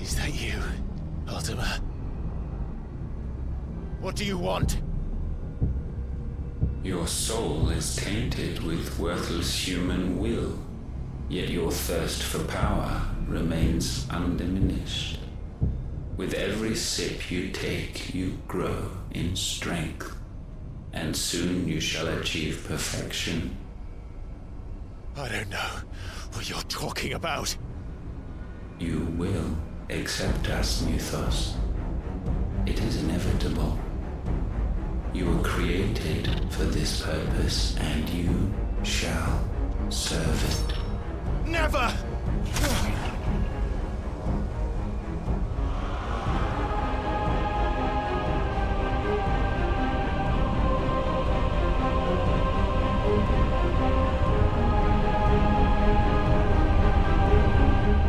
Is that you, Ultima? What do you want? Your soul is tainted with worthless human will, yet your thirst for power remains undiminished. With every sip you take, you grow in strength, and soon you shall achieve perfection. I don't know what you're talking about. You will accept us, Mythos. It is inevitable. You were created for this purpose, and you shall serve it. Never!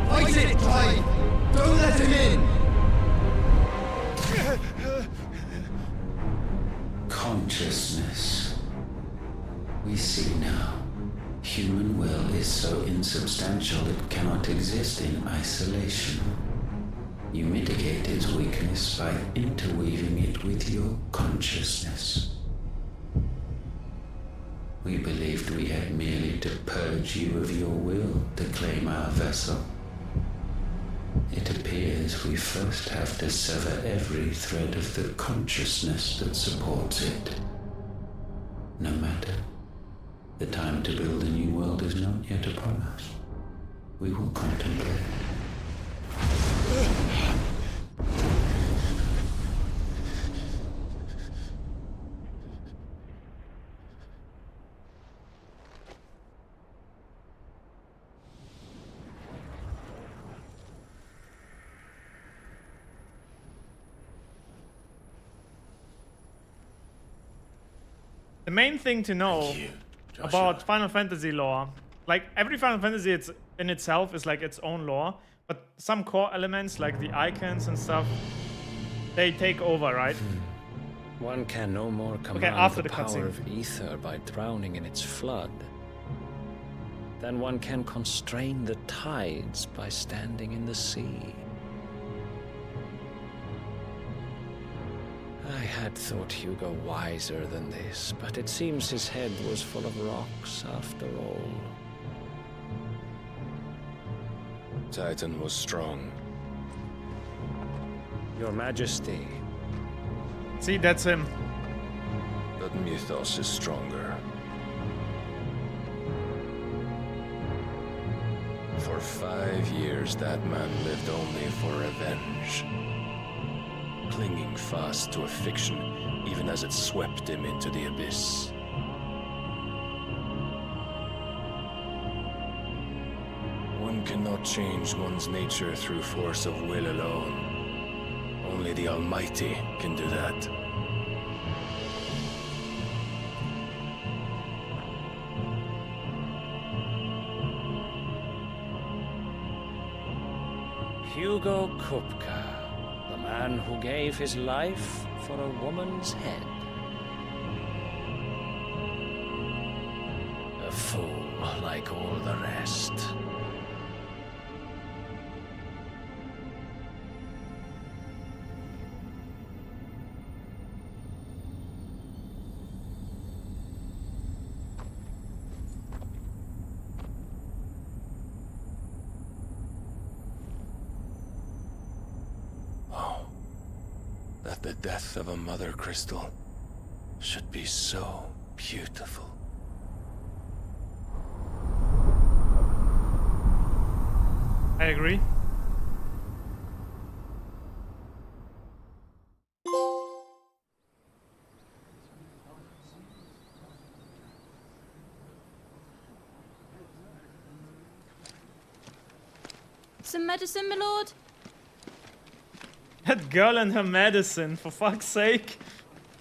Fight it, Clive! Don't let him in! Consciousness. We see now. Human will is so insubstantial it cannot exist in isolation. You mitigate its weakness by interweaving it with your consciousness. We believed we had merely to purge you of your will to claim our vessel. It appears we first have to sever every thread of the consciousness that supports it. No matter. The time to build a new world is not yet upon us. We will contemplate. The main thing to know about Final Fantasy lore, like every Final Fantasy it's in itself is like its own lore, but some core elements like the icons and stuff, they take over, right? One can no more command after the the power cutscene. of ether by drowning in its flood than one can constrain the tides by standing in the sea. I had thought Hugo wiser than this, but it seems his head was full of rocks after all. Titan was strong. Your Majesty. See, that's him. But Mythos is stronger. For 5 years, that man lived only for revenge. Clinging fast to a fiction, even as it swept him into the abyss. One cannot change one's nature through force of will alone. Only the Almighty can do that. Hugo Kupka, the man who gave his life for a woman's head. A fool like all the rest. the death of a mother crystal should be so beautiful. I agree. Some medicine, my lord? That girl and her medicine, for fuck's sake.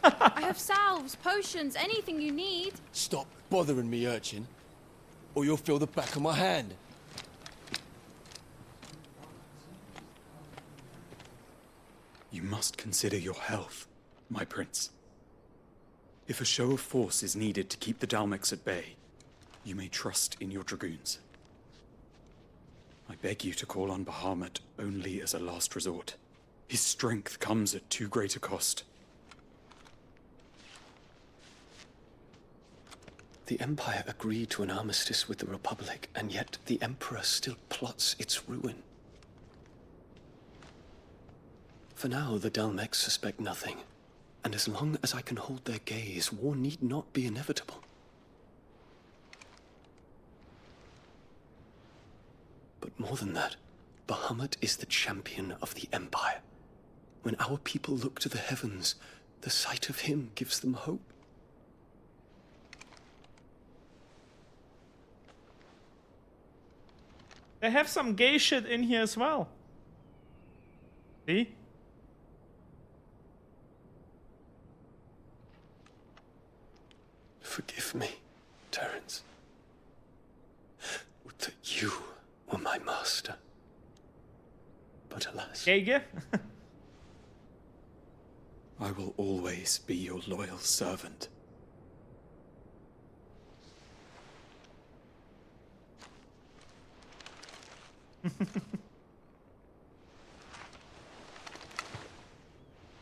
I have salves, potions, anything you need. Stop bothering me, urchin, or you'll feel the back of my hand. You must consider your health, my prince. If a show of force is needed to keep the Dalmex at bay, you may trust in your dragoons. I beg you to call on Bahamut only as a last resort. His strength comes at too great a cost. The Empire agreed to an armistice with the Republic, and yet the Emperor still plots its ruin. For now, the Dalmex suspect nothing, and as long as I can hold their gaze, war need not be inevitable. But more than that, Bahamut is the champion of the Empire. When our people look to the heavens, the sight of him gives them hope. They have some gay shit in here as well. See? Forgive me, Terence. Would that you were my master. But alas. Gege? I will always be your loyal servant.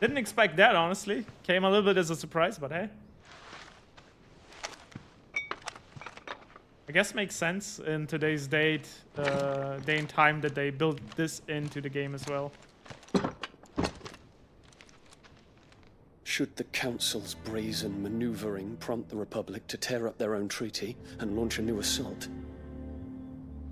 Didn't expect that, honestly. Came a little bit as a surprise, but hey. I guess makes sense in today's day and time that they built this into the game as well. Should the Council's brazen maneuvering prompt the Republic to tear up their own treaty and launch a new assault,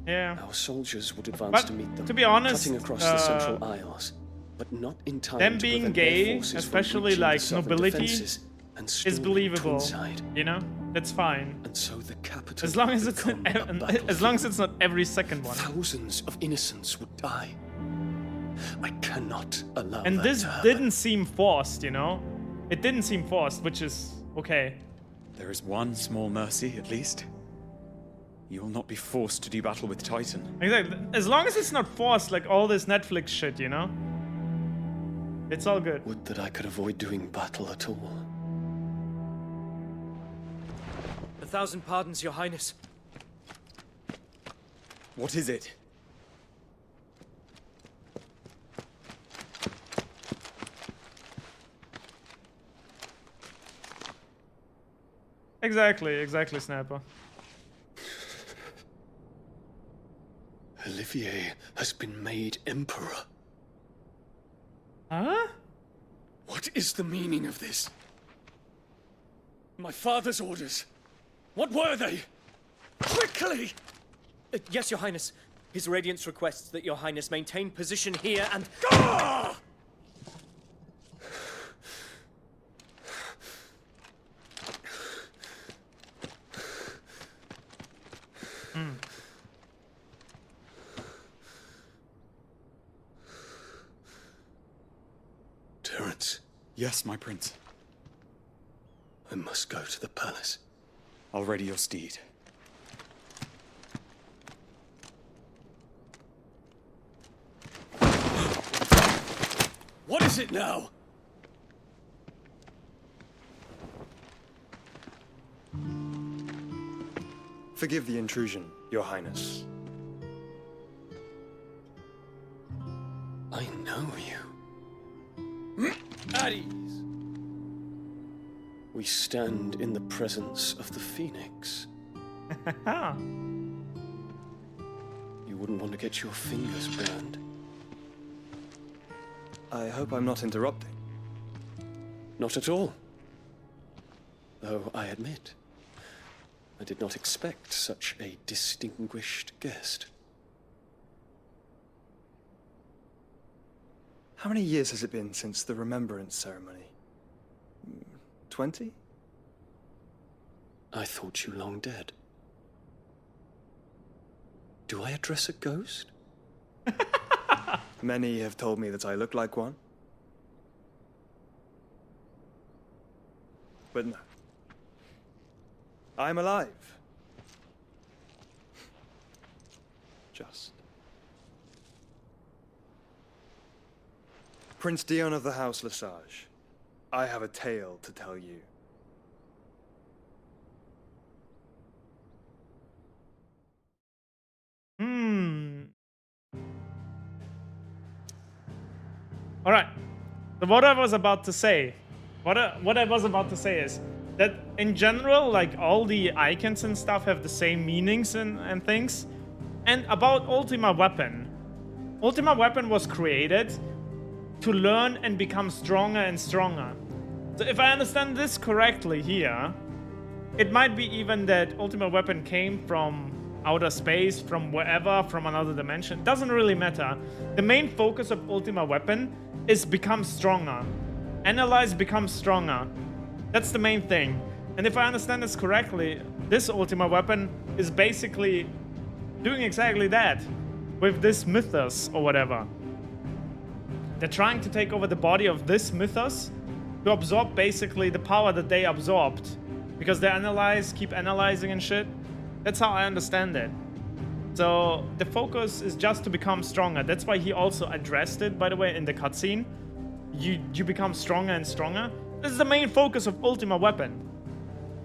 yeah, our soldiers would advance but to meet them, to be honest, cutting across the Central Isles, but not in time them to being prevent their gay, forces from especially breaching like the southern nobility, defenses and is storming believable. Twinside. You know, that's fine. And so the capital as long as would it's become a as long as it's not every second one. Thousands of innocents would die. I cannot allow And that this to happen. didn't seem forced, you know? It didn't seem forced, which is okay. There is one small mercy, at least. You will not be forced to do battle with Titan. Exactly. As long as it's not forced, like all this Netflix shit, you know? It's all good. Would that I could avoid doing battle at all. 1,000 pardons, Your Highness. What is it? Exactly, Snapper. Olivier has been made emperor. Huh? What is the meaning of this? My father's orders. What were they? Quickly! Yes, Your Highness. His Radiance requests that Your Highness maintain position here and... Ah! Terence. Yes, my prince. I must go to the palace. I'll ready your steed. What is it now? Forgive the intrusion, Your Highness. I know you. At ease. We stand in the presence of the Phoenix. You wouldn't want to get your fingers burned. I hope I'm not interrupting. Not at all. Though I admit, I did not expect such a distinguished guest. How many years has it been since the remembrance ceremony? 20? I thought you long dead. Do I address a ghost? Many have told me that I look like one. But no. I'm alive. Just. Prince Dion of the House Lesage, I have a tale to tell you. All right. So what I was about to say is that in general, like all the icons and stuff have the same meanings and things. And about Ultima Weapon. Ultima Weapon was created to learn and become stronger and stronger. So if I understand this correctly here, it might be even that Ultima Weapon came from outer space, from wherever, from another dimension. Doesn't really matter. The main focus of Ultima Weapon is become stronger. Analyze, become stronger. That's the main thing. And if I understand this correctly, this Ultima Weapon is basically doing exactly that with this mythos or whatever. They're trying to take over the body of this mythos to absorb basically the power that they absorbed. Because they analyze, keep analyzing and shit. That's how I understand it. So the focus is just to become stronger. That's why he also addressed it, by the way, in the cutscene. You become stronger and stronger. This is the main focus of Ultima Weapon.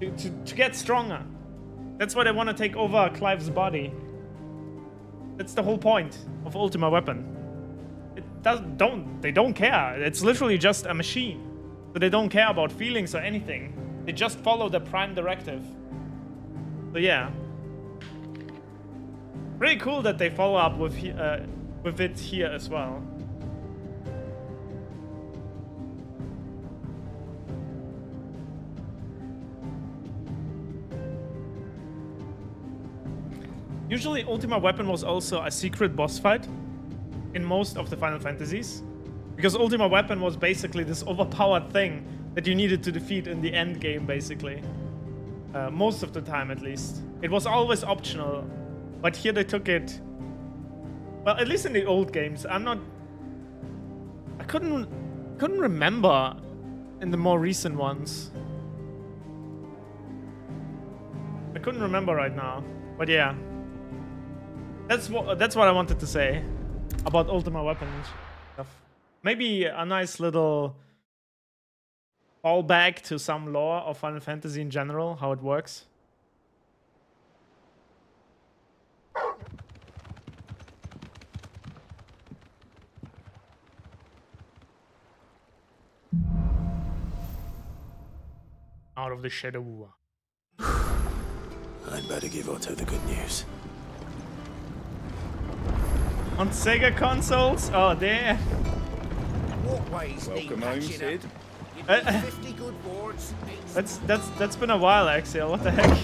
To get stronger. That's why they want to take over Clive's body. That's the whole point of Ultima Weapon. They don't care. It's literally just a machine. So they don't care about feelings or anything. They just follow the prime directive. So yeah. Pretty cool that they follow up with it here as well. Usually Ultima Weapon was also a secret boss fight in most of the Final Fantasies. Because Ultima Weapon was basically this overpowered thing that you needed to defeat in the end game, basically. Most of the time, at least. It was always optional. But here they took it... Well, at least in the old games. I couldn't remember in the more recent ones. I couldn't remember right now. But yeah. That's what I wanted to say about Ultima Weapon and stuff. Maybe a nice little fallback to some lore of Final Fantasy in general, how it works. Out of the shadow. I'd better give Otto the good news. On Sega consoles? Oh, there. Walkways Welcome home, Sid. That's been a while, Axial. What the heck?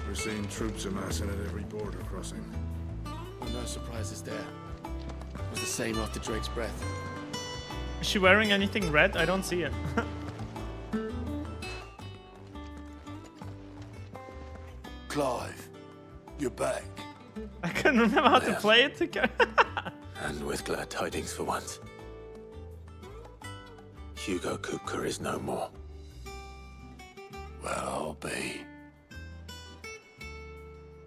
We're seeing troops amassing at every border crossing. Well, no surprises there. It was the same after Drake's breath. Is she wearing anything red? I don't see it. Clive, you're back. I couldn't remember how to play it together. And with glad tidings for once. Hugo Kupka is no more. Well, I'll be.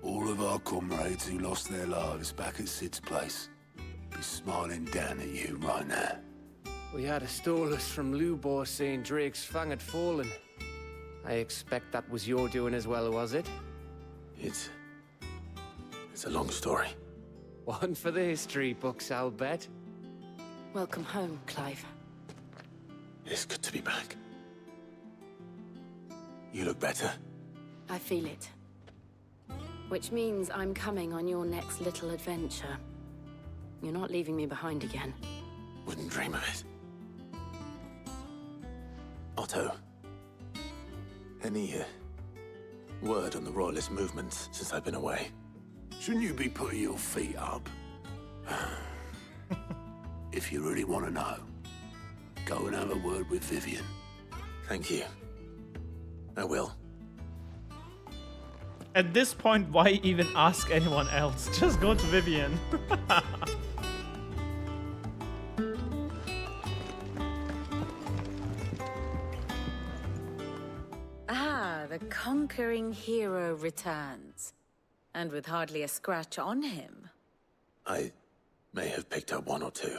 All of our comrades who lost their lives back at Sid's place be smiling down at you right now. We had a stolus from Lubor saying Drake's fang had fallen. I expect that was your doing as well, was it? It's a long story. One for the history books, I'll bet. Welcome home, Clive. It's good to be back. You look better. I feel it. Which means I'm coming on your next little adventure. You're not leaving me behind again. Wouldn't dream of it. Otto, any word on the Royalist movements since I've been away? Shouldn't you be putting your feet up? If you really want to know, go and have a word with Vivian. Thank you. I will. At this point, why even ask anyone else? Just go to Vivian. The conquering hero returns. And with hardly a scratch on him. I may have picked up one or two.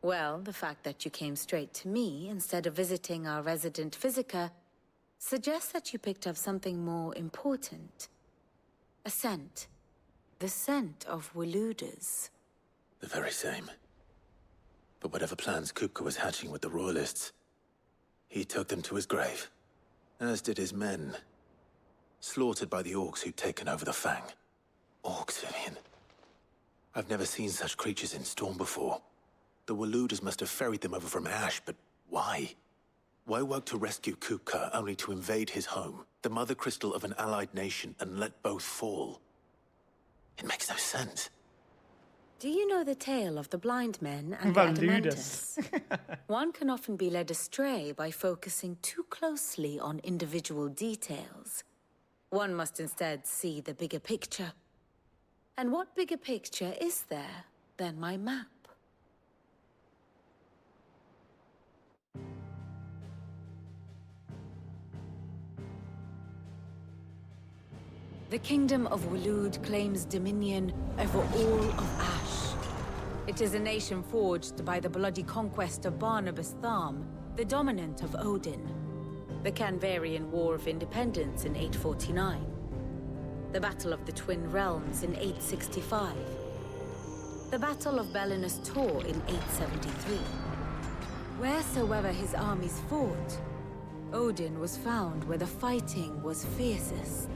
Well, the fact that you came straight to me instead of visiting our resident Physica suggests that you picked up something more important. A scent. The scent of Walooders. The very same. But whatever plans Kupka was hatching with the Royalists, he took them to his grave. As did his men. Slaughtered by the orcs who'd taken over the Fang. Orcs, Vivian. I've never seen such creatures in Storm before. The Walooders must have ferried them over from Ash, but why? Why work to rescue Kupka only to invade his home, the mother crystal of an allied nation, and let both fall? It makes no sense. Do you know the tale of the blind men and the Adamantus? One can often be led astray by focusing too closely on individual details. One must instead see the bigger picture. And what bigger picture is there than my map? The Kingdom of Walood claims dominion over all of Ash. It is a nation forged by the bloody conquest of Barnabas Tharm, the dominant of Odin. The Canvarian War of Independence in 849. The Battle of the Twin Realms in 865. The Battle of Belinus Tor in 873. Wheresoever his armies fought, Odin was found where the fighting was fiercest.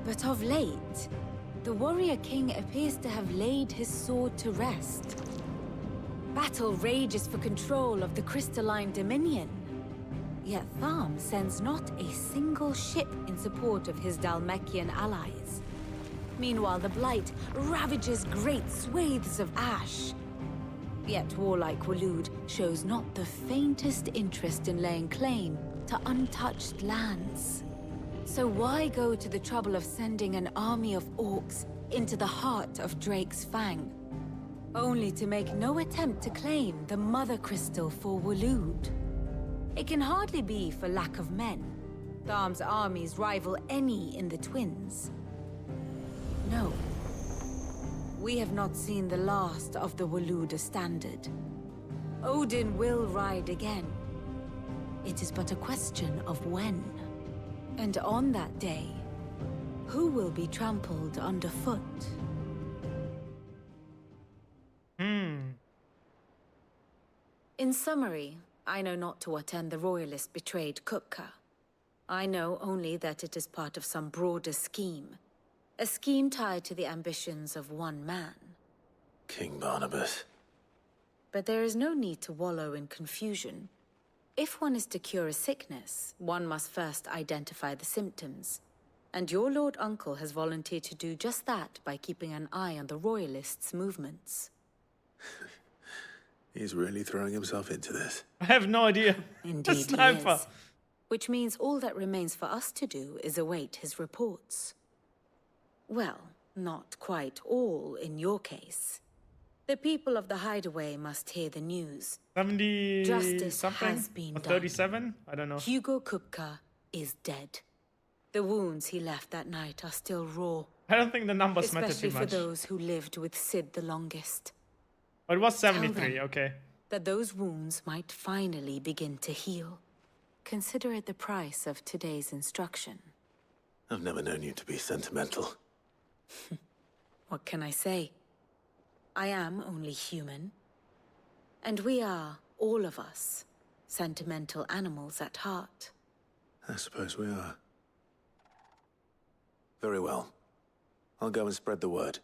But of late, the warrior king appears to have laid his sword to rest. Battle rages for control of the crystalline dominion. Yet Tharm sends not a single ship in support of his Dhalmekian allies. Meanwhile, the Blight ravages great swathes of Ash. Yet warlike Walood shows not the faintest interest in laying claim to untouched lands. So why go to the trouble of sending an army of orcs into the heart of Drake's Fang, only to make no attempt to claim the Mother Crystal for Walood? It can hardly be for lack of men. Tharm's armies rival any in the Twins. No. We have not seen the last of the Walooder standard. Odin will ride again. It is but a question of when. And on that day, who will be trampled underfoot? In summary, I know not to what end the Royalists betrayed Kupka. I know only that it is part of some broader scheme. A scheme tied to the ambitions of one man. King Barnabas. But there is no need to wallow in confusion. If one is to cure a sickness, one must first identify the symptoms. And your Lord Uncle has volunteered to do just that by keeping an eye on the Royalists' movements. He's really throwing himself into this. I have no idea. Indeed he is. Which means all that remains for us to do is await his reports. Well, not quite all in your case. The people of the Hideaway must hear the news. 70 Justice something? has been Or done. 37? I don't know. Hugo Kupka is dead. The wounds he left that night are still raw. I don't think the numbers matter Especially too for much. those who lived with Sid the longest. But it was Tell 73, them okay. that those wounds might finally begin to heal. Consider it the price of today's instruction. I've never known you to be sentimental. What can I say? I am only human. And we are, all of us, sentimental animals at heart. I suppose we are. Very well. I'll go and spread the word.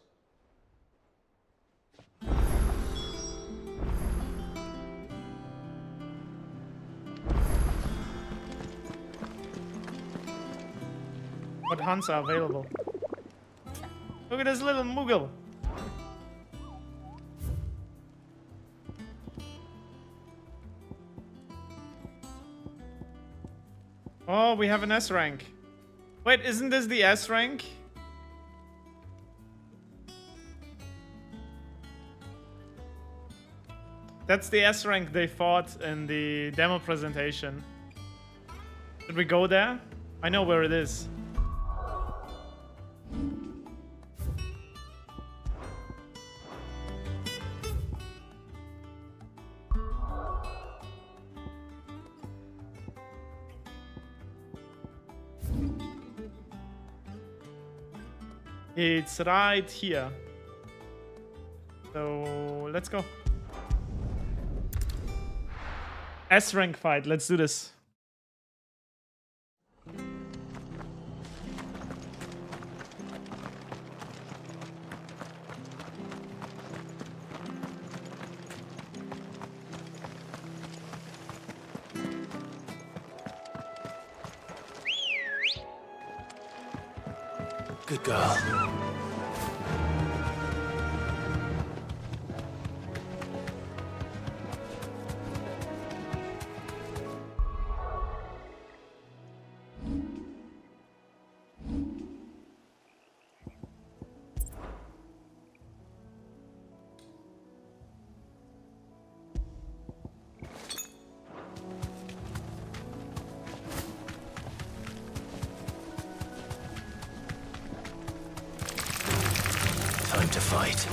What hunts are available? Look at this little Moogle. Oh, we have an S rank. Wait, isn't this the S rank? That's the S rank they fought in the demo presentation. Should we go there? I know where it is. It's right here. So let's go. S rank fight. Let's do this. Good girl. Time to fight.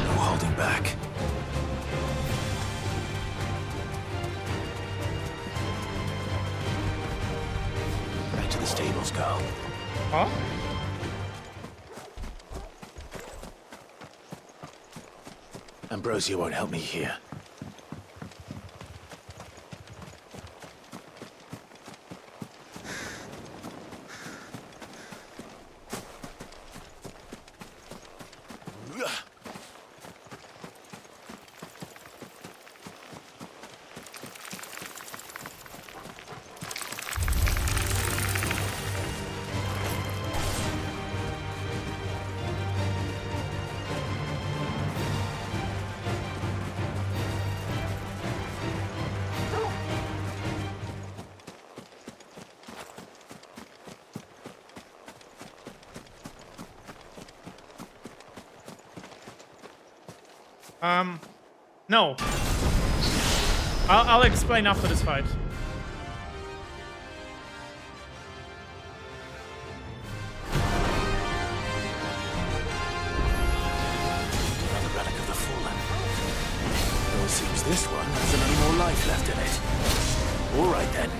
No holding back. Back to the stables, girl. Huh? Ambrosia won't help me here. No. I'll explain after this fight. Another relic of the Fallen. Though it seems this one hasn't any more life left in it. All right then.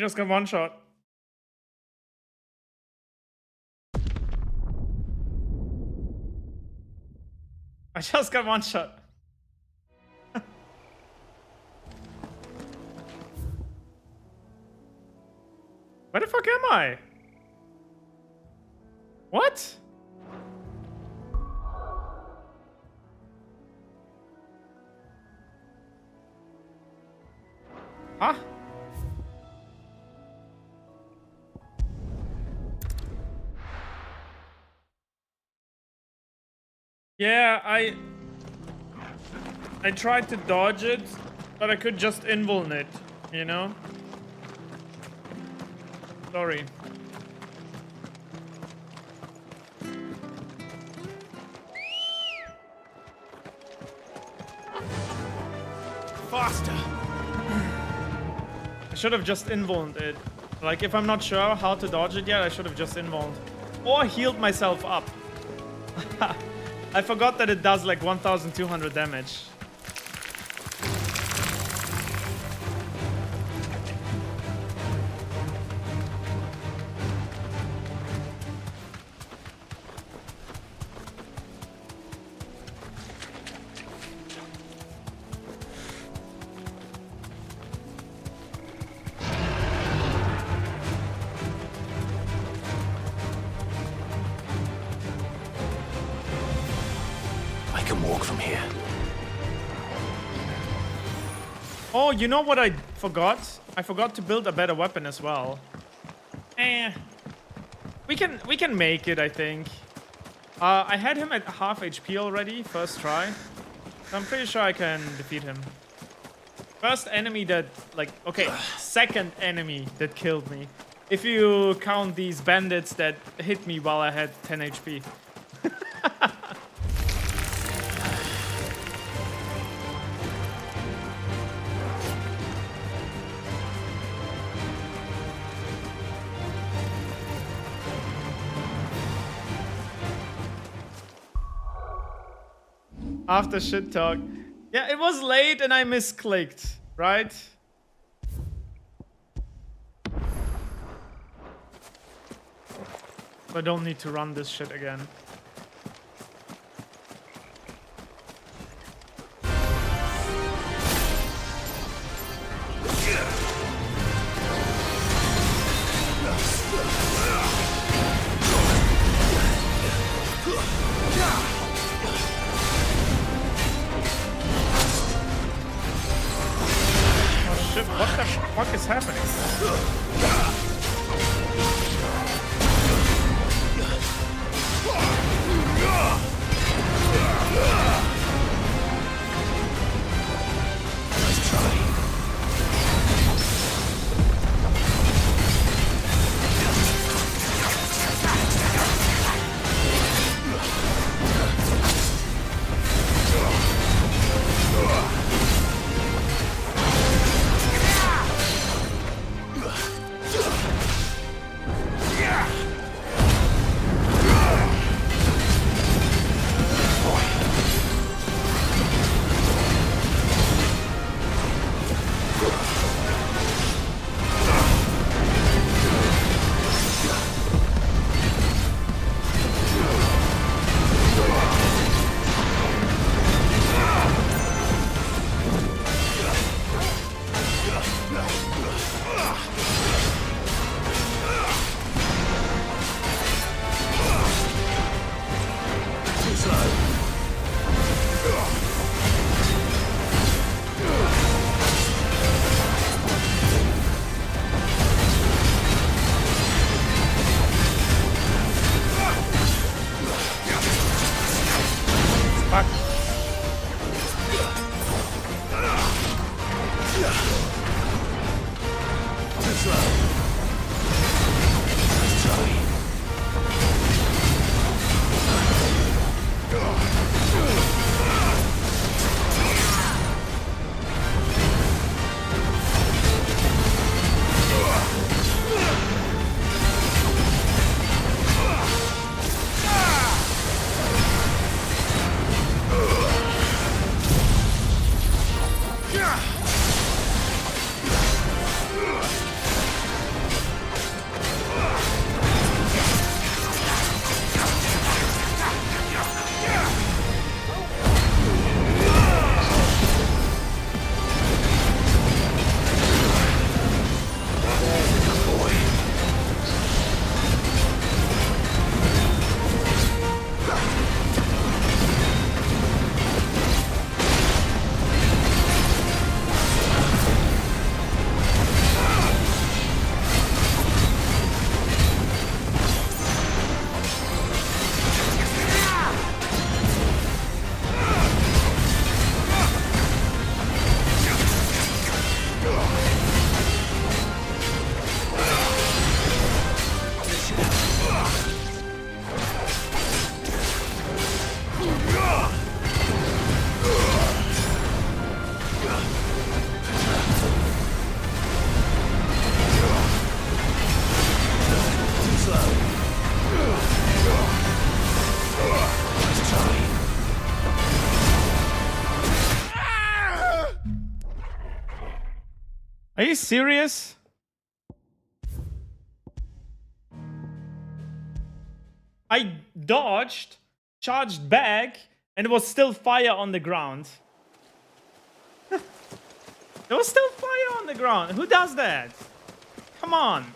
just got one shot. I just got one shot. Where the fuck am I? What? Huh? Yeah, I tried to dodge it, but I could just invuln it, you know? Sorry. Faster! I should have just invulned it. Like, if I'm not sure how to dodge it yet, I should have just invulned. Or healed myself up. I forgot that it does like 1,200 damage. I can walk from here. Oh, you know what I forgot? I forgot to build a better weapon as well. We can make it, I think. I had him at half HP already, first try. So I'm pretty sure I can defeat him. First enemy that, like, okay, second enemy that killed me. If you count these bandits that hit me while I had 10 HP. After shit talk. Yeah, it was late and I misclicked, right? I don't need to run this shit again. Shit, what the fuck is happening? Nice try. Are you serious? I dodged, charged back, and there was still fire on the ground. There was still fire on the ground. Who does that? Come on.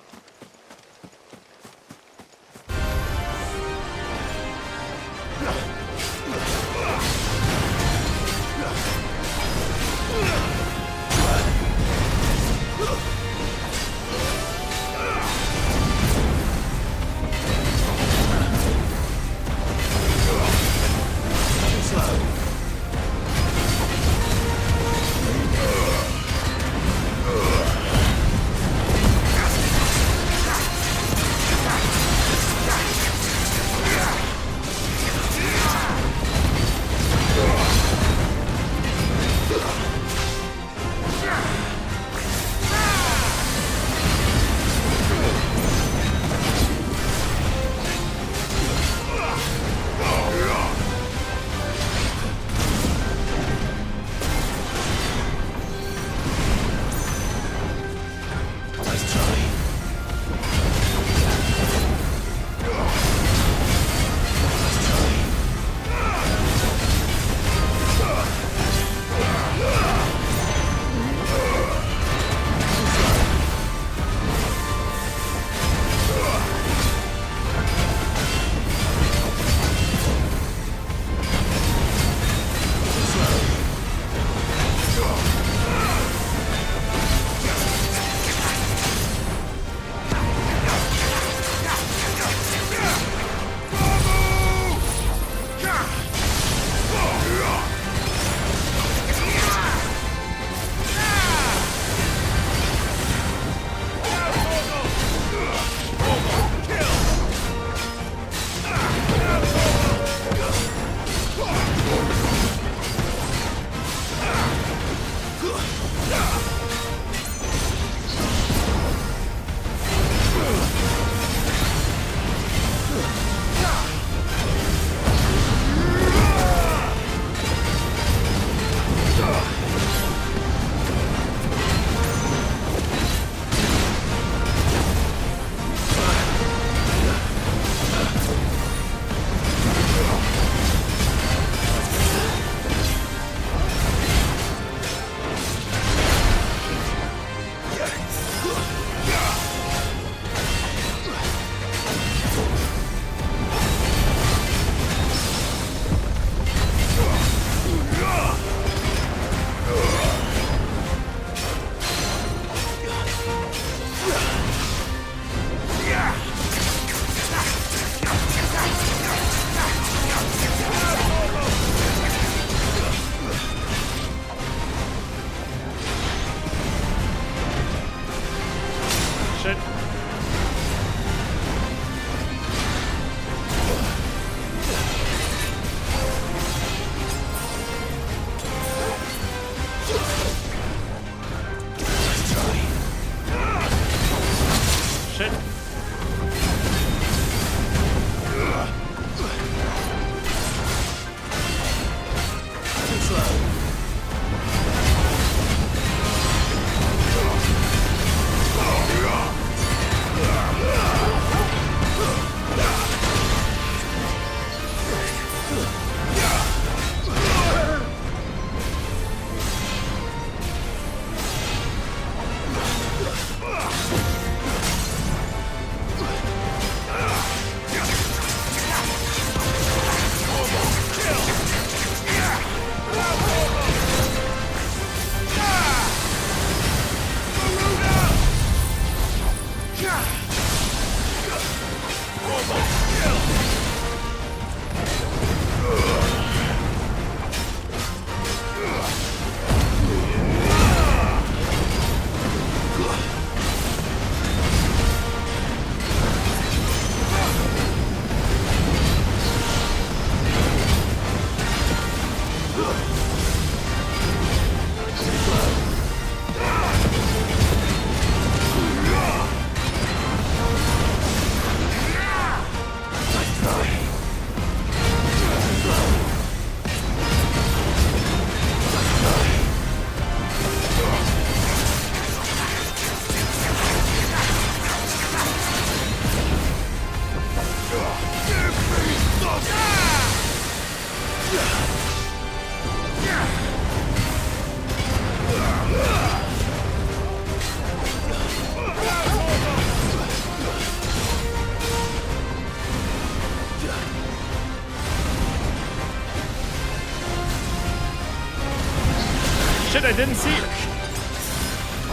shit, I didn't see.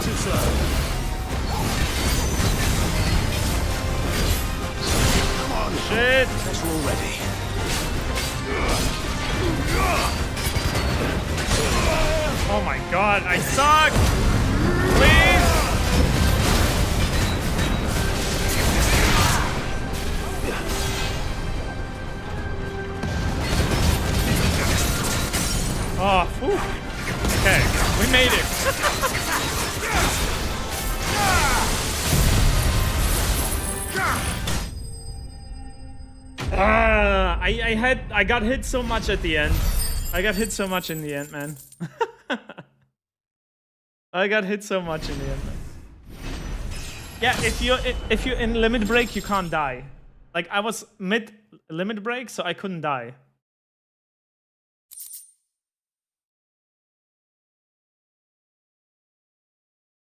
Too slow. Come on. Shit. Guess we're all ready. Oh my god, I suck! Please! Oh, whew. Okay, we made it. I got hit so much at the end. I got hit so much in the end, man. I got hit so much in the end, man. Yeah, if you're in limit break, you can't die. Like I was mid limit break, so I couldn't die.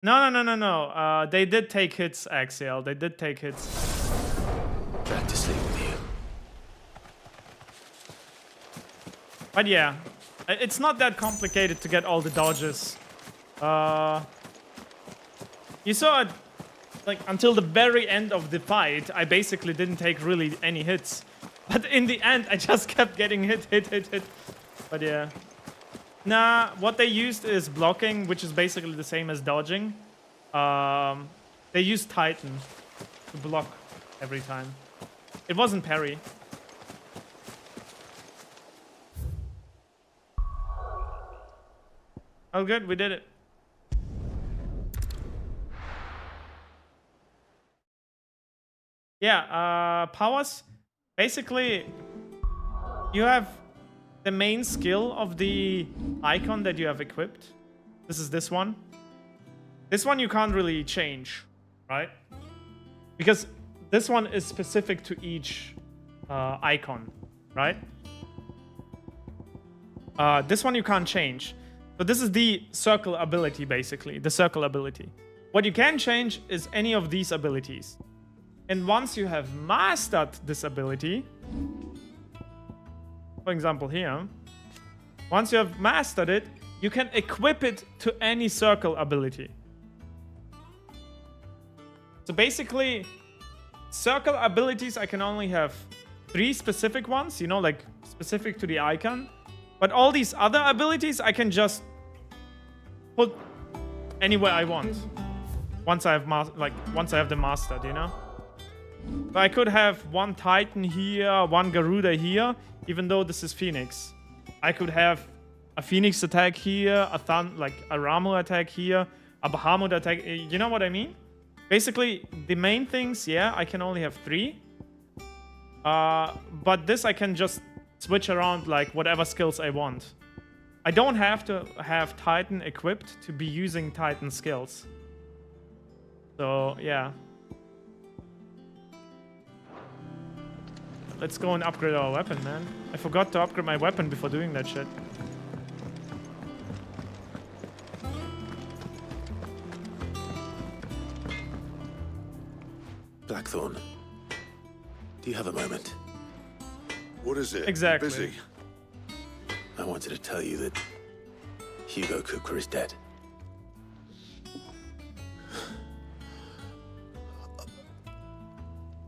No. They did take hits, Axial. They did take hits. Glad to sleep with you. But yeah, it's not that complicated to get all the dodges. You saw it, like, until the very end of the fight, I basically didn't take really any hits. But in the end, I just kept getting hit. But yeah. Nah, what they used is blocking, which is basically the same as dodging. They used Titan to block every time. It wasn't parry. Oh, good, we did it. Yeah, powers. Basically, you have the main skill of the icon that you have equipped. This is this one. This one you can't really change, right? Because this one is specific to each icon, right? This one you can't change. So this is the circle ability, basically. The circle ability. What you can change is any of these abilities. And once you have mastered this ability, for example here, once you have mastered it, you can equip it to any circle ability. So basically, circle abilities, I can only have 3 specific ones, you know, like specific to the icon. But all these other abilities, I can just put anywhere I want. Once I have them mastered, you know? So I could have one Titan here, one Garuda here, even though this is Phoenix. I could have a Phoenix attack here, a Ramu attack here, a Bahamut attack. You know what I mean? Basically, the main things, yeah, I can only have 3. But this I can just switch around like whatever skills I want. I don't have to have Titan equipped to be using Titan skills. So, yeah. Let's go and upgrade our weapon, man. I forgot to upgrade my weapon before doing that shit. Blackthorn, do you have a moment? What is it? Exactly. Busy? I wanted to tell you that Hugo Cooker is dead.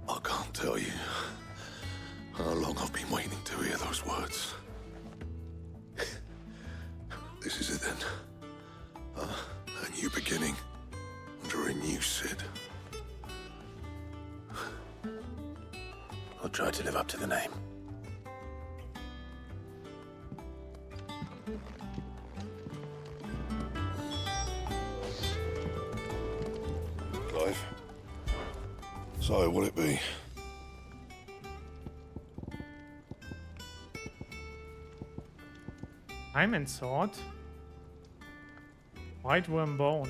I can't tell you how long I've been waiting to hear those words. This is it then. A new beginning under a new Sid. I'll try to live up to the name. Clive. So, will it be? Diamond sword. White worm bone.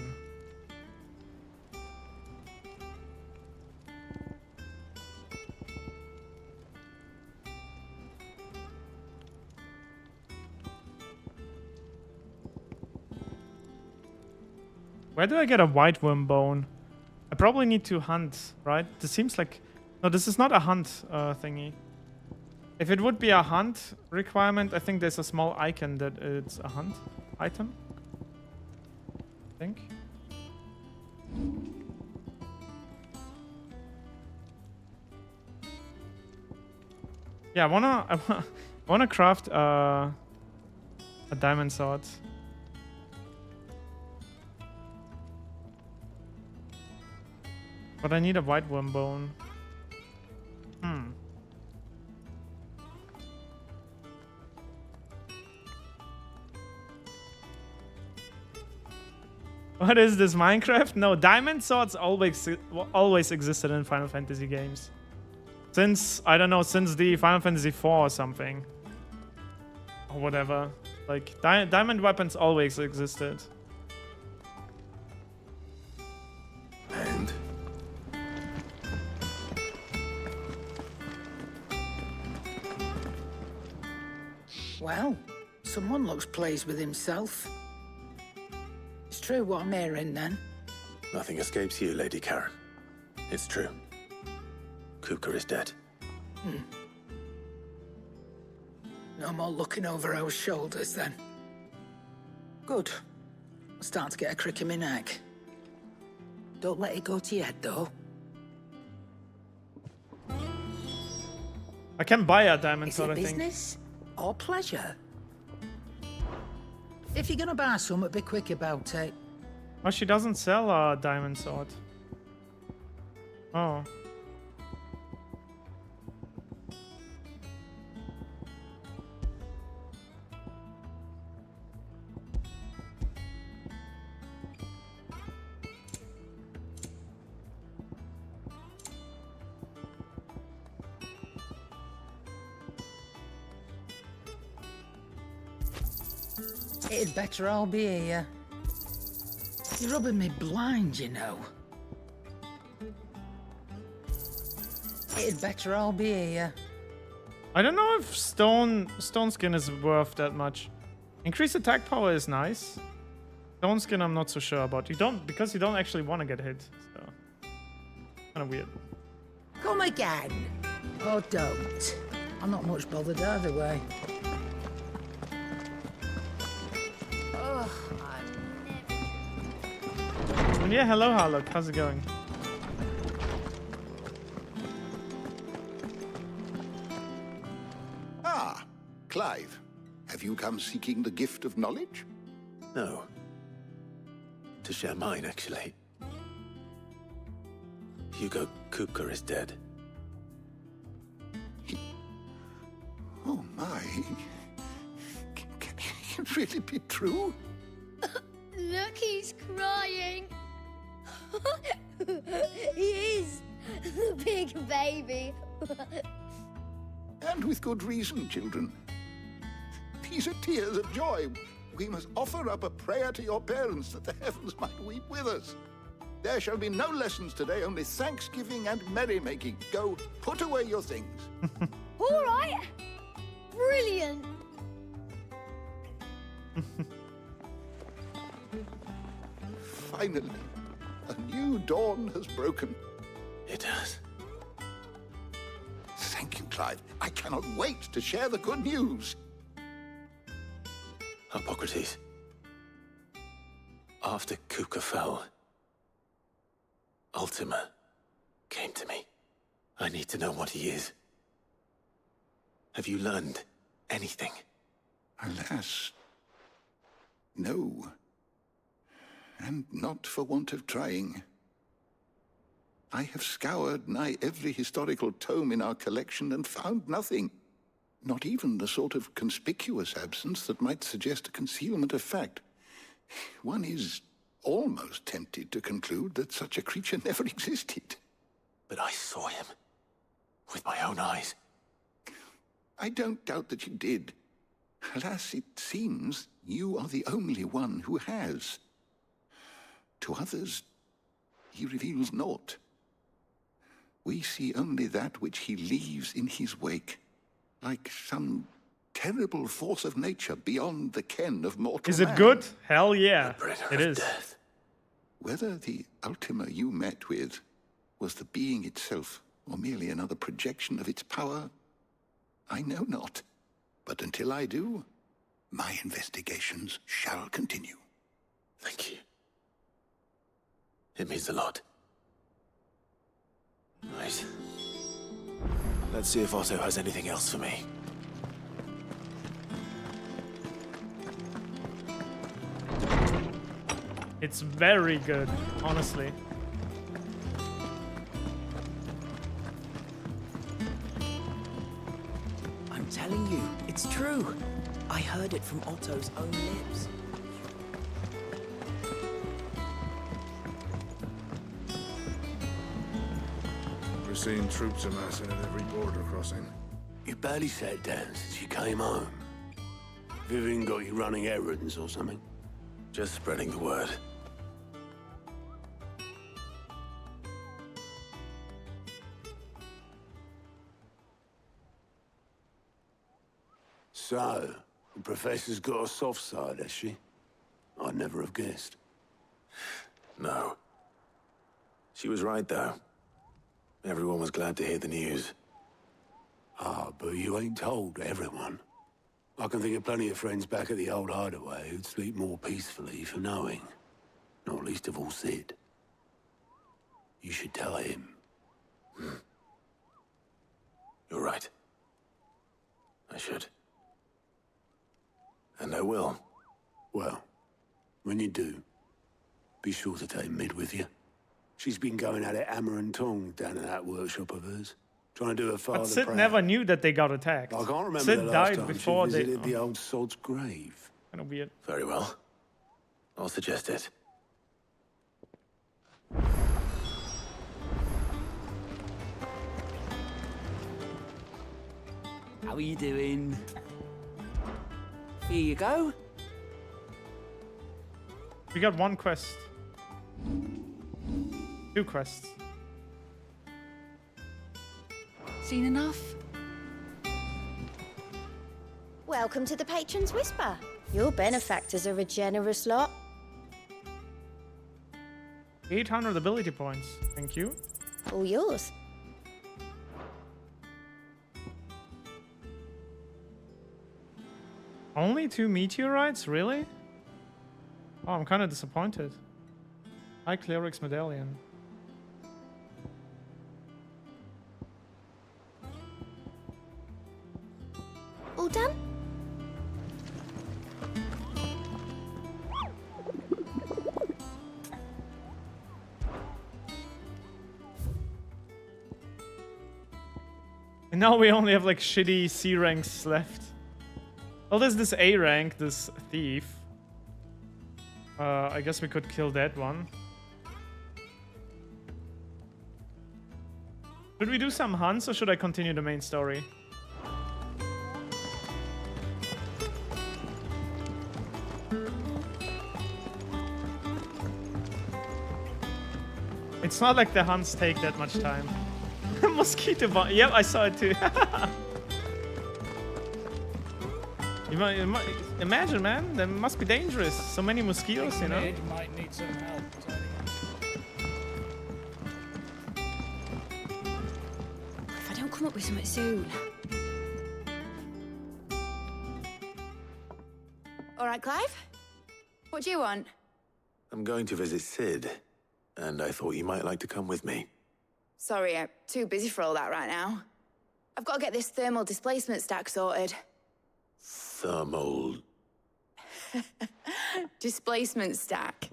Where do I get a white worm bone? I probably need to hunt, right? This seems like... No, this is not a hunt thingy. If it would be a hunt requirement, I think there's a small icon that it's a hunt item. think. Yeah, I wanna craft a diamond sword. But I need a white worm bone. What is this, Minecraft? No, diamond swords always existed in Final Fantasy games. Since, I don't know, since the Final Fantasy IV or something. Or whatever. Like, diamond weapons always existed. And? Well, someone looks pleased with himself. It's true what I'm hearing, then. Nothing escapes you, Lady Karen. It's true. Kuka is dead. No more looking over our shoulders, then. Good. I'm starting to get a crick in my neck. Don't let it go to your head, though. I can buy a diamond Is sword, it I think. business or pleasure? If you're gonna buy something, be quick about it. Oh, she doesn't sell a diamond sword. Oh. It'd better all be here. You're rubbing me blind, you know. It'd better all be here. I don't know if stone skin is worth that much. Increased attack power is nice. Stone skin I'm not so sure about. Because you don't actually want to get hit. So kind of weird. Come again. Or don't. I'm not much bothered either way. And yeah, hello Harlock, how's it going? Ah, Clive. Have you come seeking the gift of knowledge? No. To share mine, actually. Hugo Kuka is dead. Oh my. Can it really be true? Look, he's crying. He is. The big baby. And with good reason, children. These are tears of joy. We must offer up a prayer to your parents that the heavens might weep with us. There shall be no lessons today, only thanksgiving and merrymaking. Go, put away your things. All right. Brilliant. Finally, a new dawn has broken. It has. Thank you, Clive. I cannot wait to share the good news. Hippocrates. After Kuka fell, Ultima came to me. I need to know what he is. Have you learned anything? Alas, no. And not for want of trying. I have scoured nigh every historical tome in our collection and found nothing. Not even the sort of conspicuous absence that might suggest a concealment of fact. One is almost tempted to conclude that such a creature never existed. But I saw him. With my own eyes. I don't doubt that you did. Alas, it seems you are the only one who has. To others, he reveals naught. We see only that which he leaves in his wake, like some terrible force of nature beyond the ken of mortal Is it man. good? Hell yeah, it is. Death. Whether the Ultima you met with was the being itself, or merely another projection of its power, I know not. But until I do, my investigations shall continue. Thank you. It means a lot. Right. Let's see if Otto has anything else for me. It's very good, honestly. I'm telling you, it's true. I heard it from Otto's own lips. We're seeing troops amassing at every border crossing. You barely sat down since you came home. Vivian got you running errands or something? Just spreading the word. So, the Professor's got a soft side, has she? I'd never have guessed. No. She was right, though. Everyone was glad to hear the news. Ah, but you ain't told everyone. I can think of plenty of friends back at the old hideaway who'd sleep more peacefully for knowing. Not least of all Sid. You should tell him. You're right. I should. And I will. Well, when you do, be sure to take Mid with you. She's been going at it hammer and tong down in that workshop of hers. Trying to do her father But Sid proud. never knew that they got attacked. I can't remember Sid the last died time before she they... visited the old sod's grave. Kind of weird. Very well. I'll suggest it. How are you doing? Here you go. We got one quest. 2 quests. Seen enough? Welcome to the Patron's Whisper. Your benefactors are a generous lot. 800 ability points. Thank you. All yours. Only 2 meteorites? Really? Oh, I'm kind of disappointed. High Cleric's Medallion. All done? And now we only have like shitty C ranks left. Oh, there's this A rank, this thief. I guess we could kill that one. Should we do some hunts or should I continue the main story? It's not like the hunts take that much time. Mosquito bomb. Yep, I saw it too. you might imagine, man. That must be dangerous. So many mosquitoes, you know. Mid might need some help. If I don't come up with something soon. All right, Clive. What do you want? I'm going to visit Sid, and I thought you might like to come with me. Sorry, I'm too busy for all that right now. I've got to get this thermal displacement stack sorted. Thermal... Displacement stack.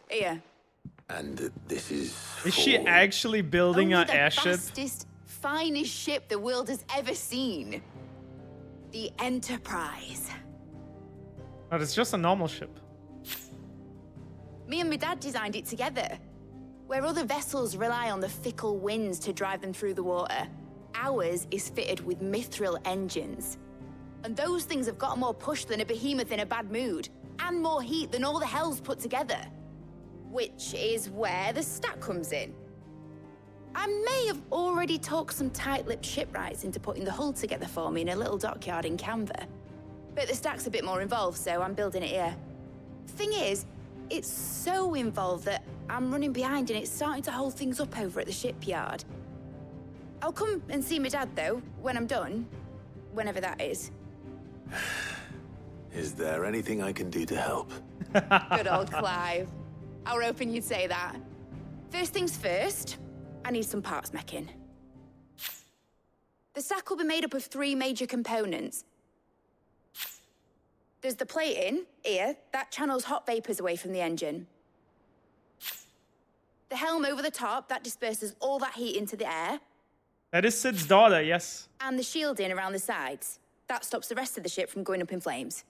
Here. And this is Is she actually building Only an the airship? fastest, finest ship the world has ever seen. The Enterprise. But it's just a normal ship. Me and my dad designed it together. Where other vessels rely on the fickle winds to drive them through the water, ours is fitted with mithril engines. And those things have got more push than a behemoth in a bad mood, and more heat than all the hells put together. Which is where the stack comes in. I may have already talked some tight-lipped shipwrights into putting the hull together for me in a little dockyard in Canva. But the stack's a bit more involved, so I'm building it here. Thing is, it's so involved that I'm running behind and it's starting to hold things up over at the shipyard. I'll come and see my dad, though, when I'm done. Whenever that is. Is there anything I can do to help? Good old Clive. How open you'd say that. First things first, I need some parts meching. The stack will be made up of 3 major components. There's the plating, here, that channels hot vapors away from the engine. The helm over the top, that disperses all that heat into the air. That is Sid's daughter, yes. And the shielding around the sides. That stops the rest of the ship from going up in flames.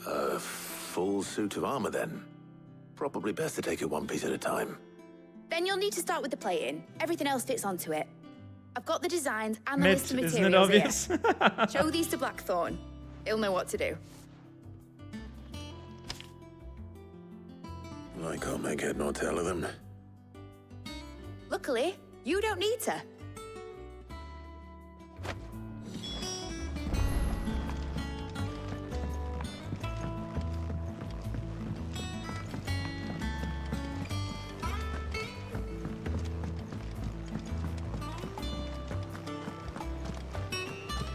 A full suit of armor, then. Probably best to take it one piece at a time. Then you'll need to start with the plating. Everything else fits onto it. I've got the designs and the Mid, list of isn't it materials here. obvious? Show these to Blackthorn. He'll know what to do. I can't make head nor tail of them. Luckily, you don't need to.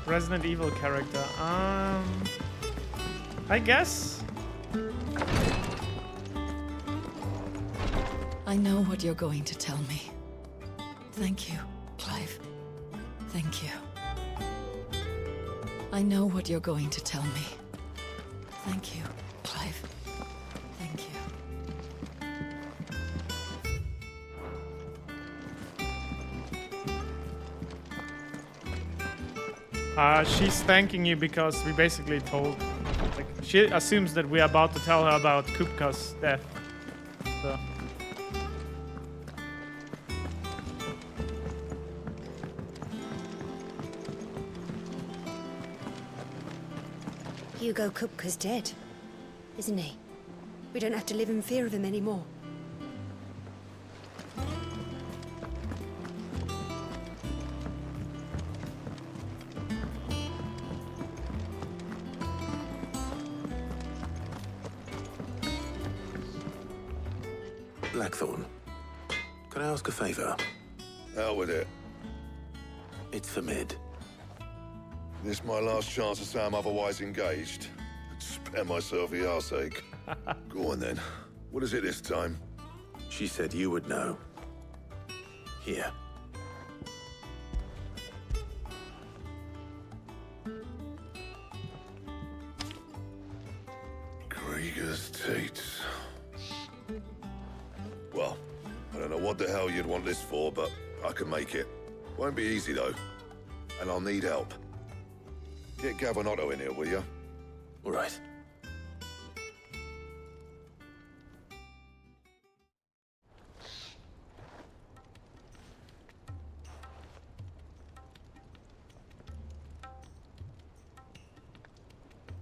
Resident Evil character. I guess. I know what you're going to tell me. Thank you, Clive. Thank you. I know what you're going to tell me. Thank you, Clive. Thank you. She's thanking you because we basically told. Like, she assumes that we're about to tell her about Kupka's death. So. Hugo Kupka's dead, isn't he? We don't have to live in fear of him anymore. Blackthorn, can I ask a favor? Out with it. It's for Mid. This my last chance to say I'm otherwise engaged. Spare myself the arseache. Go on then. What is it this time? She said you would know. Here. Krieger's Tates. Well, I don't know what the hell you'd want this for, but I can make it. Won't be easy though. And I'll need help. Get Gavin Otto in here, will you? All right.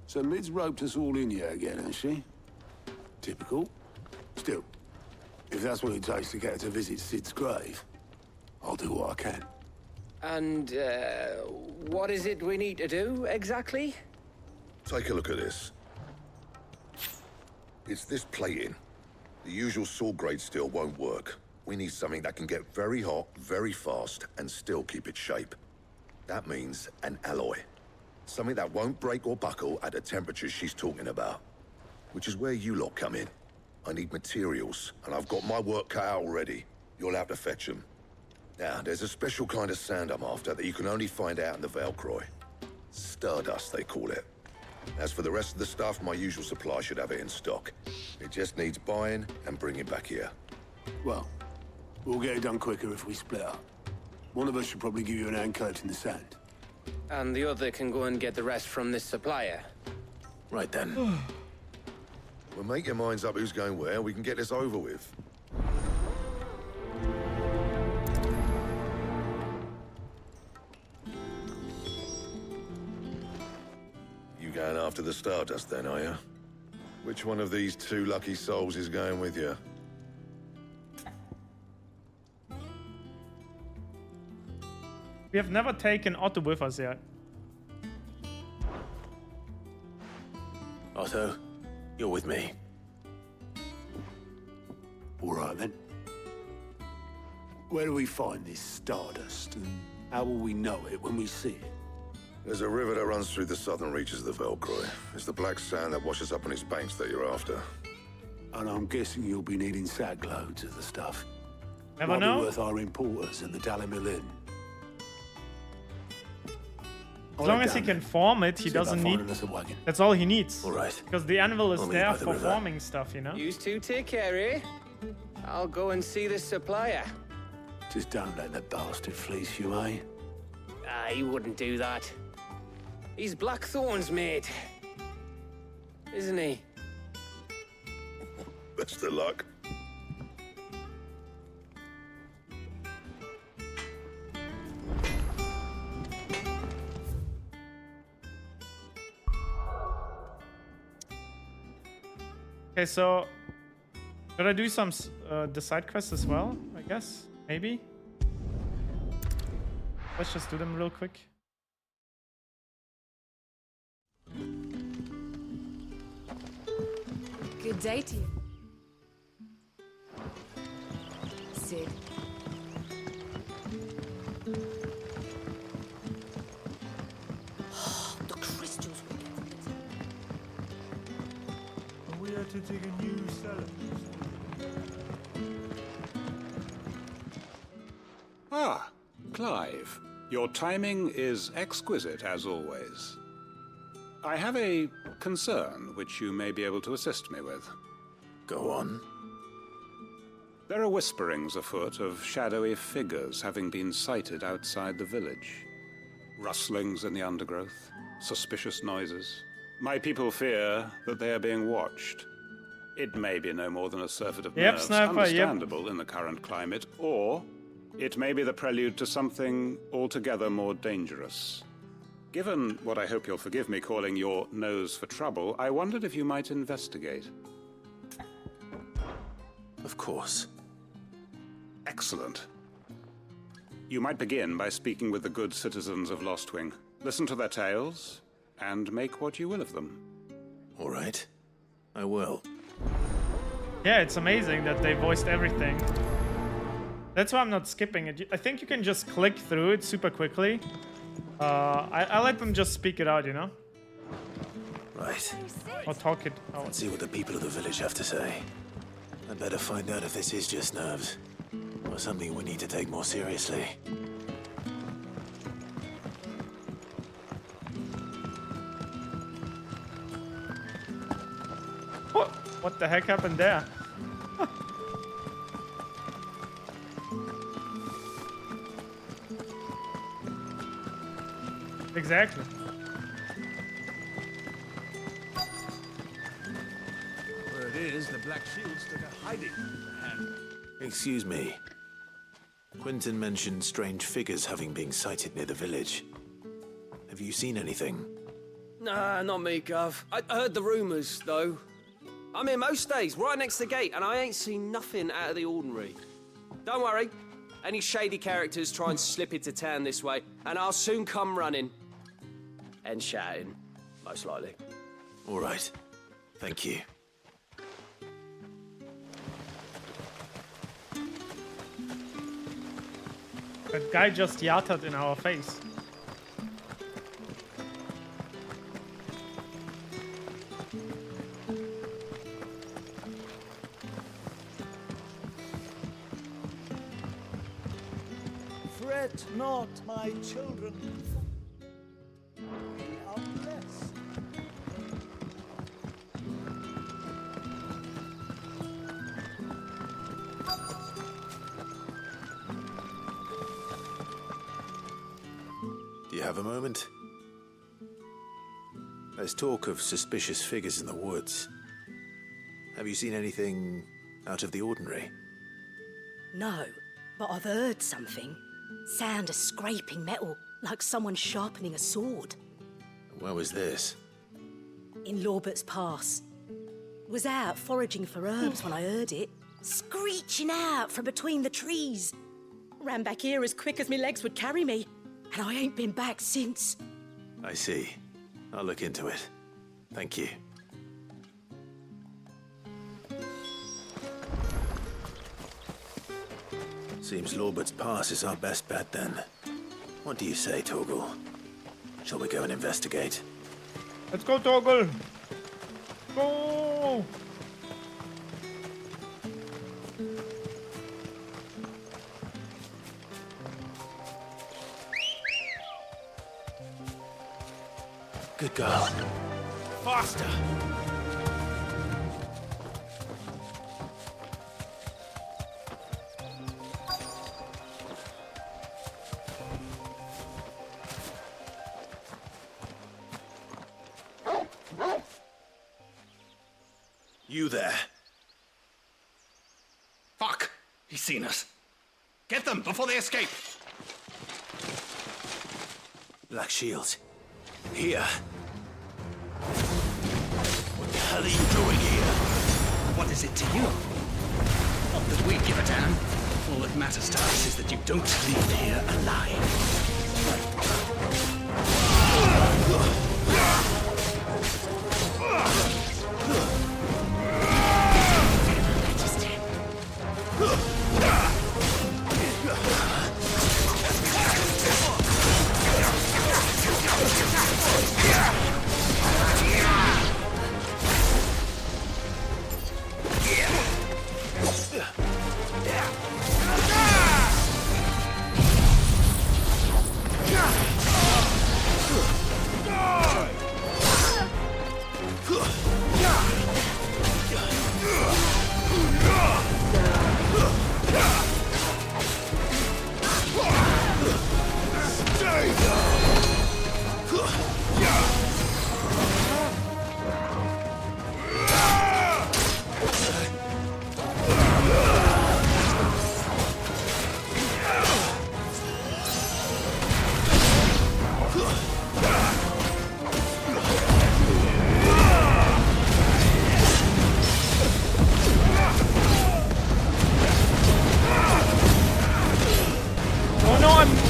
So Mid's roped us all in here again, has she? Typical. Still, if that's what it takes to get her to visit Sid's grave, I'll do what I can. And, what is it we need to do, exactly? Take a look at this. It's this plating. The usual sword grade steel won't work. We need something that can get very hot, very fast, and still keep its shape. That means an alloy. Something that won't break or buckle at the temperatures she's talking about. Which is where you lot come in. I need materials, and I've got my work cut out already. You'll have to fetch them. Now, there's a special kind of sand I'm after that you can only find out in the Velcroy. Stardust, they call it. As for the rest of the stuff, my usual supply should have it in stock. It just needs buying and bringing back here. Well, we'll get it done quicker if we split up. One of us should probably give you an hand coat in the sand. And the other can go and get the rest from this supplier. Right then. Well, make your minds up who's going where, we can get this over with. You going after the Stardust then, are you? Which one of these 2 lucky souls is going with you? We have never taken Otto with us yet. Otto, you're with me. All right then. Where do we find this Stardust, and how will we know it when we see it? There's a river that runs through the southern reaches of the Velcroy. It's the black sand that washes up on its banks that you're after. And I'm guessing you'll be needing sackloads of the stuff. Never Might know. be worth our importers at the Dalimil Inn. As long as he can form it, he doesn't need. That's all he needs. All right. Because the anvil is I'll meet there by the for river. forming stuff, you know? You two take care, eh? I'll go and see this supplier. Just don't let the bastard fleece you, eh? Ah, he wouldn't do that. He's Blackthorn's mate. Isn't he? Best of luck. Okay, so should I do some the side quests as well? I guess maybe. Let's just do them real quick. Good day to you. Sid. The crystals will get Are we are to dig a new cellar? Ah, Clive. Your timing is exquisite, as always. I have a concern which you may be able to assist me with. Go on. There are whisperings afoot of shadowy figures having been sighted outside the village. Rustlings in the undergrowth, suspicious noises. My people fear that they are being watched. It may be no more than a surfeit of Yep, nerves, Sniper, yep. understandable in the current climate, or it may be the prelude to something altogether more dangerous. Given what I hope you'll forgive me calling your nose for trouble, I wondered if you might investigate. Of course. Excellent. You might begin by speaking with the good citizens of Lostwing. Listen to their tales, and make what you will of them. All right. I will. Yeah, it's amazing that they voiced everything. That's why I'm not skipping it. I think you can just click through it super quickly. I let them just speak it out, you know? Right. Or talk it out. Let's see what the people of the village have to say. I'd better find out if this is just nerves, or something we need to take more seriously. What the heck happened there? Exactly. Where it is, the Black Shields took a hiding. Excuse me. Quentin mentioned strange figures having been sighted near the village. Have you seen anything? Nah, not me, Gov. I heard the rumours, though. I'm here most days, right next to the gate, and I ain't seen nothing out of the ordinary. Don't worry. Any shady characters try and slip into town this way, and I'll soon come running. And shouting, most likely. All right. Thank you. That guy just yattered in our face. Fret not, my children. We are blessed. Do you have a moment? There's talk of suspicious figures in the woods. Have you seen anything out of the ordinary? No, but I've heard something. Sound of scraping metal, like someone sharpening a sword. Where was this? In Lorbert's Pass. Was out foraging for herbs when I heard it. Screeching out from between the trees. Ran back here as quick as my legs would carry me. And I ain't been back since. I see. I'll look into it. Thank you. Seems Lorbert's Pass is our best bet then. What do you say, Torgal? Shall we go and investigate? Let's go, Torgal! Go! girl. Faster! You there? Fuck! He's seen us. Get them before they escape! Black Shields. Here. What the hell are you doing here? What is it to you? Not that we give a damn. All that matters to us is that you don't leave here alive.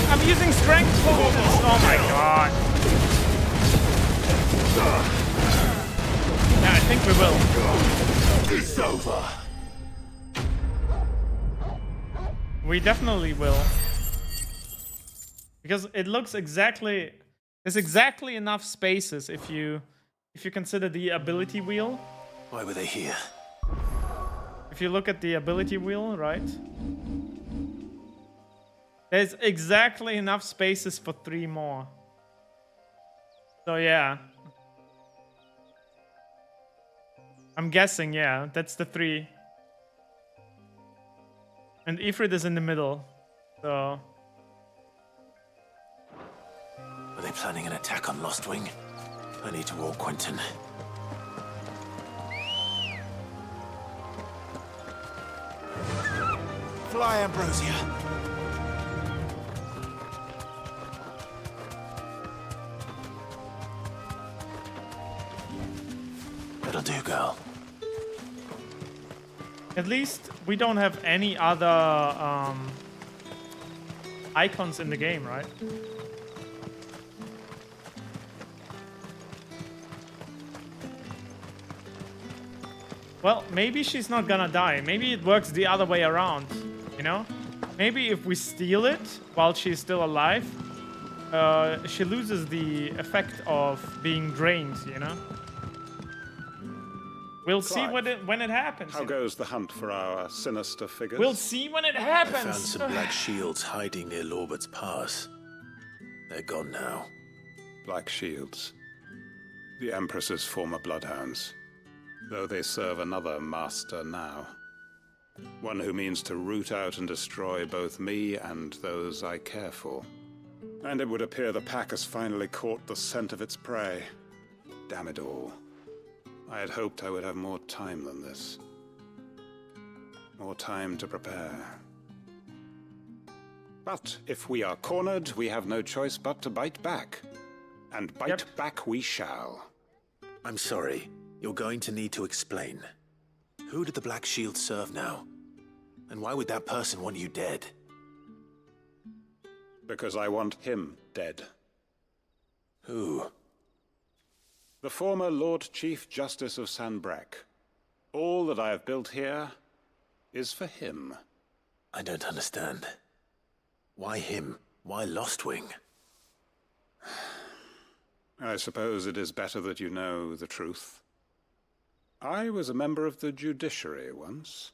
I'm using strength for this. Oh my god. Yeah, I think we will. It's over. We definitely will. Because it looks exactly... There's exactly enough spaces if you consider the ability wheel. Why were they here? If you look at the ability wheel, right? There's exactly enough spaces for 3 more. So yeah. I'm guessing, yeah, that's the 3. And Ifrit is in the middle, so... Are they planning an attack on Lost Wing? I need to warn Quentin. Fly, Ambrosia! That'll do, girl. At least we don't have any other icons in the game, right? Well, maybe she's not gonna die. Maybe it works the other way around, you know? Maybe if we steal it while she's still alive, she loses the effect of being drained, you know? We'll see when it happens. How goes the hunt for our sinister figures? We'll see when it happens. I found some black shields hiding near Lorbert's Pass. They're gone now. Black shields. The Empress's former bloodhounds. Though they serve another master now. One who means to root out and destroy both me and those I care for. And it would appear the pack has finally caught the scent of its prey. Damn it all. I had hoped I would have more time than this. More time to prepare. But if we are cornered, we have no choice but to bite back. And bite back we shall. I'm sorry. You're going to need to explain. Who did the Black Shield serve now? And why would that person want you dead? Because I want him dead. Who? The former Lord Chief Justice of Sanbreque. All that I have built here is for him. I don't understand. Why him? Why Lost Wing? I suppose it is better that you know the truth. I was a member of the judiciary once.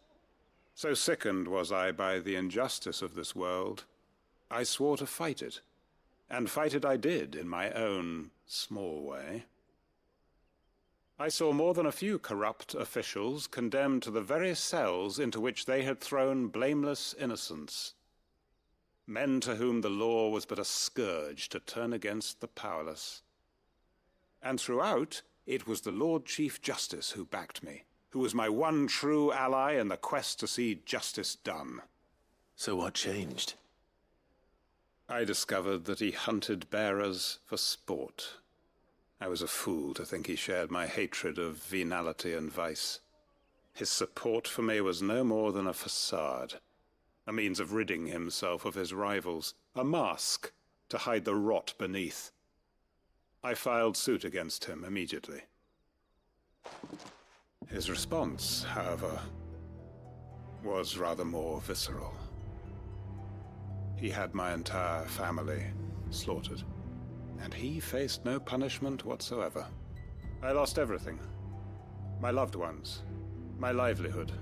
So sickened was I by the injustice of this world, I swore to fight it. And fight it I did in my own small way. I saw more than a few corrupt officials condemned to the very cells into which they had thrown blameless innocents. Men to whom the law was but a scourge to turn against the powerless. And throughout, it was the Lord Chief Justice who backed me, who was my one true ally in the quest to see justice done. So what changed? I discovered that he hunted bearers for sport. I was a fool to think he shared my hatred of venality and vice. His support for me was no more than a facade, a means of ridding himself of his rivals, a mask to hide the rot beneath. I filed suit against him immediately. His response, however, was rather more visceral. He had my entire family slaughtered, and he faced no punishment whatsoever. I lost everything. My loved ones, my livelihood,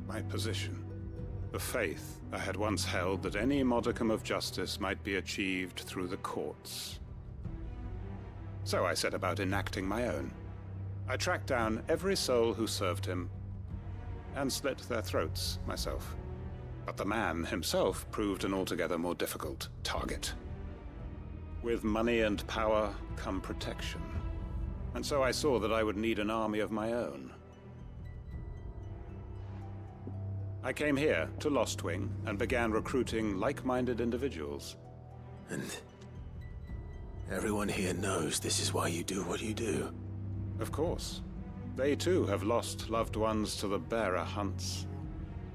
my position, the faith I had once held that any modicum of justice might be achieved through the courts. So I set about enacting my own. I tracked down every soul who served him, and slit their throats myself. But the man himself proved an altogether more difficult target. With money and power come protection, and so I saw that I would need an army of my own. I came here to Lostwing and began recruiting like-minded individuals. And everyone here knows this is why you do what you do. Of course. They too have lost loved ones to the bearer hunts.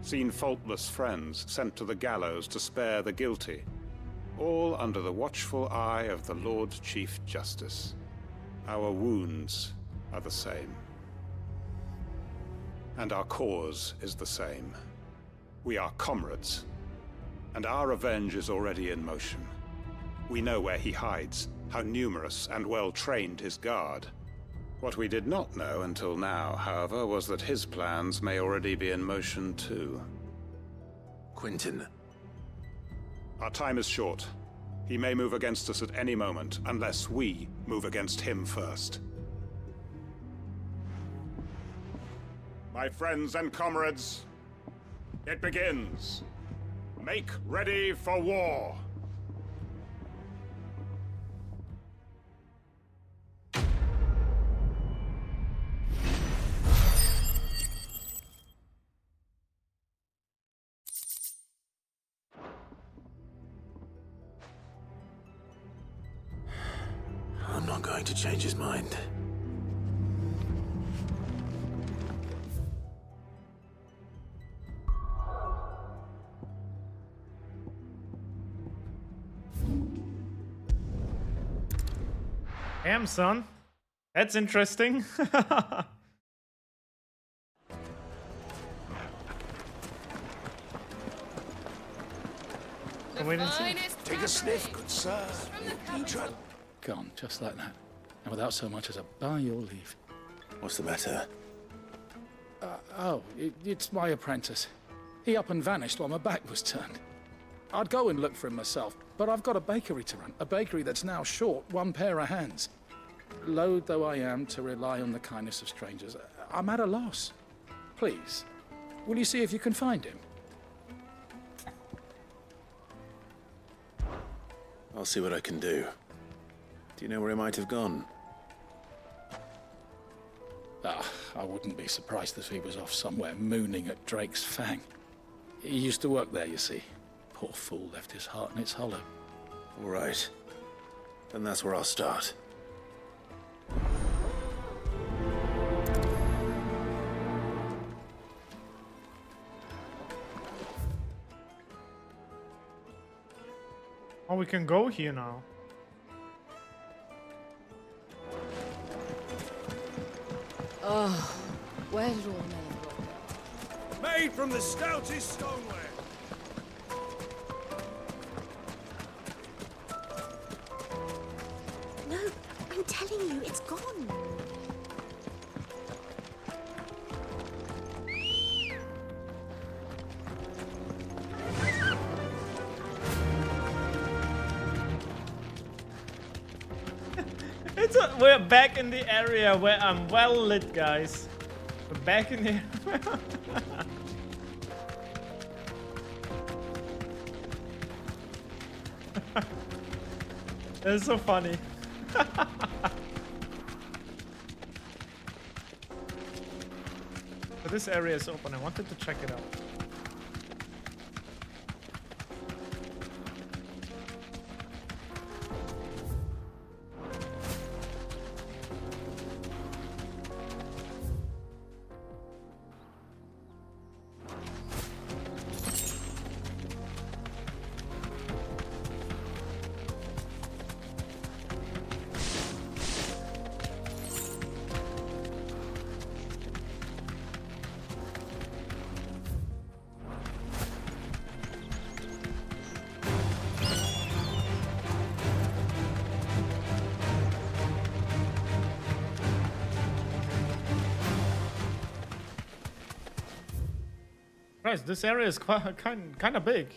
Seen faultless friends sent to the gallows to spare the guilty. All under the watchful eye of the Lord Chief Justice. Our wounds are the same. And our cause is the same. We are comrades. And our revenge is already in motion. We know where he hides, how numerous and well-trained his guard. What we did not know until now, however, was that his plans may already be in motion too. Quentin. Our time is short. He may move against us at any moment, unless we move against him first. My friends and comrades, it begins. Make ready for war. I'm not going to change his mind. Damn, son. That's interesting. Take a sniff, good sir. You try. Gone, just like that. And without so much as a by your leave. What's the matter? It's my apprentice. He up and vanished while my back was turned. I'd go and look for him myself, but I've got a bakery to run. A bakery that's now short one pair of hands. Loath though I am to rely on the kindness of strangers, I'm at a loss. Please, will you see if you can find him? I'll see what I can do. Do you know where he might have gone? I wouldn't be surprised if he was off somewhere mooning at Drake's Fang. He used to work there, you see. Poor fool left his heart in its hollow. All right. Then that's where I'll start. Oh, we can go here now. Oh, where did all men go? Made from the stoutest stoneware. No, I'm telling you, it's gone. We're back in the area where I'm well lit, guys. We're back in the area. That's so funny. But this area is open. I wanted to check it out. Christ, this area is quite kind of big.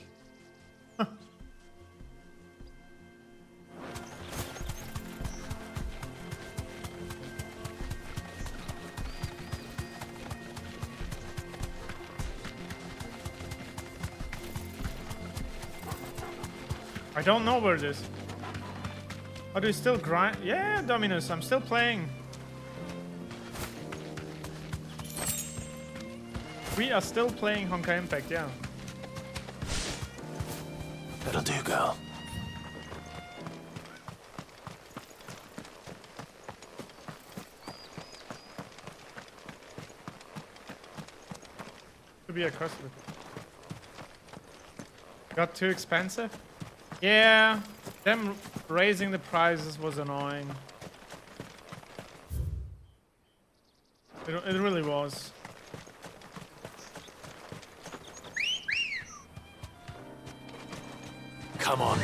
I don't know where it is. Oh, do you still grind? Yeah, Dominus, I'm still playing. We are still playing Honkai Impact, yeah. That'll do, girl. To be a customer. Got too expensive? Yeah, them raising the prices was annoying. It really was. Come on.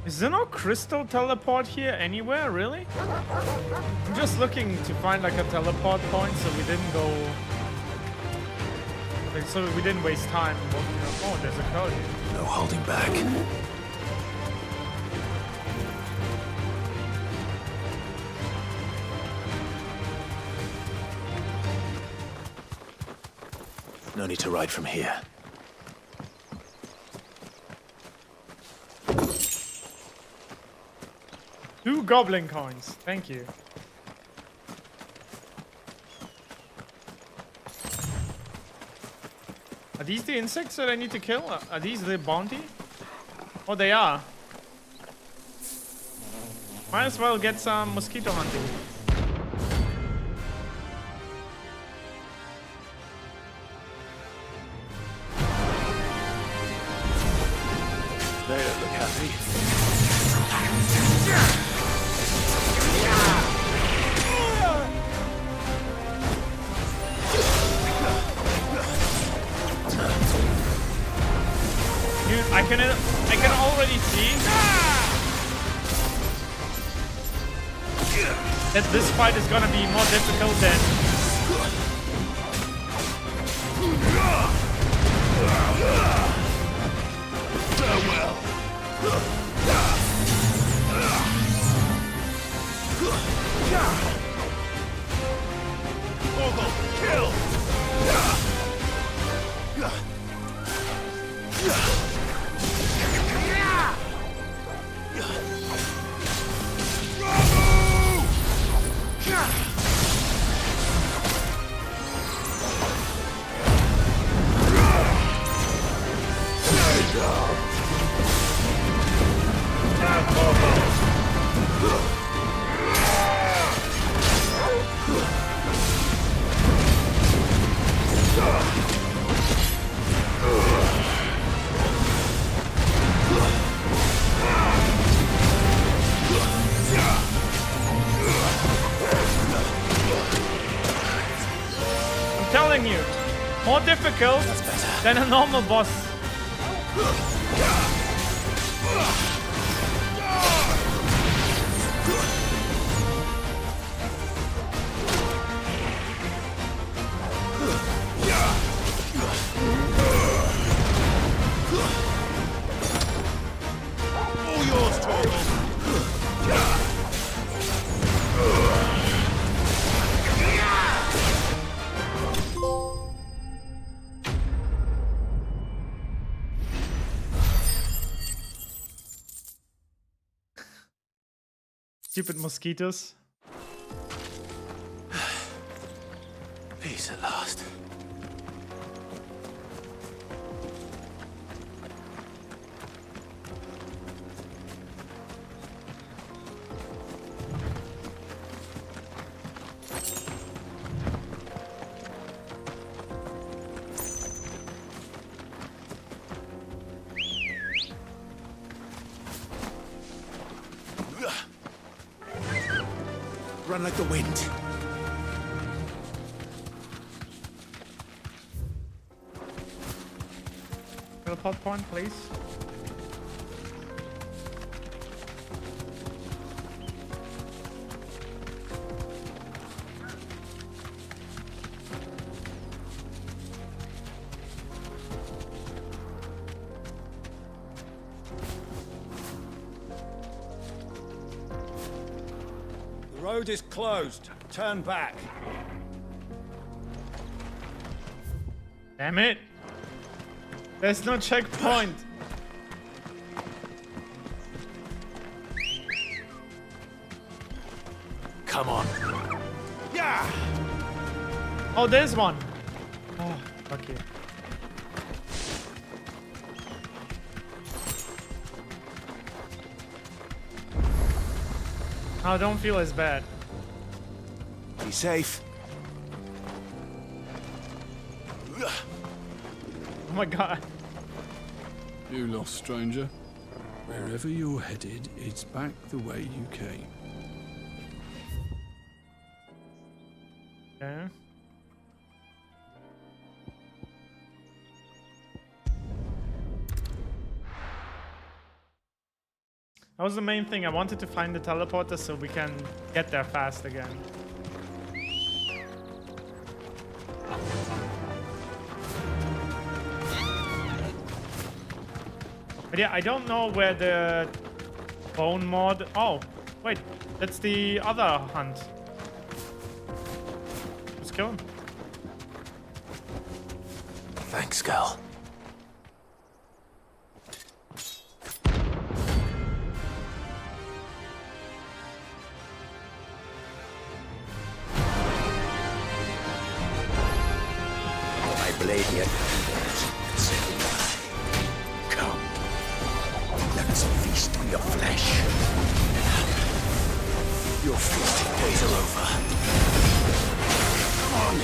Is there no crystal teleport here anywhere, really? I'm just looking to find like a teleport point so we didn't go... Like, so we didn't waste time walking around. Oh, there's a code here. No holding back. No need to ride from here. Two goblin coins. Thank you. Are these the insects that I need to kill? Are these the bounty? Oh, they are. Might as well get some mosquito hunting. They don't look happy. Dude, I can already see that this fight is gonna be more difficult than Farewell. Kill. telling you, more difficult than a normal boss. Stupid mosquitoes. Peace at last. Run like the wind. Teleport point, please. The road is closed. Turn back. Damn it! There's no checkpoint. Come on. Yeah. Oh, there's one. Oh, lucky. Oh, don't feel as bad. Be safe. Oh my god. You lost, stranger. Wherever you're headed, it's back the way you came. Okay. That was the main thing. I wanted to find the teleporter so we can get there fast again. But yeah, I don't know where the bone mod... Oh, wait. That's the other hunt. Let's kill him. Thanks, girl. My blade yet. Come. Let us feast on your flesh. Your feasting days are over. Come on.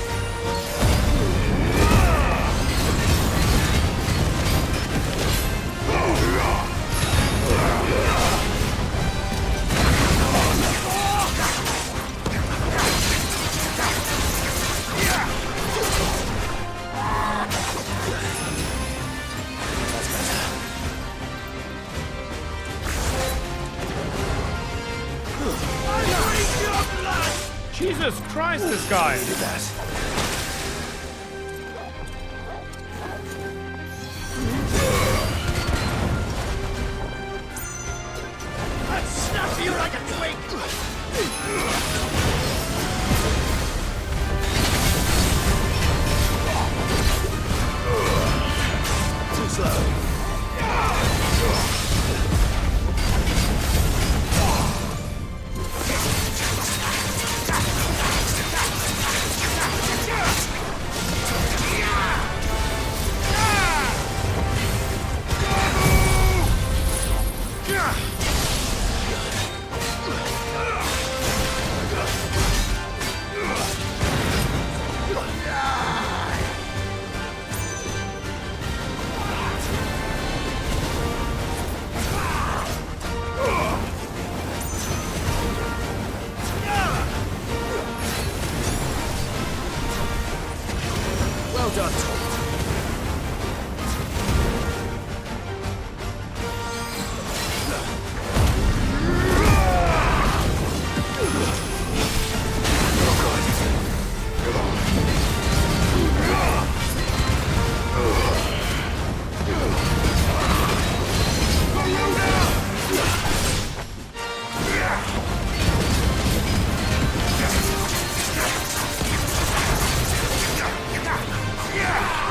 Jesus Christ, this guy! I'll snap you like a twig! Too slow. Well done, Tom. Yeah!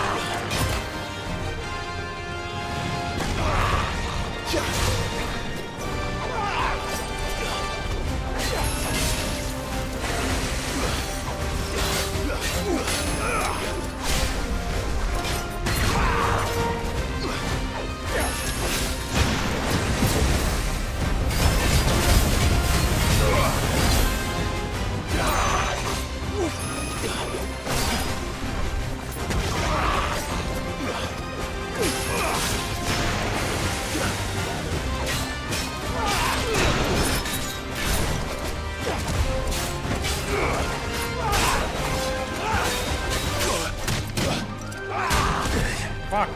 Fuck.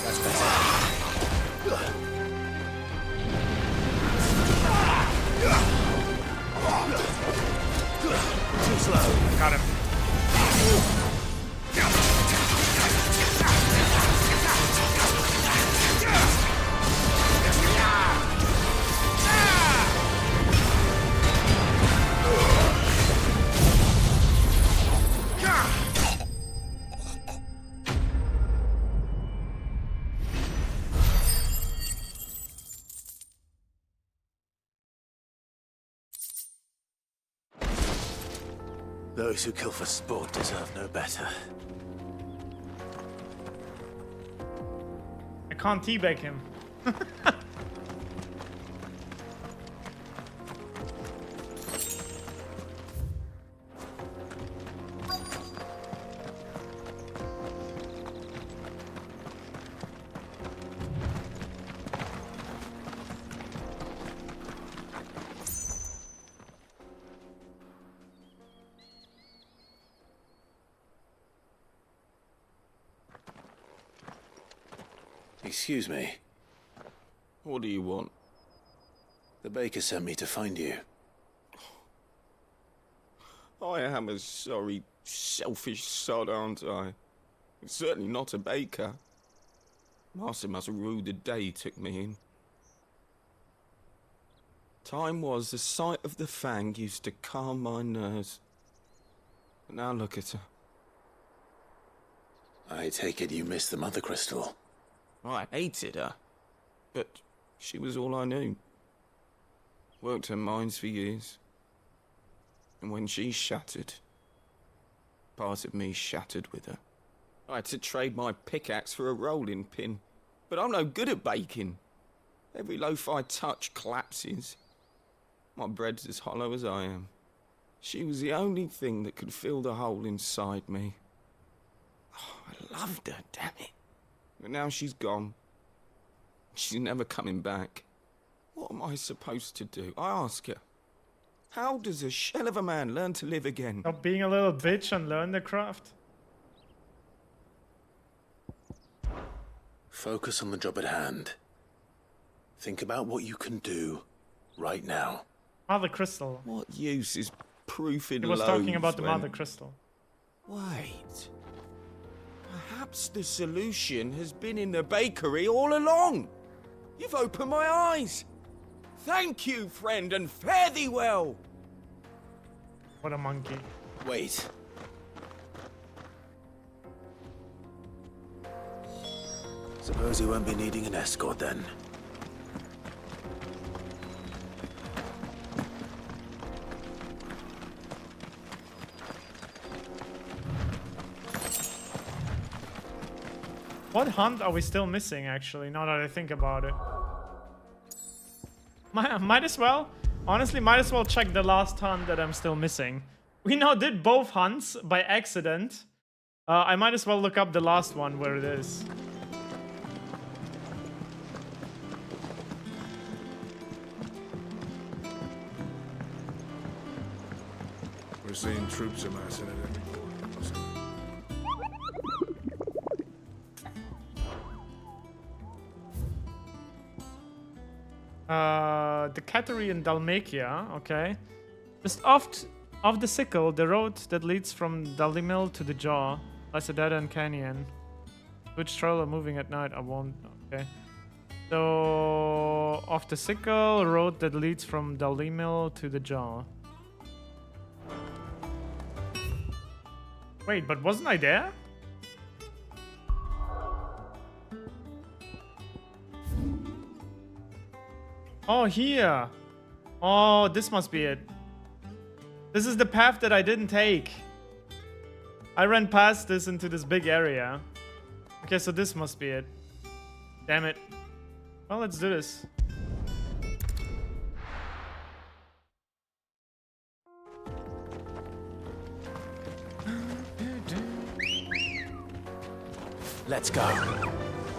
That's better. Too slow. Got him. Those who kill for sport deserve no better. I can't teabag him. Excuse me. What do you want? The baker sent me to find you. I am a sorry, selfish sod, aren't I? Certainly not a baker. Master must have ruled the day he took me in. Time was the sight of the Fang used to calm my nerves. But now look at her. I take it you missed the Mother Crystal. I hated her, but she was all I knew. Worked her mines for years. And when she shattered, part of me shattered with her. I had to trade my pickaxe for a rolling pin, but I'm no good at baking. Every loaf I touch collapses. My bread's as hollow as I am. She was the only thing that could fill the hole inside me. Oh, I loved her, damn it. But now she's gone. She's never coming back. What am I supposed to do? I ask her. How does a shell of a man learn to live again? Stop being a little bitch and learn the craft. Focus on the job at hand. Think about what you can do right now. Mother Crystal. What use is proofing He was loaves talking about the when... Mother Crystal. Wait. Perhaps the solution has been in the bakery all along. You've opened my eyes. Thank you, friend, and fare thee well. What a monkey. Wait. Suppose he won't be needing an escort then. What hunt are we still missing, actually, now that I think about it? Might as well. Honestly, might as well check the last hunt that I'm still missing. We now did both hunts by accident. I might as well look up the last one where it is. We're seeing troops amassing at every corner. The Cattery in Dalmatia, okay. Just off the sickle, the road that leads from Dalimil to the Jaw lies a dead-end canyon. Which trail are moving at night? I won't. Okay. So off the sickle, road that leads from Dalimil to the Jaw. Wait, but wasn't I there? Oh, here. Oh, this must be it. This is the path that I didn't take. I ran past this into this big area. Okay, so this must be it. Damn it. Well, let's do this. Let's go.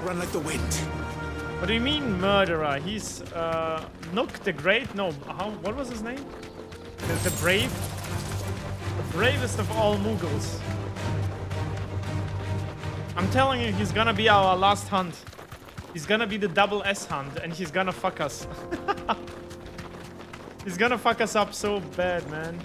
Run like the wind. What do you mean, murderer? He's, Nook the Great? No, what was his name? The brave? The bravest of all Mughals. I'm telling you, he's gonna be our last hunt. He's gonna be the double S hunt, and he's gonna fuck us. He's gonna fuck us up so bad, man.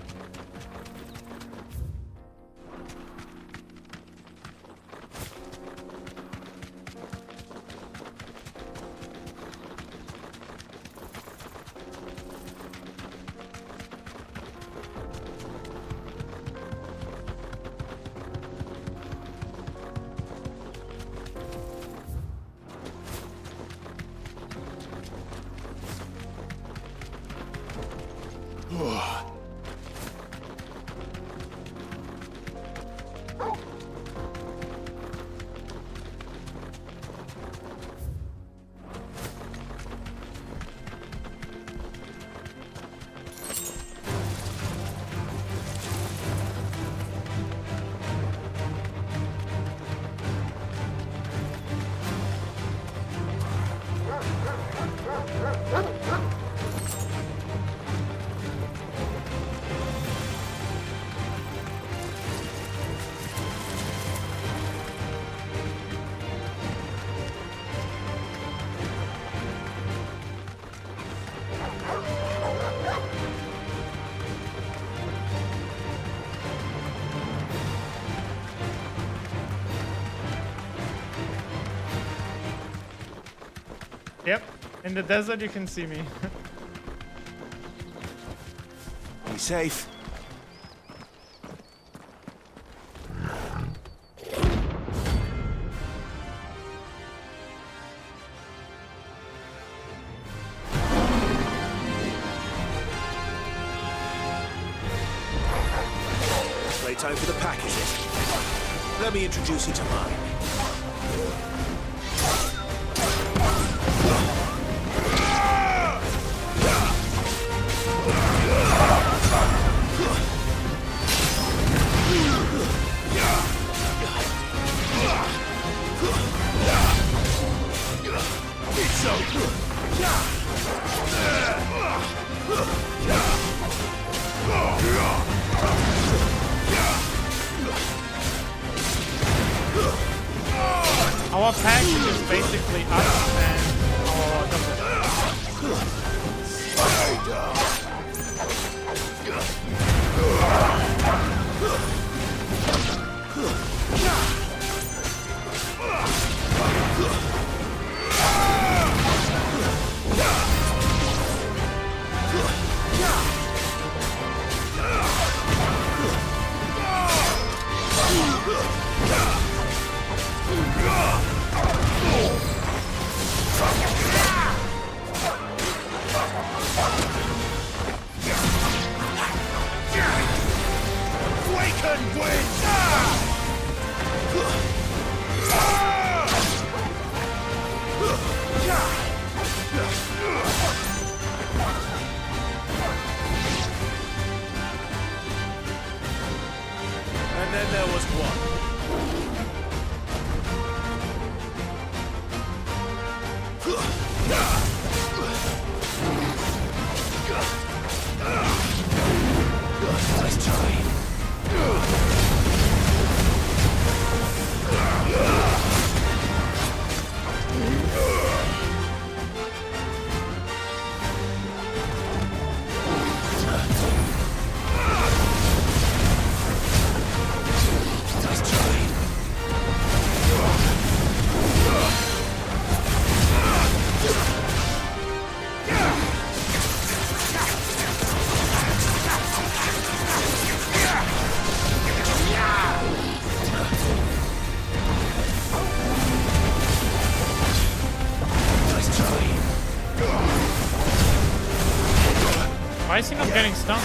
Yep, in the desert you can see me. Be safe. Playtime for the pack, is it? Let me introduce you to mine. Our package is basically us and our double. And then there was one. Nice try. Why is he not getting stunned?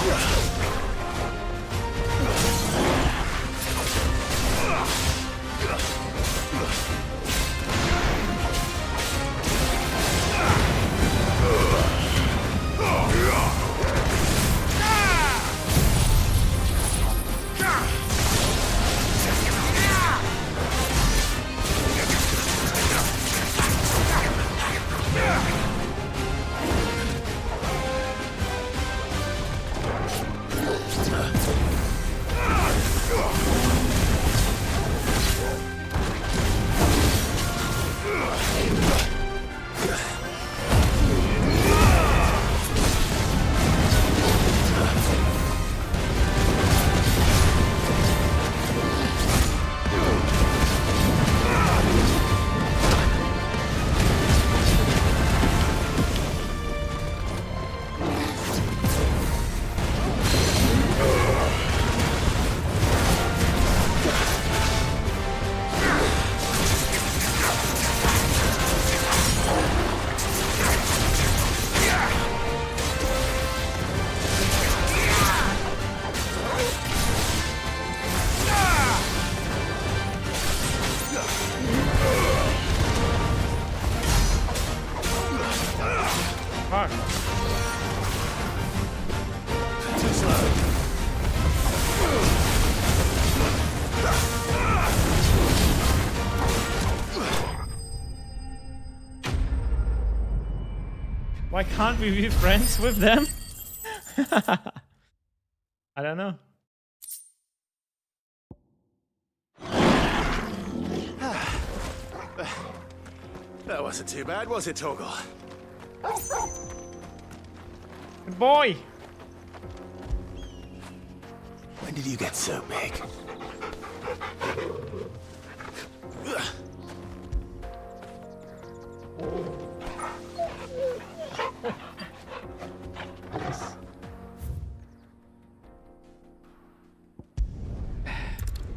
Why can't we be friends with them? I don't know. That wasn't too bad, was it, Torgal? Good boy! When did you get so big?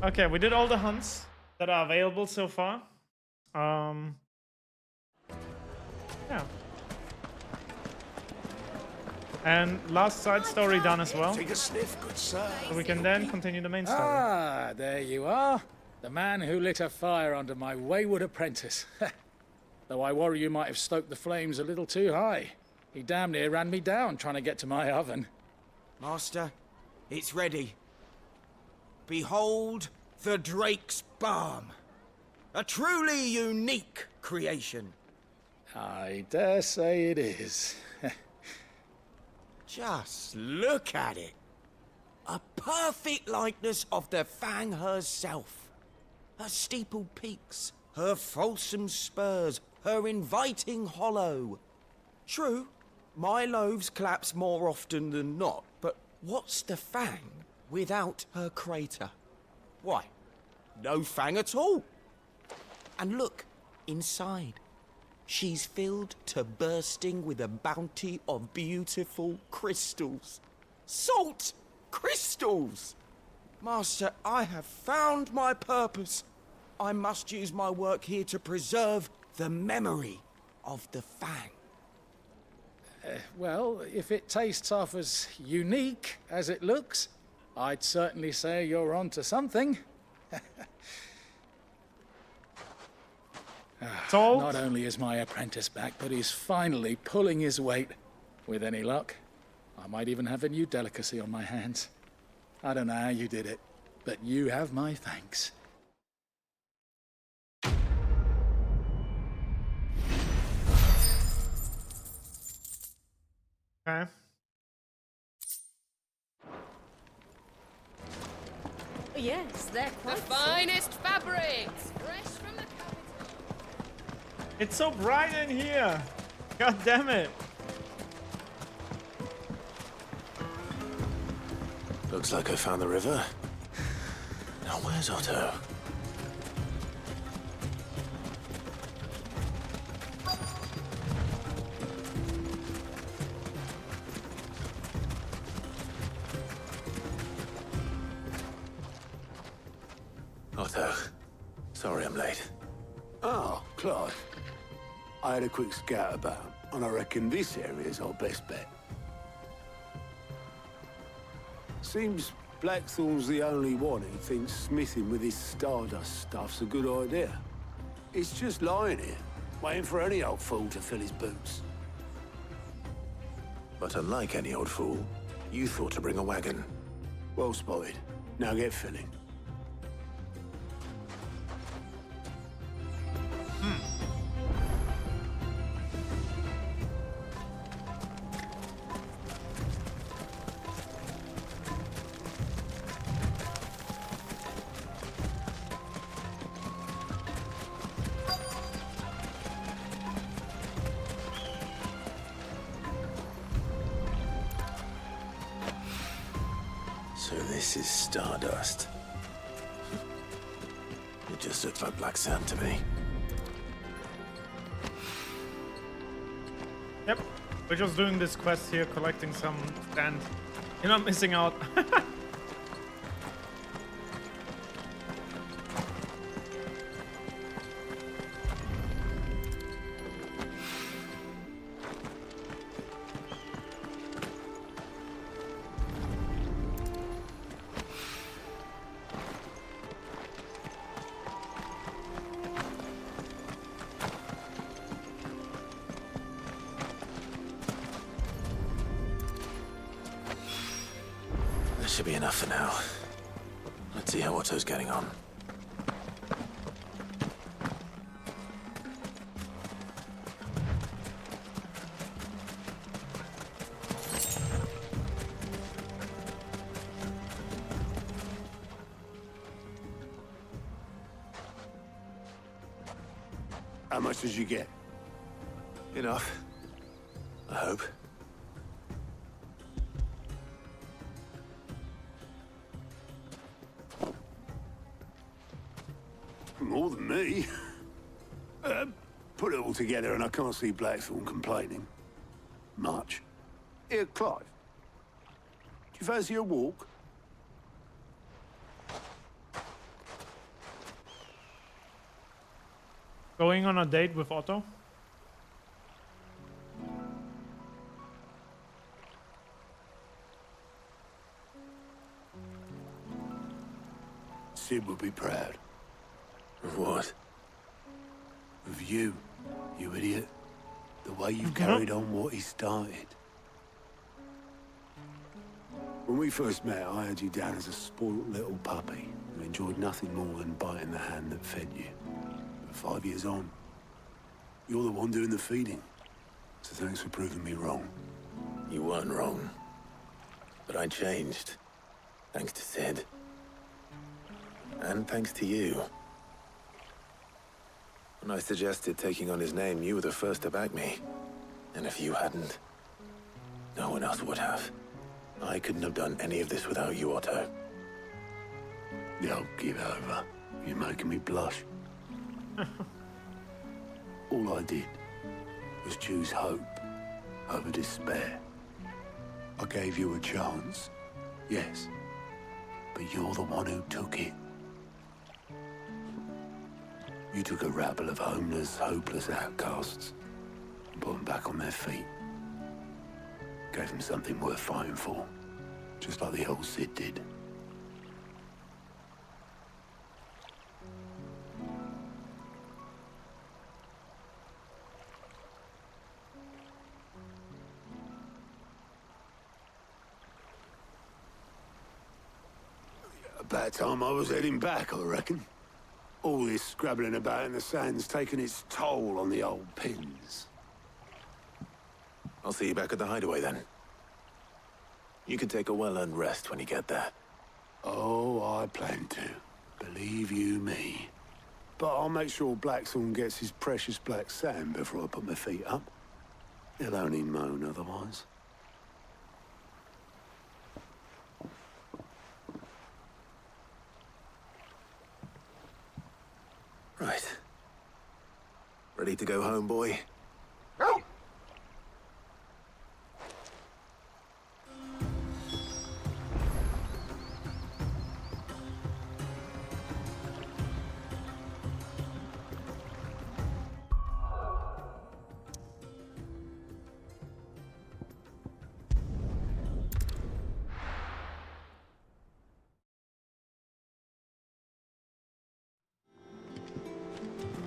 Okay, we did all the hunts that are available so far. Yeah. And last side story done as well. Take a sniff, good sir. So we can then continue the main story. Ah, there you are. The man who lit a fire under my wayward apprentice. Though I worry you might have stoked the flames a little too high. He damn near ran me down trying to get to my oven. Master, it's ready. Behold the Drake's Balm. A truly unique creation. I dare say it is. Just look at it. A perfect likeness of the Fang herself. Her steepled peaks, her fulsome spurs, her inviting hollow. True, my loaves collapse more often than not, but what's the Fang without her crater? Why, no Fang at all. And look, inside. She's filled to bursting with a bounty of beautiful crystals. Salt crystals! Master, I have found my purpose. I must use my work here to preserve the memory of the Fang. Well, if it tastes half as unique as it looks, I'd certainly say you're onto something. Salt? Not only is my apprentice back, but he's finally pulling his weight. With any luck, I might even have a new delicacy on my hands. I don't know how you did it, but you have my thanks. Okay. Yes, they're quite the finest fabrics, fresh from the capital. It's so bright in here. God damn it. Looks like I found the river. Now where's Otto? Otto, sorry I'm late. Oh, Clive. I had a quick scout about, and I reckon this area's our best bet. Seems Blackthorn's the only one who thinks smithing with his Stardust stuff's a good idea. It's just lying here, waiting for any old fool to fill his boots. But unlike any old fool, you thought to bring a wagon. Well spotted. Now get filling. So this is Stardust. It just looks like black sand to me. Yep. We're just doing this quest here, collecting some stand. You're not missing out. That should be enough for now. Let's see how Otto's getting on. How much did you get? Enough. I hope. More than me. Put it all together and I can't see Blackthorn complaining. Much. Here, Clive. Do you fancy a walk? Going on a date with Otto? Sid would be proud. Of what? Of you, you idiot. The way you've carried on what he started. When we first met, I had you down as a spoilt little puppy who enjoyed nothing more than biting the hand that fed you. But 5 years on, you're the one doing the feeding. So thanks for proving me wrong. You weren't wrong. But I changed. Thanks to Sid. And thanks to you. When I suggested taking on his name, you were the first to back me. And if you hadn't, no one else would have. I couldn't have done any of this without you, Otto. Yo, give over. You're making me blush. All I did was choose hope over despair. I gave you a chance, yes. But you're the one who took it. You took a rabble of homeless, hopeless outcasts and put them back on their feet. Gave them something worth fighting for, just like the old Sid did. About time I was heading back, I reckon. All this scrabbling about in the sand's taken its toll on the old pins. I'll see you back at the hideaway then. You can take a well-earned rest when you get there. Oh, I plan to. Believe you me. But I'll make sure Blackthorn gets his precious black sand before I put my feet up. He'll only moan otherwise. Right. Ready to go home, boy?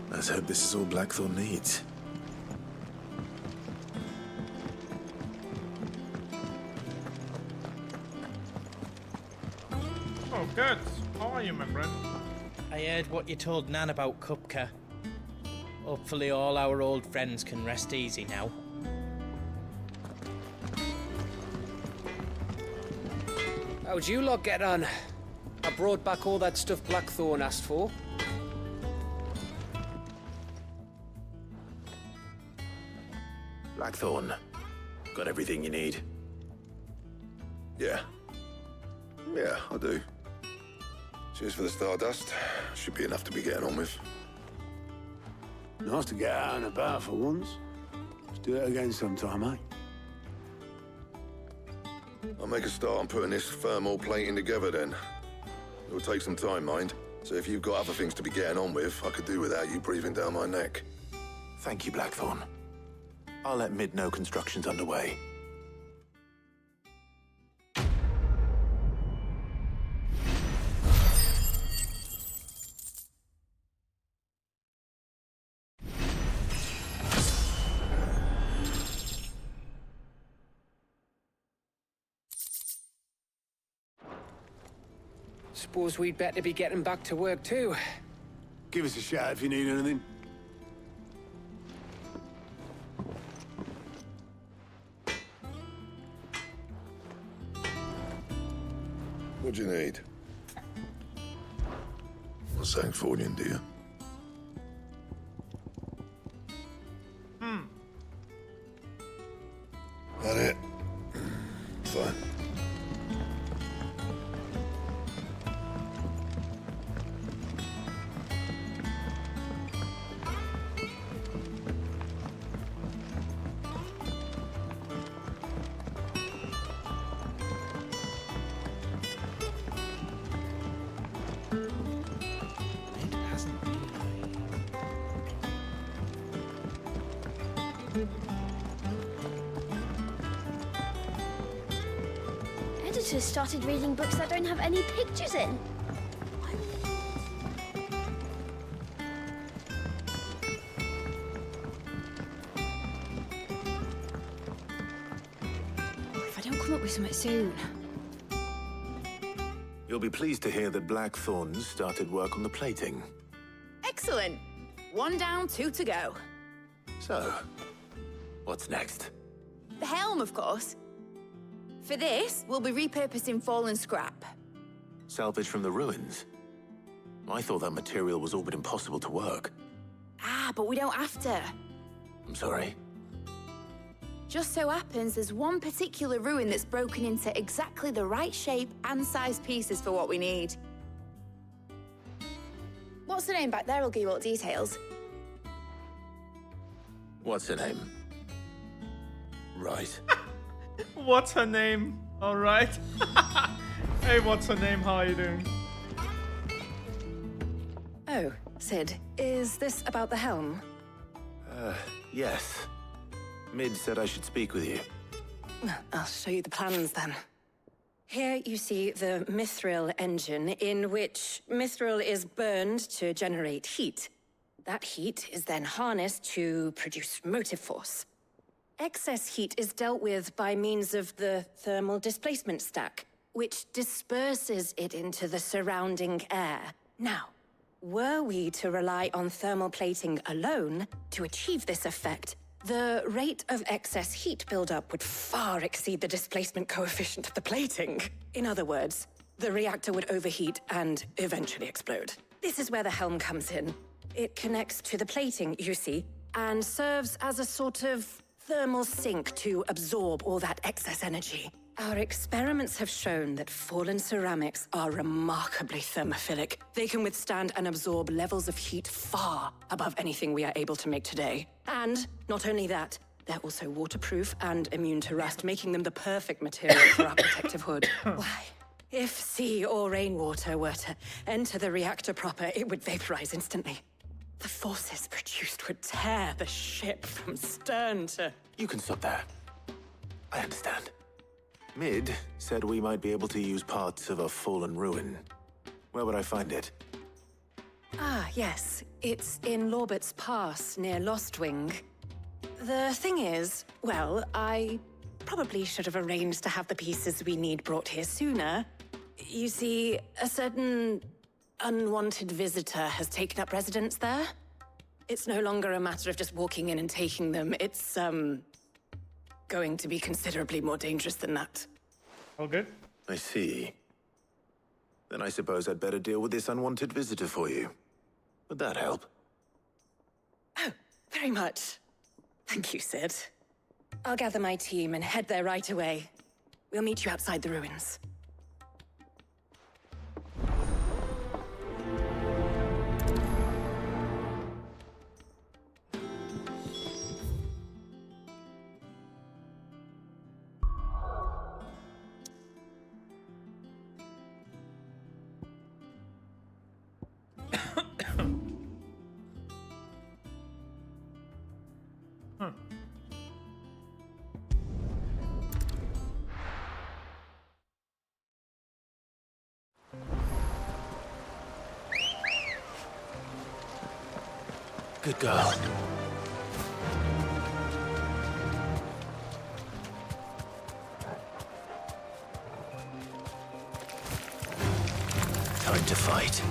Let's hope this is all Blackthorn needs. Oh, good. How are you, my friend? I heard what you told Nan about Kupka. Hopefully all our old friends can rest easy now. How'd you lot get on? I brought back all that stuff Blackthorn asked for. Blackthorn, got everything you need? Yeah. Yeah, I do. Cheers for the Stardust. Should be enough to be getting on with. Nice to get out and about for once. Let's do it again sometime, eh? I'll make a start on putting this thermal plating together then. It'll take some time, mind. So if you've got other things to be getting on with, I could do without you breathing down my neck. Thank you, Blackthorn. I'll let Mid know construction's underway. Suppose we'd better be getting back to work too. Give us a shout if you need anything. What do you need? Not saying fortune, do you? Editors started reading books that don't have any pictures in. If I don't come up with something soon. You'll be pleased to hear that Blackthorn's started work on the plating. Excellent. 1 down, 2 to go. So, what's next? The helm, of course. For this, we'll be repurposing fallen scrap. Salvage from the ruins? I thought that material was all but impossible to work. Ah, but we don't have to. I'm sorry. Just so happens there's one particular ruin that's broken into exactly the right shape and size pieces for what we need. What's the name back there? I'll give you all details. What's her name? Right. What's her name? All right. Hey, what's her name? How are you doing? Oh, Sid, is this about the helm? Yes. Mid said I should speak with you. I'll show you the plans then. Here you see the mithril engine, in which mithril is burned to generate heat. That heat is then harnessed to produce motive force. Excess heat is dealt with by means of the thermal displacement stack, which disperses it into the surrounding air. Now, were we to rely on thermal plating alone to achieve this effect, the rate of excess heat buildup would far exceed the displacement coefficient of the plating. In other words, the reactor would overheat and eventually explode. This is where the helm comes in. It connects to the plating, you see, and serves as a sort of thermal sink to absorb all that excess energy. Our experiments have shown that fallen ceramics are remarkably thermophilic. They can withstand and absorb levels of heat far above anything we are able to make today. And not only that, they're also waterproof and immune to rust, making them the perfect material for our protective hood. Why? If sea or rainwater were to enter the reactor proper, it would vaporize instantly. The forces produced would tear the ship from stern to... You can stop there. I understand. Mid said we might be able to use parts of a fallen ruin. Where would I find it? Ah, yes. It's in Lorbert's Pass, near Lostwing. The thing is, well, I probably should have arranged to have the pieces we need brought here sooner. You see, a certain unwanted visitor has taken up residence there. It's no longer a matter of just walking in and taking them. It's, going to be considerably more dangerous than that. All good? I see. Then I suppose I'd better deal with this unwanted visitor for you. Would that help? Oh, very much. Thank you, Sid. I'll gather my team and head there right away. We'll meet you outside the ruins. Good girl. Time to fight.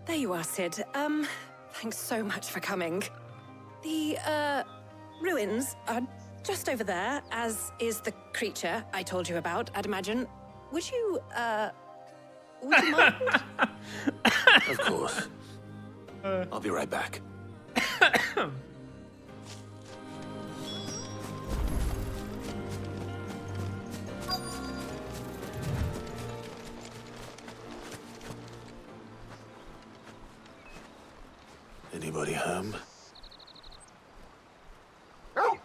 There you are, Sid. Thanks so much for coming. The, ruins are just over there, as is the creature I told you about, I'd imagine. Would you mind? Of course. I'll be right back. Anybody home? Oh,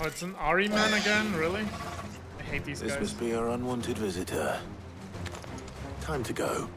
it's an Ari man again? Really? I hate these guys. This must be our unwanted visitor. Time to go.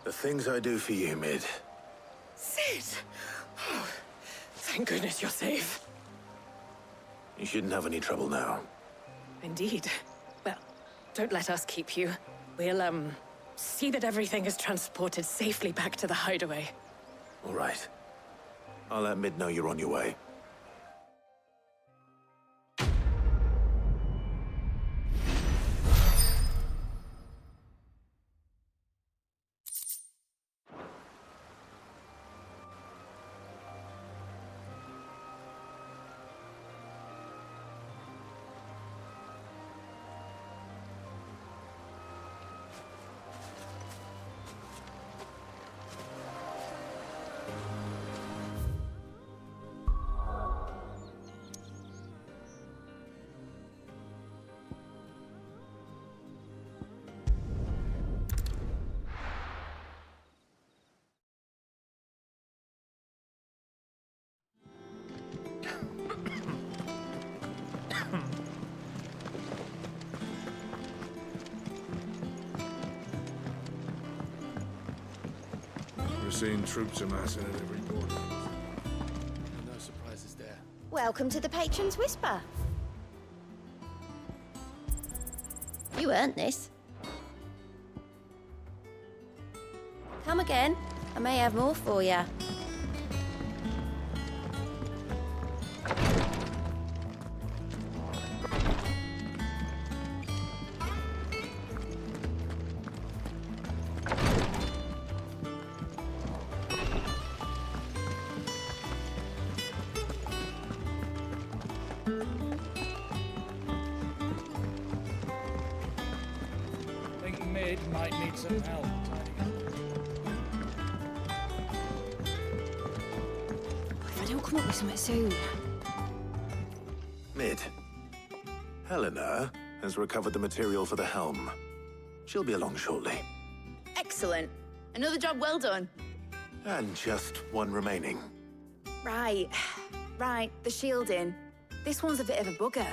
The things I do for you, Mid. Sid! Oh, thank goodness you're safe. You shouldn't have any trouble now. Indeed. Well, don't let us keep you. We'll, see that everything is transported safely back to the hideaway. All right. I'll let Mid know you're on your way. We're seeing troops amassing at every corner. No surprises there. Welcome to the Patron's Whisper. You earned this. Come again. I may have more for you. Think Mid might need some help tidying If I don't come up with something soon. Mid. Helena has recovered the material for the helm. She'll be along shortly. Excellent. Another job well done. And just one remaining. Right. Right, the shielding. This one's a bit of a bugger.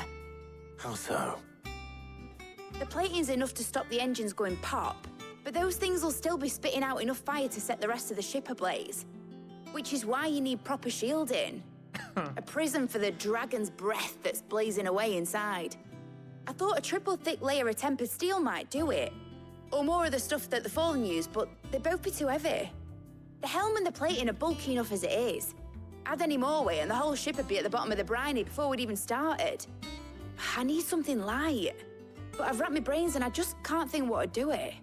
How so? The plating's enough to stop the engines going pop, but those things will still be spitting out enough fire to set the rest of the ship ablaze. Which is why you need proper shielding. A prison for the dragon's breath that's blazing away inside. I thought a triple thick layer of tempered steel might do it. Or more of the stuff that the Fallen use, but they'd both be too heavy. The helm and the plating are bulky enough as it is. Add any more weight and the whole ship would be at the bottom of the briny before we'd even started. I need something light. But I've racked my brains and I just can't think what would do it.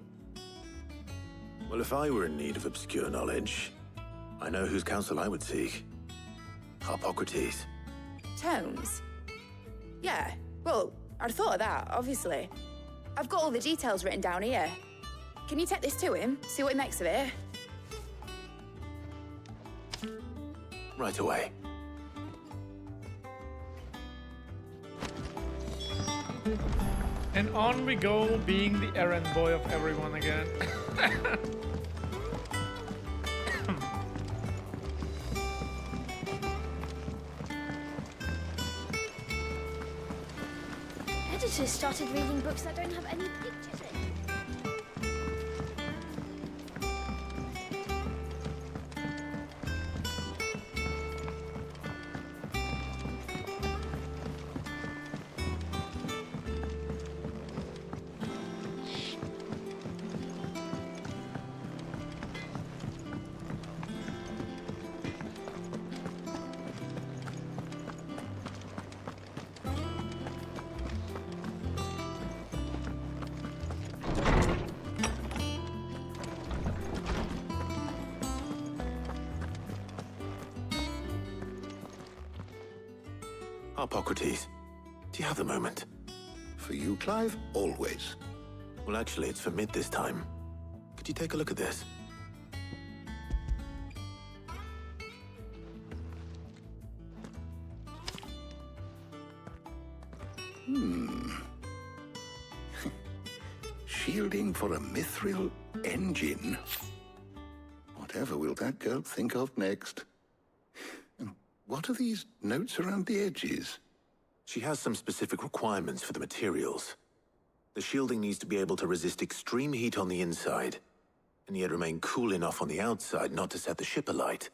Well, if I were in need of obscure knowledge, I know whose counsel I would seek. Harpocrates. Tomes? Yeah, well, I'd thought of that, obviously. I've got all the details written down here. Can you take this to him, see what he makes of it? Right away. And on we go, being the errand boy of everyone again. Editors started reading books that don't have any pictures in. Harpocrates, do you have a moment? For you, Clive? Always. Well, actually, it's for mid this time. Could you take a look at this? Shielding for a mithril engine. Whatever will that girl think of next? And what are these notes around the edges? She has some specific requirements for the materials. The shielding needs to be able to resist extreme heat on the inside, and yet remain cool enough on the outside not to set the ship alight,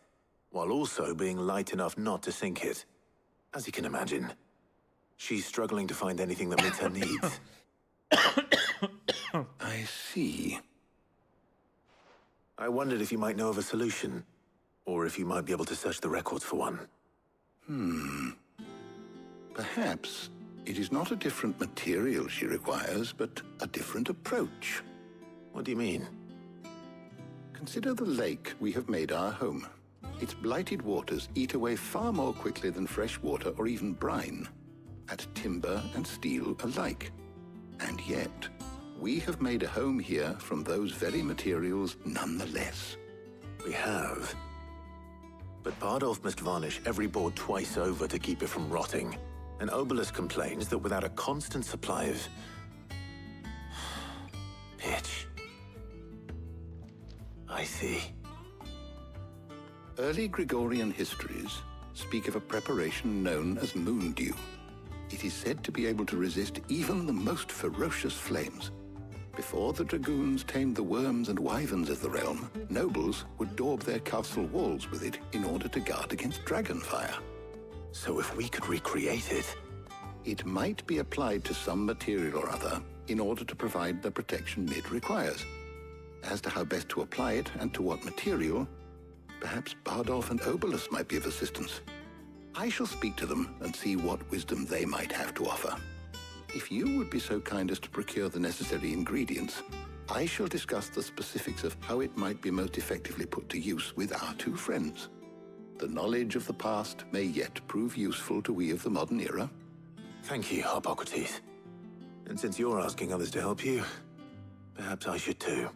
while also being light enough not to sink it. As you can imagine, she's struggling to find anything that meets her needs. I see. I wondered if you might know of a solution, or if you might be able to search the records for one. Perhaps it is not a different material she requires, but a different approach. What do you mean? Consider the lake we have made our home. Its blighted waters eat away far more quickly than fresh water or even brine, at timber and steel alike. And yet, we have made a home here from those very materials nonetheless. We have. But Bardolph must varnish every board twice over to keep it from rotting. And Obelus complains that without a constant supply of pitch. I see. Early Gregorian histories speak of a preparation known as moon dew. It is said to be able to resist even the most ferocious flames. Before the dragoons tamed the worms and wyverns of the realm, nobles would daub their castle walls with it in order to guard against dragonfire. So if we could recreate it... It might be applied to some material or other in order to provide the protection Mid requires. As to how best to apply it and to what material, perhaps Bardolph and Obelus might be of assistance. I shall speak to them and see what wisdom they might have to offer. If you would be so kind as to procure the necessary ingredients, I shall discuss the specifics of how it might be most effectively put to use with our two friends. The knowledge of the past may yet prove useful to we of the modern era. Thank you, Harpocrates. And since you're asking others to help you, perhaps I should too.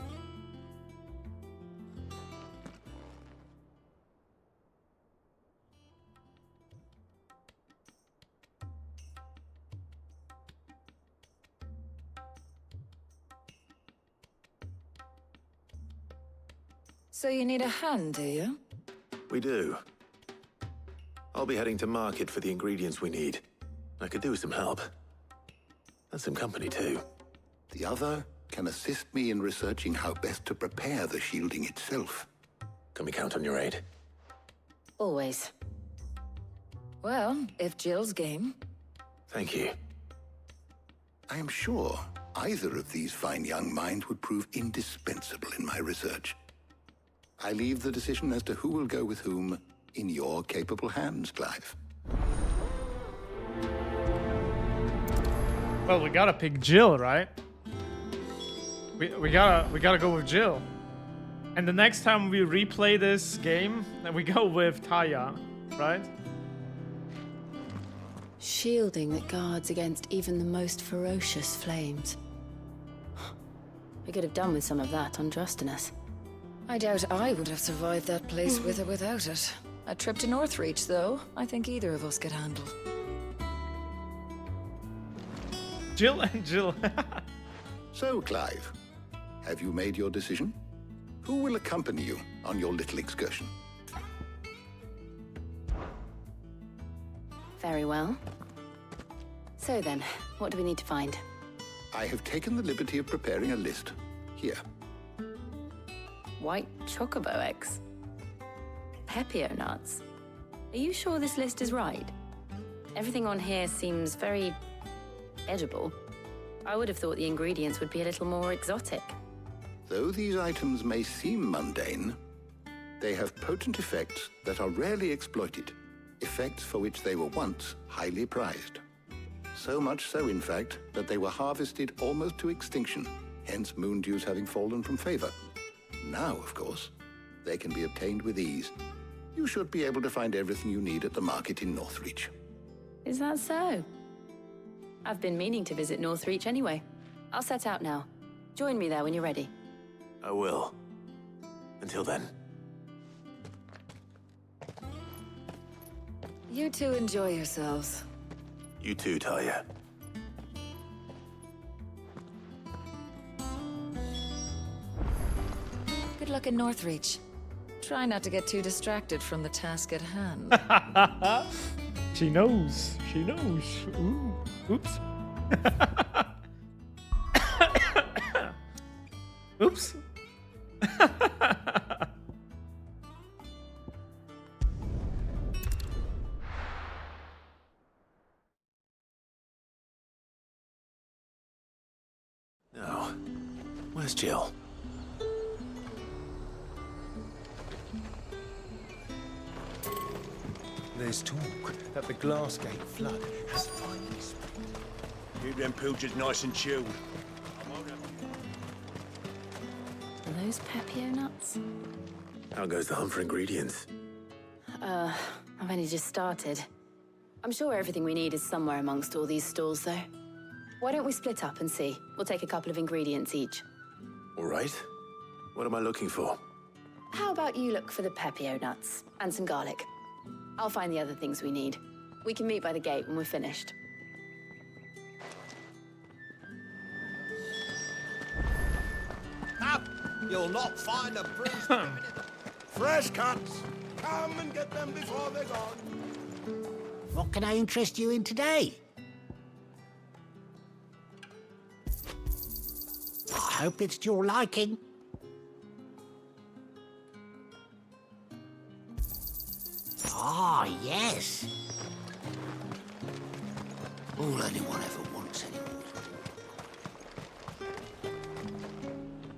So you need a hand, do you? We do. I'll be heading to market for the ingredients we need. I could do with some help. And some company, too. The other can assist me in researching how best to prepare the shielding itself. Can we count on your aid? Always. Well, if Jill's game. Thank you. I am sure either of these fine young minds would prove indispensable in my research. I leave the decision as to who will go with whom in your capable hands, Clive. Well, we gotta pick Jill, right? We gotta go with Jill. And the next time we replay this game, then we go with Taya, right? Shielding that guards against even the most ferocious flames. We could have done with some of that on Justinus. I doubt I would have survived that place with or without it. A trip to Northreach, though, I think either of us could handle. Jill and Jill. So, Clive, have you made your decision? Who will accompany you on your little excursion? Very well. So then, what do we need to find? I have taken the liberty of preparing a list. Here. White chocobo eggs. Pepio nuts. Are you sure this list is right? Everything on here seems very edible. I would have thought the ingredients would be a little more exotic. Though these items may seem mundane, they have potent effects that are rarely exploited, effects for which they were once highly prized. So much so, in fact, that they were harvested almost to extinction, hence moon dews having fallen from favor. Now, of course, they can be obtained with ease. You should be able to find everything you need at the market in Northreach. Is that so? I've been meaning to visit Northreach anyway. I'll set out now. Join me there when you're ready. I will. Until then. You two enjoy yourselves. You too, Talia. Good luck in Northreach. Try not to get too distracted from the task at hand. She knows. She knows. Ooh. Oops. Oops. Now, where's Jill? There's talk that the Glassgate flood has finally spread. Keep them pilchers nice and chilled. Are those Pepio nuts? How goes the hunt for ingredients? I've only just started. I'm sure everything we need is somewhere amongst all these stalls, though. Why don't we split up and see? We'll take a couple of ingredients each. All right. What am I looking for? How about you look for the Pepio nuts and some garlic? I'll find the other things we need. We can meet by the gate when we're finished. Up! You'll not find a bruised Fresh cuts! Come and get them before they're gone. What can I interest you in today? I hope it's to your liking. Ah, yes. All anyone ever wants anymore.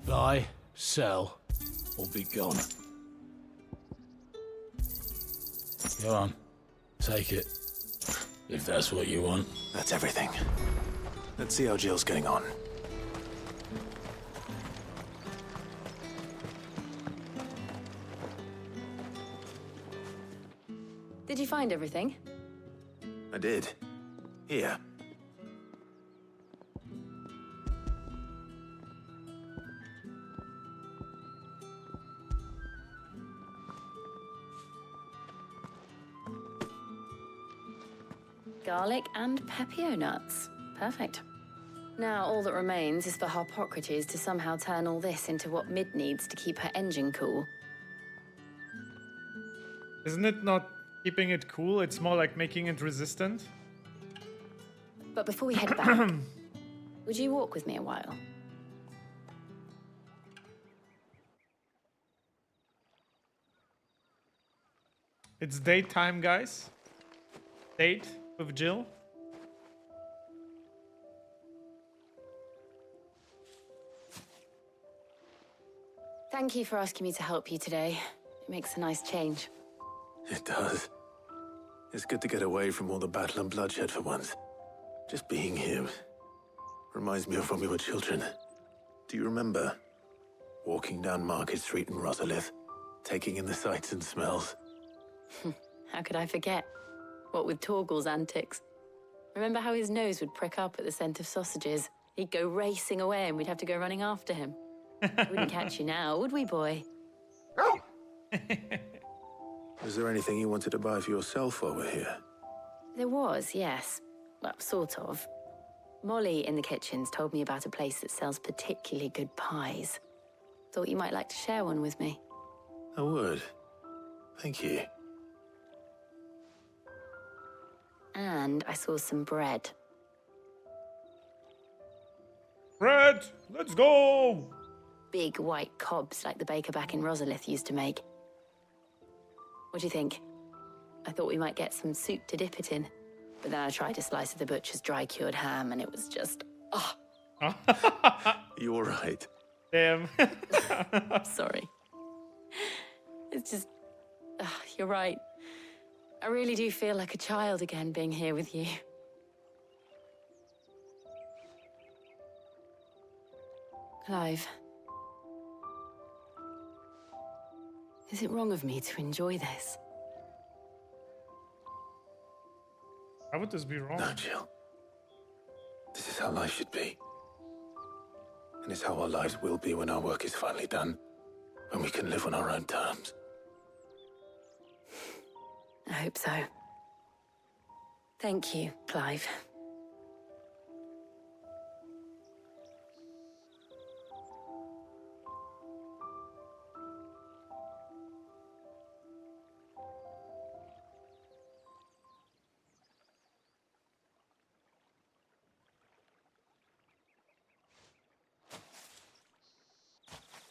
Buy, sell, or be gone. Go on, take it. If that's what you want. That's everything. Let's see how Jill's getting on. Did you find everything? I did. Here. Garlic and Pepio nuts. Perfect. Now all that remains is for Harpocrates to somehow turn all this into what Mid needs to keep her engine cool. Isn't it not keeping it cool? It's more like making it resistant. But before we head back, would you walk with me a while? It's date time, guys. Date with Jill. Thank you for asking me to help you today. It makes a nice change. It does. It's good to get away from all the battle and bloodshed for once. Just being here reminds me of when we were children. Do you remember? Walking down Market Street in Rosalith, taking in the sights and smells. How could I forget? What with Torgal's antics. Remember how his nose would prick up at the scent of sausages? He'd go racing away and we'd have to go running after him. Wouldn't catch you now, would we, boy? Was there anything you wanted to buy for yourself while we're here? There was, yes. Well, sort of. Molly in the kitchens told me about a place that sells particularly good pies. Thought you might like to share one with me. I would. Thank you. And I saw some bread. Bread! Let's go! Big white cobs like the baker back in Rosalith used to make. What do you think? I thought we might get some soup to dip it in. But then I tried a slice of the butcher's dry-cured ham and it was just... oh. You all right? Damn. Sorry. It's just... you're right. I really do feel like a child again being here with you. Clive. Is it wrong of me to enjoy this? How would this be wrong? No, Jill. This is how life should be. And it's how our lives will be when our work is finally done. When we can live on our own terms. I hope so. Thank you, Clive.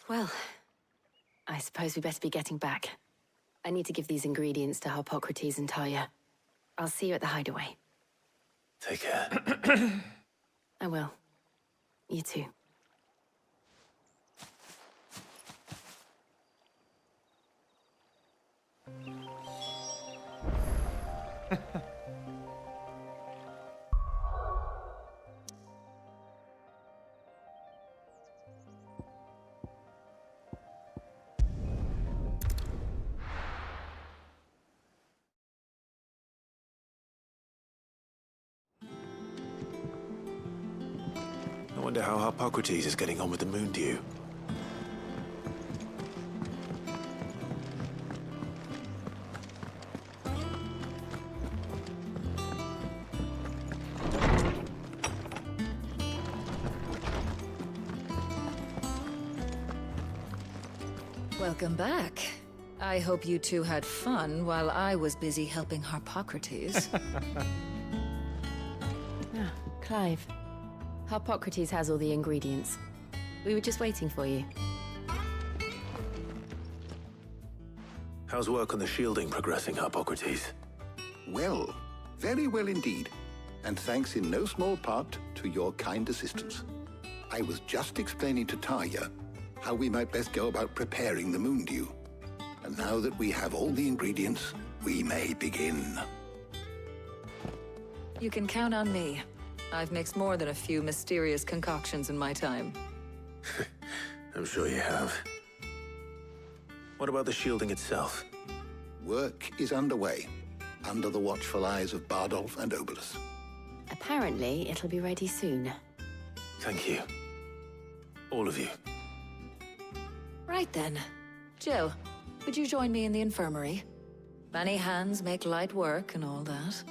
Well, I suppose we better be getting back. I need to give these ingredients to Harpocrates and Talia. I'll see you at the hideaway. Take care. I will. You too. I wonder how Harpocrates is getting on with the moon dew. Welcome back. I hope you two had fun while I was busy helping Harpocrates. Clive. Harpocrates has all the ingredients. We were just waiting for you. How's work on the shielding progressing, Harpocrates? Well, very well indeed. And thanks in no small part to your kind assistance. I was just explaining to Talia how we might best go about preparing the moon dew. And now that we have all the ingredients, we may begin. You can count on me. I've mixed more than a few mysterious concoctions in my time. I'm sure you have. What about the shielding itself? Work is underway, under the watchful eyes of Bardolph and Obolus. Apparently, it'll be ready soon. Thank you. All of you. Right then. Jill, would you join me in the infirmary? Many hands make light work and all that.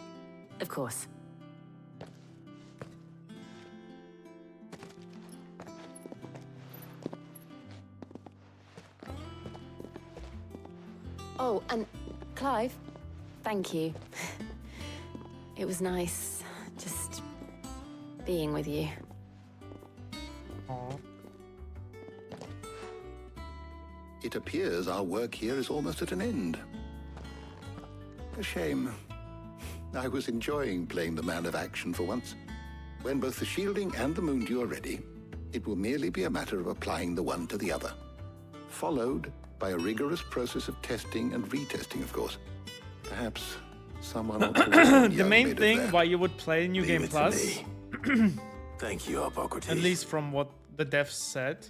Of course. Oh, and Clive, thank you. It was nice just being with you. Aww. It appears our work here is almost at an end. A shame. I was enjoying playing the man of action for once. When both the shielding and the Moondew are ready, it will merely be a matter of applying the one to the other. Followed by a rigorous process of testing and retesting, of course. Perhaps someone ought to the main thing why you would play New Game Plus, Thank you, Hippocrates. at least from what the devs said,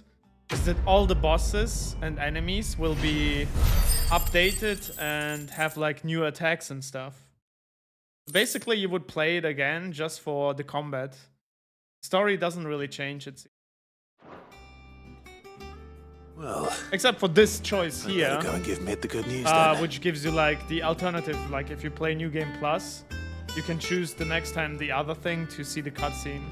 is that all the bosses and enemies will be updated and have like new attacks and stuff. Basically, you would play it again just for the combat. Story doesn't really change, it seems. Well, except for this choice here, better go and give Mid the good news then. which gives you like the alternative. Like if you play New Game Plus, you can choose the next time the other thing to see the cutscene.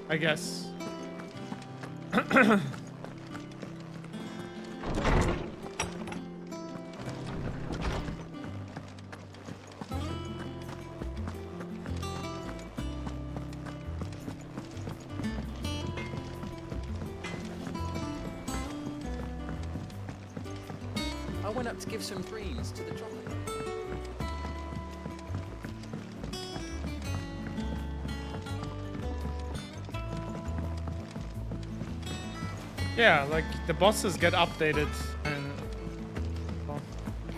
I guess. I went up to give some greens to the trolley. Yeah, like the bosses get updated and well,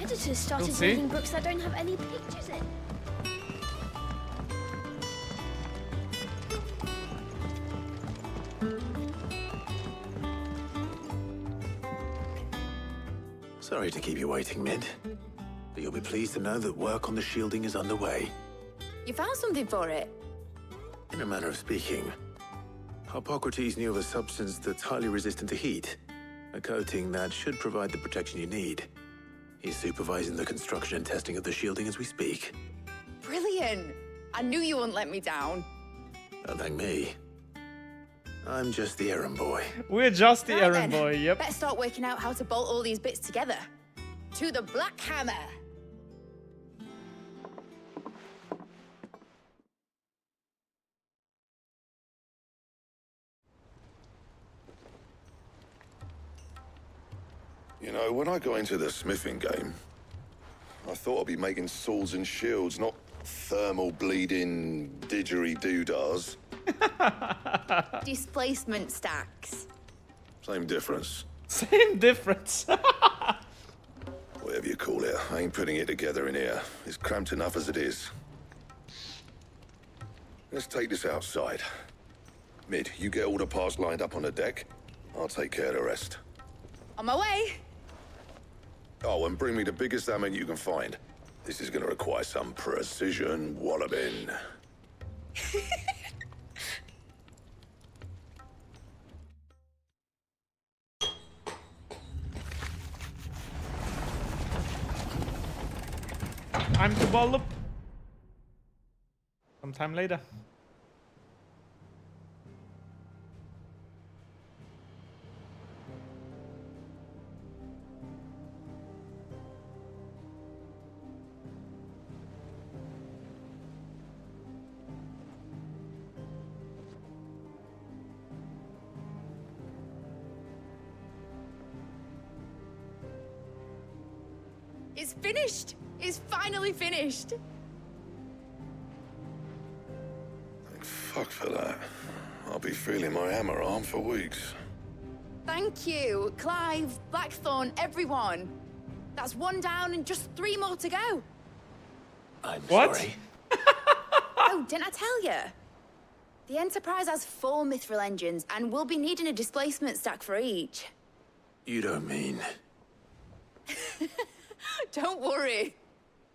Editors started you'll see. reading books that don't have any pictures in. Sorry to keep you waiting, Mid. But you'll be pleased to know that work on the shielding is underway. You found something for it? In a manner of speaking, Hippocrates knew of a substance that's highly resistant to heat. A coating that should provide the protection you need. He's supervising the construction and testing of the shielding as we speak. Brilliant! I knew you wouldn't let me down. Don't thank me. I'm just the errand boy. We're just the Right errand then, boy, yep. Better start working out how to bolt all these bits together. To the Black Hammer! You know, when I got into the smithing game, I thought I'd be making swords and shields, not thermal bleeding didgeridoo-dahs. Displacement stacks. Same difference. Same difference. Whatever you call it, I ain't putting it together in here. It's cramped enough as it is. Let's take this outside. Mid, you get all the parts lined up on the deck. I'll take care of the rest. On my way! Oh, and bring me the biggest hammer you can find. This is gonna require some precision walloping. Time to wallop. Sometime later. It's finished! It's finally finished! Thank fuck for that. I'll be feeling my hammer arm for weeks. Thank you, Clive, Blackthorn, everyone. That's one down and just 3 more to go. I'm What? sorry. Oh, didn't I tell you? The Enterprise has 4 mithril engines and we'll be needing a displacement stack for each. You don't mean... Don't worry.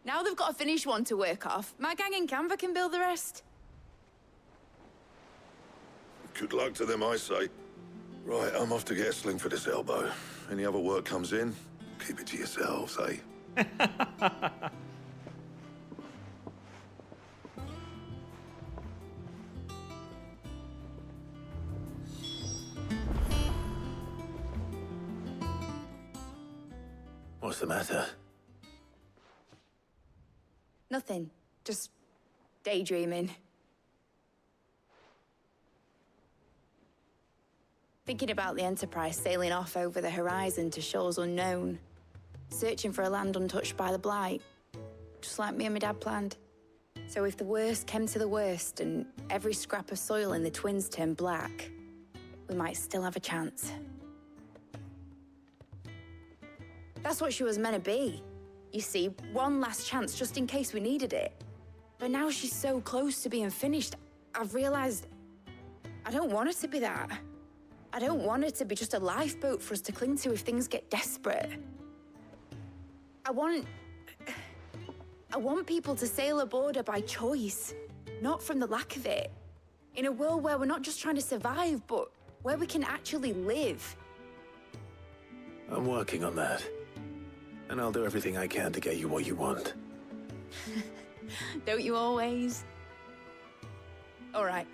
Now they've got a finished one to work off. My gang in Canva can build the rest. Good luck to them, I say. Right, I'm off to get a sling for this elbow. Any other work comes in, keep it to yourselves, eh? What's the matter? Nothing. Just daydreaming. Thinking about the Enterprise sailing off over the horizon to shores unknown. Searching for a land untouched by the Blight. Just like me and my dad planned. So if the worst came to the worst and every scrap of soil in the Twins turned black, we might still have a chance. That's what she was meant to be. You see, one last chance just in case we needed it. But now she's so close to being finished, I've realized I don't want her to be that. I don't want her to be just a lifeboat for us to cling to if things get desperate. I want people to sail aboard her by choice, not from the lack of it. In a world where we're not just trying to survive, but where we can actually live. I'm working on that. And I'll do everything I can to get you what you want. Don't you always? All right.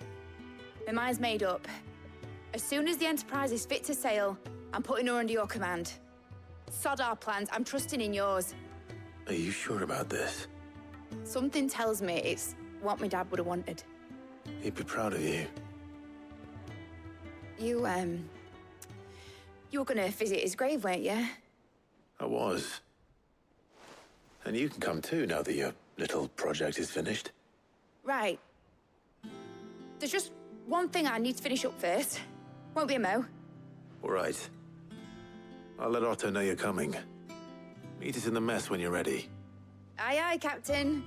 My mind's made up. As soon as the Enterprise is fit to sail, I'm putting her under your command. Sod our plans, I'm trusting in yours. Are you sure about this? Something tells me it's what my dad would have wanted. He'd be proud of you. You were gonna visit his grave, weren't you? I was. And you can come too now that your little project is finished. Right. There's just one thing I need to finish up first. Won't be a mo. All right. I'll let Otto know you're coming. Meet us in the mess when you're ready. Aye, aye, Captain.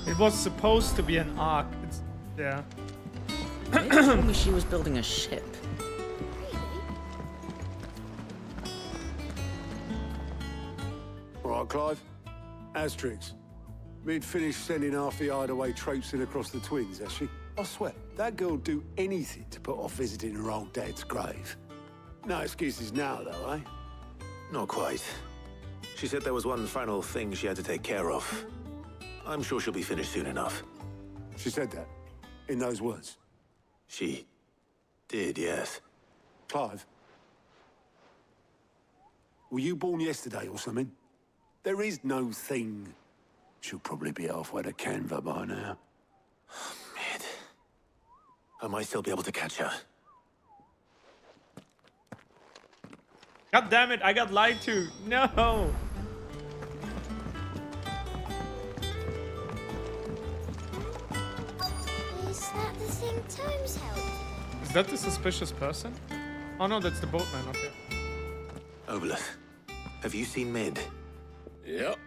It was supposed to be an arc. It's, yeah. They told me she was building a ship. All right, Clive. Asterix. Mid finished sending half the hideaway traipsing across the Twins, has she? I swear, that girl'd do anything to put off visiting her old dad's grave. No excuses now, though, eh? Not quite. She said there was one final thing she had to take care of. I'm sure she'll be finished soon enough. She said that? In those words? She did, yes. Clive? Were you born yesterday or something? There is no thing. She'll probably be halfway to Canva by now. Mid. I might still be able to catch her. God damn it, I got lied to. No. Is that the thing Tomes helped? Is that the suspicious person? Oh no, that's the boatman, okay. Obolus, have you seen Mid? Yep.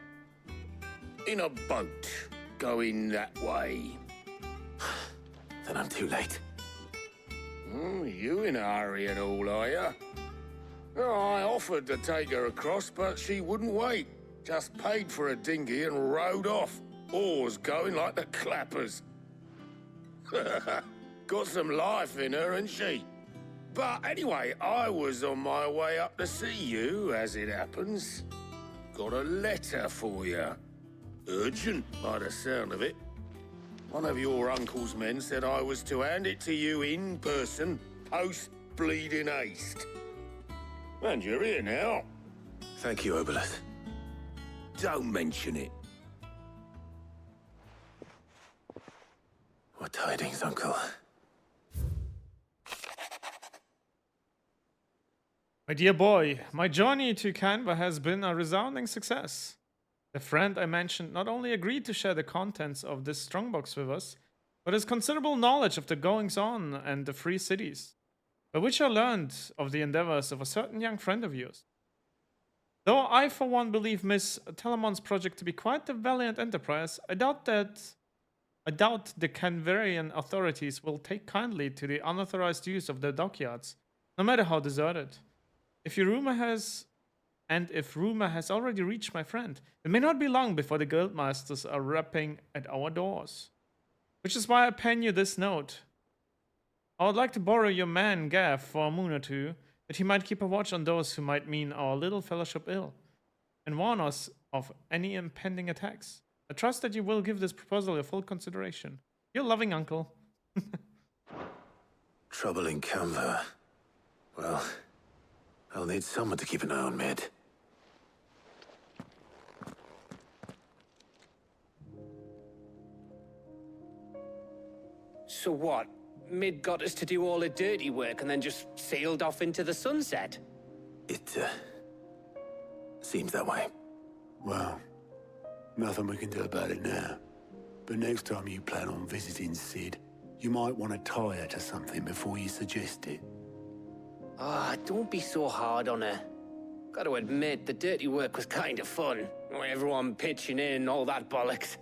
In a boat, going that way. Then I'm too late. You in a hurry at all, are you? I offered to take her across, but she wouldn't wait. Just paid for a dinghy and rowed off. Oars going like the clappers. Got some life in her, ain't she? But anyway, I was on my way up to see you, as it happens. Got a letter for you. Urgent, by the sound of it. One of your uncle's men said I was to hand it to you in person, post-bleeding haste. And you're here now. Thank you, Obolus. Don't mention it. What tidings, Uncle? My dear boy, my journey to Canva has been a resounding success. The friend I mentioned not only agreed to share the contents of this strongbox with us, but has considerable knowledge of the goings-on and the free cities, by which I learned of the endeavors of a certain young friend of yours. Though I for one believe Miss Telemon's project to be quite a valiant enterprise, I doubt the Canverian authorities will take kindly to the unauthorized use of their dockyards, no matter how deserted. If rumor has already reached my friend, it may not be long before the guildmasters are rapping at our doors. Which is why I pen you this note. I would like to borrow your man Gav for a moon or two, that he might keep a watch on those who might mean our little fellowship ill, and warn us of any impending attacks. I trust that you will give this proposal your full consideration. Your loving uncle. Trouble in Canva. Well, I'll need someone to keep an eye on Mid. So what? Mid got us to do all the dirty work and then just sailed off into the sunset? It, seems that way. Well, nothing we can do about it now. But next time you plan on visiting Sid, you might want to tie her to something before you suggest it. Ah, don't be so hard on her. Gotta admit, the dirty work was kind of fun. Everyone pitching in, all that bollocks.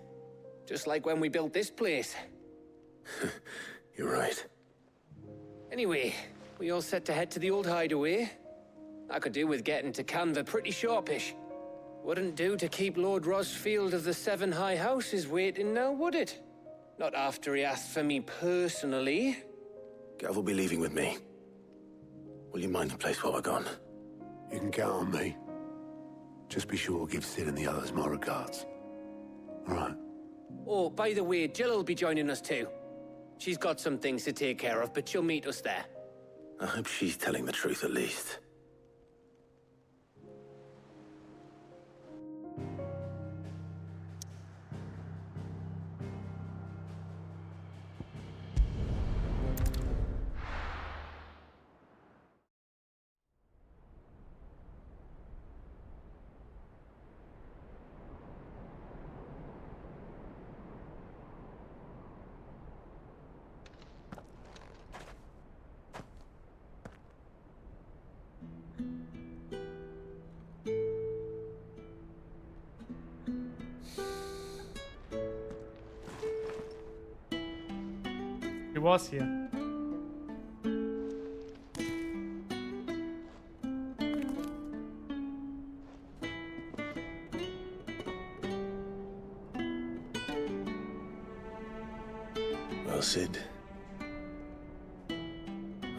Just like when we built this place. You're right. Anyway, we all set to head to the old hideaway. I could do with getting to Canva pretty sharpish. Wouldn't do to keep Lord Rosfield of the Seven High Houses waiting now, would it? Not after he asked for me personally. Gav will be leaving with me. Will you mind the place while we're gone? You can count on me. Just be sure to give Sid and the others my regards. All right. Oh, by the way, Jill will be joining us too. She's got some things to take care of, but she'll meet us there. I hope she's telling the truth at least. He was here. Well, Sid,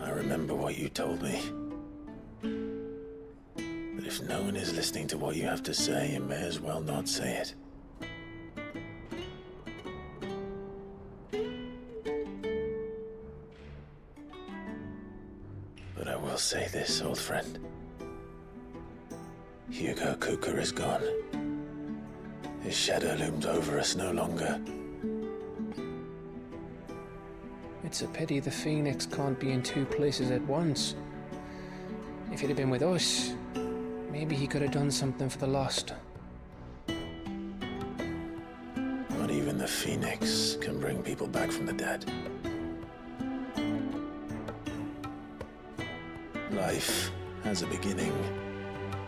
I remember what you told me. But if no one is listening to what you have to say, you may as well not say it. But I will say this, old friend. Hugo Cooker is gone. His shadow looms over us no longer. It's a pity the Phoenix can't be in two places at once. If he'd have been with us, maybe he could have done something for the Lost. Not even the Phoenix can bring people back from the dead. Life has a beginning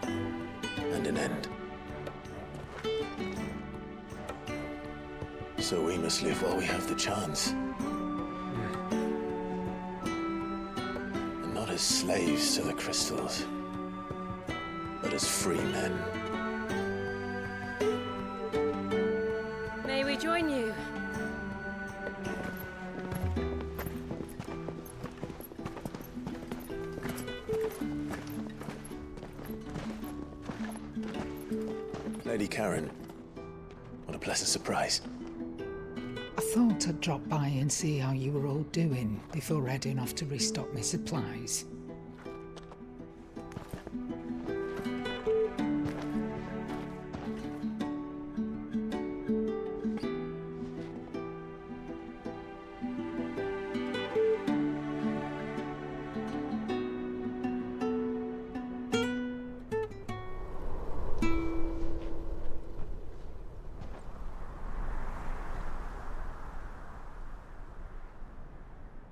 and an end. So we must live while we have the chance. And not as slaves to the crystals, but as free men. May we join you? Lady Karen, what a pleasant surprise. I thought I'd drop by and see how you were all doing before heading off to restock my supplies.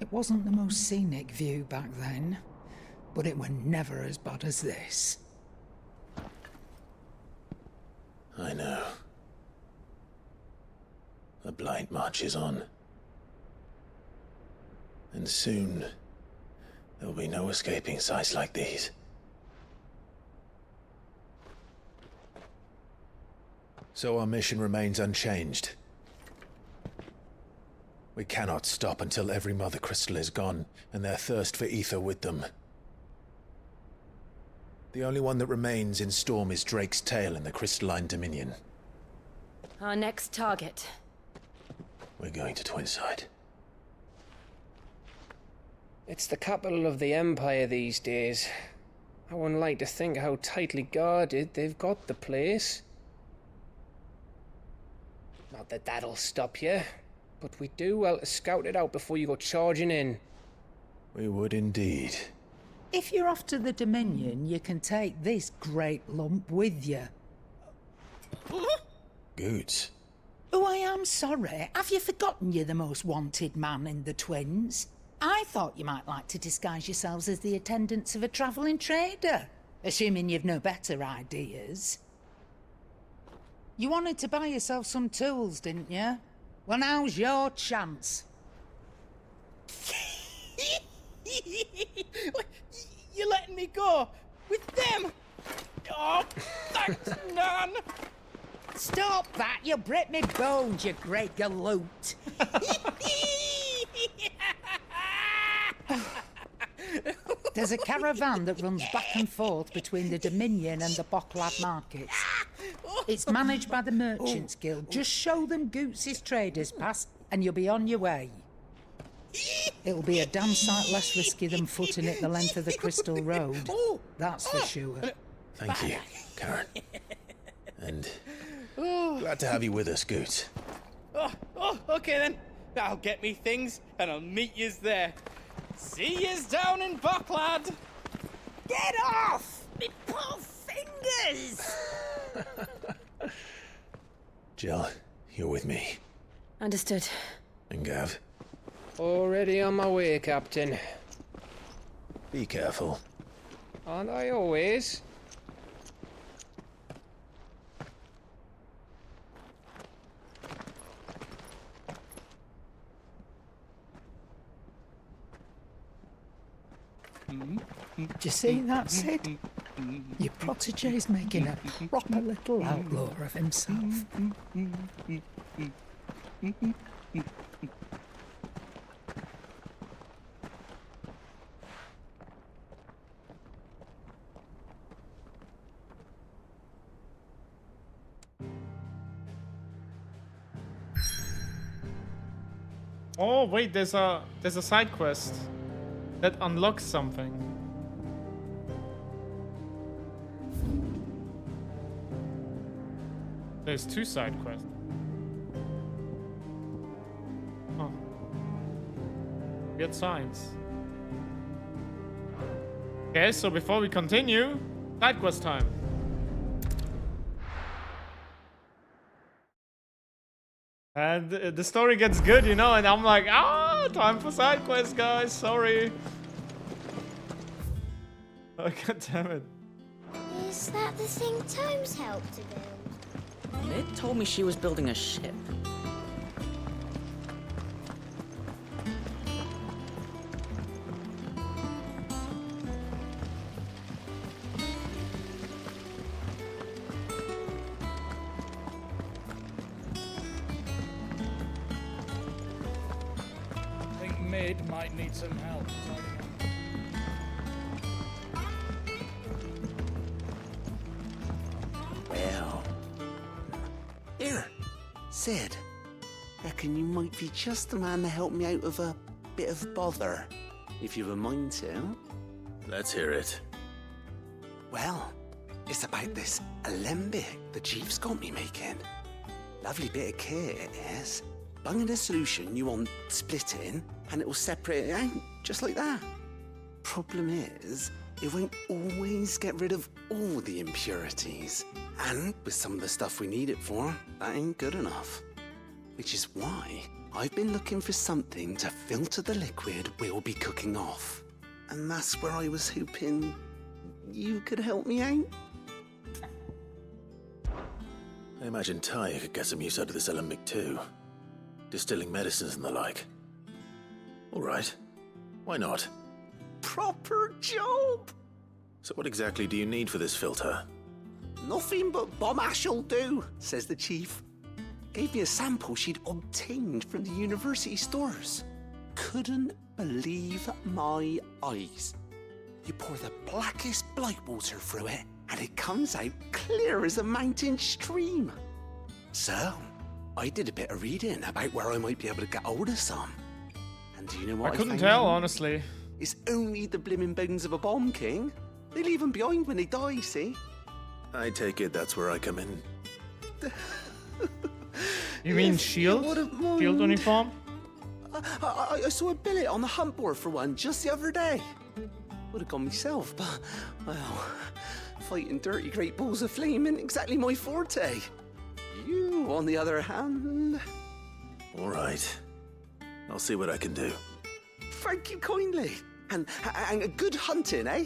It wasn't the most scenic view back then, but it were never as bad as this. I know. The Blight marches on. And soon, there'll be no escaping sights like these. So our mission remains unchanged. We cannot stop until every Mother Crystal is gone, and their thirst for ether with them. The only one that remains in Storm is Drake's tail in the Crystalline Dominion. Our next target. We're going to Twinside. It's the capital of the Empire these days. I wouldn't like to think how tightly guarded they've got the place. Not that that'll stop you, but we do well to scout it out before you go charging in. We would indeed. If you're off to the Dominion, you can take this great lump with you. Goods. Oh, I am sorry. Have you forgotten you're the most wanted man in the Twins? I thought you might like to disguise yourselves as the attendants of a travelling trader, assuming you've no better ideas. You wanted to buy yourself some tools, didn't you? Well, now's your chance. You're letting me go with them? Oh, thanks, Nan. Stop that! You'll break me bones, you great galoot. There's a caravan that runs back and forth between the Dominion and the Bocklad markets. It's managed by the Merchants Guild. Just show them Goots' traders pass and you'll be on your way. It'll be a damn sight less risky than footing it the length of the Crystal Road. That's for sure. Thank you, Karen. And glad to have you with us, Goots. Okay then. I'll get me things and I'll meet yous there. See yous down in Bocklad. Get off! Me poor fingers! Jill, you're with me. Understood. And Gav. Already on my way, Captain. Be careful. Aren't I always? Do you see that, Sid? Your protege's making a proper little outlaw of himself. Oh wait, there's a side quest that unlocks something. There's 2 side quests. Huh. Weird signs. Okay, so before we continue, side quest time. And the story gets good, you know, and I'm like, time for side quest, guys. Sorry. Oh, God damn it. Is that the thing Tomes helped to build? Mid told me she was building a ship. I think Mid might need some help. Well, here, Sid. Reckon you might be just the man to help me out of a bit of bother, if you've a mind to. Let's hear it. Well, it's about this alembic the chief's got me making. Lovely bit of kit it is. Bung in a solution you want splitting, and it will separate it out, just like that. Problem is, it won't always get rid of all the impurities. And with some of the stuff we need it for, that ain't good enough. Which is why I've been looking for something to filter the liquid we'll be cooking off. And that's where I was hoping you could help me out. I imagine Ty could get some use out of this alembic too. Distilling medicines and the like. All right. Why not? Proper job! So what exactly do you need for this filter? Nothing but bomb ash'll do, says the chief. Gave me a sample she'd obtained from the university stores. Couldn't believe my eyes. You pour the blackest blight water through it, and it comes out clear as a mountain stream. So, I did a bit of reading about where I might be able to get hold of some. And do you know what I couldn't found tell, out? honestly. It's only the blimmin' bones of a bomb king. They leave them behind when they die, see? I take it that's where I come in. You mean shield? Shield uniform? I saw a billet on the hunt board for one just the other day. Would have gone myself, but, well, fighting dirty great balls of flame isn't exactly my forte. You, on the other hand... All right. I'll see what I can do. Thank you kindly. And good hunting, eh?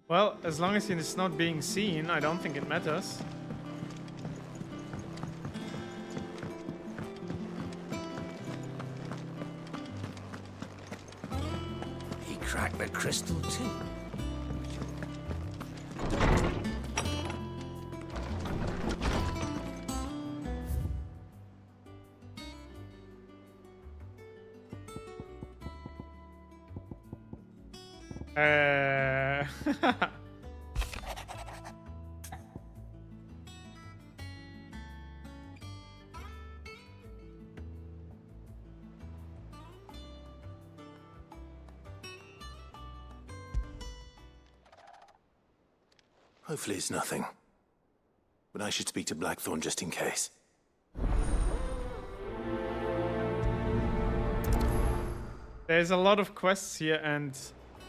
Well, as long as it's not being seen, I don't think it matters. He cracked the crystal too. Hopefully it's nothing. But I should speak to Blackthorn just in case. There's a lot of quests here and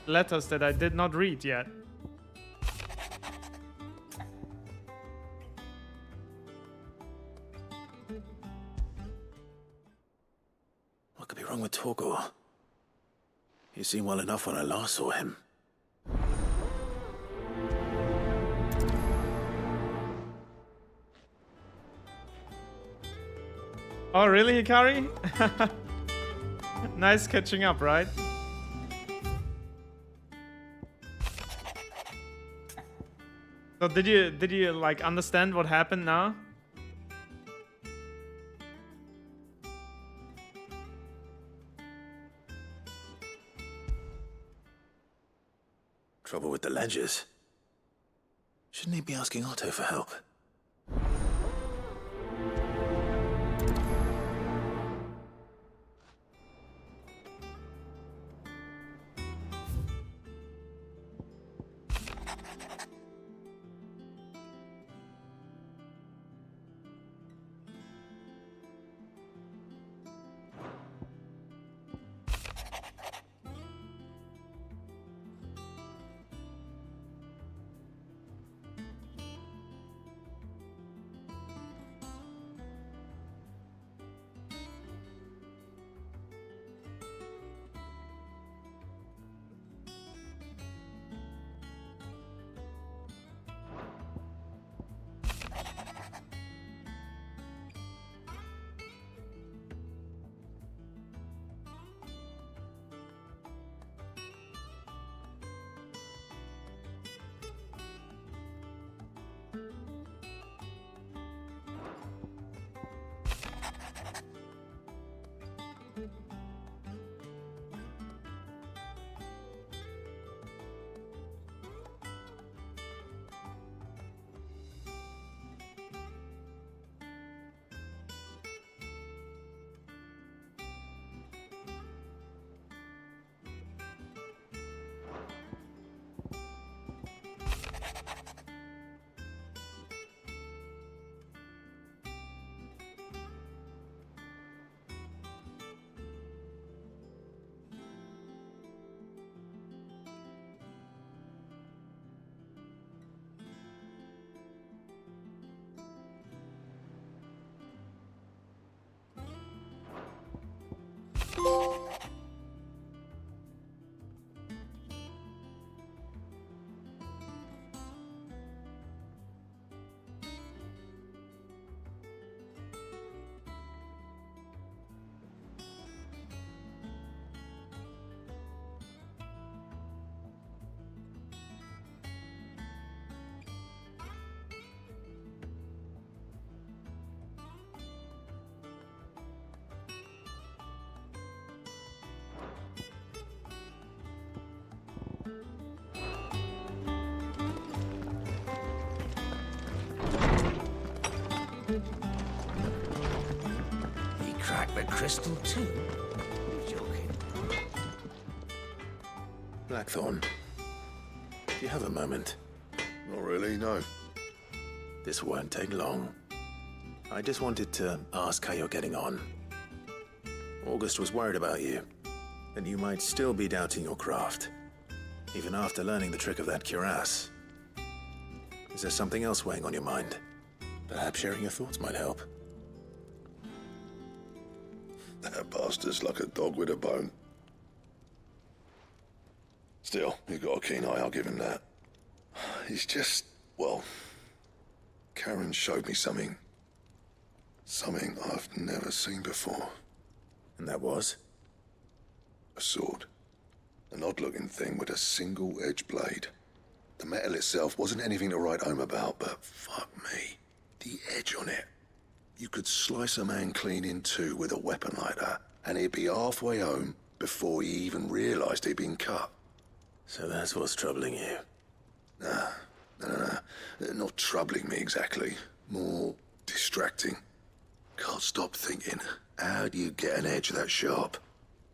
letters that I did not read yet. What could be wrong with Torgor? He seemed well enough when I last saw him. Oh, really, Hikari? Nice catching up, right? So did you like understand what happened now? Trouble with the ledgers. Shouldn't he be asking Otto for help? He cracked the crystal too? You're joking. Blackthorn, do you have a moment? Not really, no. This won't take long. I just wanted to ask how you're getting on. August was worried about you, that you might still be doubting your craft, even after learning the trick of that cuirass. Is there something else weighing on your mind? Perhaps sharing your thoughts might help. That bastard's like a dog with a bone. Still, you've got a keen eye, I'll give him that. He's just, well, Karen showed me something. Something I've never seen before. And that was? A sword. An odd-looking thing with a single-edged blade. The metal itself wasn't anything to write home about, but fuck me. The edge on it. You could slice a man clean in two with a weapon like that, and he'd be halfway home before he even realized he'd been cut. So that's what's troubling you? Nah. Not troubling me exactly. More distracting. Can't stop thinking, how do you get an edge that sharp?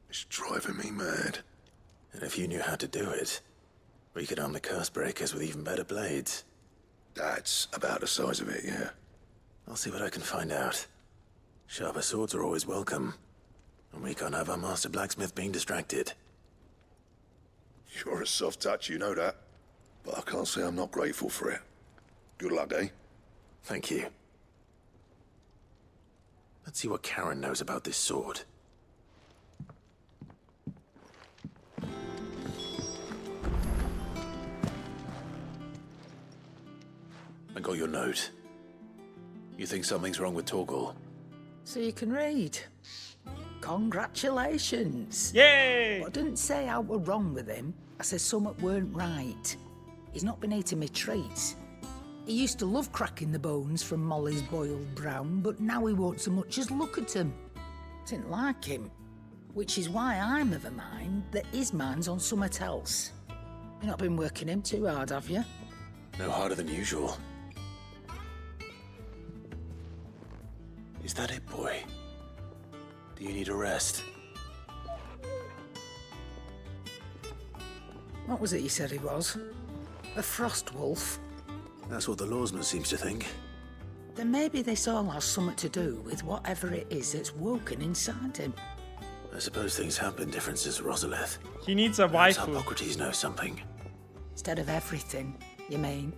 It's driving me mad. And if you knew how to do it, we could arm the curse breakers with even better blades. That's about the size of it, yeah. I'll see what I can find out. Sharper swords are always welcome. And we can't have our master blacksmith being distracted. You're a soft touch, you know that. But I can't say I'm not grateful for it. Good luck, eh? Thank you. Let's see what Karen knows about this sword. I got your note. You think something's wrong with Torgal? So you can read. Congratulations. Yay! But I didn't say I were wrong with him. I said something weren't right. He's not been eating me treats. He used to love cracking the bones from Molly's boiled brown, but now he won't so much as look at them. Didn't like him. Which is why I'm of a mind that his mind's on something else. You've not been working him too hard, have you? No harder than usual. Is that it, boy? Do you need a rest? What was it you said he was? A frost wolf? That's what the lawsman seems to think. Then maybe this all has something to do with whatever it is that's woken inside him. I suppose things have been different since Rosalith. He needs a Perhaps waifu. Hippocrates knows something. Instead of everything, you mean?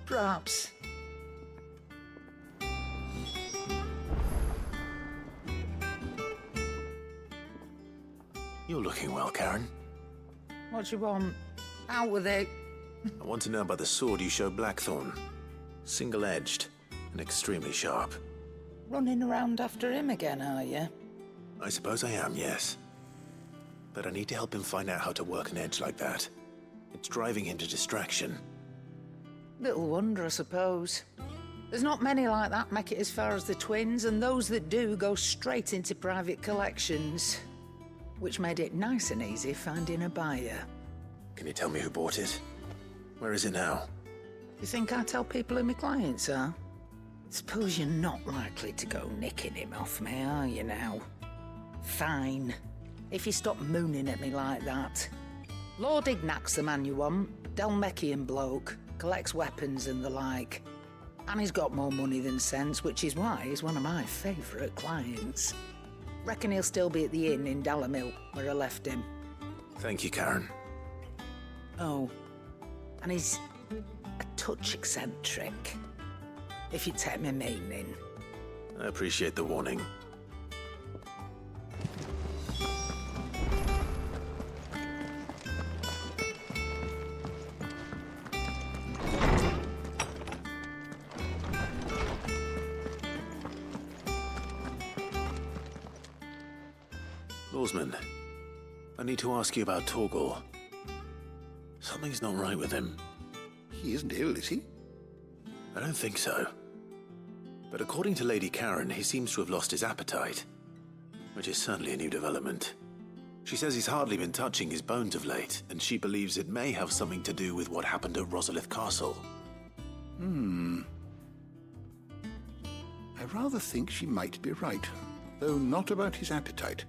Perhaps. You're looking well, Karen. What do you want? Out with it. I want to know about the sword you showed Blackthorn. Single-edged and extremely sharp. Running around after him again, are you? I suppose I am, yes. But I need to help him find out how to work an edge like that. It's driving him to distraction. Little wonder, I suppose. There's not many like that make it as far as the twins, and those that do go straight into private collections. Which made it nice and easy finding a buyer. Can you tell me who bought it? Where is it now? You think I tell people who my clients are? Suppose you're not likely to go nicking him off me, are you now? Fine. If you stop mooning at me like that. Lord Ignac's the man you want. Dalmekian bloke. Collects weapons and the like. And he's got more money than sense, which is why he's one of my favourite clients. Reckon he'll still be at the inn in Dalamil, where I left him. Thank you, Karen. Oh, and he's a touch eccentric, if you take my meaning. I appreciate the warning. Lawsman, I need to ask you about Torgal. Something's not right with him. He isn't ill, is he? I don't think so. But according to Lady Karen, he seems to have lost his appetite, which is certainly a new development. She says he's hardly been touching his bones of late, and she believes it may have something to do with what happened at Rosalith Castle. I rather think she might be right, though not about his appetite.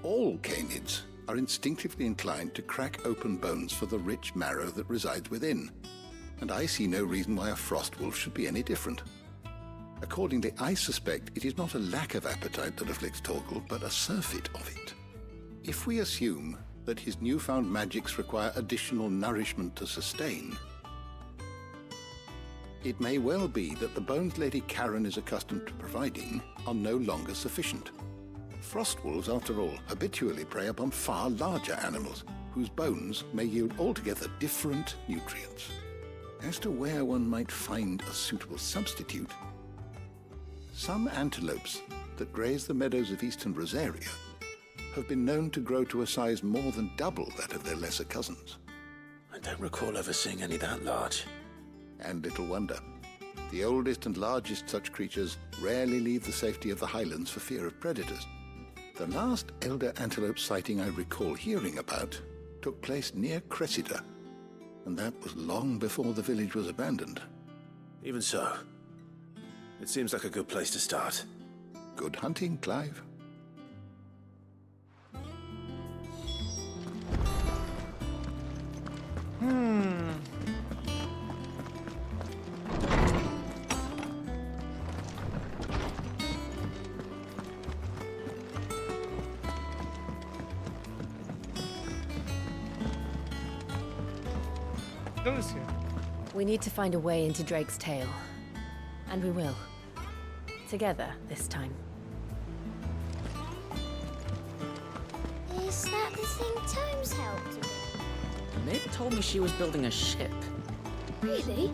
All canids are instinctively inclined to crack open bones for the rich marrow that resides within, and I see no reason why a frost wolf should be any different. Accordingly, I suspect it is not a lack of appetite that afflicts Torgal, but a surfeit of it. If we assume that his newfound magics require additional nourishment to sustain, it may well be that the bones Lady Karen is accustomed to providing are no longer sufficient. Frost wolves, after all, habitually prey upon far larger animals, whose bones may yield altogether different nutrients. As to where one might find a suitable substitute, some antelopes that graze the meadows of eastern Rosaria have been known to grow to a size more than double that of their lesser cousins. I don't recall ever seeing any that large. And little wonder. The oldest and largest such creatures rarely leave the safety of the highlands for fear of predators. The last elder antelope sighting I recall hearing about took place near Cressida, and that was long before the village was abandoned. Even so, it seems like a good place to start. Good hunting, Clive. We need to find a way into Drake's tail. And we will. Together, this time. Is that the thing Tomes helped with? Mid told me she was building a ship. Really?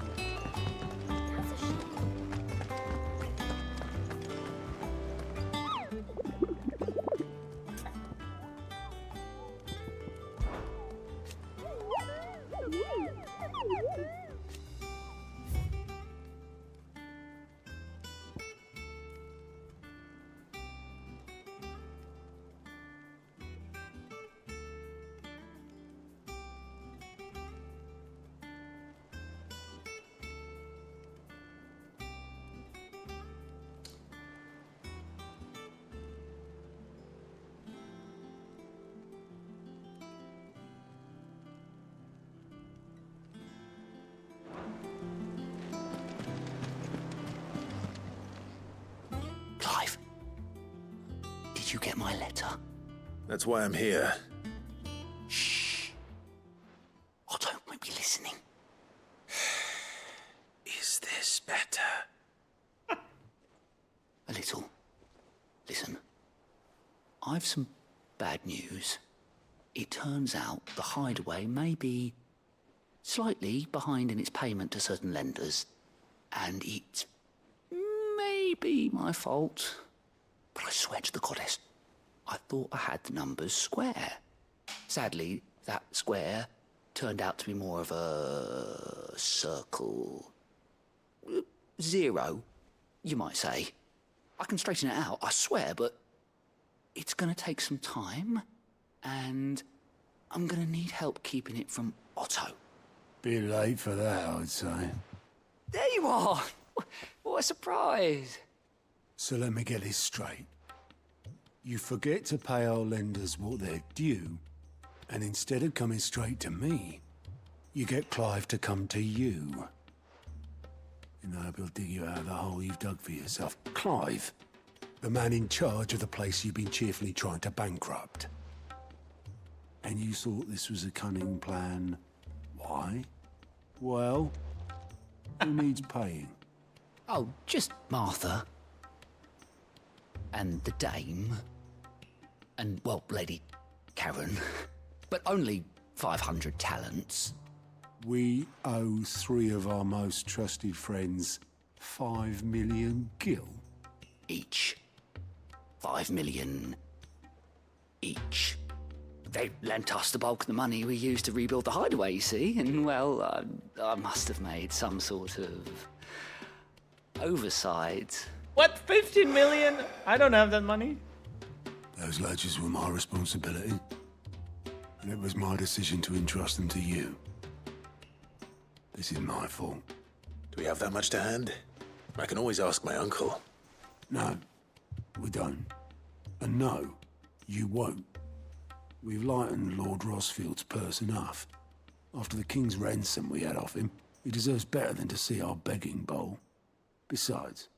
Clive, did you get my letter? That's why I'm here. Shh. Otto might be listening. Is this better? A little. Listen, I've some bad news. It turns out the Hideaway may be slightly behind in its payment to certain lenders, and it's maybe my fault. But I swear to the goddess, I thought I had the numbers square. Sadly, that square turned out to be more of a circle. 0, you might say. I can straighten it out, I swear, but it's gonna take some time, and I'm gonna need help keeping it from Otto. Bit late for that, I'd say. There you are! What a surprise! So let me get this straight. You forget to pay our lenders what they're due, and instead of coming straight to me, you get Clive to come to you. And I hope he'll dig you out of the hole you've dug for yourself. Clive, the man in charge of the place you've been cheerfully trying to bankrupt. And you thought this was a cunning plan. Why? Well, who needs paying? Oh, just Martha. And the Dame. And, well, Lady Karen. But only 500 talents. We owe 3 of our most trusted friends 5 million gil. Each. 5 million each. They lent us the bulk of the money we used to rebuild the Hideaway, you see, and, well, I must have made some sort of oversight. What? 15 million? I don't have that money. Those ledgers were my responsibility, and it was my decision to entrust them to you. This is my fault. Do we have that much to hand? I can always ask my uncle. No, we don't. And no, you won't. We've lightened Lord Rosfield's purse enough. After the king's ransom we had off him, he deserves better than to see our begging bowl. Besides,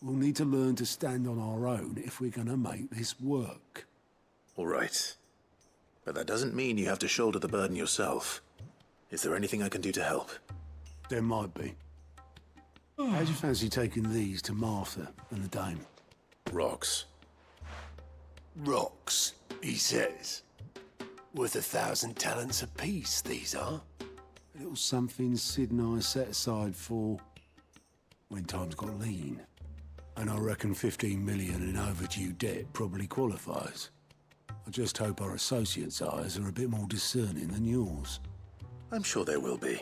we'll need to learn to stand on our own if we're gonna make this work. All right. But that doesn't mean you have to shoulder the burden yourself. Is there anything I can do to help? There might be. How'd you fancy taking these to Martha and the Dame? Rocks. Rocks, he says. Worth 1,000 talents apiece, these are. A little something Sid and I set aside for when times got lean. And I reckon 15 million in overdue debt probably qualifies. I just hope our associates' eyes are a bit more discerning than yours. I'm sure there will be.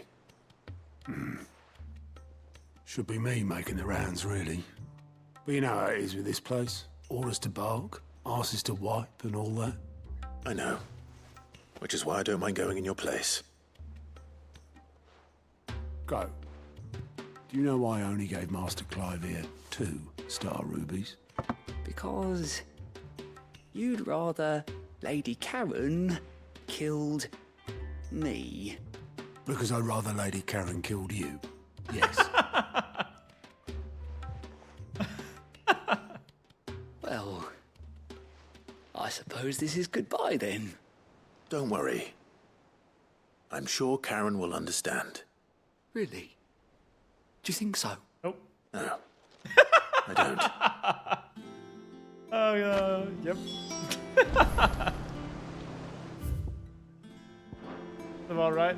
Should be me making the rounds, really. But you know how it is with this place. Orders to bark, arses to wipe, and all that. I know. Which is why I don't mind going in your place. Go. Do you know why I only gave Master Clive here 2 star rubies? Because you'd rather Lady Karen killed me. Because I'd rather Lady Karen killed you. Yes. Well, I suppose this is goodbye then. Don't worry. I'm sure Karen will understand. Really? Do you think so? Nope. No. I don't. Oh, yep. About right.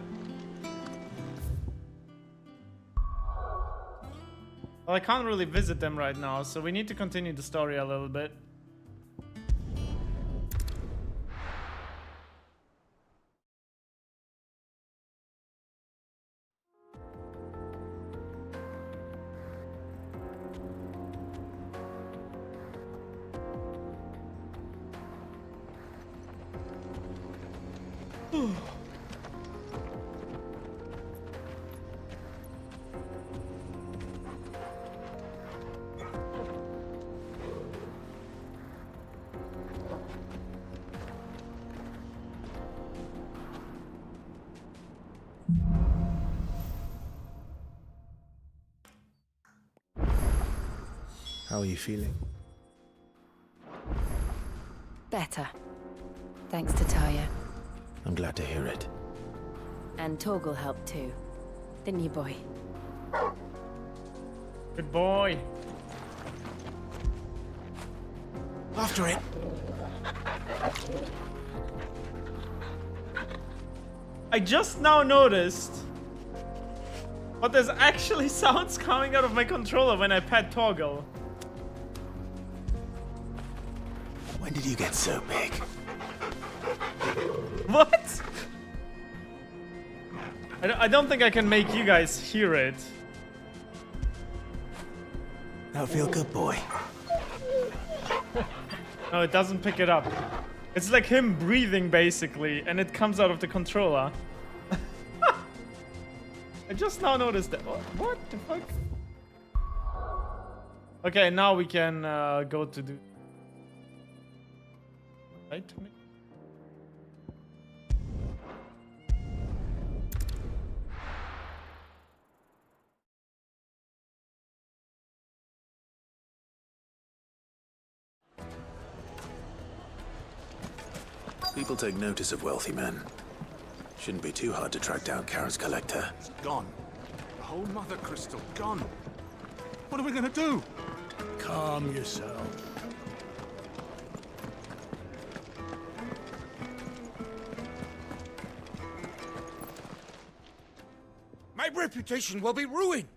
Well, I can't really visit them right now, so we need to continue the story a little bit. How are you feeling? Better. Thanks to Taya. I'm glad to hear it. And Torgal helped too. Didn't you, boy? Good boy. After it. I just now noticed, but there's actually sounds coming out of my controller when I pet Torgal. When did you get so big? What? I don't think I can make you guys hear it. That feel good, boy. No, it doesn't pick it up. It's like him breathing, basically, and it comes out of the controller. I just now noticed that. What the fuck? Okay, now we can go to do... Right? People take notice of wealthy men. Shouldn't be too hard to track down Karen's collector. It's gone. The whole mother crystal gone. What are we gonna do? Calm yourself. My reputation will be ruined.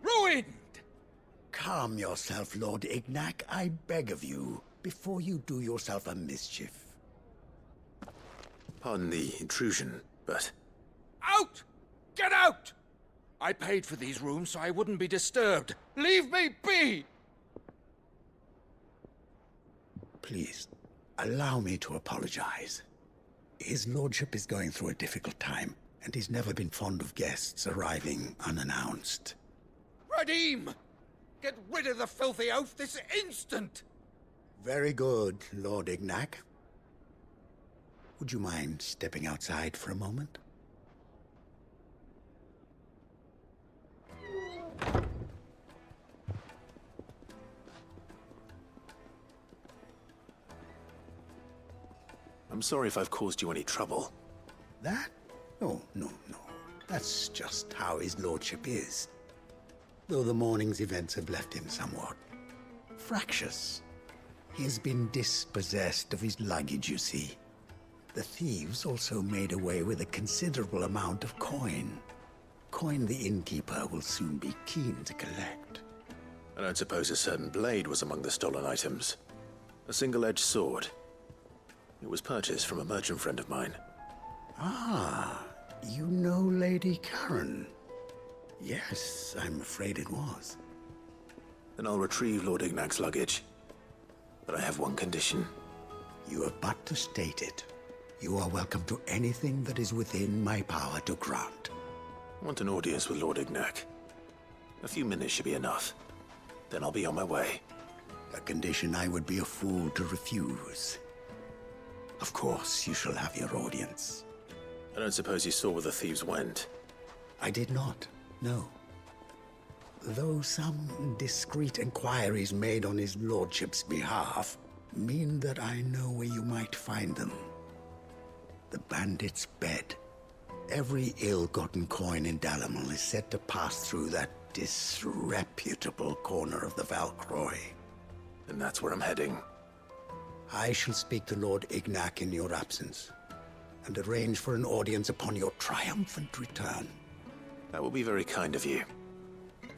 Ruined! Calm yourself, Lord Ignac, I beg of you, before you do yourself a mischief. Pardon the intrusion, but... Out! Get out! I paid for these rooms so I wouldn't be disturbed. Leave me be! Please, allow me to apologize. His lordship is going through a difficult time, and he's never been fond of guests arriving unannounced. Radim! Get rid of the filthy oaf this instant! Very good, Lord Ignac. Would you mind stepping outside for a moment? I'm sorry if I've caused you any trouble. That? Oh, no. That's just how his lordship is. Though the morning's events have left him somewhat fractious. He has been dispossessed of his luggage, you see. The thieves also made away with a considerable amount of coin. Coin the innkeeper will soon be keen to collect. I don't suppose a certain blade was among the stolen items. A single-edged sword. It was purchased from a merchant friend of mine. Ah, you know Lady Karen. Yes, I'm afraid it was. Then I'll retrieve Lord Ignac's luggage. But I have one condition. You have but to state it. You are welcome to anything that is within my power to grant. I want an audience with Lord Ignac. A few minutes should be enough. Then I'll be on my way. A condition I would be a fool to refuse. Of course, you shall have your audience. I don't suppose you saw where the thieves went? I did not, no. Though some discreet inquiries made on his lordship's behalf mean that I know where you might find them. The bandit's bed. Every ill-gotten coin in Dalamil is said to pass through that disreputable corner of the Valcroy. And that's where I'm heading. I shall speak to Lord Ignac in your absence, and arrange for an audience upon your triumphant return. That will be very kind of you.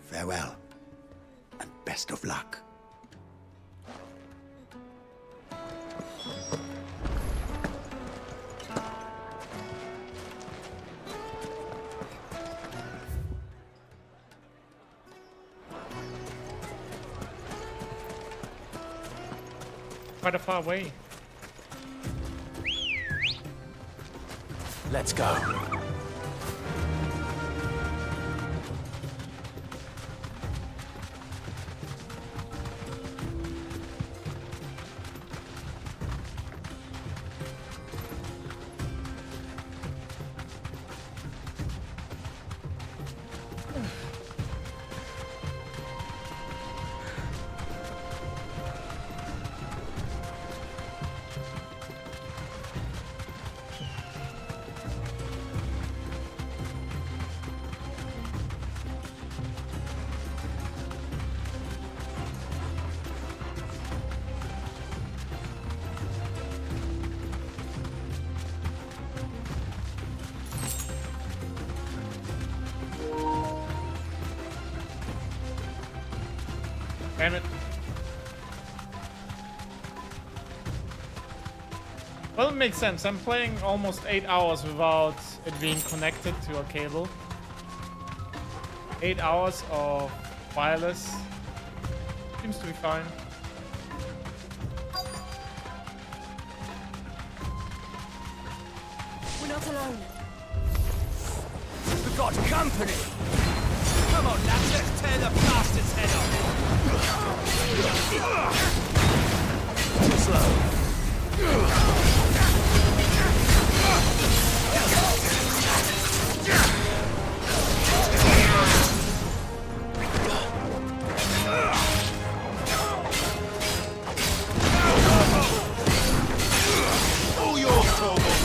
Farewell, and best of luck. Quite a far away. Let's go. Damn it. Well, it makes sense. I'm playing almost 8 hours without it being connected to a cable. 8 hours of wireless. Seems to be fine. We're not alone. We've got company! Come on, lads, let's tear the bastard's head off! Too slow. All yours, Torvald.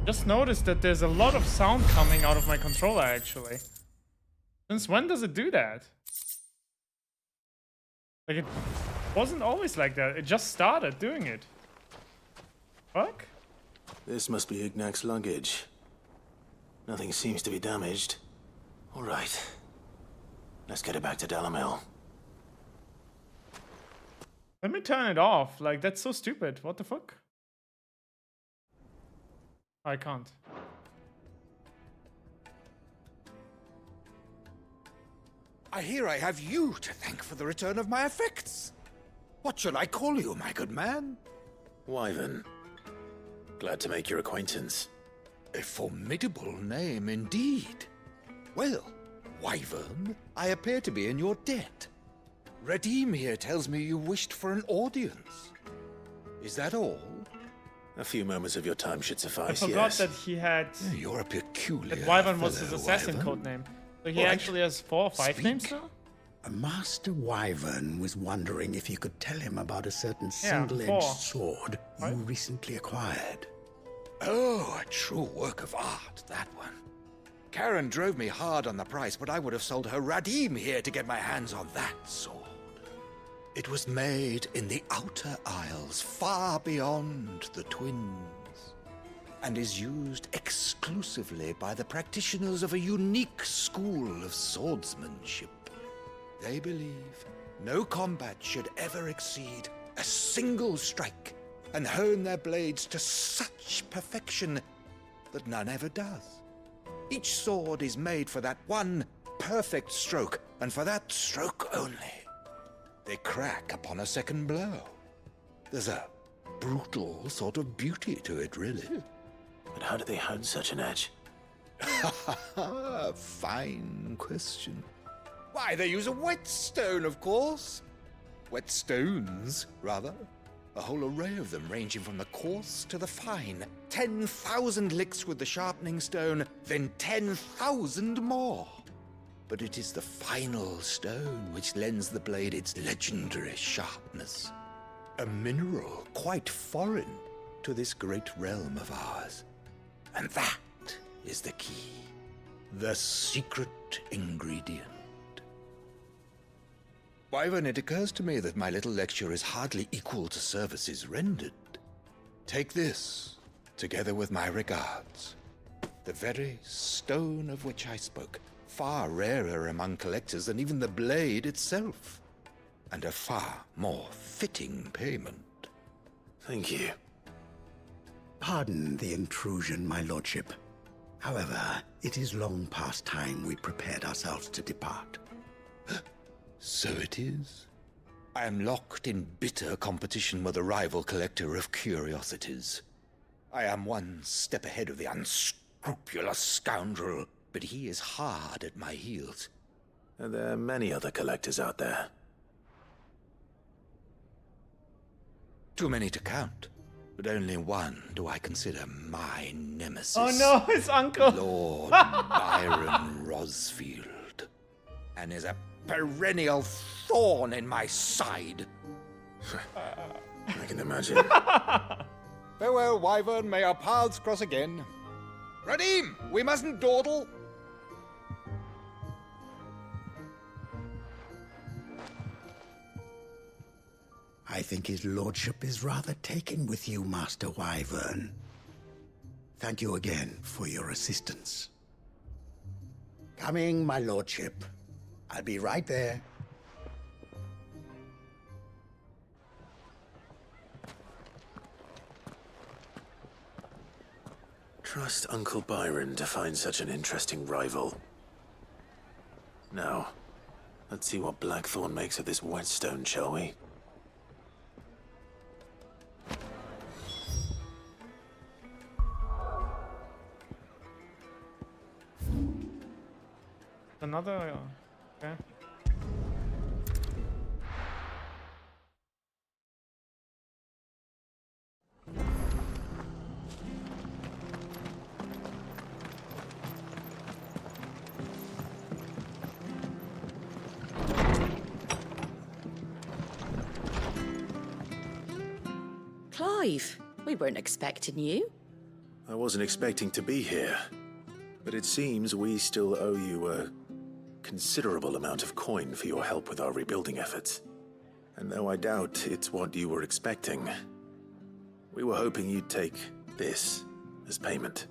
Just noticed that there's a lot of sound coming out of my controller, actually. Since when does it do that? Like, it wasn't always like that. It just started doing it. Fuck? This must be Ignac's luggage. Nothing seems to be damaged. All right. Let's get it back to Dalamil. Let me turn it off. Like, that's so stupid. What the fuck? I can't. I hear I have you to thank for the return of my effects. What shall I call you, my good man? Wyvern. Glad to make your acquaintance. A formidable name indeed. Well, Wyvern, I appear to be in your debt. Redeem here tells me you wished for an audience. Is that all? A few moments of your time should suffice, I forgot yes. that he had... You're a peculiar that Wyvern was fellow, his assassin Wyvern. codename. So he Right. actually has 4 or 5 names now? Master Wyvern was wondering if you could tell him about a certain Yeah, single-edged 4. sword you recently acquired. Oh, a true work of art, that one. Karen drove me hard on the price, but I would have sold her Radim here to get my hands on that sword. It was made in the Outer Isles, far beyond the Twins, and is used exclusively by the practitioners of a unique school of swordsmanship. They believe no combat should ever exceed a single strike, and hone their blades to such perfection that none ever does. Each sword is made for that one perfect stroke, and for that stroke only. They crack upon a second blow. There's a brutal sort of beauty to it, really. But how do they hone such an edge? Fine question. Why, they use a whetstone, of course. Whetstones, rather. A whole array of them, ranging from the coarse to the fine. 10,000 licks with the sharpening stone, then 10,000 more. But it is the final stone which lends the blade its legendary sharpness. A mineral quite foreign to this great realm of ours. And that is the key. The secret ingredient. Wyvern, it occurs to me that my little lecture is hardly equal to services rendered. Take this, together with my regards. The very stone of which I spoke, far rarer among collectors than even the blade itself, and a far more fitting payment. Thank you. Pardon the intrusion, my lordship. However, it is long past time we prepared ourselves to depart. So it is. I am locked in bitter competition with a rival collector of curiosities. I am one step ahead of the unscrupulous scoundrel, but he is hard at my heels. Are there many other collectors out there? Too many to count, but only one do I consider my nemesis. Oh no, his uncle! Lord Byron Rosfield. And is a perennial thorn in my side. I can imagine. Farewell, Wyvern. May our paths cross again. Radim, we mustn't dawdle. I think his lordship is rather taken with you, Master Wyvern. Thank you again for your assistance. Coming, my lordship. I'll be right there. Trust Uncle Byron to find such an interesting rival. Now, let's see what Blackthorn makes of this whetstone, shall we? Another... okay. Clive, we weren't expecting you. I wasn't expecting to be here, but it seems we still owe you a considerable amount of coin for your help with our rebuilding efforts. And though I doubt it's what you were expecting, we were hoping you'd take this as payment.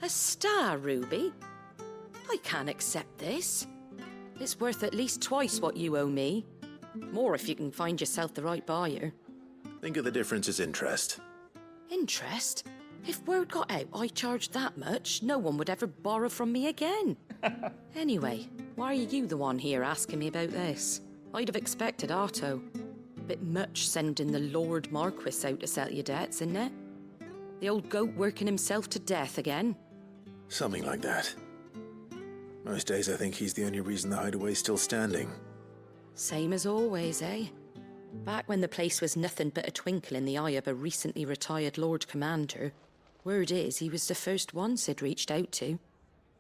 A star ruby? I can't accept this. It's worth at least twice what you owe me. More if you can find yourself the right buyer. Think of the difference as interest. Interest? If word got out I charged that much, no one would ever borrow from me again. Anyway, why are you the one here asking me about this? I'd have expected Otto. Bit much sending the Lord Marquis out to settle your debts, isn't it? The old goat working himself to death again. Something like that. Most days I think he's the only reason the hideaway's still standing. Same as always, eh? Back when the place was nothing but a twinkle in the eye of a recently retired Lord Commander, word is he was the first one Sid reached out to.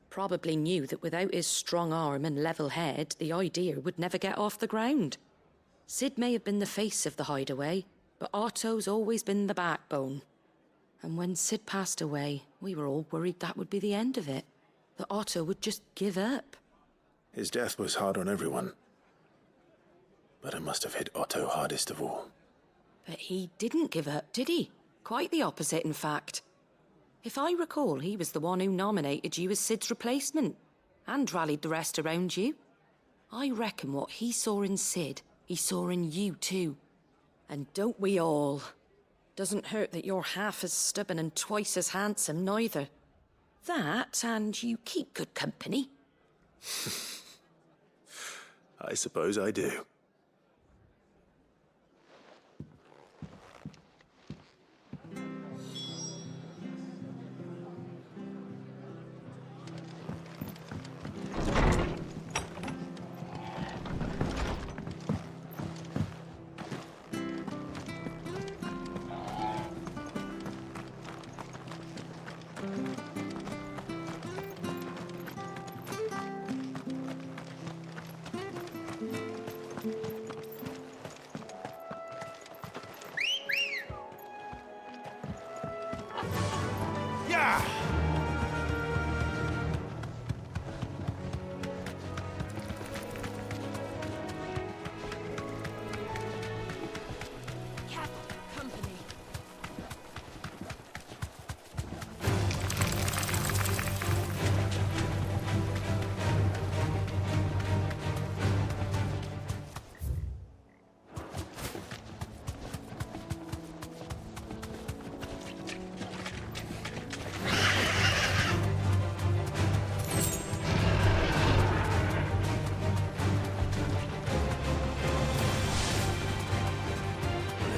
Probably knew that without his strong arm and level head, the idea would never get off the ground. Sid may have been the face of the hideaway, but Otto's always been the backbone. And when Sid passed away, we were all worried that would be the end of it. That Otto would just give up. His death was hard on everyone. But it must have hit Otto hardest of all. But he didn't give up, did he? Quite the opposite, in fact. If I recall, he was the one who nominated you as Sid's replacement, and rallied the rest around you. I reckon what he saw in Sid, he saw in you too. And don't we all? Doesn't hurt that you're half as stubborn and twice as handsome, neither. That, and you keep good company. I suppose I do.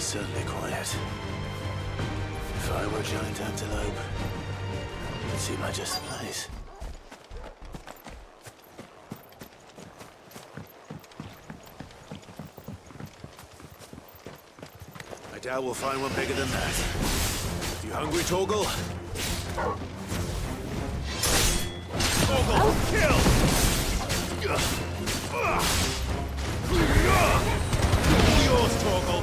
Certainly quiet. If I were a giant antelope, it would seem like just the place. I doubt we'll find one bigger than that. You hungry, Torgal? Torgal, kill! Yours, Torgal!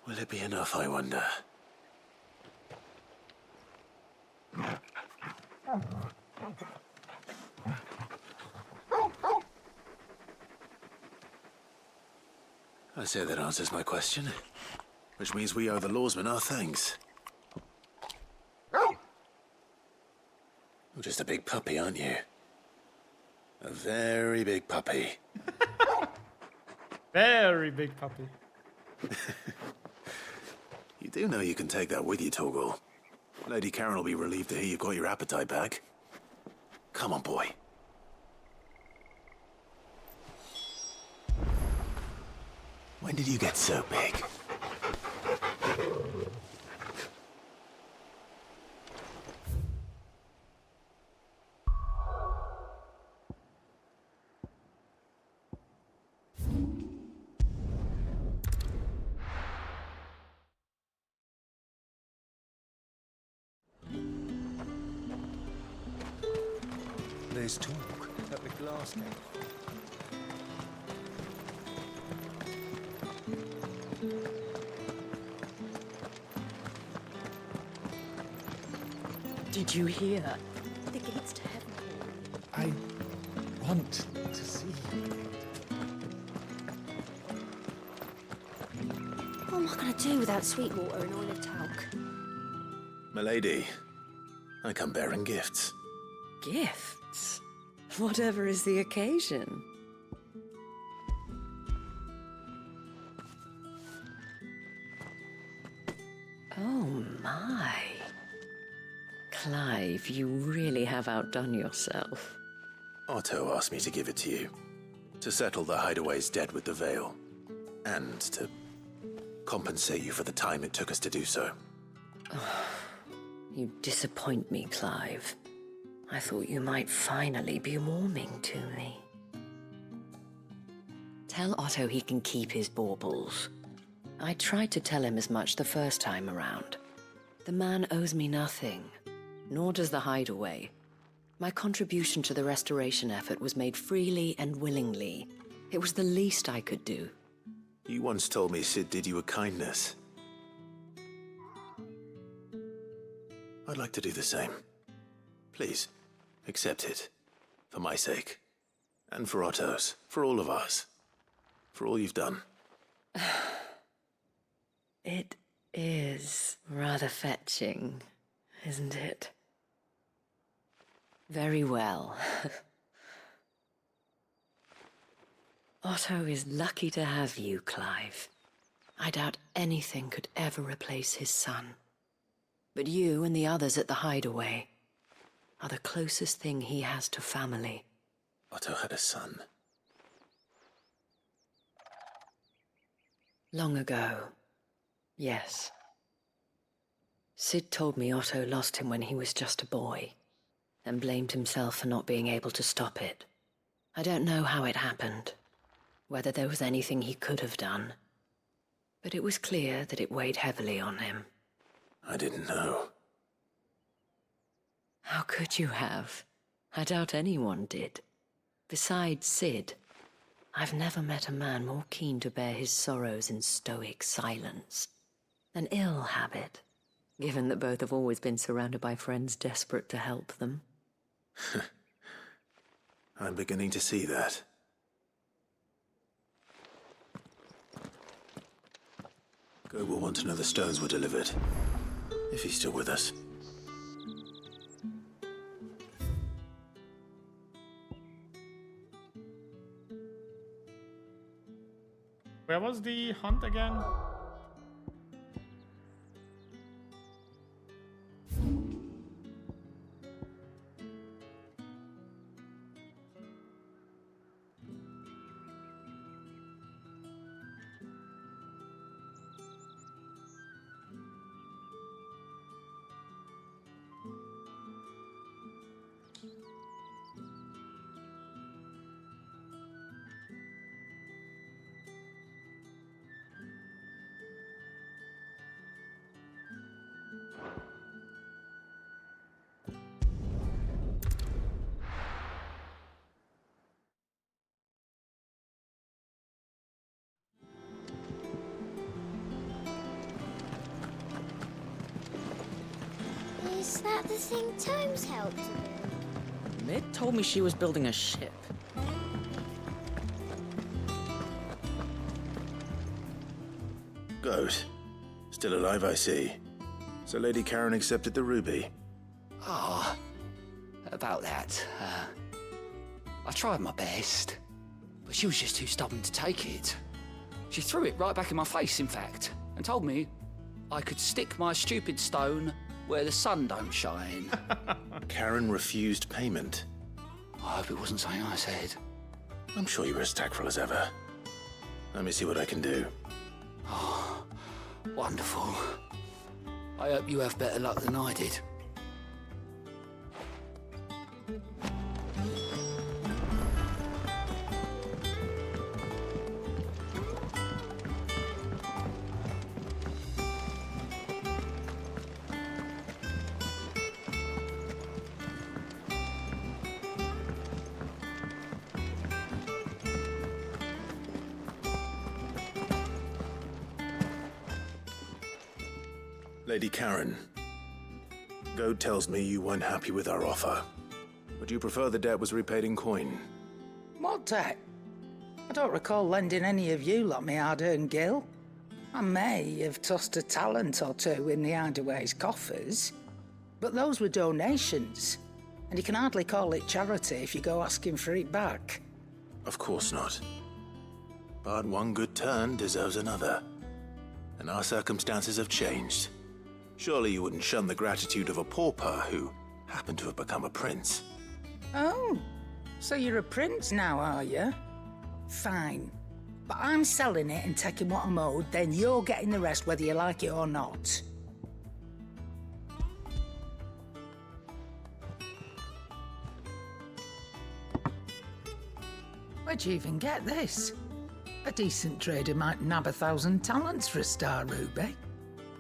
Will it be enough, I wonder? I say that answers my question. Which means we owe the lawsmen our thanks. You're just a big puppy, aren't you? A very big puppy. Very big puppy. You do know you can take that with you, Torgal. Lady Karen will be relieved to hear you've got your appetite back. Come on, boy. When did you get so big? There's talk at the glass gate. Did you hear? The gates to heaven. I want to see you. What am I going to do without sweet water and oil of talc? Milady, I come bearing gifts. Gifts? Whatever is the occasion. Oh my. Clive, you really have outdone yourself. Otto asked me to give it to you. To settle the Hideaway's debt with the Veil. And to compensate you for the time it took us to do so. You disappoint me, Clive. I thought you might finally be warming to me. Tell Otto he can keep his baubles. I tried to tell him as much the first time around. The man owes me nothing, nor does the Hideaway. My contribution to the restoration effort was made freely and willingly. It was the least I could do. You once told me Sid did you a kindness. I'd like to do the same. Please, accept it. For my sake. And for Otto's. For all of us. For all you've done. It is rather fetching, isn't it? Very well. Otto is lucky to have you, Clive. I doubt anything could ever replace his son. But you and the others at the Hideaway are the closest thing he has to family. Otto had a son. Long ago, yes. Sid told me Otto lost him when he was just a boy, and blamed himself for not being able to stop it. I don't know how it happened, whether there was anything he could have done, but it was clear that it weighed heavily on him. I didn't know. How could you have? I doubt anyone did. Besides Sid, I've never met a man more keen to bear his sorrows in stoic silence. An ill habit, given that both have always been surrounded by friends desperate to help them. I'm beginning to see that. Go will want to know the stones were delivered. If he's still with us. Where was the hunt again? Is that the thing Tomes helped to build? Mid told me she was building a ship. Good. Still alive, I see. So Lady Karen accepted the ruby. Ah, about that. I tried my best, but she was just too stubborn to take it. She threw it right back in my face, in fact, and told me I could stick my stupid stone where the sun don't shine. Karen refused payment. I hope it wasn't something I said. I'm sure you were as tactful as ever. Let me see what I can do. Oh, wonderful. I hope you have better luck than I did. Lady Karen, Goad tells me you weren't happy with our offer. Would you prefer the debt was repaid in coin? What debt? I don't recall lending any of you lot me hard-earned gil. I may have tossed a talent or two in the Hideaway's coffers, but those were donations, and you can hardly call it charity if you go asking for it back. Of course not. But one good turn deserves another. And our circumstances have changed. Surely you wouldn't shun the gratitude of a pauper who happened to have become a prince. Oh, so you're a prince now, are you? Fine. But I'm selling it and taking what I'm owed, then you're getting the rest whether you like it or not. Where'd you even get this? A decent trader might nab 1,000 talents for a star ruby.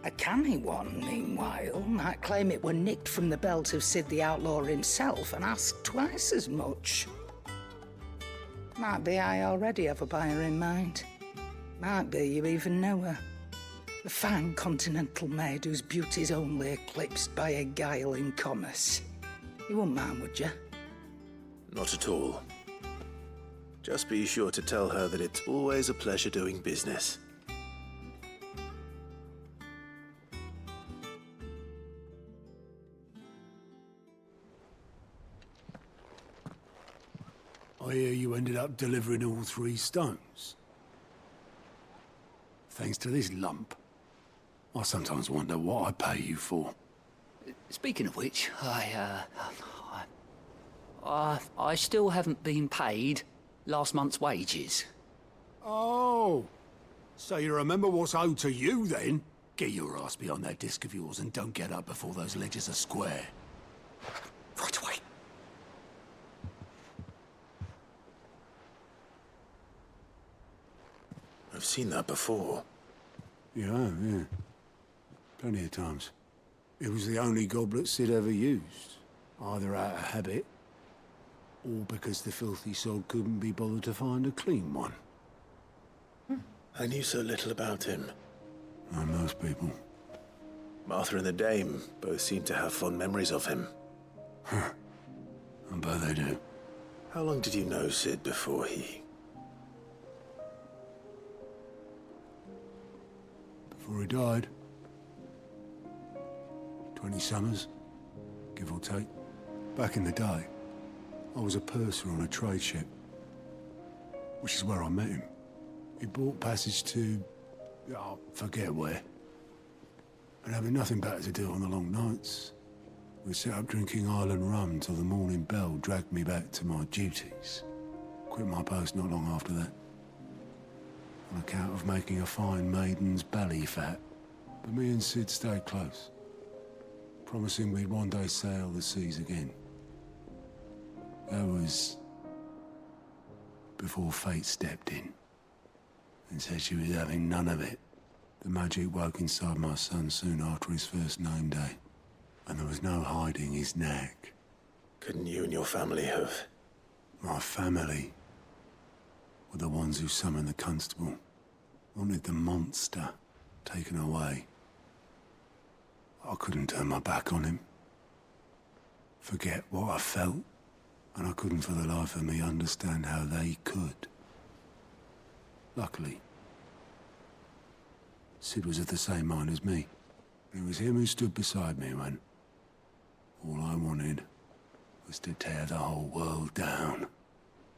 A canny one, meanwhile, might claim it were nicked from the belt of Sid the Outlaw himself and ask twice as much. Might be I already have a buyer in mind. Might be you even know her. The fine continental maid whose beauty's only eclipsed by a guile in commerce. You wouldn't mind, would you? Not at all. Just be sure to tell her that it's always a pleasure doing business. I hear you ended up delivering all 3 stones. Thanks to this lump. I sometimes wonder what I pay you for. Speaking of which, I still haven't been paid last month's wages. Oh, so you remember what's owed to you then? Get your ass behind that disc of yours and don't get up before those ledgers are square. Right away. I've seen that before. Yeah. Plenty of times. It was the only goblet Sid ever used. Either out of habit, or because the filthy soul couldn't be bothered to find a clean one. I knew so little about him. Like most people. Martha and the Dame both seem to have fond memories of him. I bet they do. How long did you know Sid before he... Before he died. 20 summers, give or take. Back in the day, I was a purser on a trade ship, which is where I met him. He bought passage to... oh, forget where. And having nothing better to do on the long nights, we sat up drinking island rum till the morning bell dragged me back to my duties. Quit my post not long after that. On account of making a fine maiden's belly fat. But me and Sid stayed close, promising we'd one day sail the seas again. That was before fate stepped in and said she was having none of it. The magic woke inside my son soon after his first name day, and there was no hiding his knack. Couldn't you and your family have... My family were the ones who summoned the constable, wanted the monster taken away. I couldn't turn my back on him. forget what I felt, and I couldn't for the life of me understand how they could. Luckily, Sid was of the same mind as me. It was him who stood beside me when all I wanted was to tear the whole world down.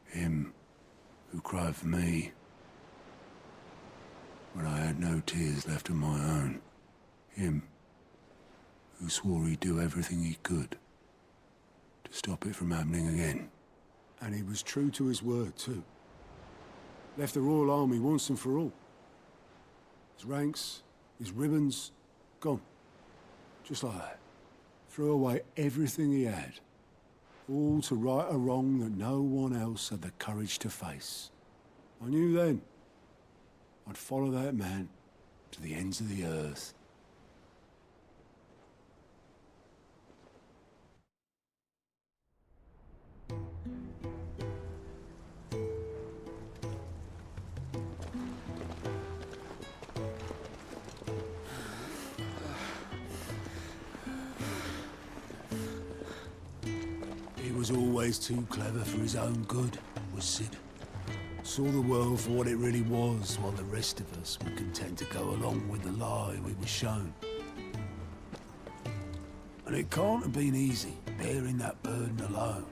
Him who cried for me when I had no tears left of my own. Him who swore he'd do everything he could to stop it from happening again. And he was true to his word, too. Left the Royal Army once and for all. His ranks, his ribbons, gone. Just like that. Threw away everything he had. All to right a wrong that no one else had the courage to face. I knew then I'd follow that man to the ends of the earth. He was always too clever for his own good, was Sid. Saw the world for what it really was, while the rest of us were content to go along with the lie we were shown. And it can't have been easy, bearing that burden alone.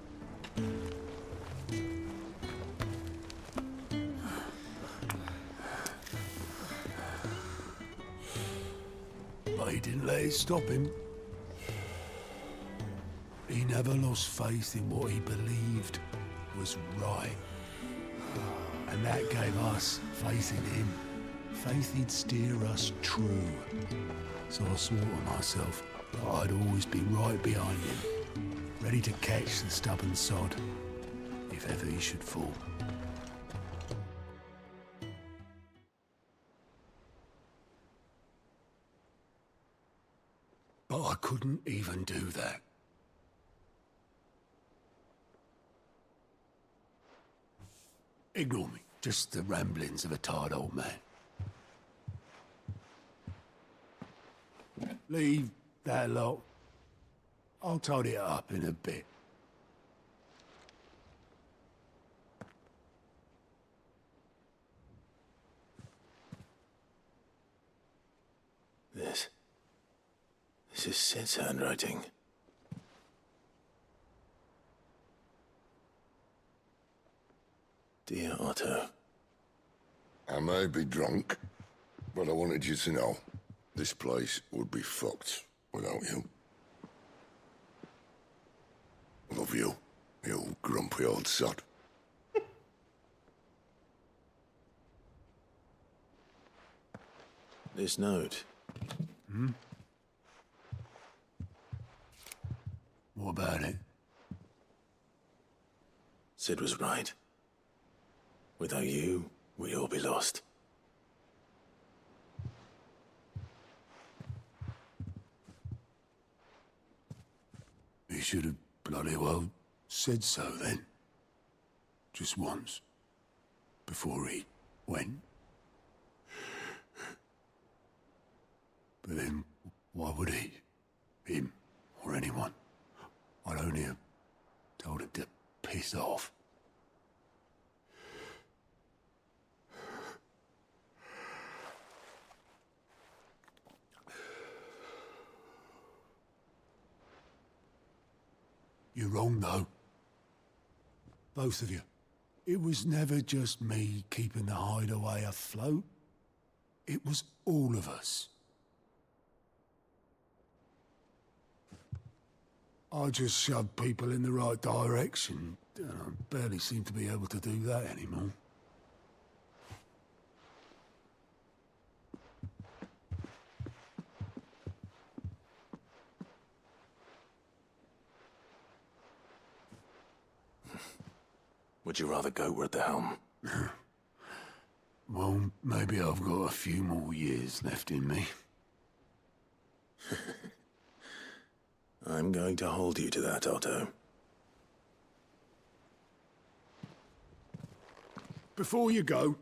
But he didn't let it stop him. He never lost faith in what he believed was right. And that gave us faith in him. Faith he'd steer us true. So I swore to myself that I'd always be right behind him, ready to catch the stubborn sod, if ever he should fall. But I couldn't even do that. Ignore me. Just the ramblings of a tired old man. Leave that lot. I'll tidy it up in a bit. This is Sid's handwriting. Dear Otto. I may be drunk, but I wanted you to know this place would be fucked without you. Love you, you grumpy old sod. This note. Hmm? What about it? Sid was right. Without you, we'd all be lost. He should have bloody well said so then. Just once. Before he went. But then, why would he? Him, or anyone? I'd only have told him to piss off. You're wrong, though. Both of you. It was never just me keeping the hideaway afloat. It was all of us. I just shoved people in the right direction. I barely seem to be able to do that anymore. Would you rather go at the helm? Well, maybe I've got a few more years left in me. I'm going to hold you to that, Otto. Before you go,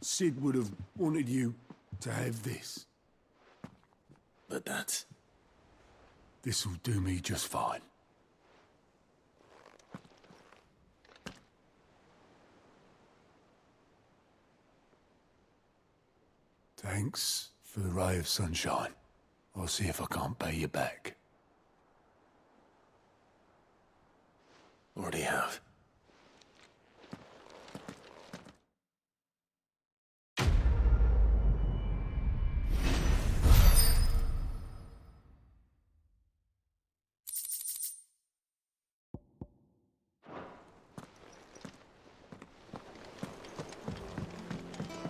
Sid would have wanted you to have this. But that's This'll do me just fine. Thanks for the ray of sunshine. I'll see if I can't pay you back. Already have.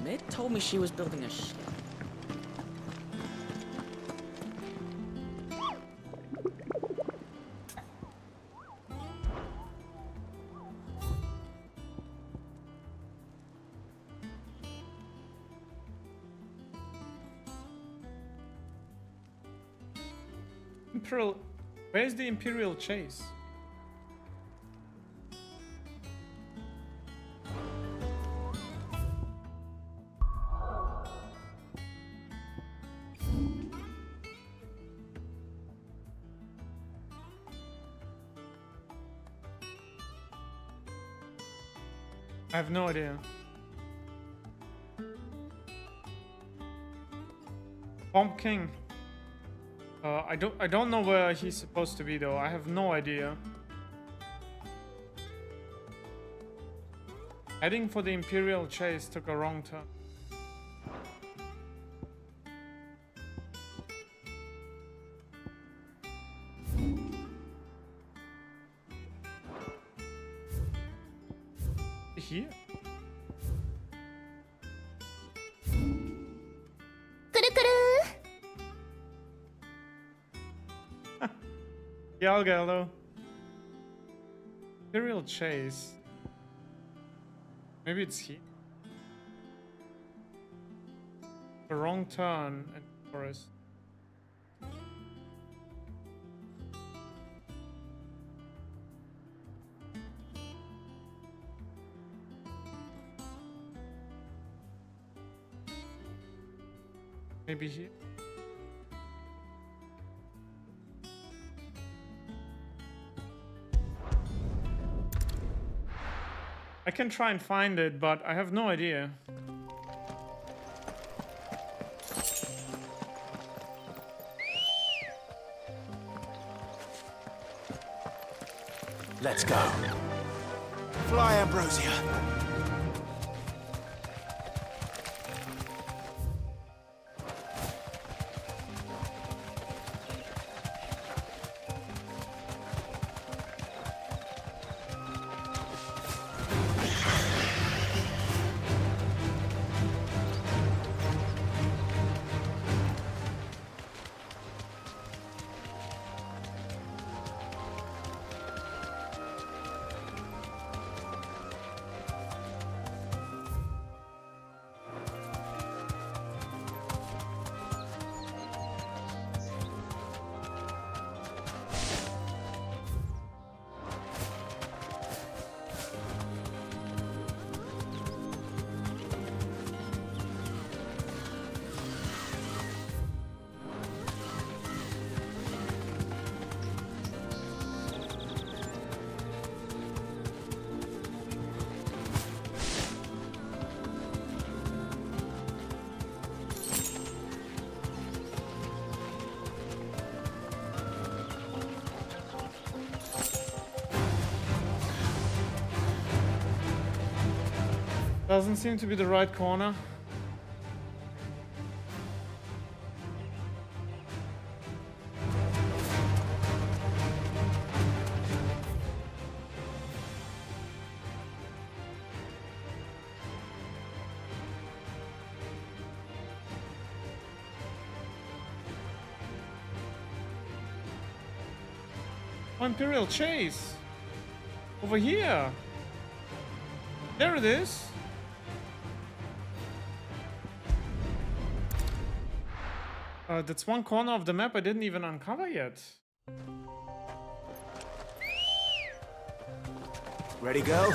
Mid told me she was building a ship. Imperial... Where's the Imperial chase? I have no idea. Bomb King. I don't know where he's supposed to be though. I have no idea. Heading for the Imperial chase took a wrong turn. Here? Yeah, I'll go though. Imperial chase. Maybe it's here. The wrong turn and forest. Maybe here. I can try and find it, but I have no idea. Let's go. Fly, Ambrosia. Doesn't seem to be the right corner. Oh, Imperial chase! Over here! There it is! That's one corner of the map I didn't even uncover yet. Ready, go?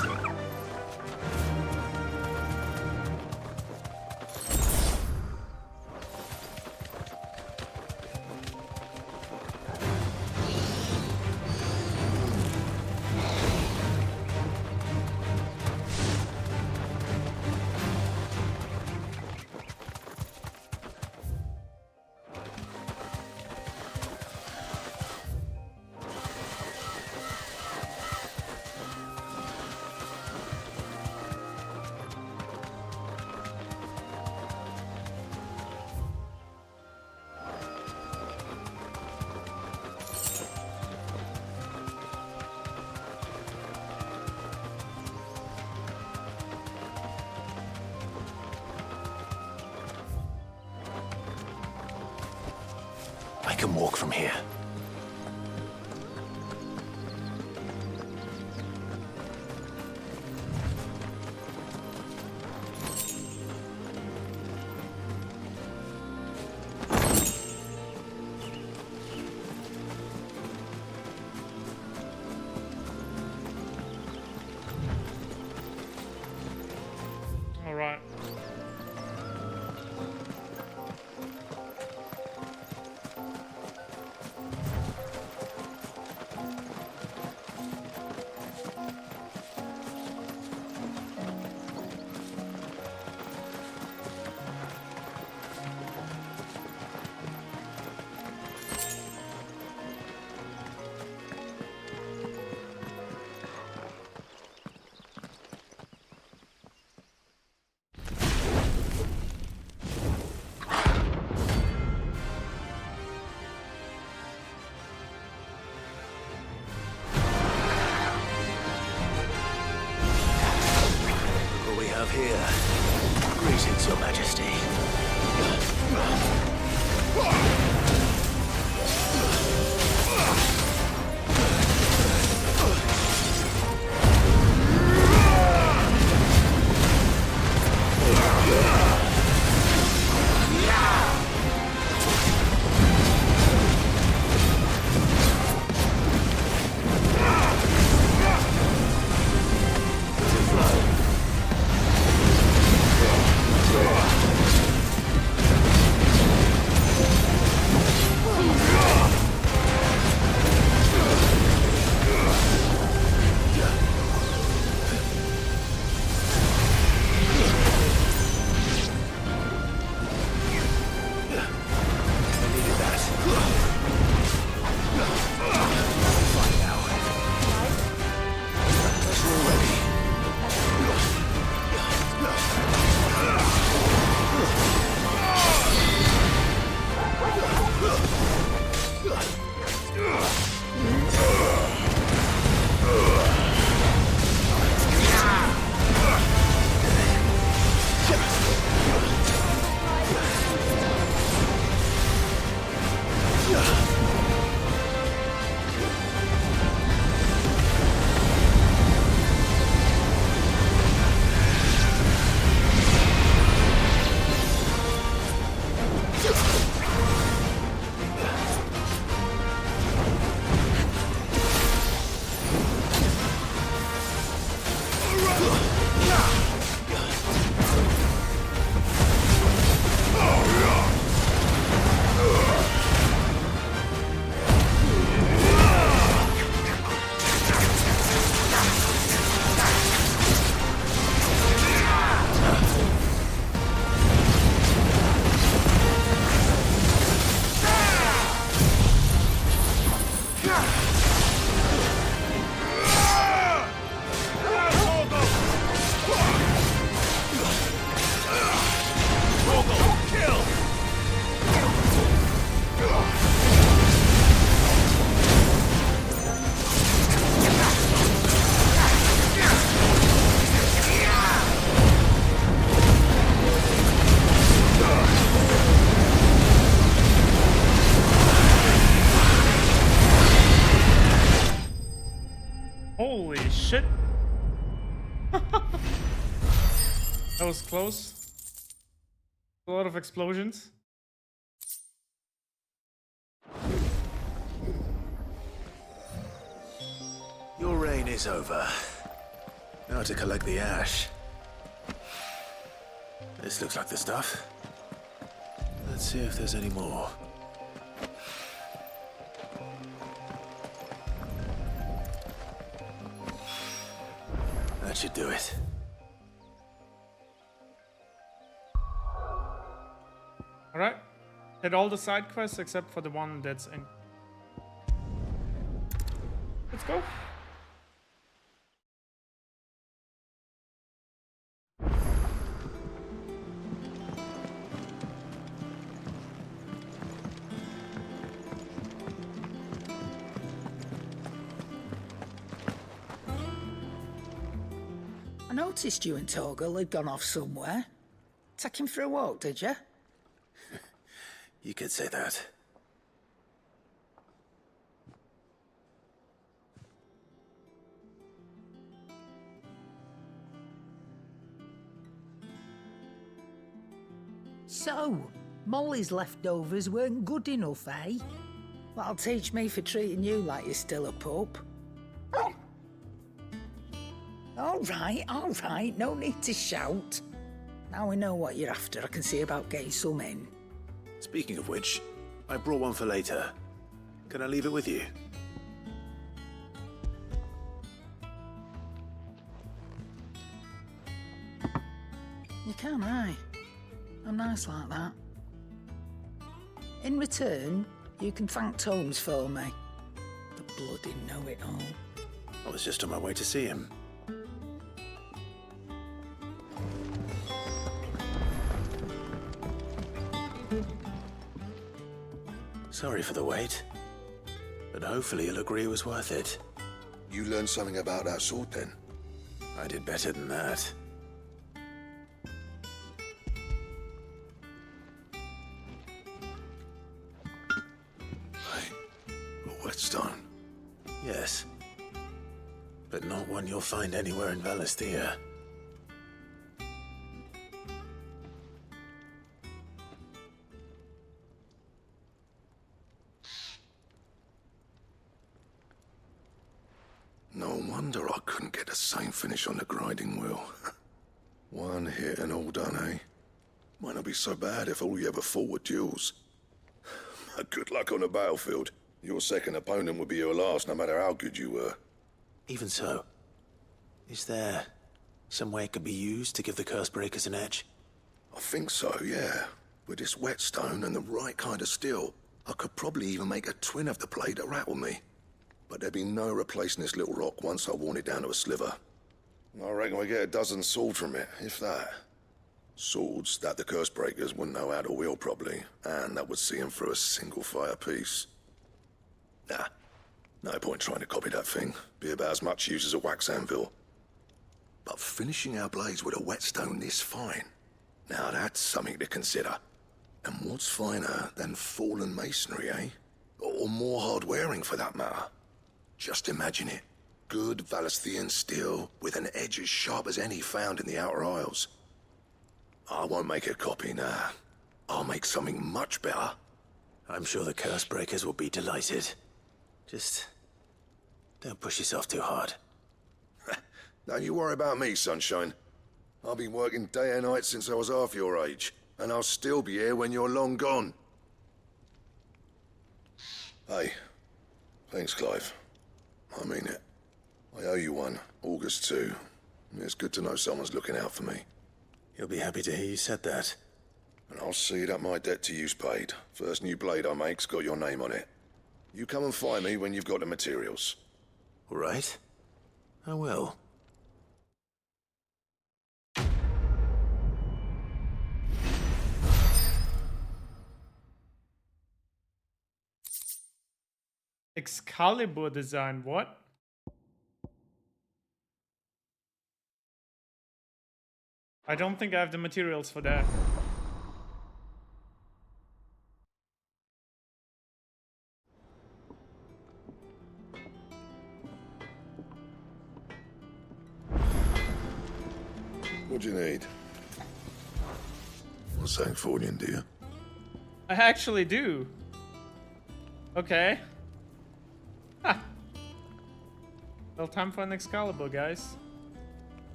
can walk from here. All right. What we have here? Greetings, Your Majesty. Holy shit. That was close. A lot of explosions. Your reign is over. Now to collect the ash. This looks like the stuff. Let's see if there's any more. That should do it. Alright. Did all the side quests except for the one that's in. Let's go. I noticed you and Torgal had gone off somewhere. Take him for a walk, did you? You could say that. So, Molly's leftovers weren't good enough, eh? That'll teach me for treating you like you're still a pup. All right, no need to shout. Now we know what you're after, I can see about getting some in. Speaking of which, I brought one for later. Can I leave it with you? You can, aye. I'm nice like that. In return, you can thank Tomes for me. The bloody know-it-all. I was just on my way to see him. Sorry for the wait, but hopefully you'll agree it was worth it. You learned something about that sword, then? I did better than that. A whetstone? Yes, but not one you'll find anywhere in Valisthea. No wonder I couldn't get the same finish on the grinding wheel. One hit and all done, eh? Might not be so bad if all you ever fought were duels. Good luck on the battlefield. Your second opponent would be your last, no matter how good you were. Even so, is there some way it could be used to give the Cursebreakers an edge? I think so, yeah. With this whetstone and the right kind of steel, I could probably even make a twin of the blade that rattled me. But there'd be no replacing this little rock once I worn it down to a sliver. I reckon we get a dozen swords from it, if that. Swords that the Cursebreakers wouldn't know how to wield properly, and that would see them through a single fire piece. Nah, no point trying to copy that thing. Be about as much use as a wax anvil. But finishing our blades with a whetstone this fine, now that's something to consider. And what's finer than fallen masonry, eh? Or more hard-wearing, for that matter. Just imagine it. Good Valisthean steel with an edge as sharp as any found in the Outer Isles. I won't make a copy, nah. I'll make something much better. I'm sure the Cursebreakers will be delighted. Just don't push yourself too hard. Don't you worry about me, sunshine. I've been working day and night since I was half your age, and I'll still be here when you're long gone. Hey, thanks, Clive. I mean it. I owe you one, August too. It's good to know someone's looking out for me. You'll be happy to hear you said that. And I'll see that my debt to you's paid. First new blade I make's got your name on it. You come and find me when you've got the materials. All right. I will. Excalibur design, what? I don't think I have the materials for that. What do you need? What's St. Fordian, do you? I actually do. Okay. Ha. Well, time for an Excalibur, guys.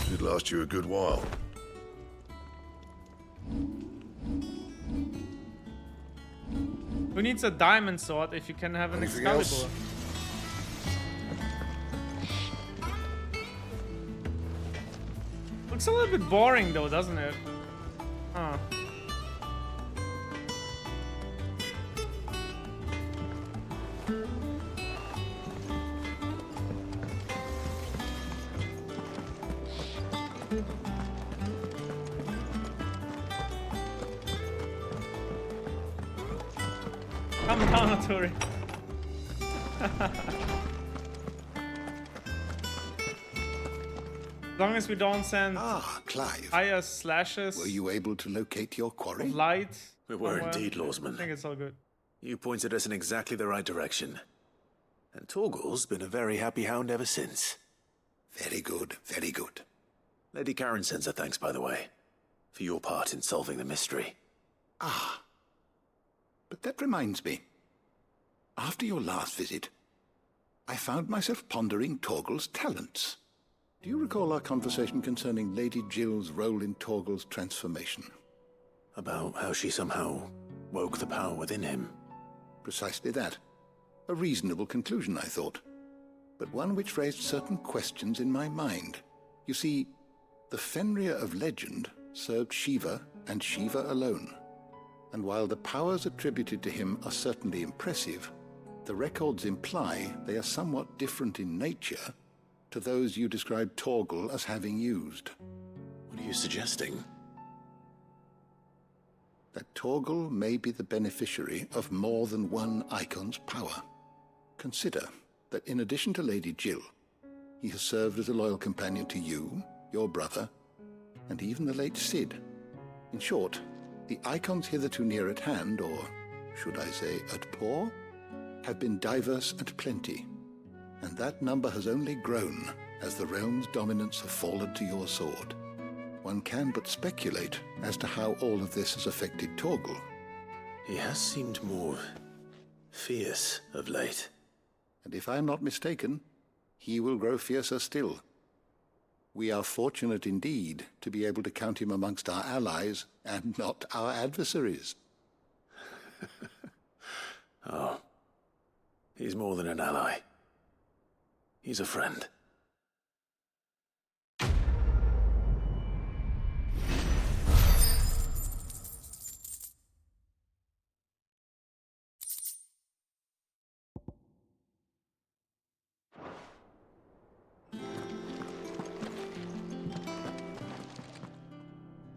Should last you a good while. Who needs a diamond sword if you can have an Anything Excalibur? else? Looks a little bit boring though, doesn't it? Huh. Come down, Arturi. As long as we don't send Clive. higher slashes Were you able to locate your quarry? of light. We were somewhere, indeed, I Lawsman. think it's all good. You pointed us in exactly the right direction. And Torgal's been a very happy hound ever since. Very good, very good. Lady Karen sends her thanks, by the way. for your part in solving the mystery. Ah. But that reminds me. After your last visit, I found myself pondering Torgal's talents. Do you recall our conversation concerning Lady Jill's role in Torgal's transformation? About how she somehow woke the power within him. Precisely that. A reasonable conclusion, I thought. But one which raised certain questions in my mind. You see, the Fenrir of legend served Shiva and Shiva alone. And while the powers attributed to him are certainly impressive, the records imply they are somewhat different in nature to those you described Torgal as having used. What are you suggesting? That Torgal may be the beneficiary of more than one icon's power. Consider that in addition to Lady Jill, he has served as a loyal companion to you, your brother, and even the late Cid. In short, the icons hitherto near at hand, or should I say at paw, have been diverse and plenty, and that number has only grown as the realm's dominance have fallen to your sword. One can but speculate as to how all of this has affected Torgal. He has seemed more fierce of late. And if I am not mistaken, he will grow fiercer still. We are fortunate indeed to be able to count him amongst our allies and not our adversaries. Oh, he's more than an ally. He's a friend.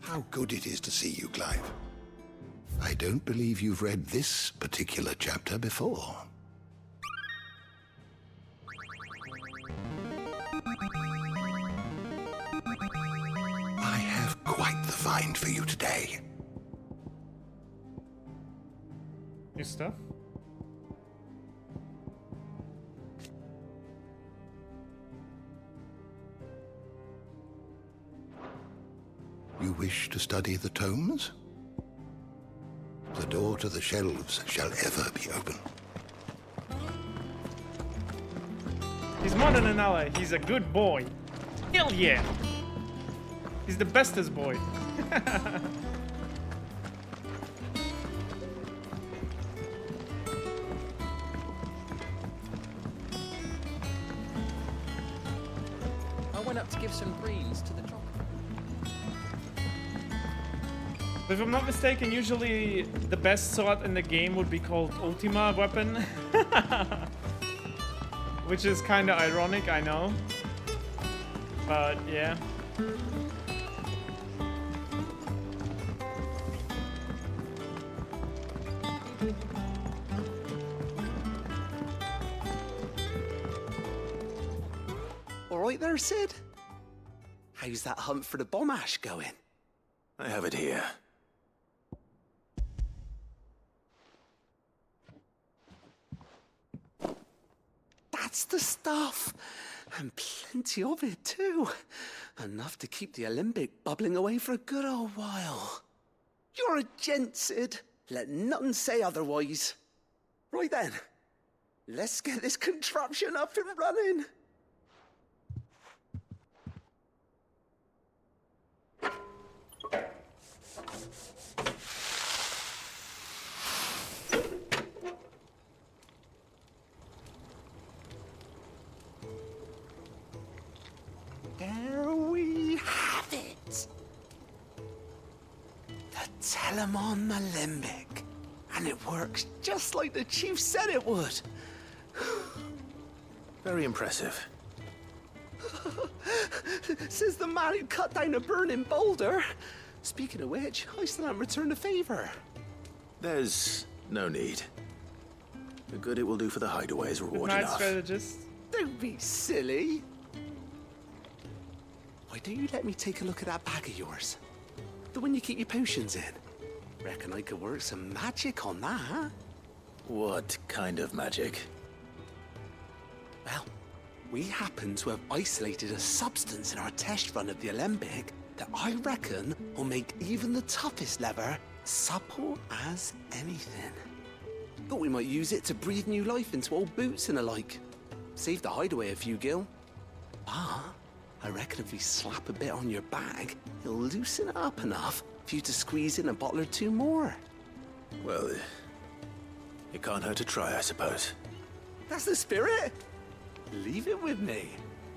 How good it is to see you, Clive. I don't believe you've read this particular chapter before. I have quite the find for you today. New stuff? You wish to study the tomes? The door to the shelves shall ever be open. He's more than an ally. He's a good boy. Hell yeah. He's the bestest boy. I went up to give some greens to the chocolate. If I'm not mistaken, usually the best sword in the game would be called Ultima weapon. Which is kind of ironic, I know. But yeah. All right there, Cid? How's that hunt for the bomb ash going? I have it here. That's the stuff. And plenty of it, too. Enough to keep the Olympic bubbling away for a good old while. You're a gent, Cid. Let nothing say otherwise. Right then, let's get this contraption up and running. There we have it. The Telemon Alembic. And it works just like the chief said it would. Very impressive. Says the man who cut down a burning boulder. Speaking of which, I still haven't returned the favor. There's no need. The good it will do for the hideaway is reward Night enough. strategist. Don't be silly. Why don't you let me take a look at that bag of yours? The one you keep your potions in. Reckon I could work some magic on that. What kind of magic? Well, we happen to have isolated a substance in our test run of the Alembic that I reckon will make even the toughest leather supple as anything. Thought we might use it to breathe new life into old boots and the like. Save the hideaway a few gil. But I reckon if we slap a bit on your bag, it'll loosen it up enough for you to squeeze in a bottle or two more. Well, it can't hurt to try, I suppose. That's the spirit. Leave it with me.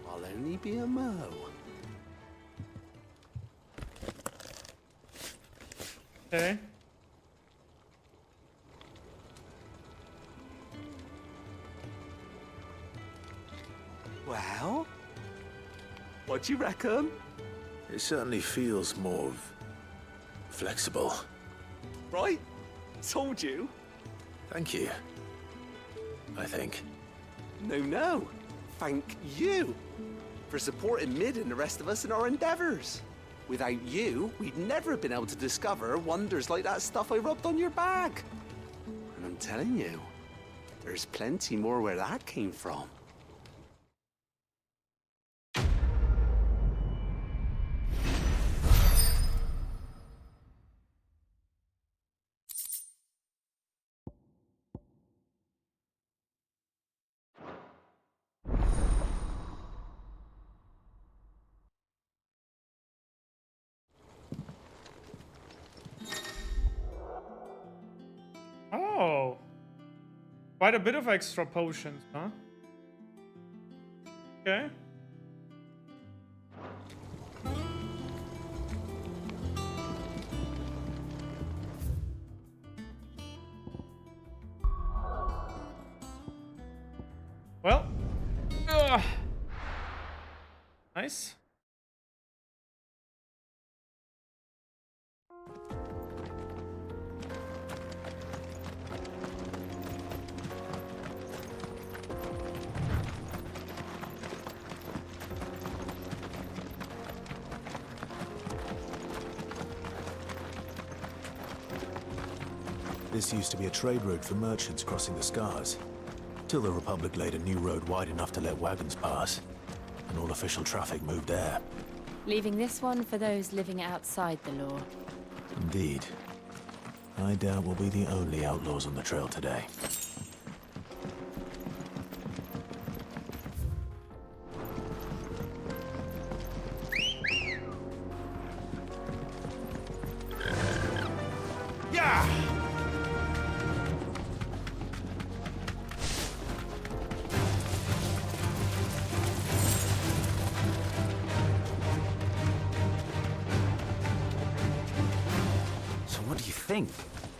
I'll only be a mo. Okay. Well, what do you reckon? It certainly feels more flexible. Right? Told you. Thank you. I think. No. Thank you for supporting Mid and the rest of us in our endeavors. Without you, we'd never have been able to discover wonders like that stuff I rubbed on your bag. And I'm telling you, there's plenty more where that came from. Oh. Quite a bit of extra potions, huh? Okay. Well. Ugh. Nice. This used to be a trade route for merchants crossing the Scars, till the Republic laid a new road wide enough to let wagons pass, and all official traffic moved there. Leaving this one for those living outside the law. Indeed. I doubt we'll be the only outlaws on the trail today.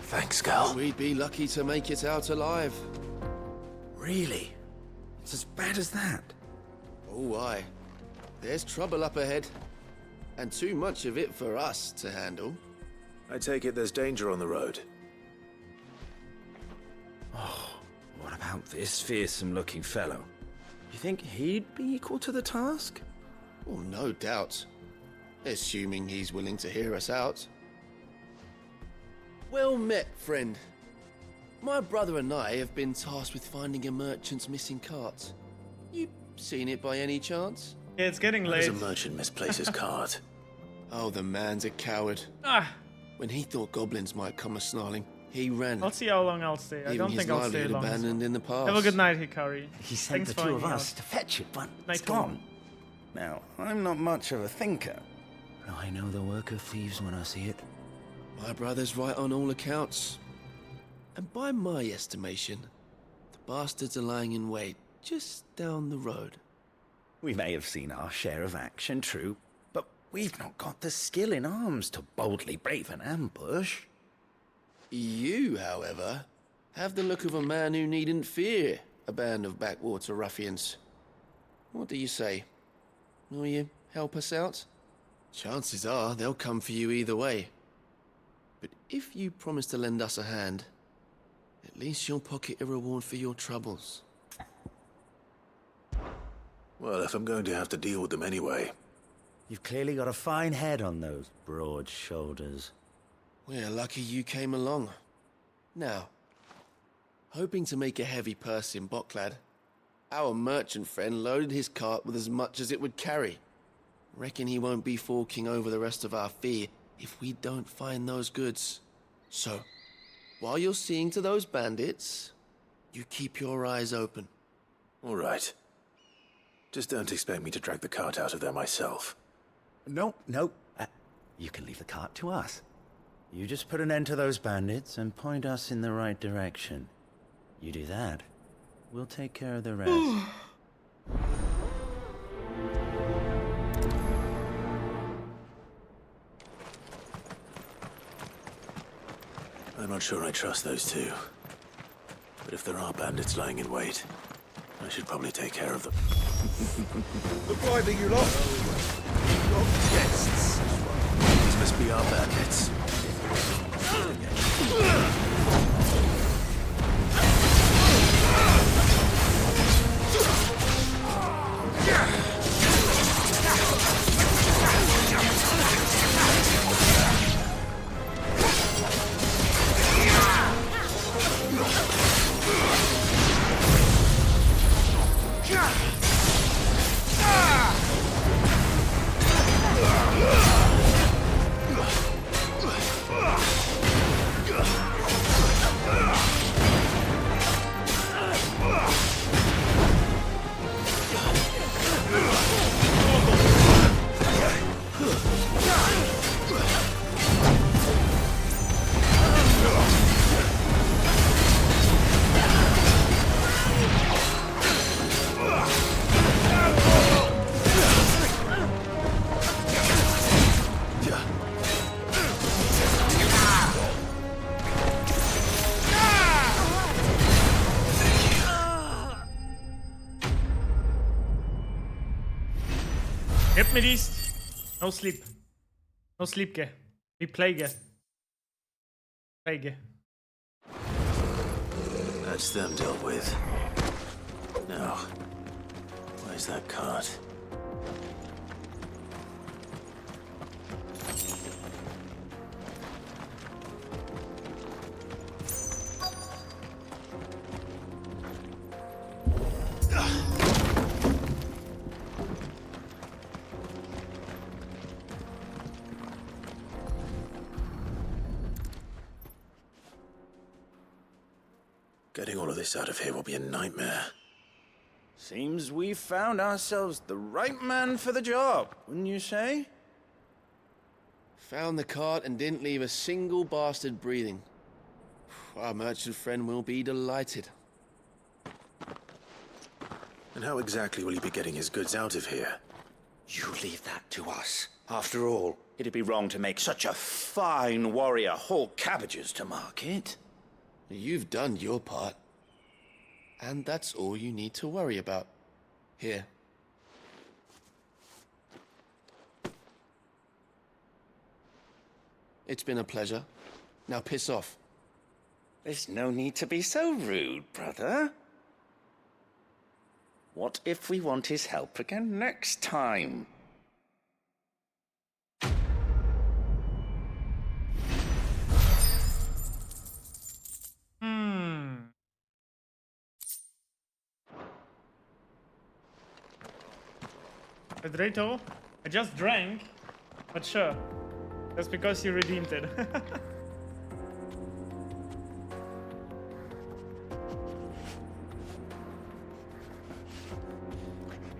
Thanks, Gal. We'd be lucky to make it out alive. Really? It's as bad as that? Oh, aye. There's trouble up ahead. And too much of it for us to handle. I take it there's danger on the road. Oh, what about this fearsome-looking fellow? You think he'd be equal to the task? Oh, no doubt. Assuming he's willing to hear us out. Well met, friend. My brother and I have been tasked with finding a merchant's missing cart. You seen it by any chance? Yeah, it's getting late. There's a merchant misplaced his cart. Oh, the man's a coward. When he thought goblins might come a-snarling, he ran. I'll see how long I'll stay. I don't think I'll stay long. Abandoned in the past. Have a good night, Hikari. He sent Thanks the two of us to fetch it, but it's gone. Now, I'm not much of a thinker. I know the work of thieves when I see it. My brother's right on all accounts. And by my estimation, the bastards are lying in wait just down the road. We may have seen our share of action, true, but we've not got the skill in arms to boldly brave an ambush. You, however, have the look of a man who needn't fear a band of backwater ruffians. What do you say? Will you help us out? Chances are they'll come for you either way. But if you promise to lend us a hand, at least you'll pocket a reward for your troubles. Well, if I'm going to have to deal with them anyway. You've clearly got a fine head on those broad shoulders. We're lucky you came along. Now, hoping to make a heavy purse in Boklad, our merchant friend loaded his cart with as much as it would carry. Reckon he won't be forking over the rest of our fee if we don't find those goods. So, while you're seeing to those bandits, you keep your eyes open. All right. Just don't expect me to drag the cart out of there myself. No. You can leave the cart to us. You just put an end to those bandits and point us in the right direction. You do that, we'll take care of the rest. I'm not sure I trust those two. But if there are bandits lying in wait, I should probably take care of them. Goodbye, big you lot. Your guests. These must be our bandits. Gib mir dies. No sleep. No sleep, ge. We play, ge. Play, ge. That's them dealt with. Now, where's that cart? Getting all of this out of here will be a nightmare. Seems we've found ourselves the right man for the job, wouldn't you say? Found the cart and didn't leave a single bastard breathing. Our merchant friend will be delighted. And how exactly will he be getting his goods out of here? You leave that to us. After all, it'd be wrong to make such a fine warrior haul cabbages to market. You've done your part. And that's all you need to worry about. Here. It's been a pleasure. Now piss off. There's no need to be so rude, brother. What if we want his help again next time? Pedrito, I just drank, but sure. That's because you redeemed it.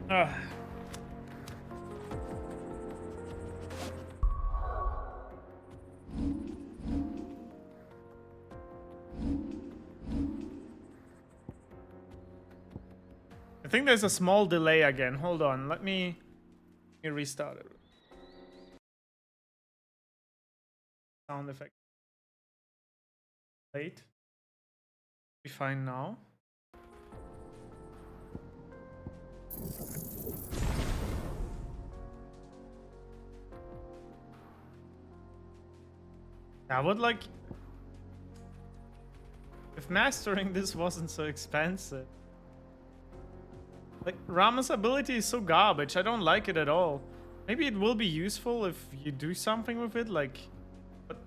Ah. I think there's a small delay again. Hold on, let me restart it. Sound effect. Wait. Be fine now. I would like if mastering this wasn't so expensive. Like, Rama's ability is so garbage. I don't like it at all. Maybe it will be useful if you do something with it, like... But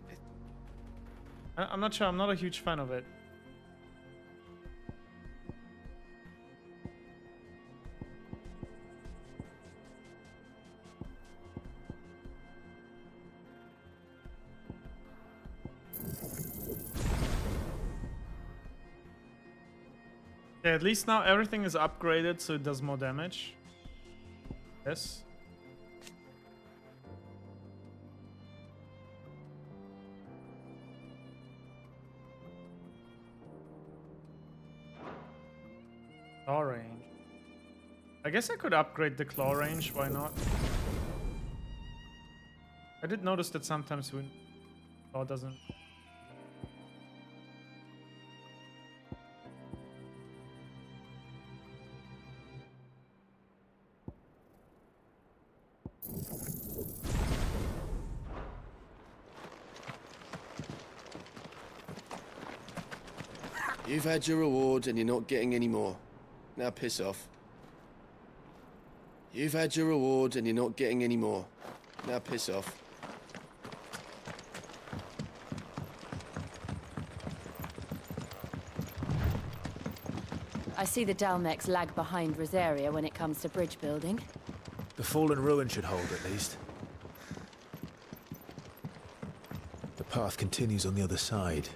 I'm not sure. I'm not a huge fan of it. Yeah, at least now everything is upgraded so it does more damage. Yes. Claw range. I guess I could upgrade the claw range, why not? I did notice that sometimes when claw doesn't. You've had your reward and you're not getting any more. Now piss off. You've had your reward and you're not getting any more. Now piss off. I see the Dalmex lag behind Rosaria when it comes to bridge building. The fallen ruin should hold, at least. The path continues on the other side.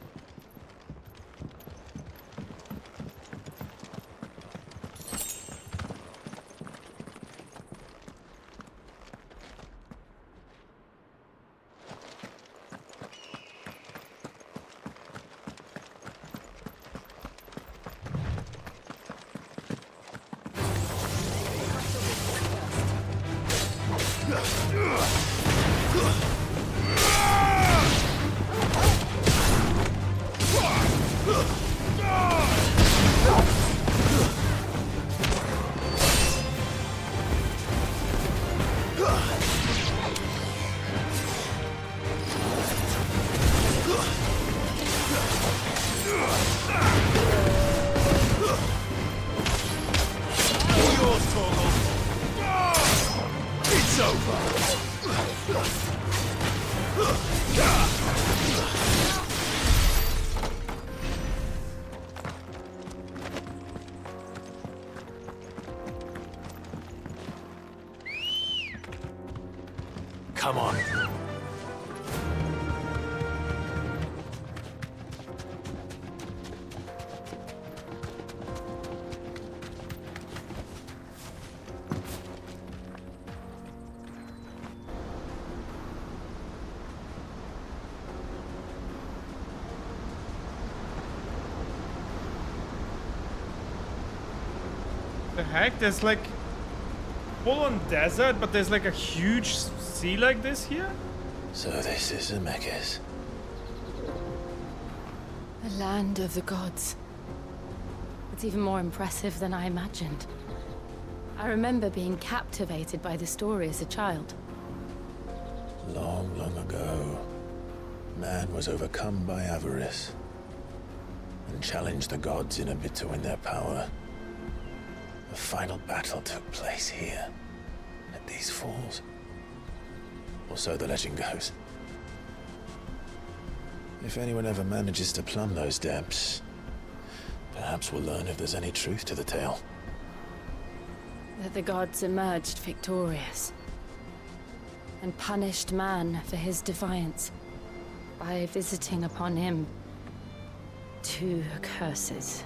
Come on. The heck? There's like full-on desert, but there's like a huge sea like this here? So this is Zemeckis. The land of the gods. It's even more impressive than I imagined. I remember being captivated by the story as a child. Long, long ago, man was overcome by avarice and challenged the gods in a bid to win their power. The final battle took place here, at these falls. Or so the legend goes. If anyone ever manages to plumb those depths, perhaps we'll learn if there's any truth to the tale. That the gods emerged victorious and punished man for his defiance by visiting upon him 2 curses.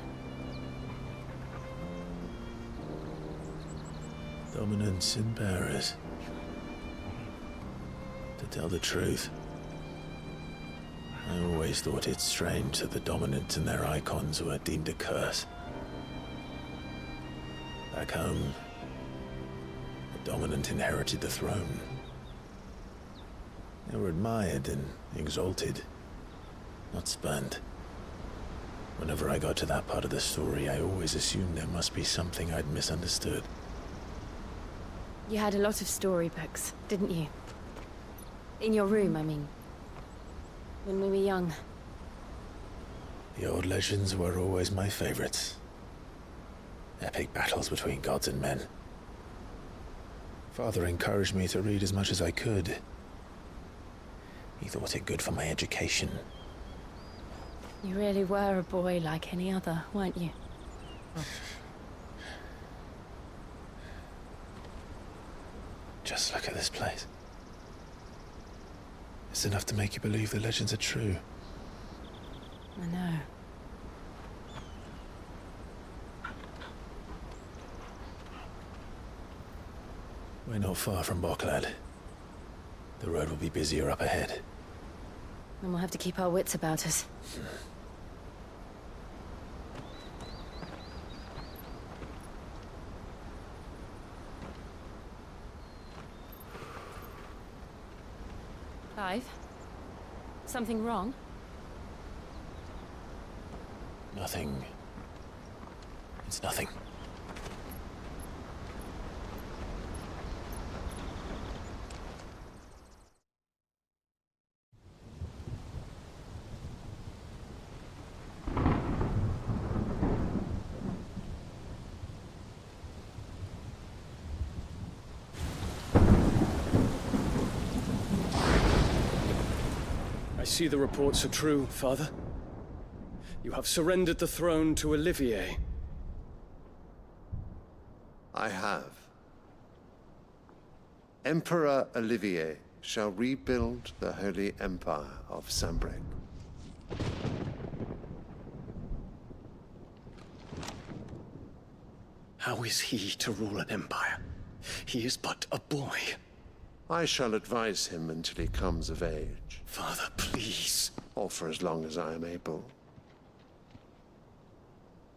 Dominance and bearers. To tell the truth, I always thought it strange that the dominant and their icons were deemed a curse. Back home, the dominant inherited the throne. They were admired and exalted, not spurned. Whenever I got to that part of the story, I always assumed there must be something I'd misunderstood. You had a lot of storybooks, didn't you? In your room, I mean. When we were young. The old legends were always my favorites. Epic battles between gods and men. Father encouraged me to read as much as I could. He thought it good for my education. You really were a boy like any other, weren't you? Oh. Just look at this place. It's enough to make you believe the legends are true. I know. We're not far from Boklad. The road will be busier up ahead. Then we'll have to keep our wits about us. Clive? Something wrong? Nothing. It's nothing. I see the reports are true, Father. You have surrendered the throne to Olivier. I have. Emperor Olivier shall rebuild the Holy Empire of Sanbreque. How is he to rule an empire? He is but a boy. I shall advise him until he comes of age. Father, please. Or for as long as I am able.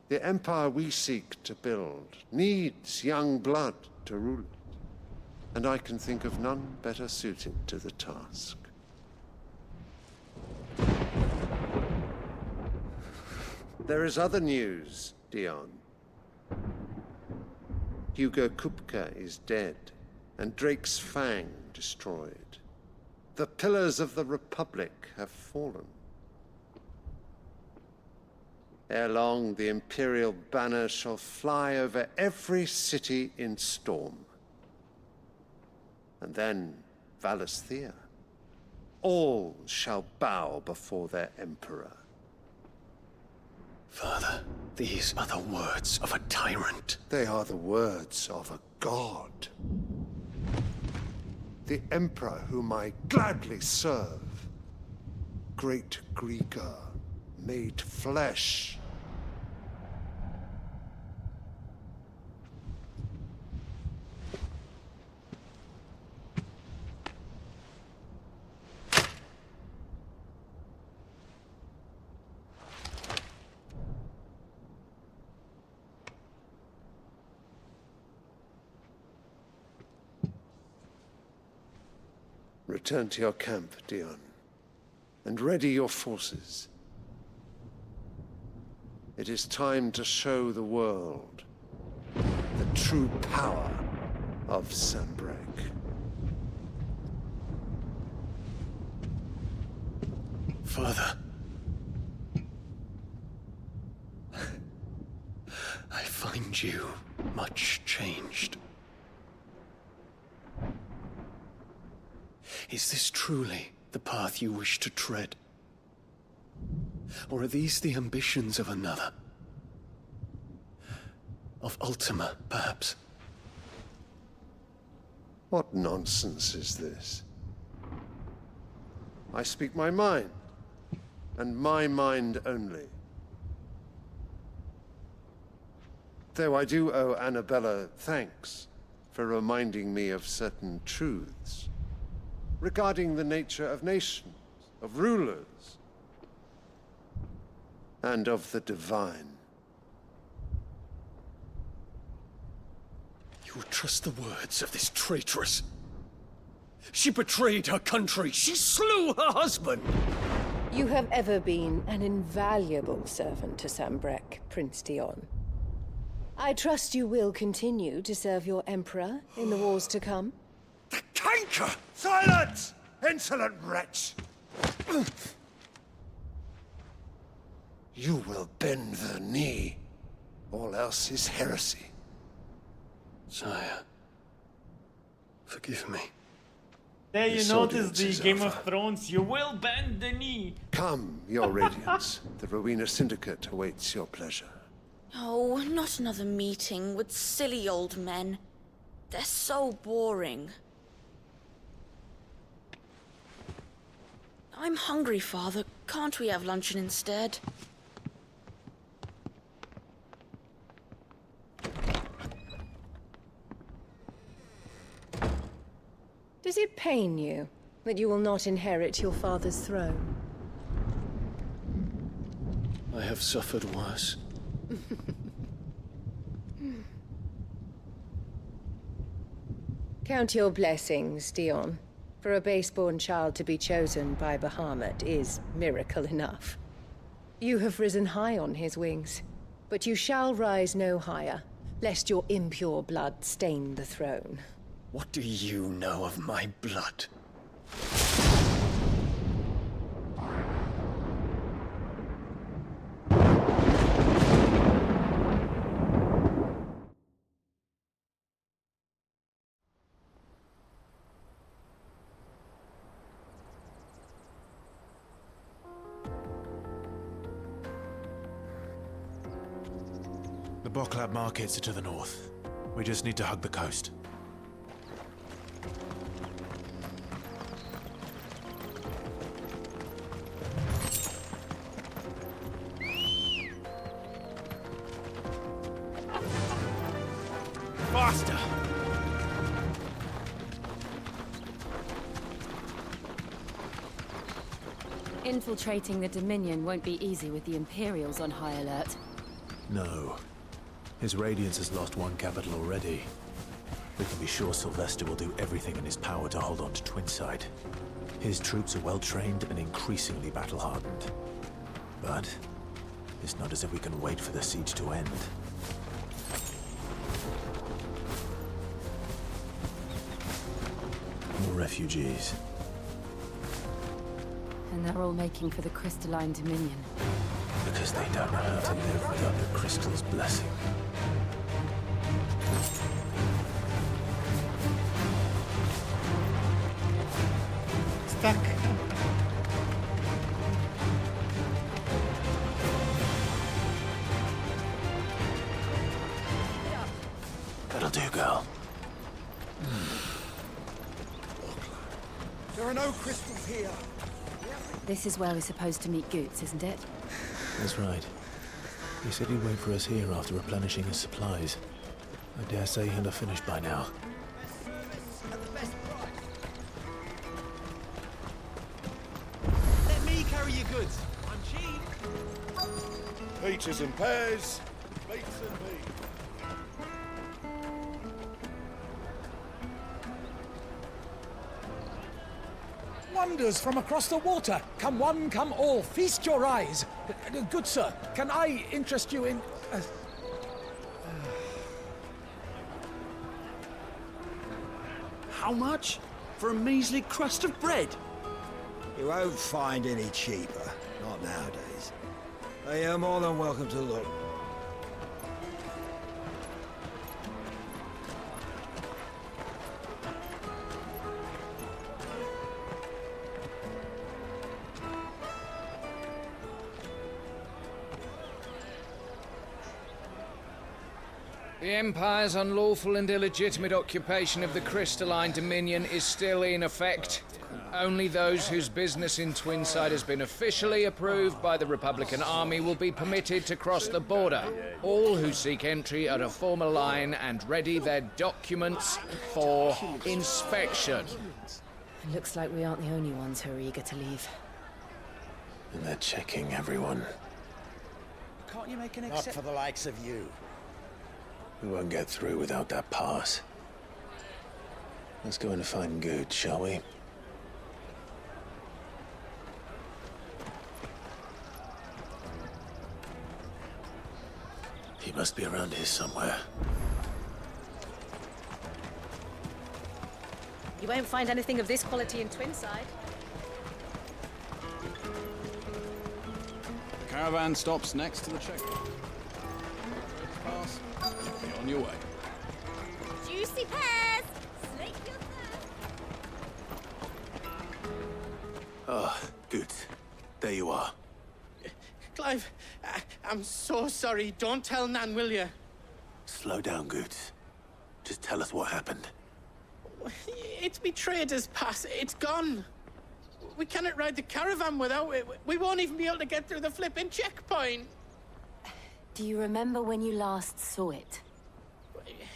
The empire we seek to build needs young blood to rule it, and I can think of none better suited to the task. There is other news, Dion. Hugo Kupka is dead, and Drake's Fang destroyed. The pillars of the Republic have fallen. Ere long, the Imperial banner shall fly over every city in Storm. And then Valisthea. All shall bow before their Emperor. Father, these are the words of a tyrant. They are the words of a god. The Emperor whom I gladly serve. Great Greeker, made flesh. Return to your camp, Dion, and ready your forces. It is time to show the world the true power of Sanbreque. Father. I find you much changed. Is this truly the path you wish to tread? Or are these the ambitions of another? Of Ultima, perhaps? What nonsense is this? I speak my mind, and my mind only. Though I do owe Annabella thanks for reminding me of certain truths regarding the nature of nations, of rulers, and of the divine. You would trust the words of this traitress? She betrayed her country. She slew her husband. You have ever been an invaluable servant to Sanbreque, Prince Dion. I trust you will continue to serve your Emperor in the wars to come. Canker! Silence! Insolent wretch! You will bend the knee. All else is heresy. Sire, forgive me. There you This notice audience the is Game over. of Thrones. You will bend the knee. Come, your radiance. The Rowena Syndicate awaits your pleasure. Oh, not another meeting with silly old men. They're so boring. I'm hungry, Father. Can't we have luncheon instead? pain you that you will not inherit your father's throne? I have suffered worse. Count your blessings, Dion. For a base-born child to be chosen by Bahamut is miracle enough. You have risen high on his wings, but you shall rise no higher, lest your impure blood stain the throne. What do you know of my blood? The Boklab markets are to the north. We just need to hug the coast. Faster! Infiltrating the Dominion won't be easy with the Imperials on high alert. No. His Radiance has lost one capital already. We can be sure Sylvester will do everything in his power to hold on to Twinside. His troops are well-trained and increasingly battle-hardened. But it's not as if we can wait for the siege to end. More refugees. And they're all making for the Crystalline Dominion. Because they don't know how to live without the Crystal's blessing. Stuck. That'll do, girl. There are no crystals here. This is where we're supposed to meet Goots, isn't it? That's right. He said he'd wait for us here after replenishing his supplies. I dare say he'll have finished by now. Let me carry your goods. I'm cheap. Peaches and pears, beets and beans. Wonders from across the water. Come one, come all. Feast your eyes. Good sir, can I interest you in... How much? For a measly crust of bread? You won't find any cheaper. Not nowadays. But you're more than welcome to look. The Empire's unlawful and illegitimate occupation of the Crystalline Dominion is still in effect. Only those whose business in Twinside has been officially approved by the Republican Army will be permitted to cross the border. All who seek entry are to form a line and ready their documents for inspection. It looks like we aren't the only ones who are eager to leave. And they're checking everyone. Can't you make an exception? Not for the likes of you. We won't get through without that pass. Let's go in and find Good, shall we? He must be around here somewhere. You won't find anything of this quality in Twinside. The caravan stops next to the checkpoint. Pass. You're on your way. Juicy pears! Slake your thirst! Ah, Good. There you are. Clive, I'm so sorry. Don't tell Nan, will you? Slow down, Good. Just tell us what happened. It's me trader's pass. It's gone. We cannot ride the caravan without it. We won't even be able to get through the flipping checkpoint. Do you remember when you last saw it?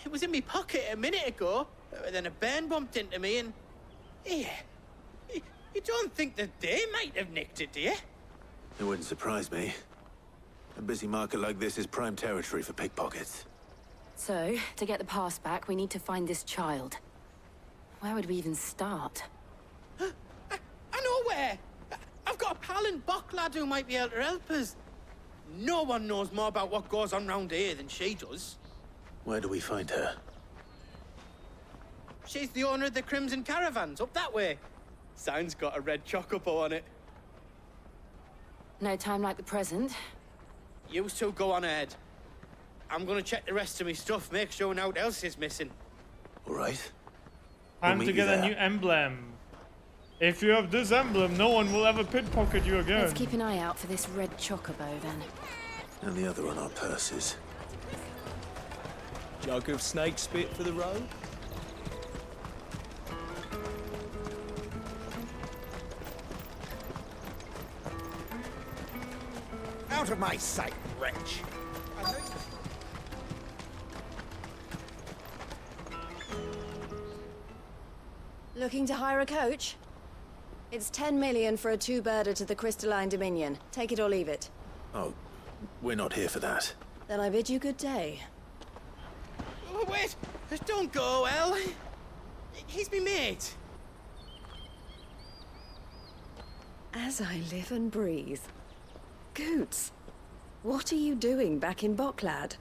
It was in my pocket a minute ago. Then a bairn bumped into me and Here. You don't think that they might have nicked it, do you? It wouldn't surprise me. A busy market like this is prime territory for pickpockets. So, to get the pass back, we need to find this child. Where would we even start? I know where! I've got a pal in Bocklad who might be able to help us. No one knows more about what goes on round here than she does. Where do we find her? She's the owner of the Crimson Caravans, up that way. Sign's got a red chocobo on it. No time like the present. You two go on ahead. I'm gonna check the rest of my stuff, make sure nothing else is missing. All right. Time to get a new emblem. If you have this emblem, no one will ever pickpocket you again. Let's keep an eye out for this red chocobo, then. And the other on our purses. Jug of snake spit for the road? Out of my sight, wretch! Looking to hire a coach? It's 10 million for a two-birder to the Crystalline Dominion. Take it or leave it. Oh, we're not here for that. Then I bid you good day. Oh, wait! Don't go, El. He's me mate. As I live and breathe. Goots, what are you doing back in Bocklad?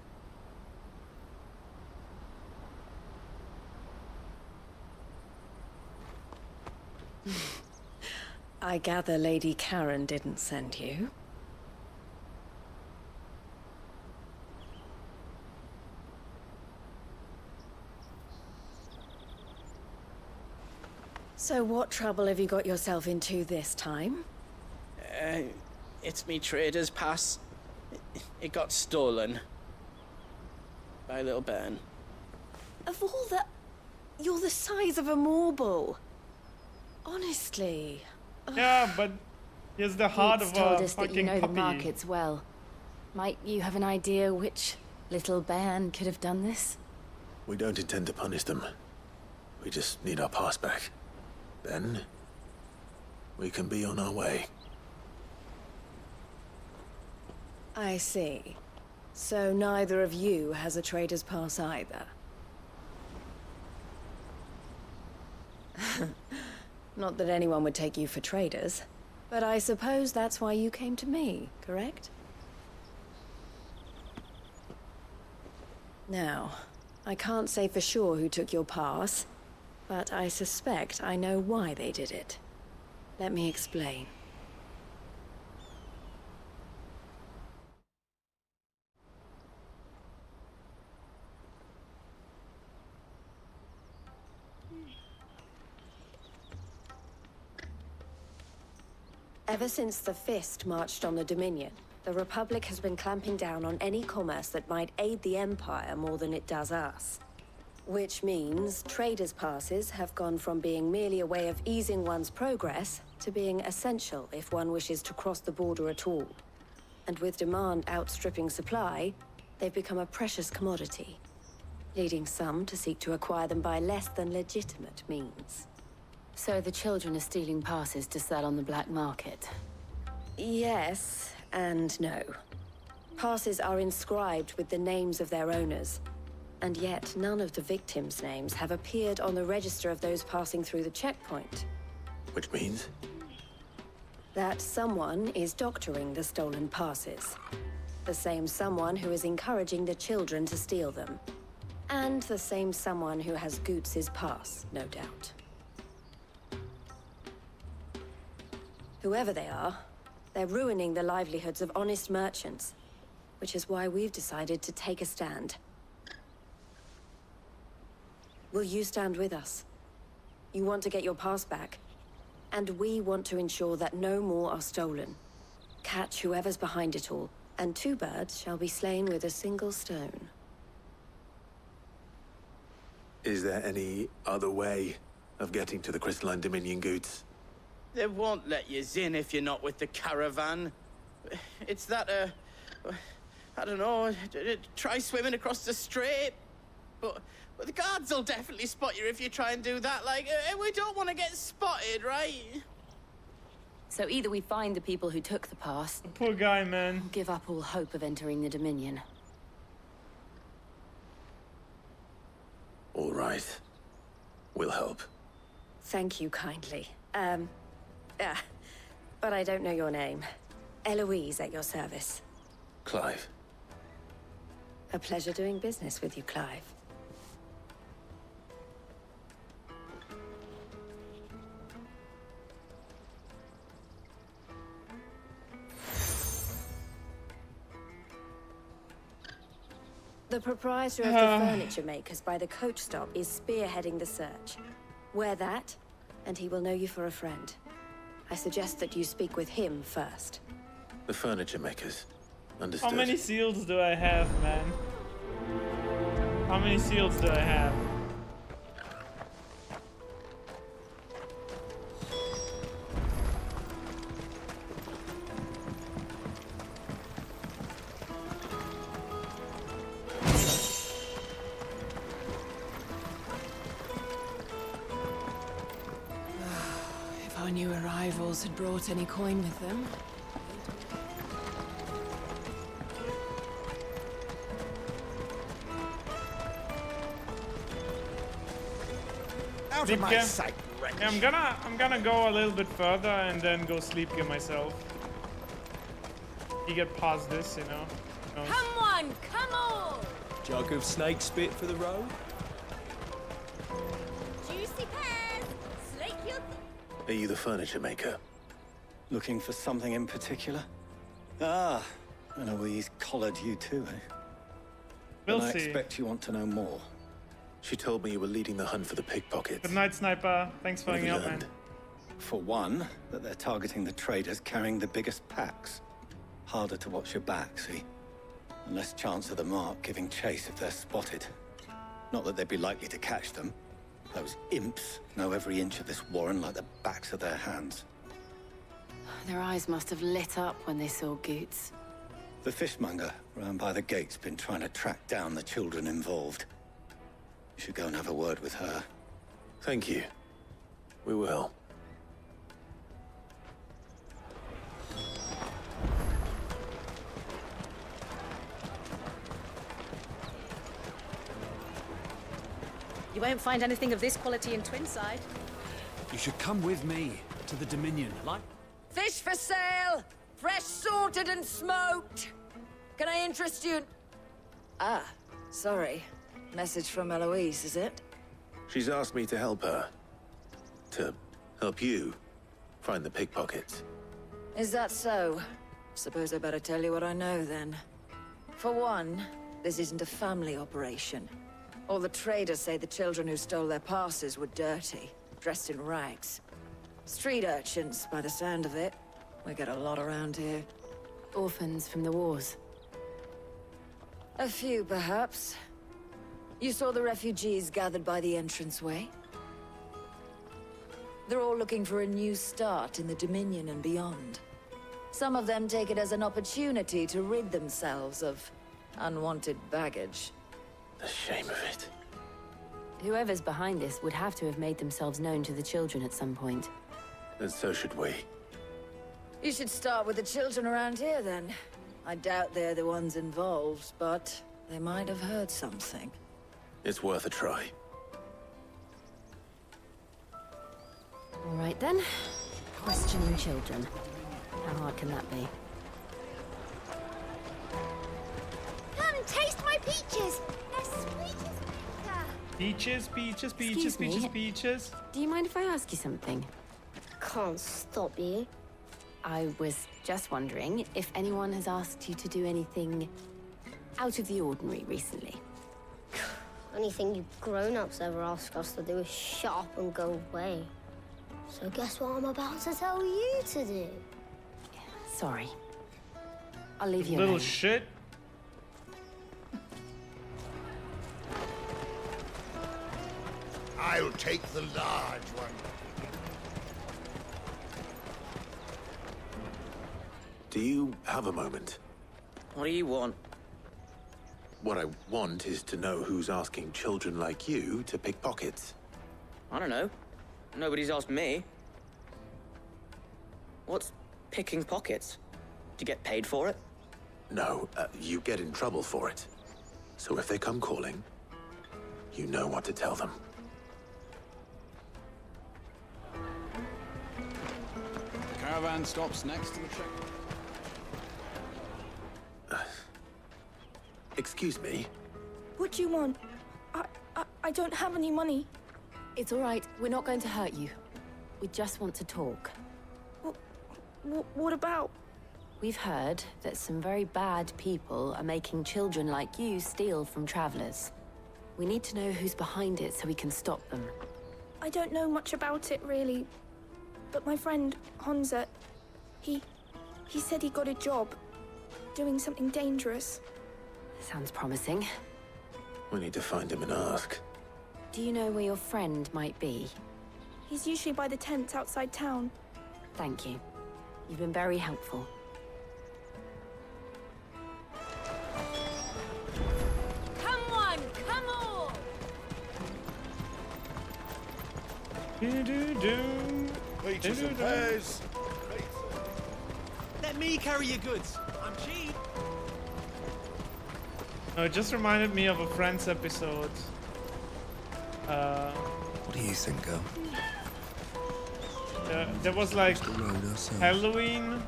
I gather Lady Karen didn't send you. So what trouble have you got yourself into this time? It's me trader's pass. It got stolen. By little Ben. Of all the... You're the size of a marble. Honestly. Yeah, but here's the heart Pete's of told a us that you fucking know the puppy. markets well. Might you have an idea which little bairn could have done this? We don't intend to punish them. We just need our pass back. Then, we can be on our way. I see. So neither of you has a trader's pass either. Not that anyone would take you for traders, but I suppose that's why you came to me, correct? Now, I can't say for sure who took your pass, but I suspect I know why they did it. Let me explain. Ever since the Fist marched on the Dominion, the Republic has been clamping down on any commerce that might aid the Empire more than it does us. Which means traders' passes have gone from being merely a way of easing one's progress to being essential if one wishes to cross the border at all. And with demand outstripping supply, they've become a precious commodity, leading some to seek to acquire them by less than legitimate means. So the children are stealing passes to sell on the black market? Yes, and no. Passes are inscribed with the names of their owners, and yet none of the victims' names have appeared on the register of those passing through the checkpoint. Which means? That someone is doctoring the stolen passes. The same someone who is encouraging the children to steal them. And the same someone who has Goots' pass, no doubt. Whoever they are, they're ruining the livelihoods of honest merchants, which is why we've decided to take a stand. Will you stand with us? You want to get your pass back, and we want to ensure that no more are stolen. Catch whoever's behind it all, and two birds shall be slain with a single stone. Is there any other way of getting to the Crystalline Dominion, Goots? They won't let you in if you're not with the caravan. It's that, I don't know, try swimming across the strait. But But the guards will definitely spot you if you try and do that. Like, we don't want to get spotted, right? So either we find the people who took the pass... Poor guy, man. Or give up all hope of entering the Dominion. All right. We'll help. Thank you kindly. But I don't know your name. Eloise at your service. Clive. A pleasure doing business with you, Clive. The proprietor of the furniture makers by the coach stop is spearheading the search. Wear that, and he will know you for a friend. I suggest that you speak with him first. The furniture makers. Understood. How many seals do I have, man? How many seals do I have? If our new arrivals had brought any coin with them. Out of my sight, wretch. Yeah, I'm gonna go a little bit further and then go sleep gear myself. You get past this, you know. Who knows? Come on, come on! Jug of snake spit for the road? Juicy pears! Slake your... Are you the furniture maker? Looking for something in particular? Ah, Eloise collared you too, eh? We'll Then I see. expect you want to know more. She told me you were leading the hunt for the pickpockets. Good night, Sniper. Thanks for What have hanging you out, man. learned? For one, that they're targeting the traders carrying the biggest packs. Harder to watch your back, see? And less chance of the mark giving chase if they're spotted. Not that they'd be likely to catch them. Those imps know every inch of this warren like the backs of their hands. Their eyes must have lit up when they saw Goots. The fishmonger round by the gate's been trying to track down the children involved. You should go and have a word with her. Thank you. We will. You won't find anything of this quality in Twinside. You should come with me to the Dominion, like... Fish for sale! Fresh sorted and smoked! Can I interest you in... Ah, sorry. Message from Eloise, is it? She's asked me to help her. To help you find the pickpockets. Is that so? Suppose I better tell you what I know, then. For one, this isn't a family operation. All the traders say the children who stole their passes were dirty, dressed in rags. Street urchins, by the sound of it. We get a lot around here. Orphans from the wars. A few, perhaps. You saw the refugees gathered by the entranceway? They're all looking for a new start in the Dominion and beyond. Some of them take it as an opportunity to rid themselves of unwanted baggage. The shame of it. Whoever's behind this would have to have made themselves known to the children at some point. And so should we. You should start with the children around here, then. I doubt they're the ones involved, but they might have heard something. It's worth a try. All right, then. Questioning children. How hard can that be? Come and taste my peaches! They're sweet as nectar! Peaches, peaches, peaches, Excuse me. peaches, peaches. Do you mind if I ask you something? Can't stop you. I was just wondering if anyone has asked you to do anything out of the ordinary recently. Anything you grown-ups ever ask us to do is shut up and go away. So guess what I'm about to tell you to do? Sorry. I'll leave you Little alone. shit. I'll take the large one. Do you have a moment? What do you want? What I want is to know who's asking children like you to pick pockets. I don't know. Nobody's asked me. What's picking pockets? Do you get paid for it? No, you get in trouble for it. So if they come calling, you know what to tell them. The caravan stops next to the check. Excuse me? What do you want? I don't have any money. It's all right. We're not going to hurt you. We just want to talk. What about? We've heard that some very bad people are making children like you steal from travelers. We need to know who's behind it so we can stop them. I don't know much about it, really. But my friend, Hansa, he said he got a job doing something dangerous. Sounds promising. We need to find him and ask. Do you know where your friend might be? He's usually by the tents outside town. Thank you. You've been very helpful. Come on, come on! Peaches and pears. Let me carry your goods. I'm cheap. No, it just reminded me of a Friends episode. What do you think, girl? There was like Halloween,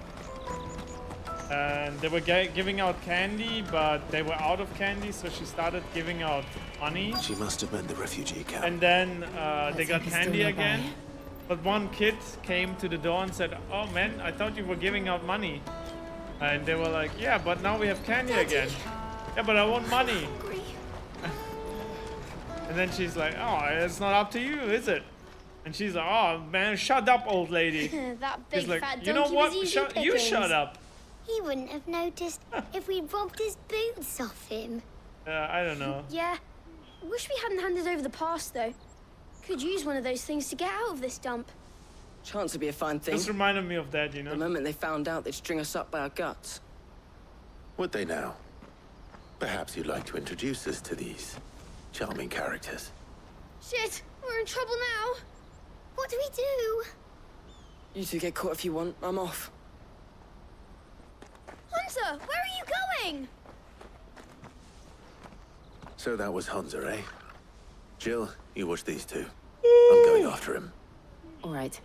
and they were giving out candy, but they were out of candy, so she started giving out money. She must have meant the refugee camp. And then they got candy again. But one kid came to the door and said, "Oh man, I thought you were giving out money." And they were like, "Yeah, but now we have candy again." "Yeah, but I want money." And then she's like, "Oh, it's not up to you, is it?" And she's like, "Oh man, shut up, old lady." That big She's like, fat "You know donkey what? was easy You pickings." shut up. He wouldn't have noticed if we robbed his boots off him. I don't know. Yeah. Wish we hadn't handed over the pass, though. Could use one of those things to get out of this dump. Chance would be a fine thing. This reminded me of that, you know? The moment they found out, they'd string us up by our guts. Would they now? Perhaps you'd like to introduce us to these charming characters. Shit, we're in trouble now. What do we do? You two get caught if you want. I'm off. Hunter, where are you going? So that was Hansa, eh? Jill, you watch these two. I'm going after him. All right.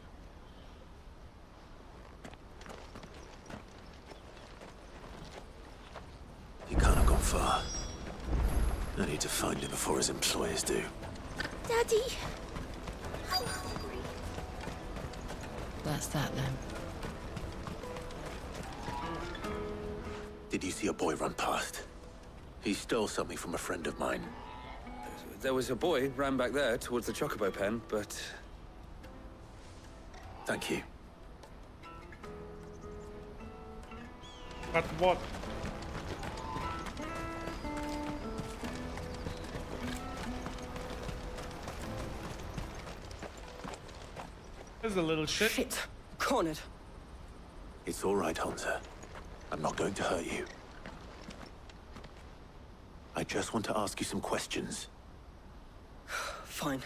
He can't have gone far. I need to find him before his employers do. Daddy. I'm hungry. That's that then. Did you see a boy run past? He stole something from a friend of mine. There was a boy ran back there towards the Chocobo pen, but... Thank you. But what? There's a little shit. Shit. Cornered. It's all right, Hansa. I'm not going to hurt you. I just want to ask you some questions. Fine.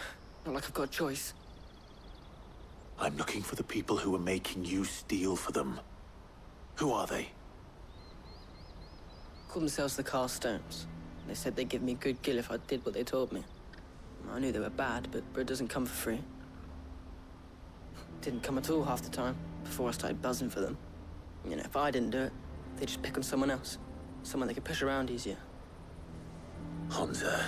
Not like I've got a choice. I'm looking for the people who are making you steal for them. Who are they? Called themselves the Carstones. They said they'd give me good gill if I did what they told me. I knew they were bad, but bread doesn't come for free. Didn't come at all half the time, before I started buzzing for them. You know, if I didn't do it, they'd just pick on someone else. Someone they could push around easier. Hansa.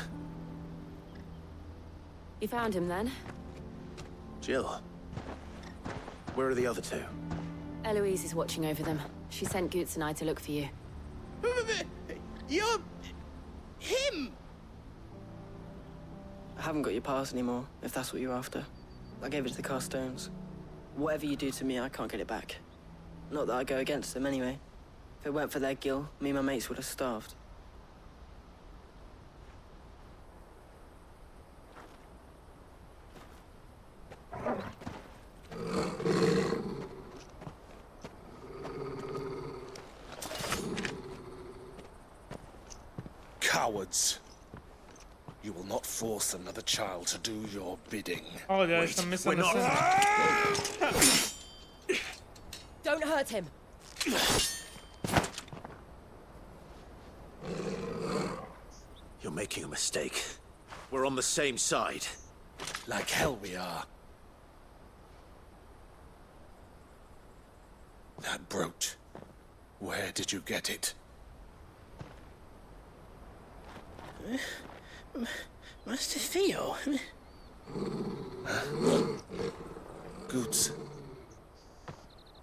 You found him then? Jill. Where are the other two? Eloise is watching over them. She sent Goots and I to look for you. You're... him! I haven't got your pass anymore, if that's what you're after. I gave it to the Carstones. Whatever you do to me, I can't get it back. Not that I go against them anyway. If it weren't for their gill, me and my mates would have starved. Cowards. You will not force another child to do your bidding. Oh, there's some misunderstanding. Don't hurt him. You're making a mistake. We're on the same side. Like hell we are. That brooch. Where did you get it? Master Theo. Goots.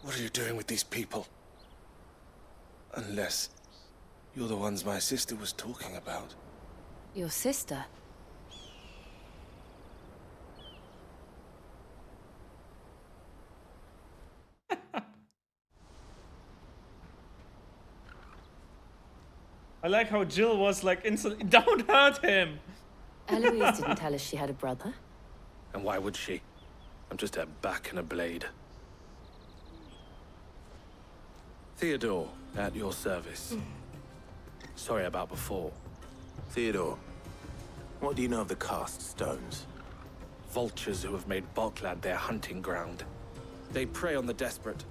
What are you doing with these people? Unless you're the ones my sister was talking about. Your sister? I like how Jill was like instantly, don't hurt him! Eloise didn't tell us she had a brother. And why would she? I'm just her back and a blade. Theodore, at your service. Sorry about before. Theodore, what do you know of the cast stones? Vultures who have made Boklad their hunting ground. They prey on the desperate,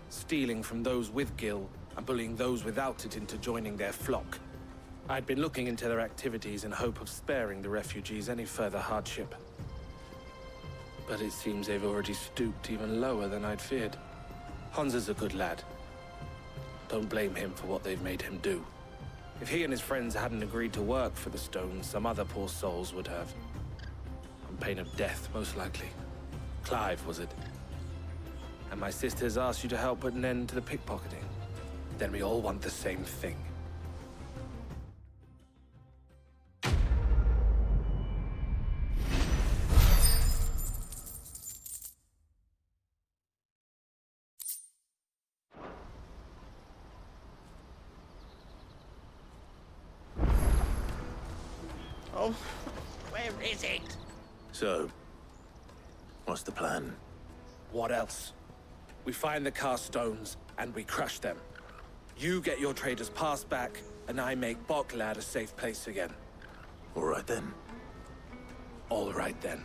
stealing from those with Gil and bullying those without it into joining their flock. I'd been looking into their activities in hope of sparing the refugees any further hardship. But it seems they've already stooped even lower than I'd feared. Hansa's a good lad. Don't blame him for what they've made him do. If he and his friends hadn't agreed to work for the stones, some other poor souls would have. On pain of death, most likely. Clive, was it? And my sisters asked you to help put an end to the pickpocketing. Then we all want the same thing. Oh, where is it? So, what's the plan? What else? We find the cast stones, and we crush them. You get your traders pass back, and I make Boklad a safe place again. All right then. All right then.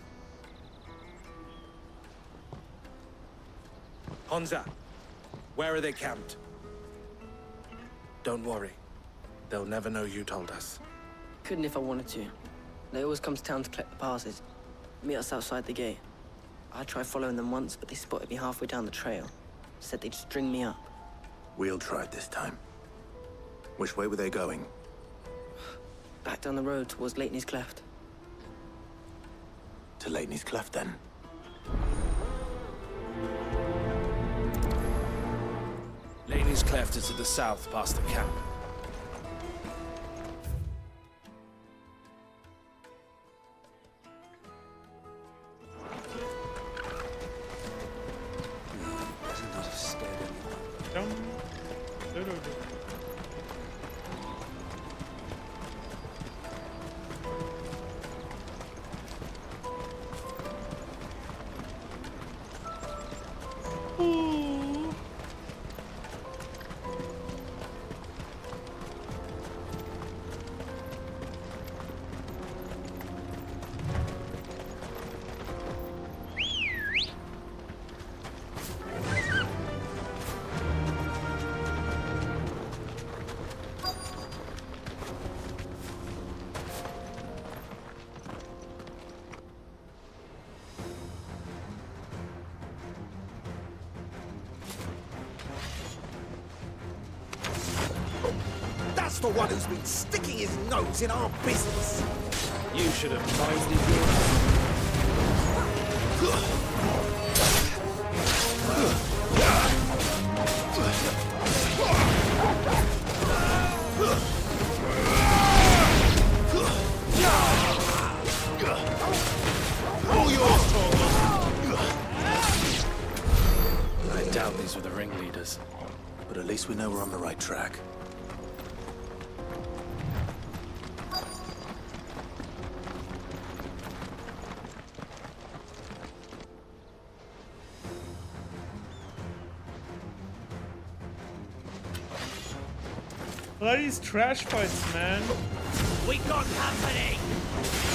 Hansa, where are they camped? Don't worry. They'll never know you told us. Couldn't if I wanted to. They always come to town to collect the passes. Meet us outside the gate. I tried following them once, but they spotted me halfway down the trail. Said they'd string me up. We'll try it this time. Which way were they going? Back down the road towards Leitney's Cleft. To Leitney's Cleft, then. Laney's Cleft is to the south, past the camp. That's the one who's been sticking his nose in our business. You should have minded All yours, Torvald. I doubt these were the ringleaders. But at least we know we're on the right track. What are these trash fights, man? We got company!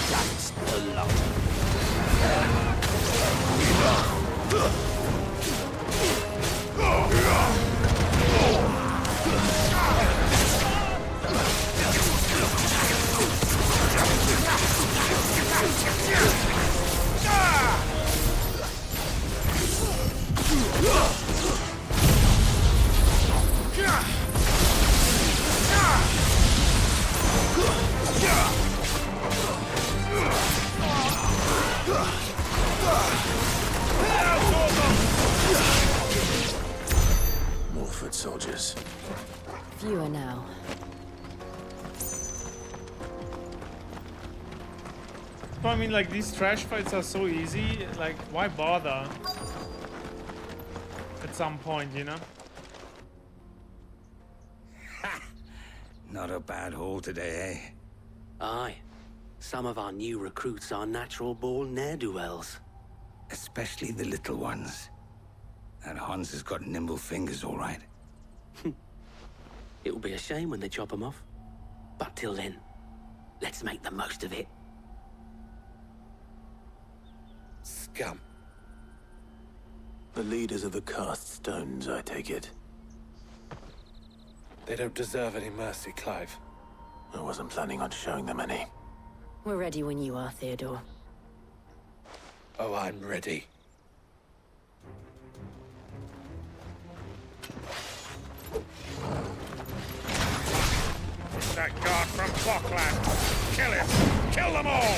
That's the lot. More foot soldiers. Fewer now. I mean, like, these trash fights are so easy. Like, why bother? At some point, you know? Not a bad haul today, eh? Aye. Some of our new recruits are natural-born ne'er-do-wells. Especially the little ones. And Hans has got nimble fingers, all right. It will be a shame when they chop them off. But till then, let's make the most of it. Scum. The leaders of the cast stones, I take it. They don't deserve any mercy, Clive. I wasn't planning on showing them any. We're ready when you are, Theodore. Oh, I'm ready. That guard from Bockland! Kill him! Kill them all!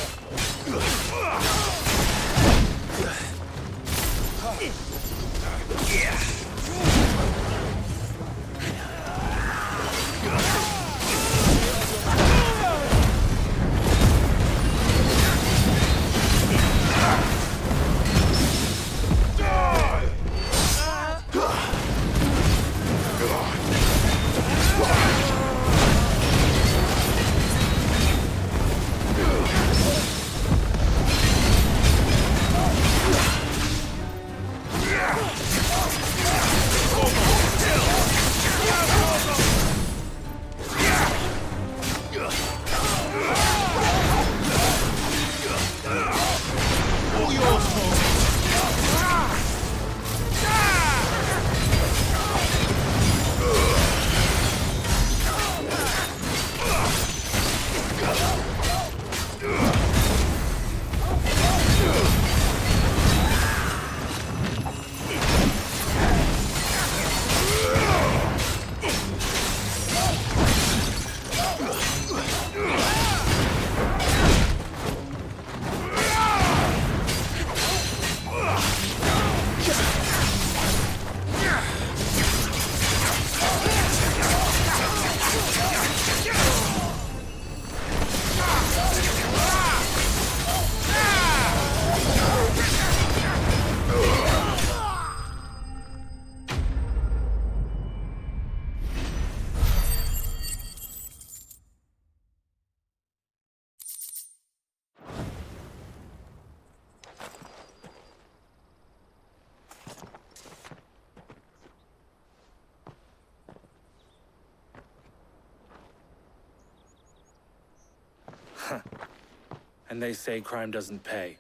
And they say crime doesn't pay.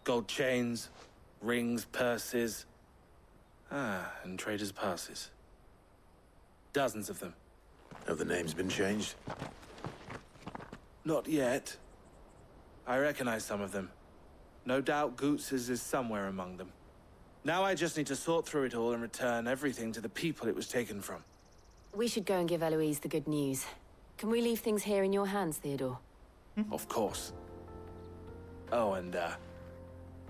Gold chains, rings, purses. And traders' passes. Dozens of them. Have the names been changed? Not yet. I recognize some of them. No doubt Goots's is somewhere among them. Now I just need to sort through it all and return everything to the people it was taken from. We should go and give Eloise the good news. Can we leave things here in your hands, Theodore? Of course. Oh, and,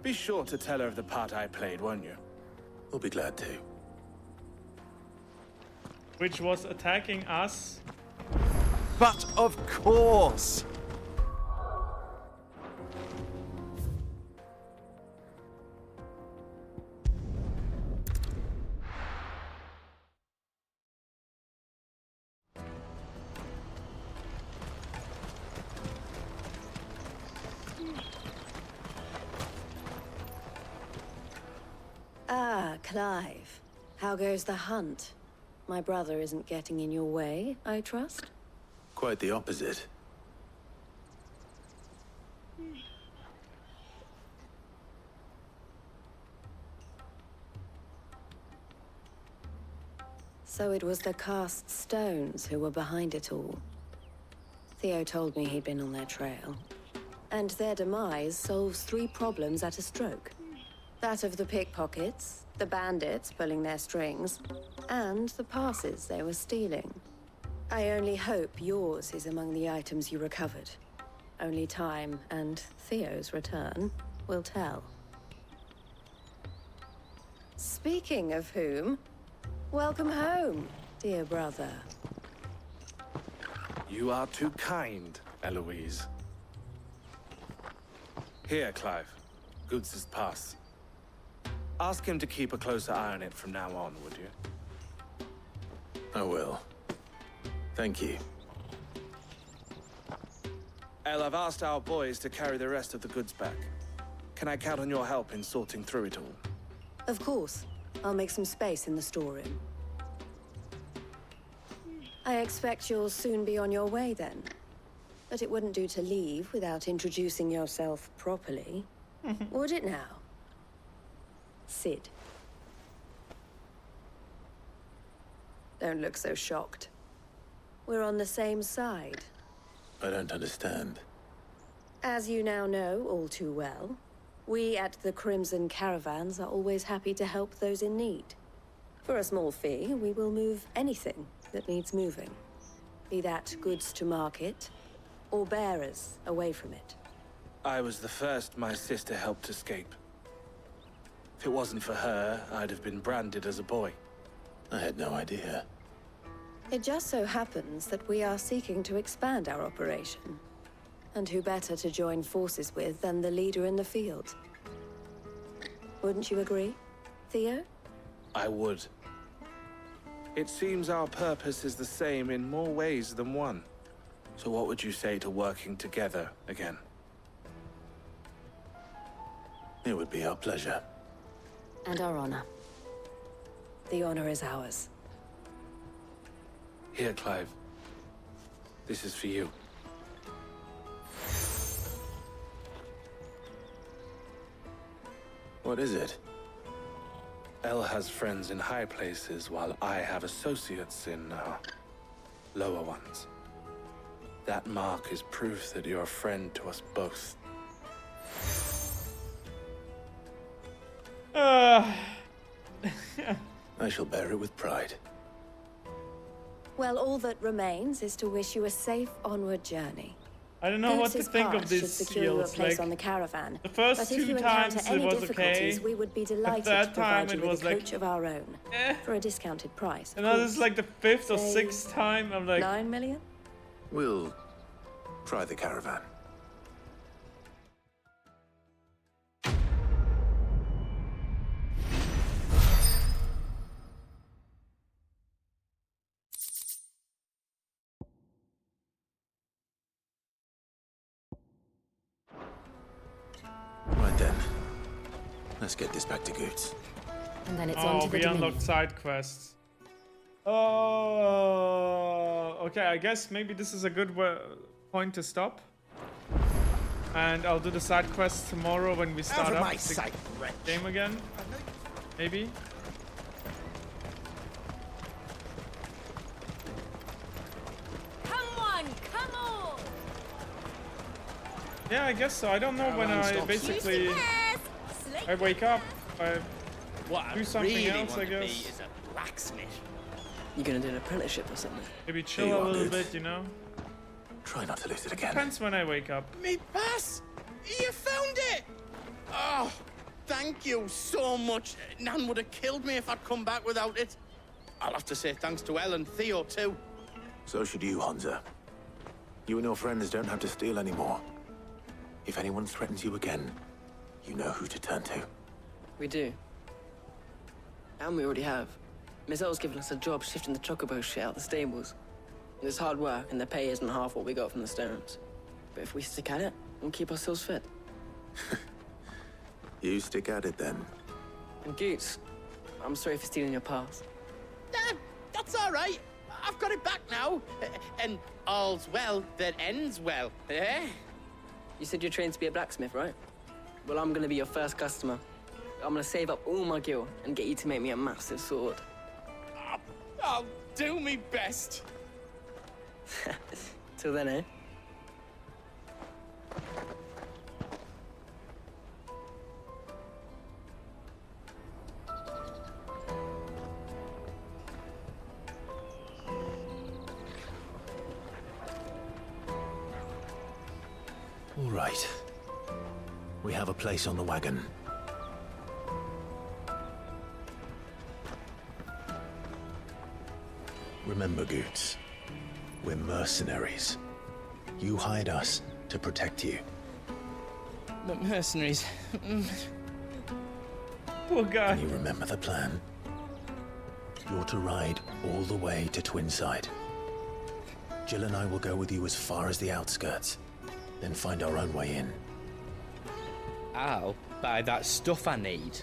be sure to tell her of the part I played, won't you? We'll be glad to. Which was attacking us. But of course! Ah, Clive. How goes the hunt? My brother isn't getting in your way, I trust? Quite the opposite. So it was the cast stones who were behind it all. Theo told me he'd been on their trail. And their demise solves 3 problems at a stroke. That of the pickpockets, the bandits pulling their strings, and the passes they were stealing. I only hope yours is among the items you recovered. Only time and Theo's return will tell. Speaking of whom, welcome home, dear brother. You are too kind, Eloise. Here, Clive. Goods' pass. Ask him to keep a closer eye on it from now on, would you? I will. Thank you. El, I've asked our boys to carry the rest of the goods back. Can I count on your help in sorting through it all? Of course. I'll make some space in the storeroom. I expect you'll soon be on your way then. But it wouldn't do to leave without introducing yourself properly. Would it now? Sid. Don't look so shocked. We're on the same side. I don't understand. As you now know all too well, we at the Crimson Caravans are always happy to help those in need. For a small fee, we will move anything that needs moving. Be that goods to market, or bearers away from it. I was the first my sister helped escape. If it wasn't for her, I'd have been branded as a boy. I had no idea. It just so happens that we are seeking to expand our operation. And who better to join forces with than the leader in the field? Wouldn't you agree, Theo? I would. It seems our purpose is the same in more ways than one. So what would you say to working together again? It would be our pleasure. And our honor. The honor is ours. Here, Clive. This is for you. What is it? El has friends in high places, while I have associates in, lower ones. That mark is proof that you're a friend to us both. I shall bear it with pride. Well, all that remains is to wish you a safe onward journey. I don't know what to Glimpse's think of pass these should secure you a seals. place Like, on the caravan. the first But if 2 you encounter times any it was okay. difficulties, we would be The delighted to third time provide you it with was a like, coach of our own for a discounted price. and now this is like the 5th or Say 6th time. I'm like, 9 million? We'll try the caravan. Right then. Let's get this back to Goods. And then it's on to the we Dominion. unlocked side quests. Oh, okay. I guess maybe this is a good point to stop. And I'll do the side quests tomorrow when we start up the game again. Maybe. Come on, come on! Yeah, I guess so. I don't know when I basically I wake up. I do something else, I guess. Blacksmith. You gonna do an apprenticeship or something? Maybe chill a little bit, you know. Try not to lose it again. Depends when I wake up. Me pass! You found it! Oh, thank you so much. Nan would have killed me if I'd come back without it. I'll have to say thanks to Elle and Theo, too. So should you, Hansa. You and your friends don't have to steal anymore. If anyone threatens you again, you know who to turn to. We do. And we already have. Miss Elle's given us a job shifting the chocobo shit out the stables. It's hard work, and the pay isn't half what we got from the stones. But if we stick at it, we'll keep ourselves fit. You stick at it then. And Goots, I'm sorry for stealing your pass. That's all right. I've got it back now. And all's well that ends well, eh? You said you're trained to be a blacksmith, right? Well, I'm gonna be your first customer. I'm gonna save up all my gil and get you to make me a massive sword. I'll do me best. Till then, eh? All right. We have a place on the wagon. Remember, Goots, we're mercenaries. You hired us to protect you. But mercenaries... Poor guy. Can you remember the plan? You're to ride all the way to Twinside. Jill and I will go with you as far as the outskirts, then find our own way in. I'll buy that stuff I need.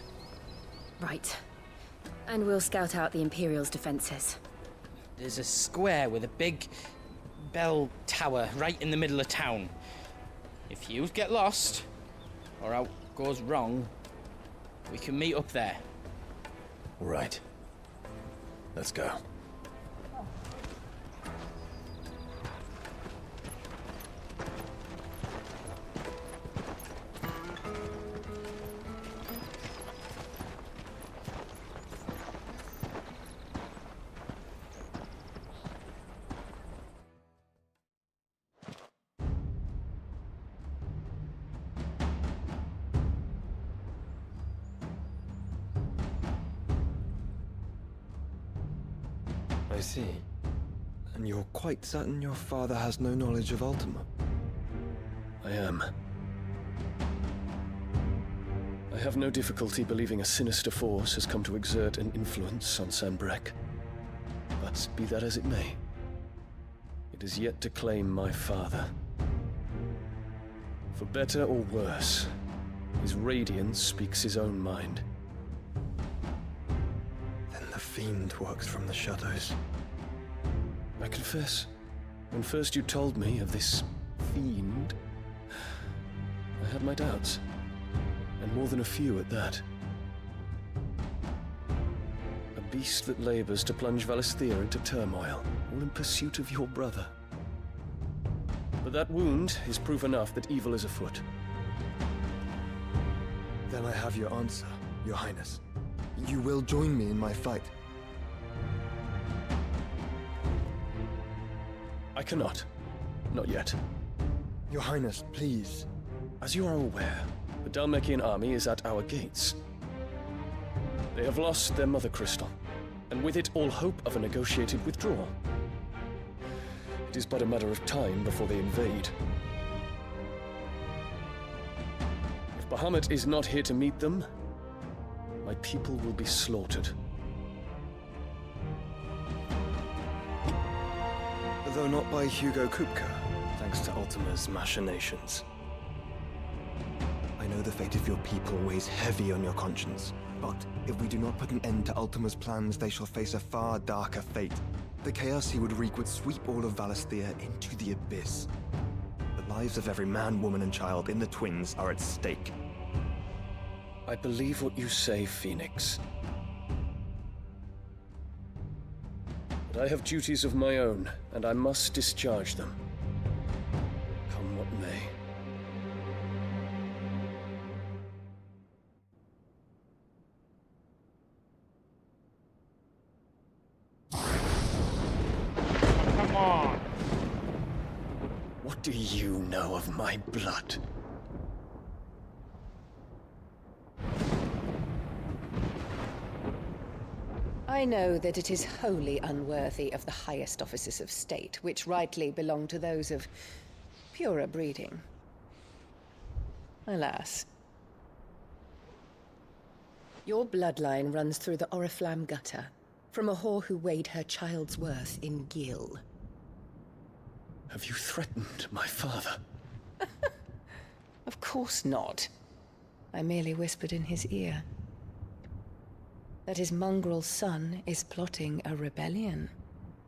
Right. And we'll scout out the Imperial's defenses. There's a square with a big bell tower right in the middle of town. If you get lost, or out goes wrong, we can meet up there. Right. Let's go. I see. And you're quite certain your father has no knowledge of Ultima? I am. I have no difficulty believing a sinister force has come to exert an influence on Sanbreque. But be that as it may, it is yet to claim my father. For better or worse, his radiance speaks his own mind. Then the fiend works from the shadows. I confess, when first you told me of this fiend, I had my doubts. And more than a few at that. A beast that labors to plunge Valisthea into turmoil, all in pursuit of your brother. But that wound is proof enough that evil is afoot. Then I have your answer, Your Highness. You will join me in my fight. I cannot. Not yet. Your Highness, please. As you are aware, the Dhalmekian army is at our gates. They have lost their mother crystal, and with it all hope of a negotiated withdrawal. It is but a matter of time before they invade. If Bahamut is not here to meet them, my people will be slaughtered. Though not by Hugo Kupka, thanks to Ultima's machinations. I know the fate of your people weighs heavy on your conscience, but if we do not put an end to Ultima's plans, they shall face a far darker fate. The chaos he would wreak would sweep all of Valisthea into the abyss. The lives of every man, woman, and child in the Twins are at stake. I believe what you say, Phoenix. But I have duties of my own, and I must discharge them. Come what may. Come on. What do you know of my blood? I know that it is wholly unworthy of the highest offices of state, which rightly belong to those of purer breeding. Alas. Your bloodline runs through the Oriflamme gutter, from a whore who weighed her child's worth in gil. Have you threatened my father? Of course not. I merely whispered in his ear that his mongrel son is plotting a rebellion.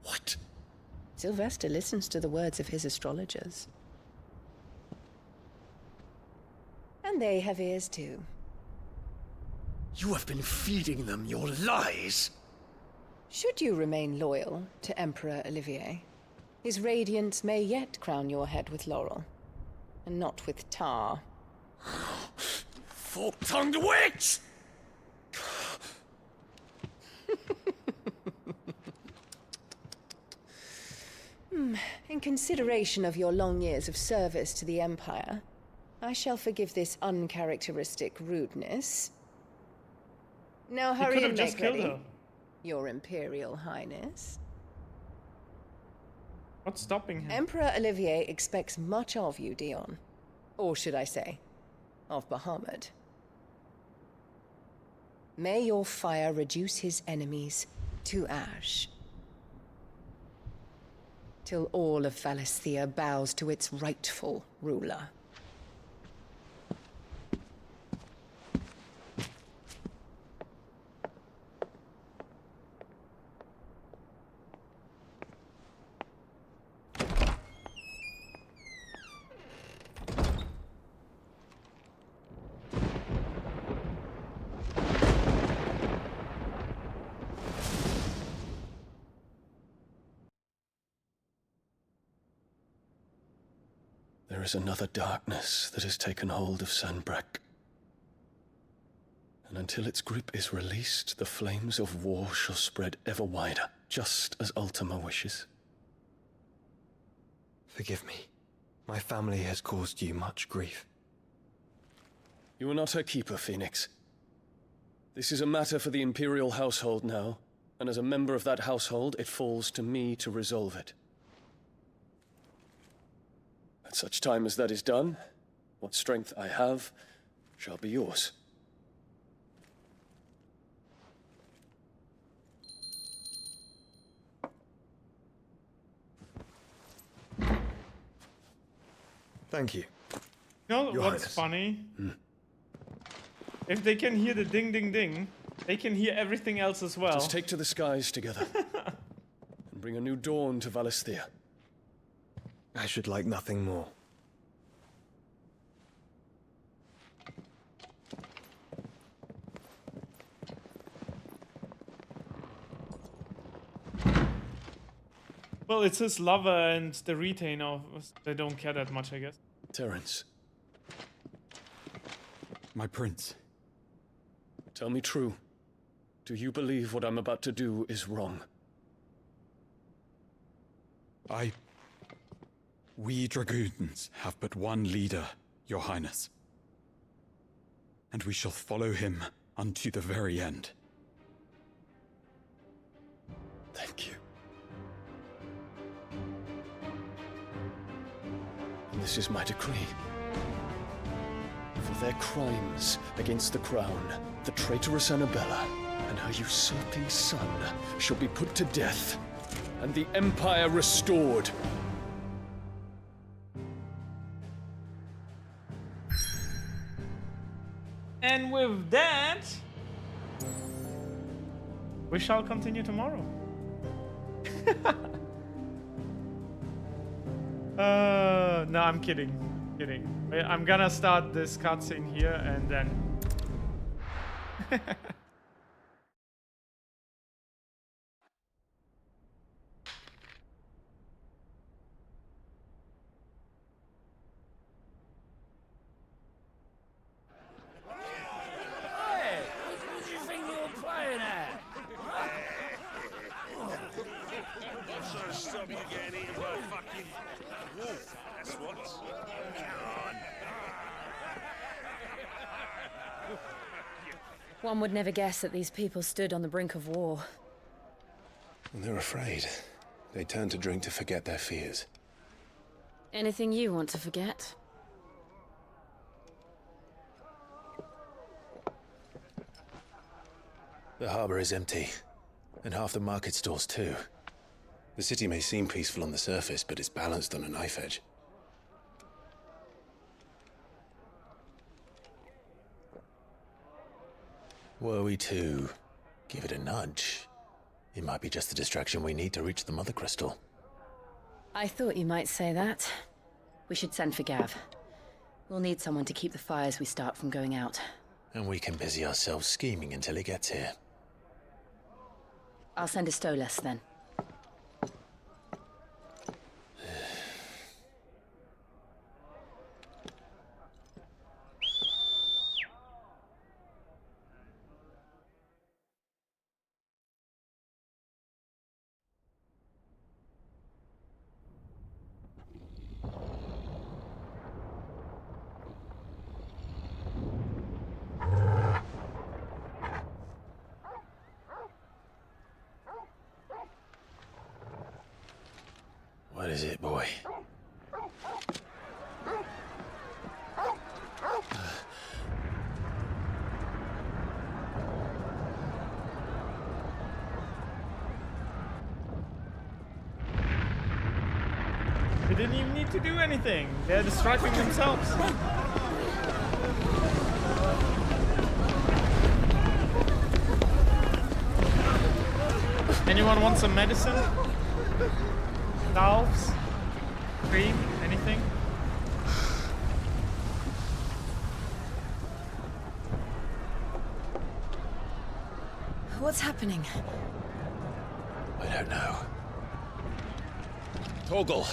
What? Sylvester listens to the words of his astrologers. And they have ears too. You have been feeding them your lies! Should you remain loyal to Emperor Olivier, his radiance may yet crown your head with laurel, and not with tar. Fork-tongued witch! In consideration of your long years of service to the Empire, I shall forgive this uncharacteristic rudeness. Now He hurry could and have just make killed ready, her. Your Imperial Highness. What's stopping him? Emperor Olivier expects much of you, Dion. Or should I say, of Bahamut. May your fire reduce his enemies to ash, till all of Valisthea bows to its rightful ruler. There is another darkness that has taken hold of Sanbreque. And until its grip is released, the flames of war shall spread ever wider, just as Ultima wishes. Forgive me. My family has caused you much grief. You are not her keeper, Phoenix. This is a matter for the Imperial household now, and as a member of that household, it falls to me to resolve it. At such time as that is done, what strength I have shall be yours. Thank you. You know Your what's Highness. funny? If they can hear the ding ding ding, they can hear everything else as well. Let us take to the skies together and bring a new dawn to Valisthea. I should like nothing more. Well, it's his lover and the retainer. They don't care that much, I guess. Terence, My prince. tell me true. Do you believe what I'm about to do is wrong? We dragoons have but one leader, Your Highness. And we shall follow him unto the very end. Thank you. And this is my decree. For their crimes against the crown, the traitorous Annabella and her usurping son shall be put to death, and the Empire restored. And with that, we shall continue tomorrow. No, I'm kidding. Wait, I'm gonna start this cutscene here and then. Hey, what do you think you're playing at? What's gonna stop you getting eaten by fucking Wooo? That's what. Come on. One would never guess that these people stood on the brink of war. And they're afraid. They turn to drink to forget their fears. Anything you want to forget? The harbor is empty, and half the market stalls too. The city may seem peaceful on the surface, but it's balanced on a knife edge. Were we to give it a nudge, it might be just the distraction we need to reach the Mother Crystal. I thought you might say that. We should send for Gav. We'll need someone to keep the fires we start from going out. And we can busy ourselves scheming until he gets here. I'll send a Stolas then. What is it, boy? They didn't even need to do anything. They're distracting themselves. Anyone want some medicine? Salves? Cream? Anything? What's happening? I don't know. Torgal.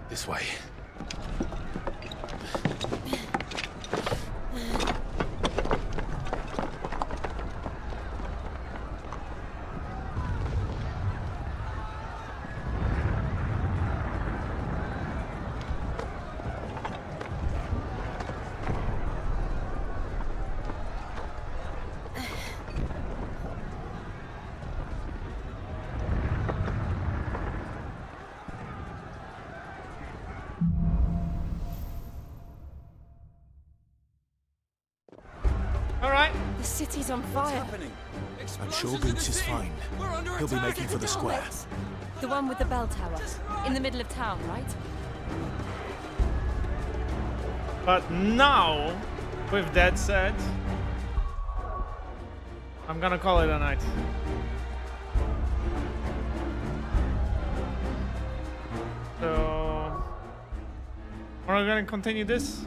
This way. The city's on fire. I'm sure Boots is fine. He'll be making for the square. The one with the bell tower. In the middle of town, right? But now, with that said, I'm gonna call it a night. So, we're gonna continue this.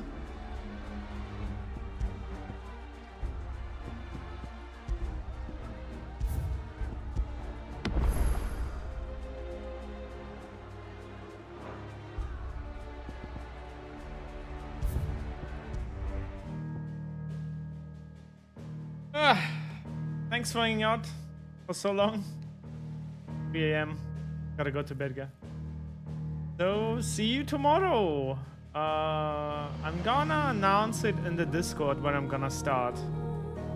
Thanks for hanging out for so long. 3 AM. Gotta go to bed, guys. So, see you tomorrow. I'm gonna announce it in the Discord when I'm gonna start.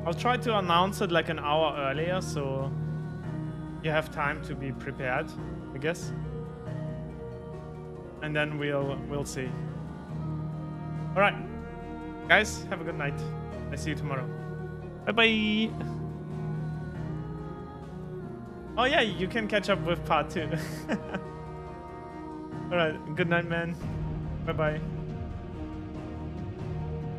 I'll try to announce it like an hour earlier, so you have time to be prepared, I guess. And then we'll see. All right, guys, have a good night. I see you tomorrow. Bye bye. Oh yeah, you can catch up with part 2. All right, good night, man. Bye bye.